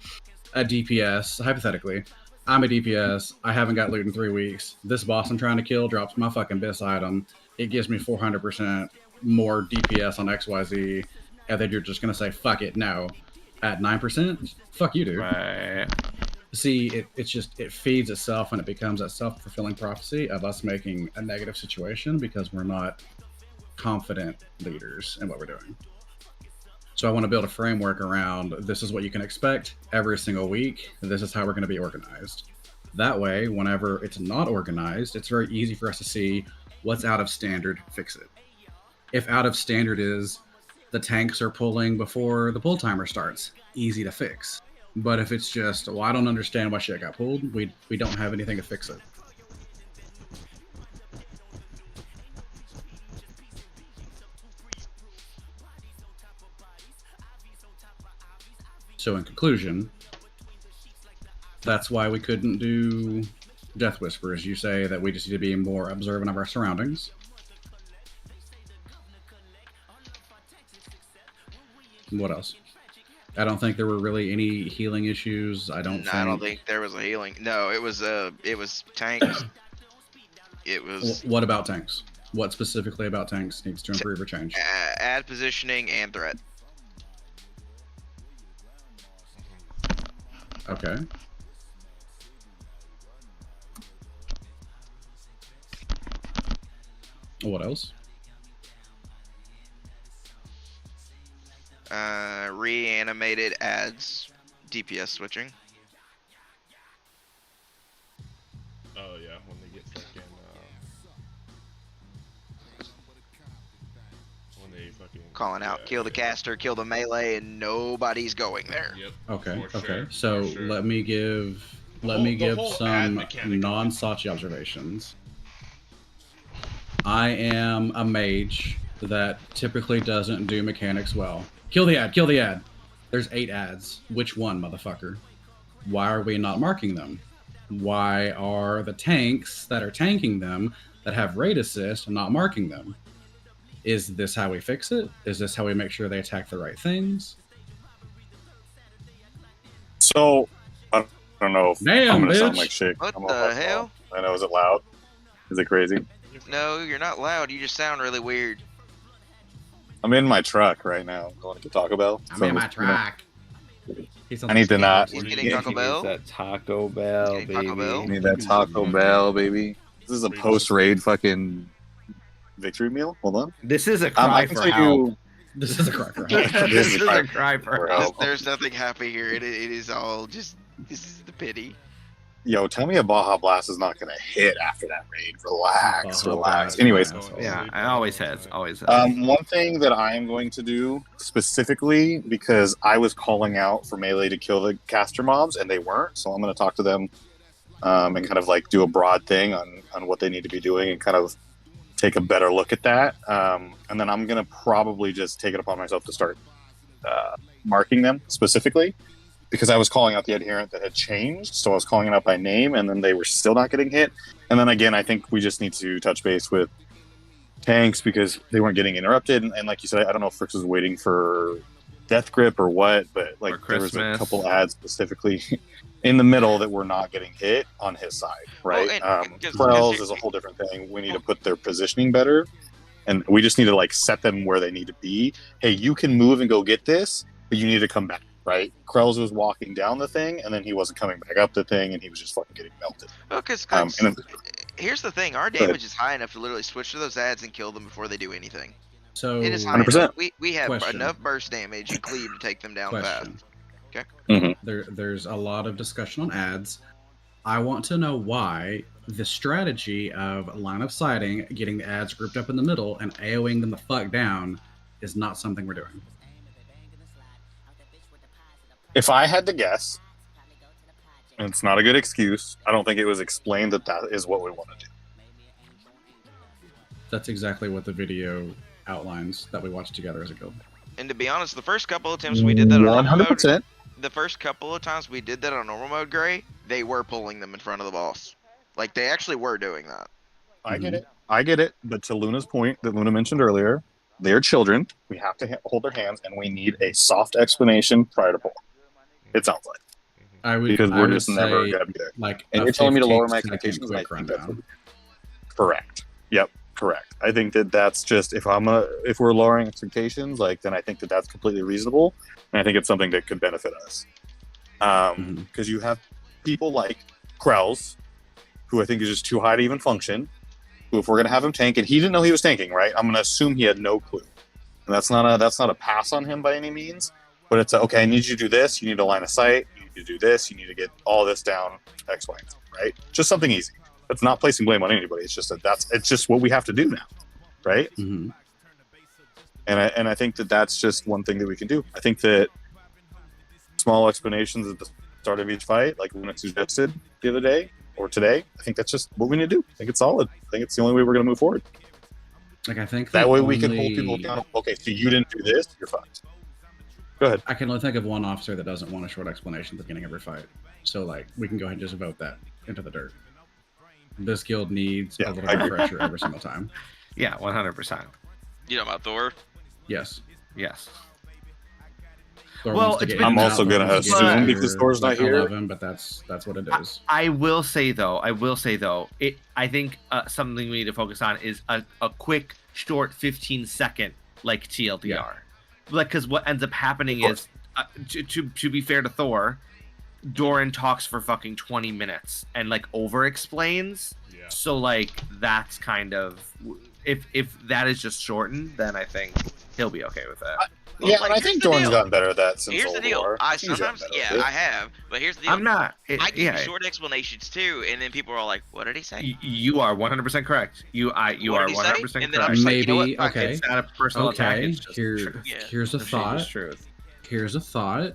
a DPS, hypothetically, I'm a DPS, I haven't got loot in 3 weeks. This boss I'm trying to kill drops my fucking BIS item. It gives me 400% more DPS on XYZ. And then you're just going to say, fuck it, no. At 9%? Fuck you, dude. Right. See, it feeds itself and it becomes that self-fulfilling prophecy of us making a negative situation because we're not confident leaders in what we're doing. So I want to build a framework around this is what you can expect every single week. This is how we're going to be organized. That way, whenever it's not organized, it's very easy for us to see what's out of standard, fix it. If out of standard is the tanks are pulling before the pull timer starts, easy to fix. But if it's just, well, I don't understand why shit got pulled, we don't have anything to fix it. So in conclusion, that's why we couldn't do Death Whispers. You say that we just need to be more observant of our surroundings. What else? I don't think there were really any healing issues. I don't think there was a healing. No, it was tanks. It was. What about tanks? What specifically about tanks needs to improve or change? Add positioning and threat. Okay. What else? Reanimated adds DPS switching. Oh yeah, when they get fucking when they fucking calling out, kill the caster, kill the melee, and nobody's going there. Yep. Okay. For Okay. sure, So for sure. let me give whole ad some mechanic. non-Sachi observations. I am a mage that typically doesn't do mechanics well. Kill the ad. Kill the ad. There's 8 ads. Which one, motherfucker? Why are we not marking them? Why are the tanks that are tanking them that have raid assist not marking them? Is this how we fix it? Is this how we make sure they attack the right things? So, I don't know if Damn, I'm gonna sound bitch. like shit. What I'm on the my hell? phone. I know, is it loud? Is it crazy? No, you're not loud. You just sound really weird. I'm in my truck right now, going to Taco Bell. I'm so, in my you know, truck. I need to not. He's getting Taco Bell. That Taco Bell, Getting Taco Bell. I need that Taco Bell, baby. This is a post-raid fucking victory meal. Hold on. This is a I cry can for tell help. you. This is a cry for help. This is a cry for help. There's nothing happy here. It is all just. This is the pity. Yo, tell me a Baja Blast is not gonna hit after that raid. Relax, Baja relax. Blast. Anyways, Yeah, it always has. Always has. one thing that I am going to do specifically, because I was calling out for melee to kill the caster mobs and they weren't, so I'm going to talk to them and kind of like do a broad thing on what they need to be doing and kind of take a better look at that. And then I'm going to probably just take it upon myself to start marking them specifically, because I was calling out the adherent that had changed, so I was calling it out by name, and then they were still not getting hit. And then again, I think we just need to touch base with tanks because they weren't getting interrupted. And like you said, I don't know if Frix was waiting for Death Grip or what, but like there was a Christmas. couple ads specifically in the middle that were not getting hit on his side, right? Well, and- 'cause- Quells because- is a whole different thing. We need to put their positioning better, and we just need to like set them where they need to be. Hey, you can move and go get this, but you need to come back. Right, Krells was walking down the thing, and then he wasn't coming back up the thing, and he was just fucking getting melted. Well, because And then- here's the thing: our Go ahead. damage is high enough to literally switch to those ads and kill them before they do anything. So It is high 100%. enough. We have Question. enough burst damage and cleave to take them down Question. fast. Okay. There's a lot of discussion on ads. I want to know why the strategy of line of sighting, getting the ads grouped up in the middle, and AOing them the fuck down is not something we're doing. If I had to guess, and it's not a good excuse, I don't think it was explained that that is what we want to do. That's exactly what the video outlines that we watched together as a guild. And to be honest, the first couple of times we did that on normal mode, 100%. the first couple of times we did that on normal mode, Gray, they were pulling them in front of the boss. Like they actually were doing that. I get it. I get it. But to Luna's point that Luna mentioned earlier, they're children. We have to hold their hands, and we need a soft explanation prior to pull. It sounds like. Because we're just never going to be there. Like, and you're telling me to lower my expectations. I think that's correct. Yep, correct. I think that that's just if we're lowering expectations, like then I think that that's completely reasonable, and I think it's something that could benefit us. Because you have people like Krells, who I think is just too high to even function. Who, if we're gonna have him tank, and he didn't know he was tanking, right? I'm gonna assume he had no clue, and that's not a pass on him by any means. But it's okay. I need you to do this. You need a line of sight. You need to do this. You need to get all this down. X, Y, and Z, right? Just something easy. It's not placing blame on anybody. It's just it's just what we have to do now, right? Mm-hmm. And I think that that's just one thing that we can do. I think that small explanations at the start of each fight, like Luna suggested the other day or today, I think that's just what we need to do. I think it's solid. I think it's the only way we're going to move forward. Like I think that way we can hold people accountable. Okay, so you didn't do this, you're fucked. Go ahead. I can only think of one officer that doesn't want a short explanation at the beginning of every fight. So like we can go ahead and just vote that into the dirt. This guild needs a little bit of pressure every single time. Yeah, 100%. You know about Thor? Yes. Yes. Well, I'm also going to assume because Thor's not here. But that's what it is. I will say though, I think something we need to focus on is a quick, short, 15-second like TLDR. Yeah. Like, because what ends up happening is, to be fair to Thor, Doran talks for fucking 20 minutes and like over explains. Yeah. So like that's kind of if that is just shortened, then I think he'll be okay with that. Yeah, and I think Doran's gotten better at that since Here's the deal. War. I have, but here's the deal. I'm not. I give you short explanations too, and then people are all like, "What did he say?" You are 100% correct. You are 100% correct. And then I'm just Maybe like, you know what? okay. It's not a personal attack. It's just Here's a thought. Here's a thought.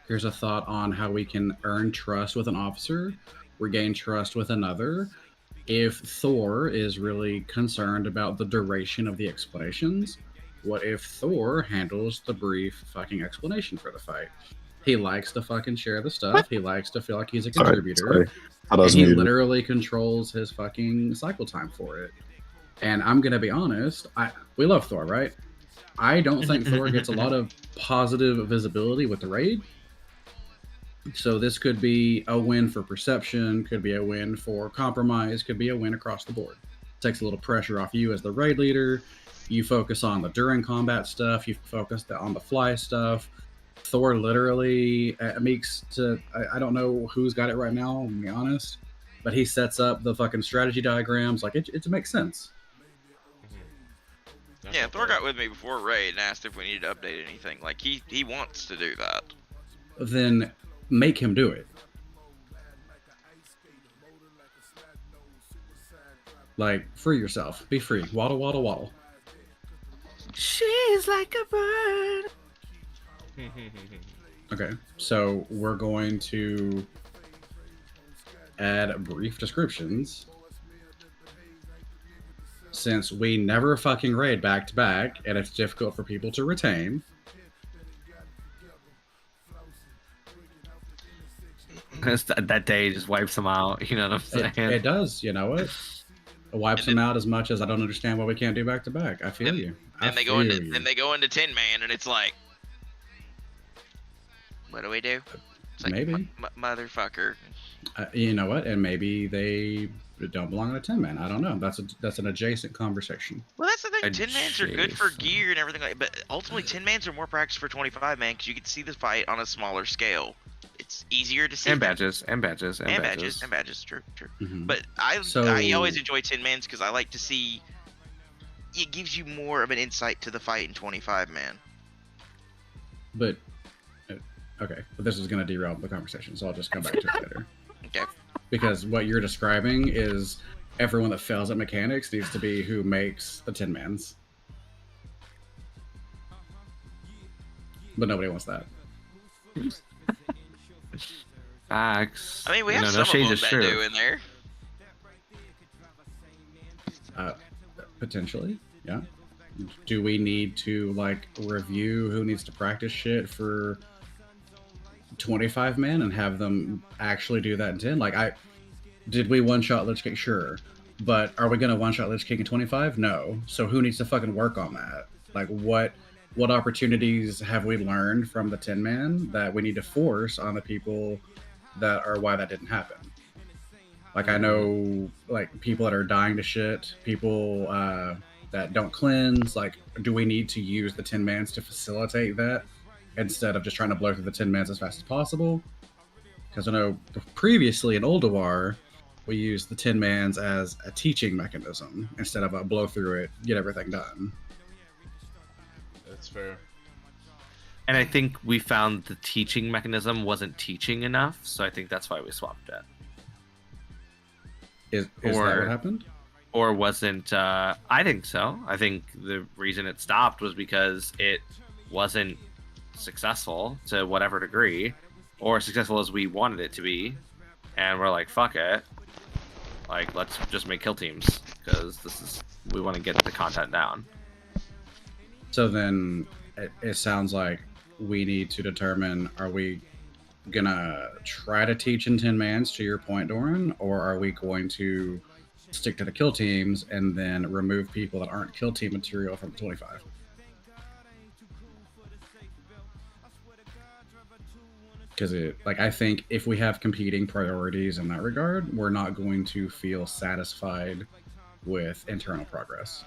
Here's a thought on how we can earn trust with an officer, regain trust with another. If Thor is really concerned about the duration of the explanations, what if Thor handles the brief fucking explanation for the fight? He likes to fucking share the stuff. He likes to feel like he's a contributor. And he literally controls his fucking cycle time for it. And I'm going to be honest, we love Thor, right? I don't think Thor gets a lot of positive visibility with the raid. So this could be a win for perception, could be a win for compromise, could be a win across the board. Takes a little pressure off you as the raid leader. You focus on the during combat stuff. You focus on the fly stuff. Thor literally makes to, I don't know who's got it right now, to be honest, but he sets up the fucking strategy diagrams. Like it makes sense. Yeah, Thor got with me before raid and asked if we needed to update anything. Like he wants to do that. Then make him do it. Like, free yourself. Be free. Waddle, waddle, waddle. She's like a bird. Okay, so we're going to add brief descriptions. Since we never fucking raid back to back, and it's difficult for people to retain. That day just wipes them out. You know what I'm saying? It does. You know what? It wipes them out as much as I don't understand why we can't do back to back. I feel you. Then they go into 10 man, and it's like, what do we do? It's like, maybe motherfucker. You know what? And maybe they don't belong in a 10 man. I don't know. That's an adjacent conversation. Well, that's the thing. 10 mans are good for gear and everything like. But ultimately, 10 mans are more practice for 25 man because you can see the fight on a smaller scale. It's easier to see. And badges. True. Mm-hmm. But I always enjoy 10 mans because I like to see. It gives you more of an insight to the fight in 25 man. But okay, but this is going to derail the conversation, so I'll just come back to it later. Okay. Because what you're describing is everyone that fails at mechanics needs to be who makes the 10 mans. But nobody wants that. Facts. I mean, we have some of them that do in there. Potentially, yeah. Do we need to like review who needs to practice shit for 25 men and have them actually do that in 10? Like, did we one shot Lich King? Sure. But are we gonna one shot Lich King in 25? No. So who needs to fucking work on that? Like, what opportunities have we learned from the 10 man that we need to force on the people that are why that didn't happen? Like, I know, like, people that are dying to shit, people that don't cleanse. Like, do we need to use the 10 mans to facilitate that instead of just trying to blow through the 10 mans as fast as possible? Because I know previously in Ulduar, we used the 10 mans as a teaching mechanism instead of a blow through it, get everything done. That's fair. And I think we found the teaching mechanism wasn't teaching enough, so I think that's why we swapped it. Is that what happened? Or wasn't, I think so. I think the reason it stopped was because it wasn't successful to whatever degree, or successful as we wanted it to be. And we're like, fuck it. Like, let's just make kill teams, because we want to get the content down. So then it sounds like we need to determine, are we gonna try to teach in 10 mans, to your point, Doran, or are we going to stick to the kill teams and then remove people that aren't kill team material from 25? Because I think if we have competing priorities in that regard, we're not going to feel satisfied with internal progress.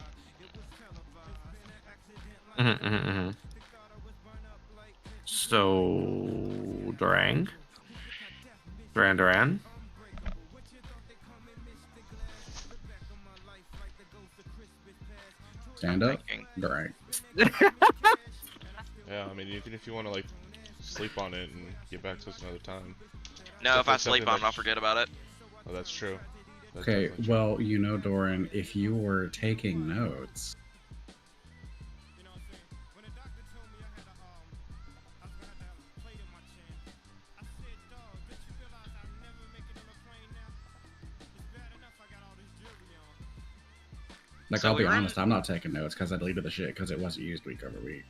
So, Duran. Stand up, Durang. Yeah, I mean, even if you want to like sleep on it and get back to us another time. No, if I sleep on it, I'll forget about it. Oh, that's true. That's Okay, definitely true. well, you know, Doran, if you were taking notes, like, So I'll be we run- honest, I'm not taking notes because I deleted the shit because it wasn't used week over week.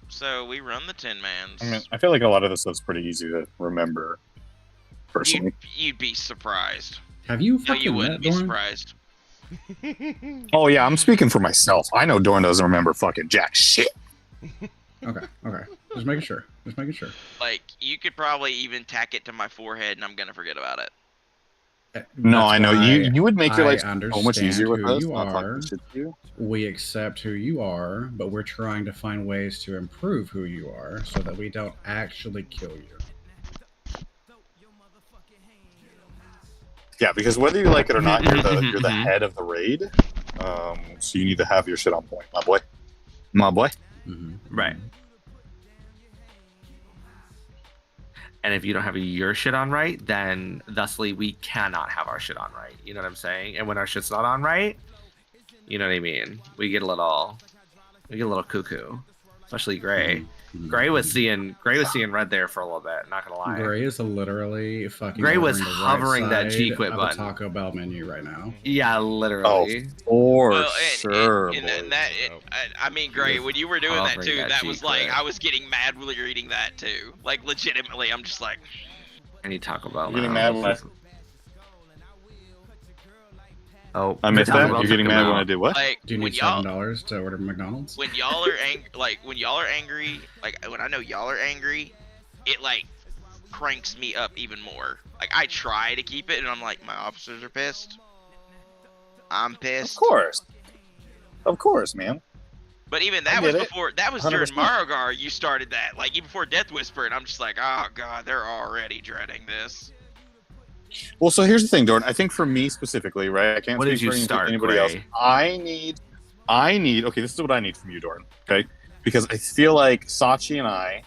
So we run the 10 mans. I mean, I feel like a lot of this stuff's pretty easy to remember, personally. You'd be surprised. Have you No, fucking you met wouldn't be Doran? surprised. Oh yeah, I'm speaking for myself. I know Dorn doesn't remember fucking jack shit. Okay. Just making sure. Like, you could probably even tack it to my forehead and I'm gonna forget about it. No, That's I know why you would make your life so understand much easier with who us. you Not talking are. shit to you. We accept who you are, but we're trying to find ways to improve who you are so that we don't actually kill you. Yeah, because whether you like it or not, you're the head of the raid. So you need to have your shit on point, my boy. My boy. Right. And if you don't have your shit on right, then thusly we cannot have our shit on right. You know what I'm saying? And when our shit's not on right, you know what I mean? We get a little cuckoo. Especially Gray. Gray was seeing red there for a little bit, not gonna lie. Gray is literally fucking. Gray was over the hovering that side G-Quit of button. the Taco Bell menu right now. Yeah, literally. For sure. I mean, Gray, when you were doing that Hovering too, that that was like, G-Quit. I was getting mad when you're eating that too. Like, legitimately, I'm just like, I need Taco Bell. You're getting now. mad when I... Oh, I missed Taco that. Bell You're took getting him mad when out. I did what? like Do you when need y'all, $7 to order McDonald's? when y'all are when y'all are angry, like when I know y'all are angry, it like cranks me up even more. Like, I try to keep it, and I'm like, my officers are pissed. I'm pissed. Of course, man. But even I that was get it. before. That was during 100%. Marogar. You started that, like even before Death Whisper, and I'm just like, oh god, they're already dreading this. Well, so here's the thing, Dorn. I think for me specifically, right? I can't What speak did you for start, anybody else. Gray? I need. Okay, this is what I need from you, Dorn. Okay, because I feel like Sachi and I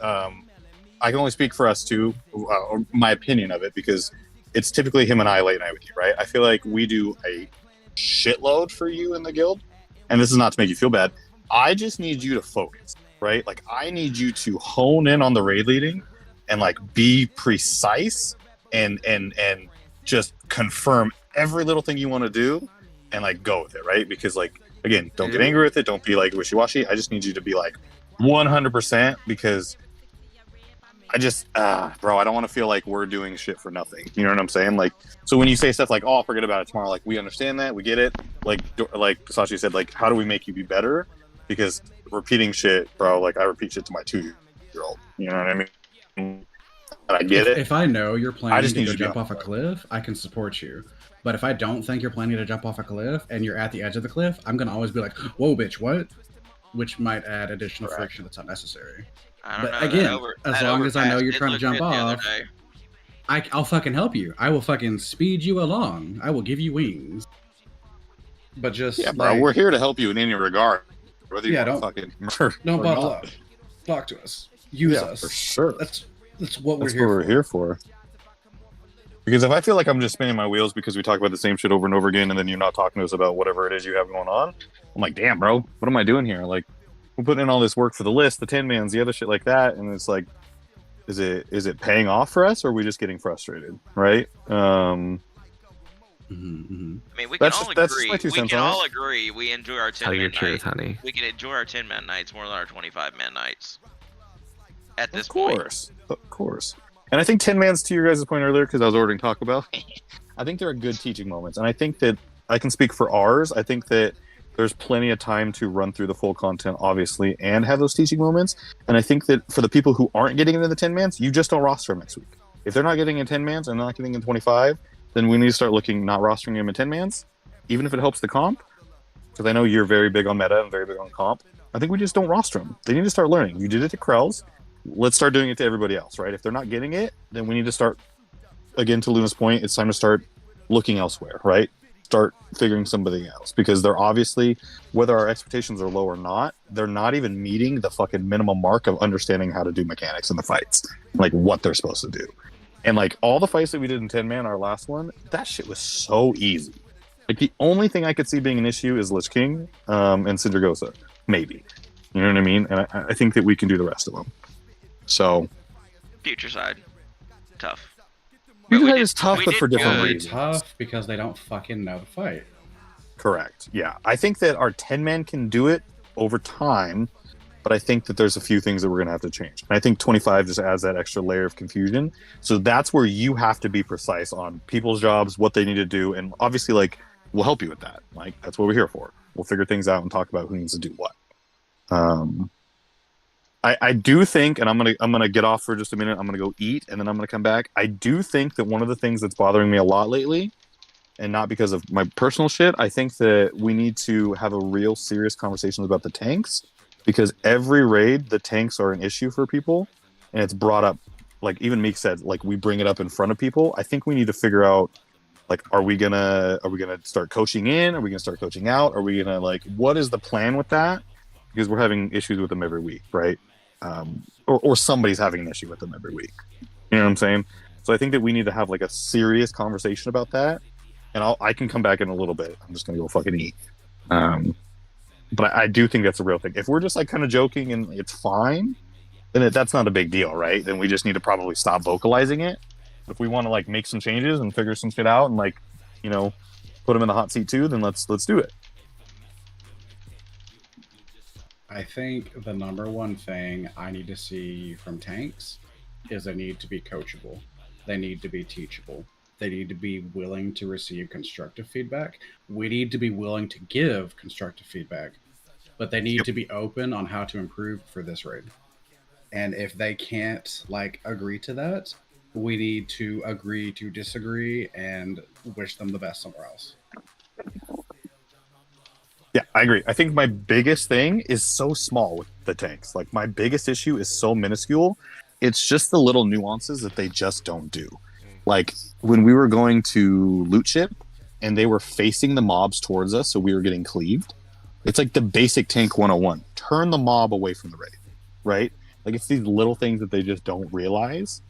can only speak for us two, or my opinion of it, because it's typically him and I late night with you, right? I feel like we do a shitload for you in the guild, and this is not to make you feel bad. I just need you to focus, right? Like, I need you to hone in on the raid leading and like be precise and just confirm every little thing you want to do and like go with it, right? Because like again, don't get angry with it, don't be like wishy-washy. I just need you to be like 100% because I just bro, I don't want to feel like we're doing shit for nothing. You know what I'm saying? Like, so when you say stuff like, "Oh, I'll forget about it tomorrow," like we understand that, we get it. Like Sashi said, like, how do we make you be better? Because repeating shit, bro, like I repeat shit to my 2-year-old. You know what I mean? And I get it. If I know you're planning to need go you to jump be off a cliff, I can support you. But if I don't think you're planning to jump off a cliff and you're at the edge of the cliff, I'm gonna always be like, "Whoa, bitch, what?" Which might add additional friction that's unnecessary. But again, as long as I know you're trying to jump off, I'll fucking help you. I will fucking speed you along. I will give you wings. But just yeah, bro, we're here to help you in any regard. Whether you want don't to fucking murder don't or bottle not. up. Talk to us. Use Yeah, us for sure. That's what That's what we're here for. Because if I feel like I'm just spinning my wheels because we talk about the same shit over and over again, and then you're not talking to us about whatever it is you have going on, I'm like, damn, bro, what am I doing here? Like, we're putting in all this work for the list, the 10-mans, the other shit like that, and it's like, is it paying off for us, or are we just getting frustrated, right? I mean, we can all agree. We can all agree we enjoy our 10-man nights. Honey. We can enjoy our 10-man nights more than our 25-man nights. At this point, of course. And I think 10-mans, to your guys' point earlier, because I was ordering Taco Bell, I think there are good teaching moments, and I think that I can speak for ours. I think that there's plenty of time to run through the full content, obviously, and have those teaching moments. And I think that for the people who aren't getting into the 10-mans, you just don't roster them next week. If they're not getting in 10-mans and not getting in 25, then we need to start looking, not rostering them in 10-mans, even if it helps the comp. Because I know you're very big on meta and very big on comp. I think we just don't roster them. They need to start learning. You did it to Krell's. Let's start doing it to everybody else, right? If they're not getting it, then we need to start, again, to Luna's point, it's time to start looking elsewhere, right? Start figuring somebody else, because they're obviously, whether our expectations are low or not, they're not even meeting the fucking minimum mark of understanding how to do mechanics in the fights, like what they're supposed to do. And like all the fights that we did in 10-man, our last one, that shit was so easy. Like the only thing I could see being an issue is Lich King and Sindragosa, maybe. You know what I mean? And I think that we can do the rest of them. So, future side, tough. Future side is tough, but for different Really reasons. tough because they don't fucking know the fight. Correct. Yeah, I think that our 10-man can do it over time, but I think that there's a few things that we're gonna have to change. And I think 25 just adds that extra layer of confusion. So that's where you have to be precise on people's jobs, what they need to do, and obviously, like, we'll help you with that. Like, that's what we're here for. We'll figure things out and talk about who needs to do what. I do think, and I'm gonna get off for just a minute. I'm gonna go eat, and then I'm gonna come back. I do think that one of the things that's bothering me a lot lately, and not because of my personal shit, I think that we need to have a real serious conversation about the tanks, because every raid the tanks are an issue for people, and it's brought up. Like even Meek said, like we bring it up in front of people. I think we need to figure out, like, are we gonna start coaching in? Are we gonna start coaching out? Are we gonna, like, what is the plan with that? Because we're having issues with them every week, right? Or somebody's having an issue with them every week. You know what I'm saying? So I think that we need to have like a serious conversation about that. And I can come back in a little bit. I'm just gonna go fucking eat. But I do think that's a real thing. If we're just like kind of joking and it's fine, then that's not a big deal, right? Then we just need to probably stop vocalizing it. If we want to like make some changes and figure some shit out and like, you know, put them in the hot seat too, then let's do it. I think the number one thing I need to see from tanks is they need to be coachable. They need to be teachable. They need to be willing to receive constructive feedback. We need to be willing to give constructive feedback, but they need to be open on how to improve for this raid. And if they can't like agree to that, we need to agree to disagree and wish them the best somewhere else. Yeah, I agree. I think my biggest thing is so small with the tanks. Like my biggest issue is so minuscule. It's just the little nuances that they just don't do. Like when we were going to loot ship and they were facing the mobs towards us, so we were getting cleaved. It's like the basic tank 101. Turn the mob away from the raid, right? Like it's these little things that they just don't realize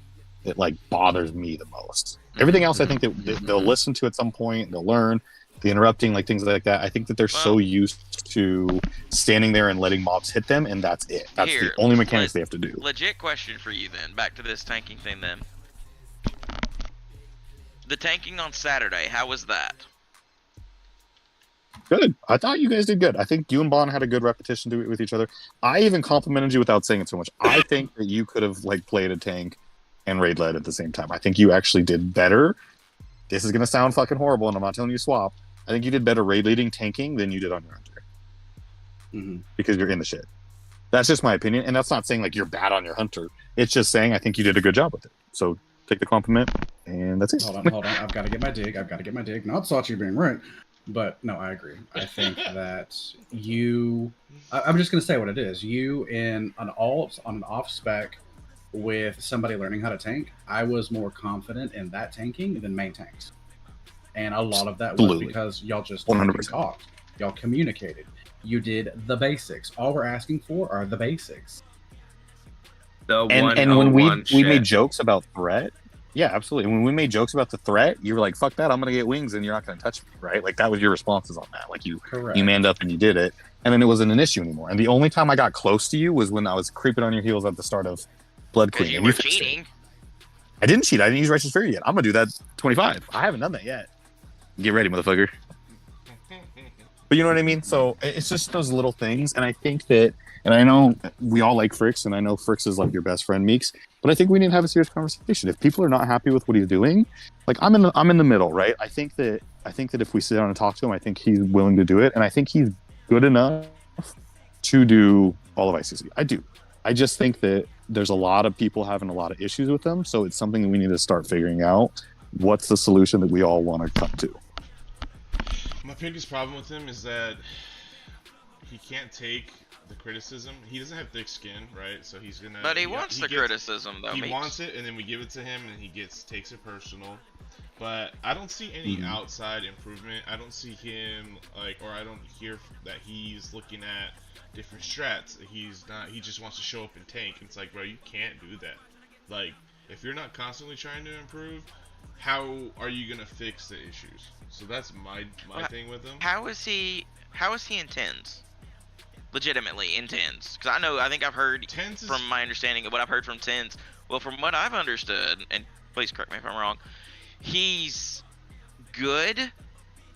that like bothers me the most. Everything else, I think that they'll listen to at some point. They'll learn. The interrupting, like things like that. I think that they're so used to standing there and letting mobs hit them, and that's it. That's the only mechanics they have to do. Legit question for you then. Back to this tanking thing then. The tanking on Saturday, how was that? Good. I thought you guys did good. I think you and Bon had a good repetition to it with each other. I even complimented you without saying it so much. I think that you could have like played a tank and raid led at the same time. I think you actually did better. This is gonna sound fucking horrible, and I'm not telling you to swap. I think you did better raid leading tanking than you did on your hunter. Because you're in the shit. That's just my opinion, and that's not saying like you're bad on your hunter. It's just saying I think you did a good job with it. So take the compliment, and that's it. Hold on. I've got to get my dig. Not Sachi being right, but no, I agree. I think that you. I'm just going to say what it is. You in an on an off spec with somebody learning how to tank. I was more confident in that tanking than main tanks, and a lot of that was Absolutely. because y'all just 100%. talked. Y'all communicated. You did the basics. All we're asking for are the basics. And when we made jokes about threat, yeah, absolutely. When we made jokes about the threat, you were like, "Fuck that! I'm gonna get wings, and you're not gonna touch me." Right? Like that was your responses on that. Like you manned up and you did it, and then it wasn't an issue anymore. And the only time I got close to you was when I was creeping on your heels at the start of Blood Queen. You and were fixed it. cheating. I didn't cheat. I didn't use Righteous Fury yet. I'm gonna do that 25. I haven't done that yet. Get ready, motherfucker. But you know what I mean? So it's just those little things. And I think that, and I know we all like Fricks, and I know Fricks is like your best friend, Meeks, but I think we need to have a serious conversation. If people are not happy with what he's doing, like I'm in the middle, right? I think that if we sit down and talk to him, I think he's willing to do it. And I think he's good enough to do all of ICC. I do. I just think that there's a lot of people having a lot of issues with him. So it's something that we need to start figuring out. What's the solution that we all want to come to? My biggest problem with him is that he can't take the criticism. He doesn't have thick skin, right? So he's gonna. But he wants the criticism, though. He Meeks. wants it, and then we give it to him, and he takes it personal. But I don't see any outside improvement. I don't see him or I don't hear that he's looking at different strats. He's not. He just wants to show up and tank. And it's like, bro, you can't do that. Like, if you're not constantly trying to improve, how are you gonna fix the issues? So that's my thing with him. How is he in tens? Legitimately in tens, because I think I've heard from my understanding of what I've heard from tens. Well, from what I've understood, and please correct me if I'm wrong, he's good,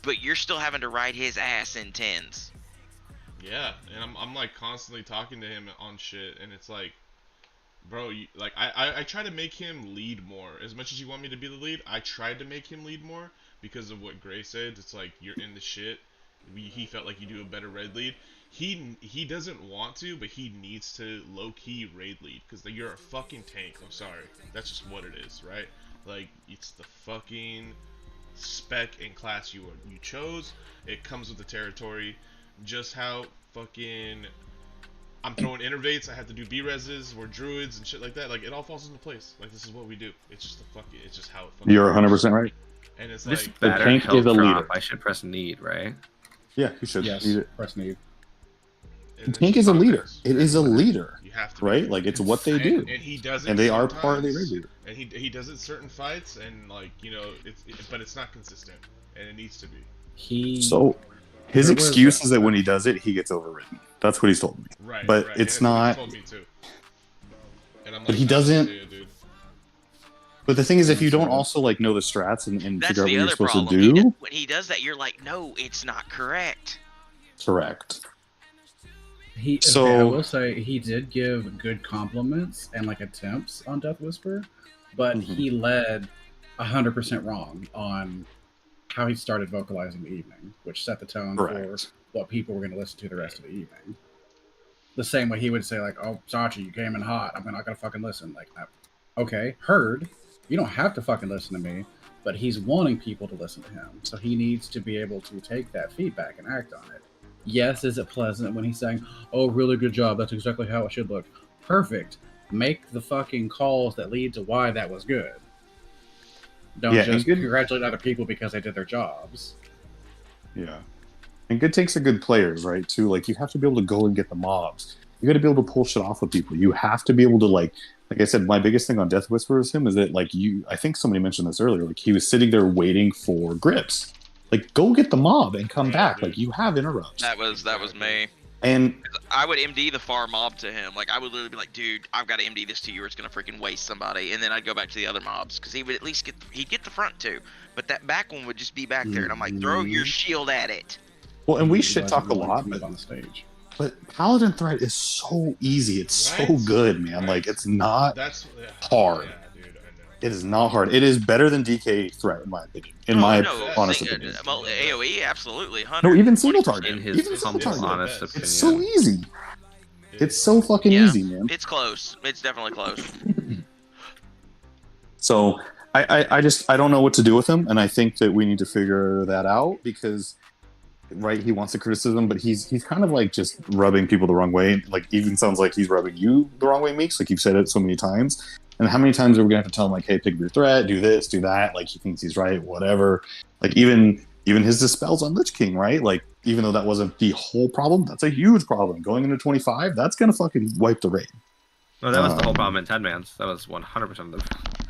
but you're still having to ride his ass in tens. Yeah, and I'm like constantly talking to him on shit, and it's like, bro, I try to make him lead more. As much as you want me to be the lead, I tried to make him lead more because of what Gray said. It's like, you're in the shit. He felt like you do a better red lead. He doesn't want to, but he needs to low-key raid lead, because you're a fucking tank. I'm sorry. That's just what it is, right? Like, it's the fucking spec and class you chose. It comes with the territory. Just how fucking I'm throwing innervates, I have to do B-reses, we're druids and shit like that. Like, it all falls into place. Like, this is what we do. It's just it's just how it fucking You're 100% right. And it's This like, better tank health is a drop, leader. I should press need, right? Yeah, you should. Yes, Need it. press need. The tank is a leader. It is a leader. You have to right? Like, it's what they do. And he does it. And they are sometimes, part of the raid leader. And he does it certain fights, and like, you know, but it's not consistent, and it needs to be. So his There was excuse is that when he does it, he gets overridden. That's what he's told me. Right. But right. it's and that's not. what he told me too. And I'm But like, he nah, doesn't. dude. But the thing is, if you don't also like know the strats and That's figure out what the you're other supposed problem. to do, When he does that, you're like, no, it's not correct. correct. So I will say he did give good compliments and like attempts on Death Whisper, but he led 100% wrong on how he started vocalizing the evening, which set the tone for what people were going to listen to the rest of the evening. The same way he would say like, "Oh, Sachi, you came in hot. I'm not gonna fucking listen." Like, okay, heard. You don't have to fucking listen to me, but he's wanting people to listen to him, so he needs to be able to take that feedback and act on it. Yes, is it pleasant when he's saying, "Oh, really good job. That's exactly how it should look." Perfect. Make the fucking calls that lead to why that was good. Don't just congratulate other people because they did their jobs. Yeah. And good tanks are good players, right? Too. Like, you have to be able to go and get the mobs. You got to be able to pull shit off with people. You have to be able to like I said, my biggest thing on Death Whisper is him is that like I think somebody mentioned this earlier. Like, he was sitting there waiting for grips. Like, go get the mob and come back. Like, you have interrupts. That was me. And I would MD the far mob to him. Like I would literally be like, dude, I've got to MD this to you, or it's gonna freaking waste somebody. And then I'd go back to the other mobs because he would at least he'd get the front too, but that back one would just be back there, and I'm like, throw your shield at it. Well, and we shit talk a lot, on the stage. but Paladin threat is so easy. It's so good, man. Like it's not hard. It is not hard. It is better than DK threat, in my opinion. In my honest opinion. Well, AOE, absolutely. No, even single target. In his Even single humble, target. honest opinion. It's so easy. It's so fucking easy, man. It's close. It's definitely close. So I don't know what to do with him, and I think that we need to figure that out because he wants the criticism, but he's kind of like just rubbing people the wrong way. Like even sounds like he's rubbing you the wrong way, Meeks. Like you've said it so many times. And how many times are we gonna have to tell him like, hey, pick your threat, do this, do that? Like he thinks he's right, whatever. Like even his dispels on Lich King, right? Like even though that wasn't the whole problem, that's a huge problem. Going into 25, that's gonna fucking wipe the raid. No, that was the whole problem in 10 mans. That was 100% of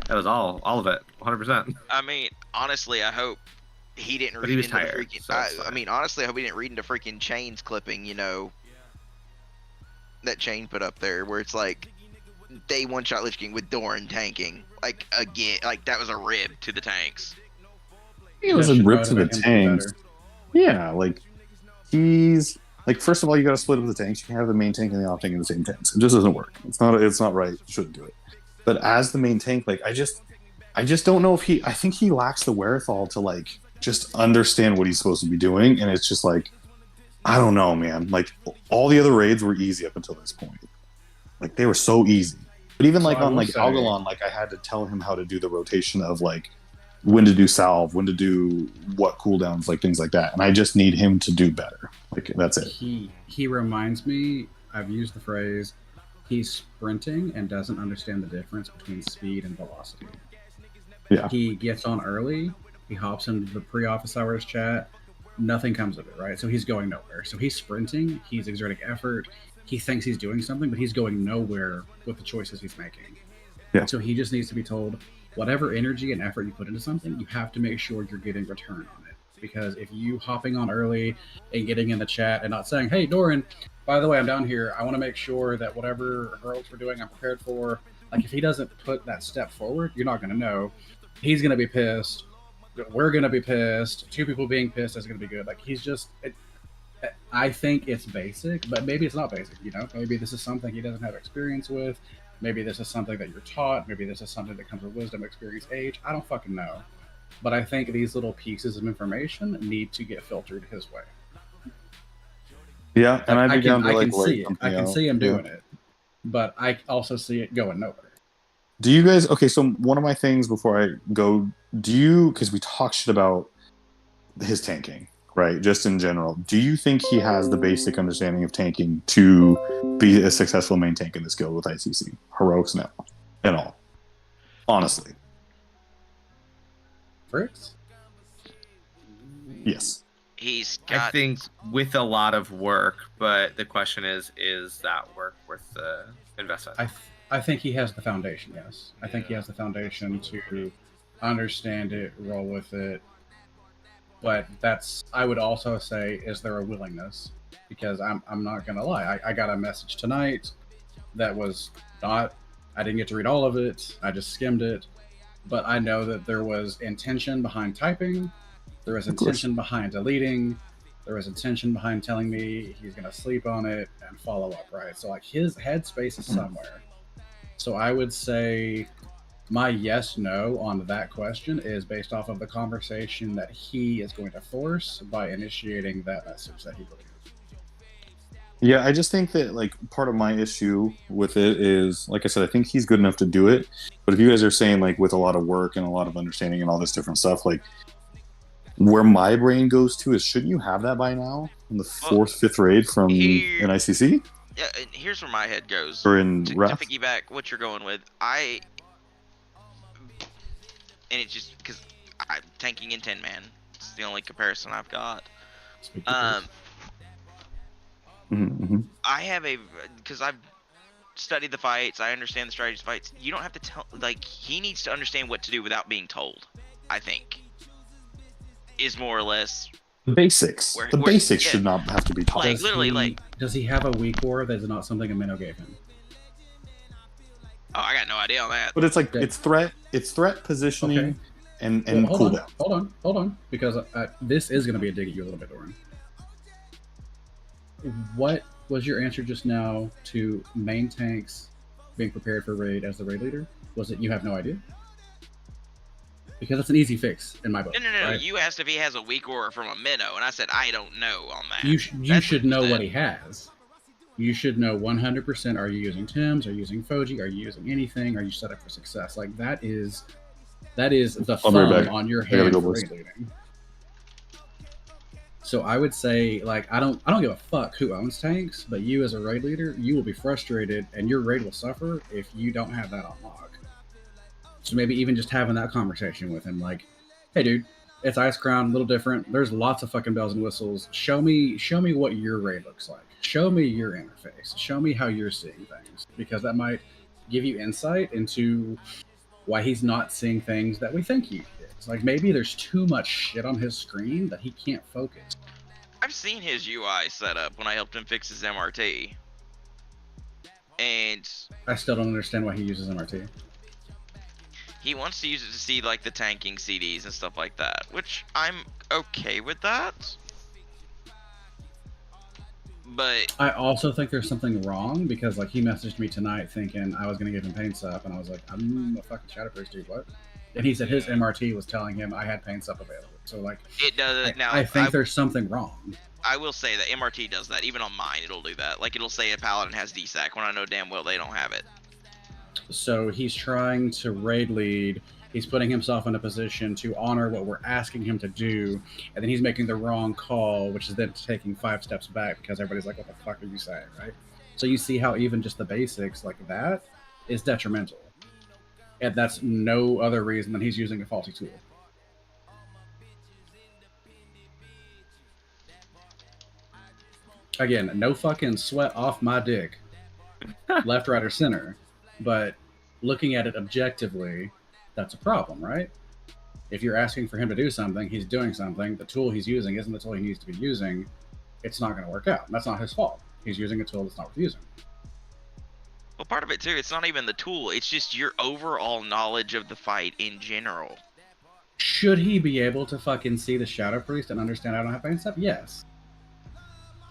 that was all of it, 100%. I mean, honestly, I hope he didn't But read he was into tired, the freaking. so it's I mean, honestly, I hope he didn't read into freaking Chains clipping. You know, that Chain put up there where it's like they one shot Lich King with Doran tanking. Like again, like that was a rib to the tanks. It was a rip to the tanks. Yeah, like he's like first of all, you got to split up the tanks. You can't have the main tank and the off tank in the same tanks. It just doesn't work. It's not right. You shouldn't do it. But as the main tank, like I just don't know if I think he lacks the wherewithal to like just understand what he's supposed to be doing, and it's just like I don't know, man. Like all the other raids were easy up until this point. Like they were so easy. But even like on like Algalon, like I had to tell him how to do the rotation of like when to do salve, when to do what cooldowns, like things like that. And I just need him to do better. Like that's it. He reminds me, I've used the phrase, he's sprinting and doesn't understand the difference between speed and velocity. Yeah. He gets on early, he hops into the pre-office hours chat, nothing comes of it, right? So he's going nowhere. So he's sprinting, he's exerting effort, he thinks he's doing something, but he's going nowhere with the choices he's making. Yeah. So he just needs to be told, whatever energy and effort you put into something, you have to make sure you're getting return on it. Because if you hopping on early and getting in the chat and not saying, hey, Doran, by the way, I'm down here. I want to make sure that whatever hurls we're doing, I'm prepared for. Like, if he doesn't put that step forward, you're not going to know. He's going to be pissed. We're going to be pissed. Two people being pissed is going to be good. Like, he's just... I think it's basic, but maybe it's not basic, you know? Maybe this is something he doesn't have experience with. Maybe this is something that you're taught. Maybe this is something that comes with wisdom, experience, age. I don't fucking know. But I think these little pieces of information need to get filtered his way. Yeah, and I can see him doing it, but I also see it going nowhere. Do you guys? Okay, so one of my things before I go, because we talk shit about his tanking, right? Just in general, do you think he has the basic understanding of tanking to be a successful main tank in this guild with ICC? Heroics, no, at all. Honestly, Fricks? Yes. He's got... I think with a lot of work, but the question is that work worth the investment? I think he has the foundation, yes. I think he has the foundation to understand it, roll with it. But I would also say, is there a willingness? Because I'm not going to lie. I got a message tonight that was not, I didn't get to read all of it. I just skimmed it. But I know that there was intention behind typing. There was intention behind deleting. There was intention behind telling me he's going to sleep on it and follow up, right? So like his headspace is somewhere. So I would say my yes-no on that question is based off of the conversation that he is going to force by initiating that message that he believes. Yeah, I just think that like part of my issue with it is, like I said, I think he's good enough to do it. But if you guys are saying like with a lot of work and a lot of understanding and all this different stuff, like where my brain goes to is, shouldn't you have that by now in the fourth, fifth raid from an ICC? Yeah, and here's where my head goes. Or in to Wrath? piggyback what you're going with, and it's just because I'm tanking in 10 man. It's the only comparison I've got. I have because I've studied the fights, I understand the strategies of fights. You don't have to tell, like, he needs to understand what to do without being told, I think. Is more or less the basics. The basics should not have to be taught. Like literally, like Does he have a weak aura that is not something a minnow gave him? Oh, I got no idea on that. But it's like it's threat positioning, Okay. and Well, hold cooldown. hold on, because this is going to be a dig at you a little bit, Doran. What was your answer just now to main tanks being prepared for raid as the raid leader? Was it you have no idea? Because it's an easy fix in my book. No. right? You asked if he has a weak aura from a minnow, and I said I don't know on that. You That's should what know said. what he has. You should know 100%. Are you using Tims? Are you using Foji? Are you using anything? Are you set up for success? Like that is the I'll be right thumb back. on your I gotta hand go, for boys. raid leading. So I would say, like, I don't give a fuck who owns tanks, but you as a raid leader, you will be frustrated, and your raid will suffer if you don't have that on lock. So maybe even just having that conversation with him, like, hey, dude, it's Ice Crown, a little different. There's lots of fucking bells and whistles. Show me what your raid looks like. Show me your interface. Show me how you're seeing things, because that might give you insight into why he's not seeing things that we think he is. Like maybe there's too much shit on his screen that he can't focus. I've seen his UI setup when I helped him fix his MRT, and I still don't understand why he uses MRT. he wants to use it to see like the tanking CDs and stuff like that, which I'm okay with that. But I also think there's something wrong because like he messaged me tonight thinking I was gonna give him pain sup, and I was like, I'm a fucking shadow priest, dude. What? And he said his MRT was telling him I had pain sup available. So like, it does now. I think there's something wrong. I will say that MRT does that. Even on mine, it'll do that. Like it'll say a paladin has DSAC when I know damn well they don't have it. So he's trying to raid lead. He's putting himself in a position to honor what we're asking him to do, and then he's making the wrong call, which is then taking 5 steps back because everybody's like, "What the fuck are you saying?" Right? So you see how even just the basics like that is detrimental, and that's no other reason than he's using a faulty tool. Again, no fucking sweat off my dick, left, right, or center, but looking at it objectively, that's a problem, right? If you're asking for him to do something, he's doing something, the tool he's using isn't the tool he needs to be using, it's not going to work out. That's not his fault. He's using a tool that's not worth using. Well, part of it too, it's not even the tool, it's just your overall knowledge of the fight in general. Should he be able to fucking see the Shadow Priest and understand I don't have pain stuff? Yes.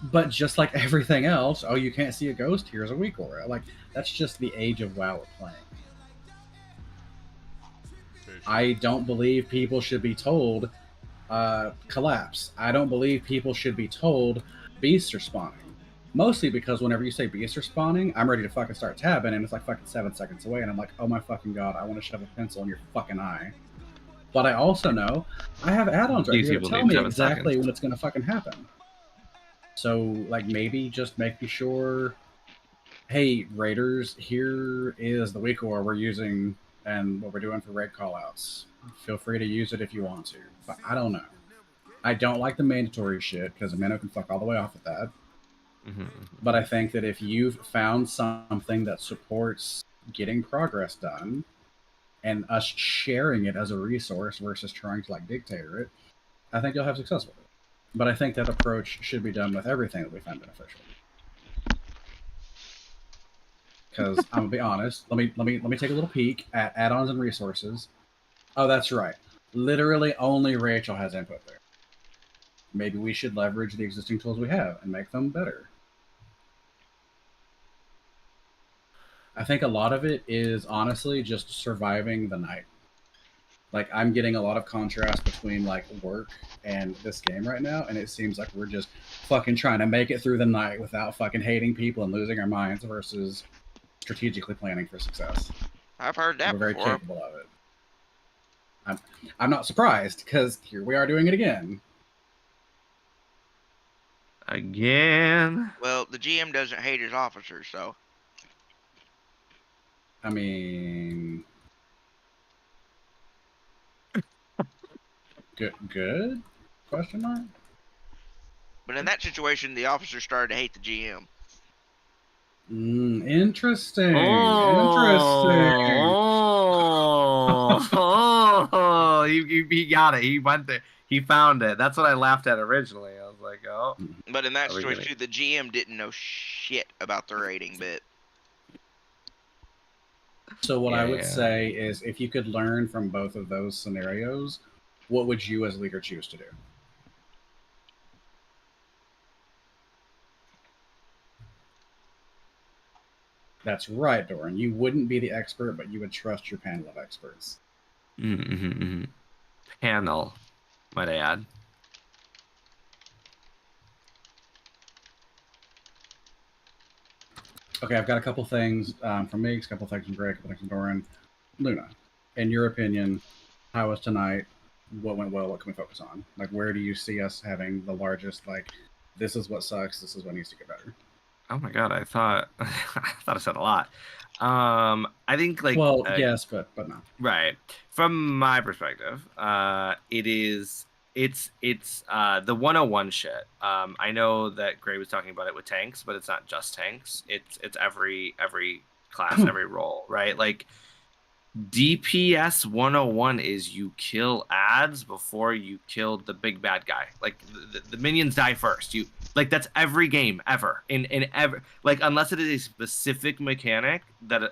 But just like everything else, oh, you can't see a ghost, here's a weak aura. Like, that's just the age of WoW we're playing. I don't believe people should be told collapse. I don't believe people should be told beasts are spawning. Mostly because whenever you say beasts are spawning, I'm ready to fucking start tabbing, and it's like fucking 7 seconds away, and I'm like, oh my fucking god, I want to shove a pencil in your fucking eye. But I also know I have add-ons right here to tell me exactly when it's going to fucking happen. So, like, maybe just making sure, hey, raiders, here is the weak aura we're using and what we're doing for raid callouts. Feel free to use it if you want to. But I don't know. I don't like the mandatory shit because a minnow can fuck all the way off with that. But I think that if you've found something that supports getting progress done and us sharing it as a resource versus trying to like dictate it, I think you'll have success with it. But I think that approach should be done with everything that we find beneficial. Because I'm gonna be honest, let me take a little peek at add-ons and resources. Oh, that's right. Literally only Rachel has input there. Maybe we should leverage the existing tools we have and make them better. I think a lot of it is honestly just surviving the night. Like, I'm getting a lot of contrast between like work and this game right now, and it seems like we're just fucking trying to make it through the night without fucking hating people and losing our minds versus strategically planning for success. I've heard that We're very before. capable of it. I'm not surprised because here we are doing it again. Again. Well, the GM doesn't hate his officers, so. I mean, good? Question mark. But in that situation, the officers started to hate the GM. Interesting. He got it. He went there. He found it. That's what I laughed at originally. I was like, like, oh. But in that Are we situation, gonna- the GM didn't know shit about the rating bit. So what I would Yeah. say is, if you could learn from both of those scenarios, what would you as leader choose to do? That's right, Doran. You wouldn't be the expert, but you would trust your panel of experts. Panel, might I add. Okay, I've got a couple things from Meeks, a couple things from Greg, a couple things from Doran. Luna, in your opinion, how was tonight? What went well? What can we focus on? Like, where do you see us having the largest, like, this is what sucks, this is what needs to get better? Oh my god, I thought I said a lot. I think like Well, yes, but no. Right. From my perspective, it's the 101 shit. I know that Gray was talking about it with tanks, but it's not just tanks. It's every class, every role, right? Like DPS 101 is you kill ads before you kill the big bad guy. Like the minions die first. You like that's every game ever in ever, like unless it is a specific mechanic that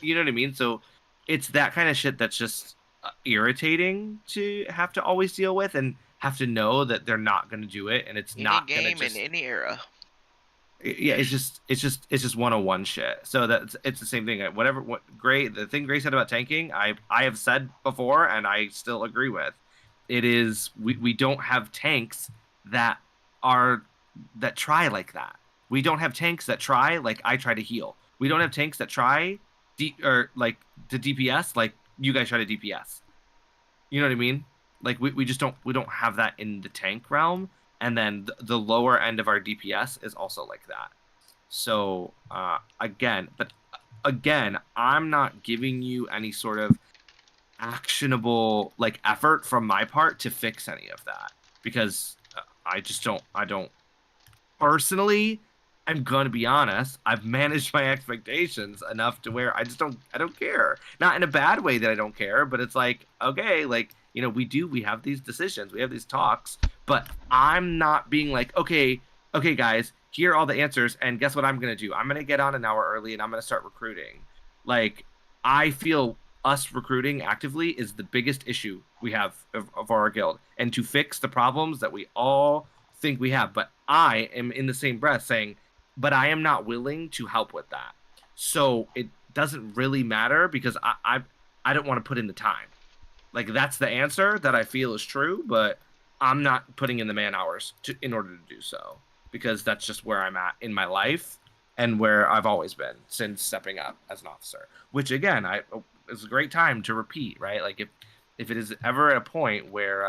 you know what I mean. So it's that kind of shit that's just irritating to have to always deal with and have to know that they're not going to do it and it's Any not going to game just in any era. yeah, it's just 101 shit. So it's the same thing. The thing Gray said about tanking, I have said before and I still agree with. It is we don't have tanks that try like that. We don't have tanks that try like I try to heal. We don't have tanks that try like to DPS like you guys try to DPS. You know what I mean? Like we don't have that in the tank realm. And then the lower end of our DPS is also like that. So again, I'm not giving you any sort of actionable like effort from my part to fix any of that because I don't personally. I'm gonna be honest. I've managed my expectations enough to where I don't care. Not in a bad way that I don't care, but it's like okay, like you know, we have these decisions, we have these talks, but I'm not being like, okay, guys, here are all the answers, and guess what I'm gonna do? I'm gonna get on an hour early and I'm gonna start recruiting. Like, I feel us recruiting actively is the biggest issue we have of our guild, and to fix the problems that we all think we have. But I am in the same breath saying, but I am not willing to help with that. So it doesn't really matter because I don't want to put in the time. Like that's the answer that I feel is true, but I'm not putting in the man hours in order to do so because that's just where I'm at in my life and where I've always been since stepping up as an officer. Which again, it's a great time to repeat, right? Like if it is ever at a point where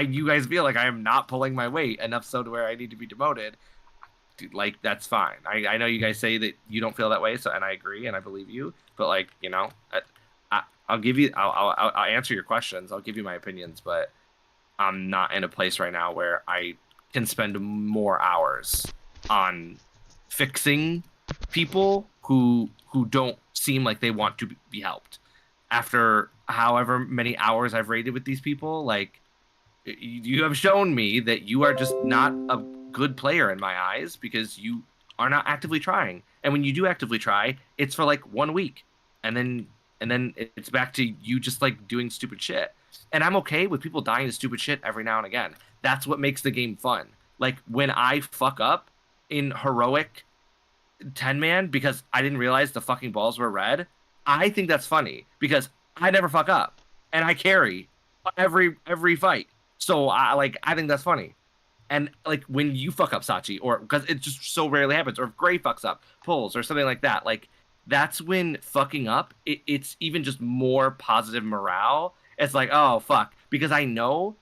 you guys feel like I am not pulling my weight enough so to where I need to be demoted, dude, like that's fine. I know you guys say that you don't feel that way, so and I agree and I believe you, but like you know. I'll give you. I'll answer your questions. I'll give you my opinions, but I'm not in a place right now where I can spend more hours on fixing people who don't seem like they want to be helped. After however many hours I've raided with these people, like you have shown me that you are just not a good player in my eyes because you are not actively trying. And when you do actively try, it's for like 1 week, and then it's back to you just like doing stupid shit. And I'm okay with people dying to stupid shit every now and again. That's what makes the game fun. Like when I fuck up in heroic 10-man because I didn't realize the fucking balls were red, I think that's funny because I never fuck up and I carry every fight. So I think that's funny. And like when you fuck up Sachi, or because it just so rarely happens, or if Gray fucks up, pulls, or something like that, like that's when fucking up, it's even just more positive morale. It's like, oh, fuck. Because I know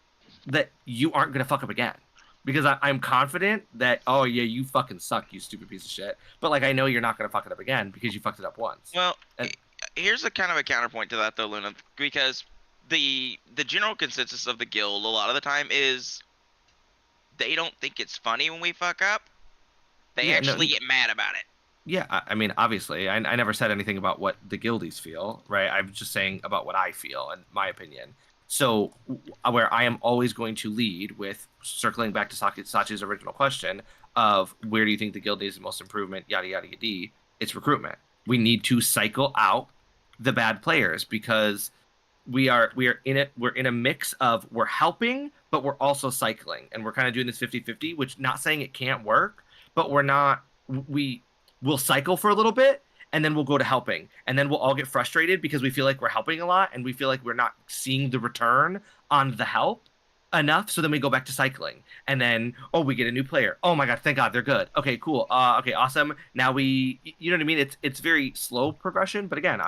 that you aren't going to fuck up again. Because I'm confident that, oh, yeah, you fucking suck, you stupid piece of shit. But, like, I know you're not going to fuck it up again because you fucked it up once. Well, here's a kind of a counterpoint to that, though, Luna. Because the general consensus of the guild a lot of the time is they don't think it's funny when we fuck up. They actually get mad about it. Yeah, I mean, obviously, I never said anything about what the guildies feel, right? I'm just saying about what I feel and my opinion. So where I am always going to lead with circling back to Sachi's original question of where do you think the guild needs the most improvement, yada yada yada, it's recruitment. We need to cycle out the bad players because we are in a mix of we're helping but we're also cycling, and we're kind of doing this 50-50, which not saying it can't work, but we will cycle for a little bit and then we'll go to helping, and then we'll all get frustrated because we feel like we're helping a lot and we feel like we're not seeing the return on the help enough, so then we go back to cycling, and then we get a new player, oh my god, thank god they're good, okay cool, okay awesome, now we, you know what I mean, it's very slow progression, but again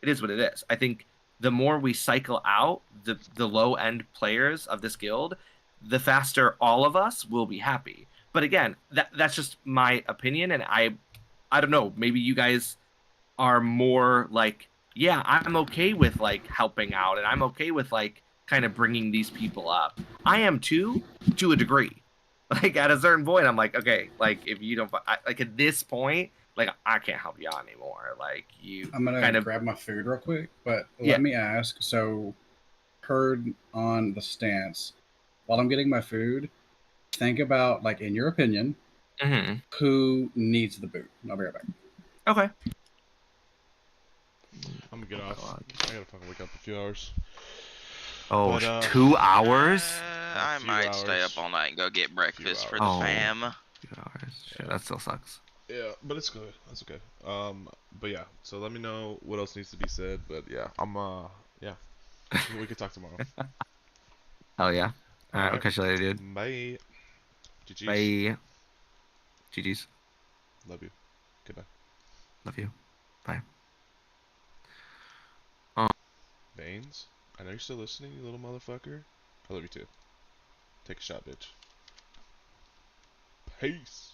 it is what it is. I think the more we cycle out the low end players of this guild, the faster all of us will be happy. But again, that's just my opinion, and I don't know, maybe you guys are more like, yeah, I'm okay with like helping out, and I'm okay with like kind of bringing these people up. I am too, to a degree. Like at a certain point, I'm like, okay, like if you don't, like at this point, like I can't help you out anymore. Like you, I'm gonna kind of grab my food real quick, but Yeah. let me ask. So, heard on the stance, while I'm getting my food, think about, like, in your opinion, who needs the boot. I'll be right back. Okay. I'm gonna get off. I gotta fucking wake up in a few hours. Oh, But, 2 hours? I few might stay hours. up all night and go get breakfast for the Oh. fam. 2 hours. Shit, that still sucks. Yeah, but it's good. That's okay. But yeah. So let me know what else needs to be said. But yeah, yeah. We could talk tomorrow. Hell yeah. Alright, I'll catch you later, dude. Bye. GG's. Bye. GG's. Love you. Goodbye. Love you. Bye. Baines, I know you're still listening, you little motherfucker. I love you too. Take a shot, bitch. Peace.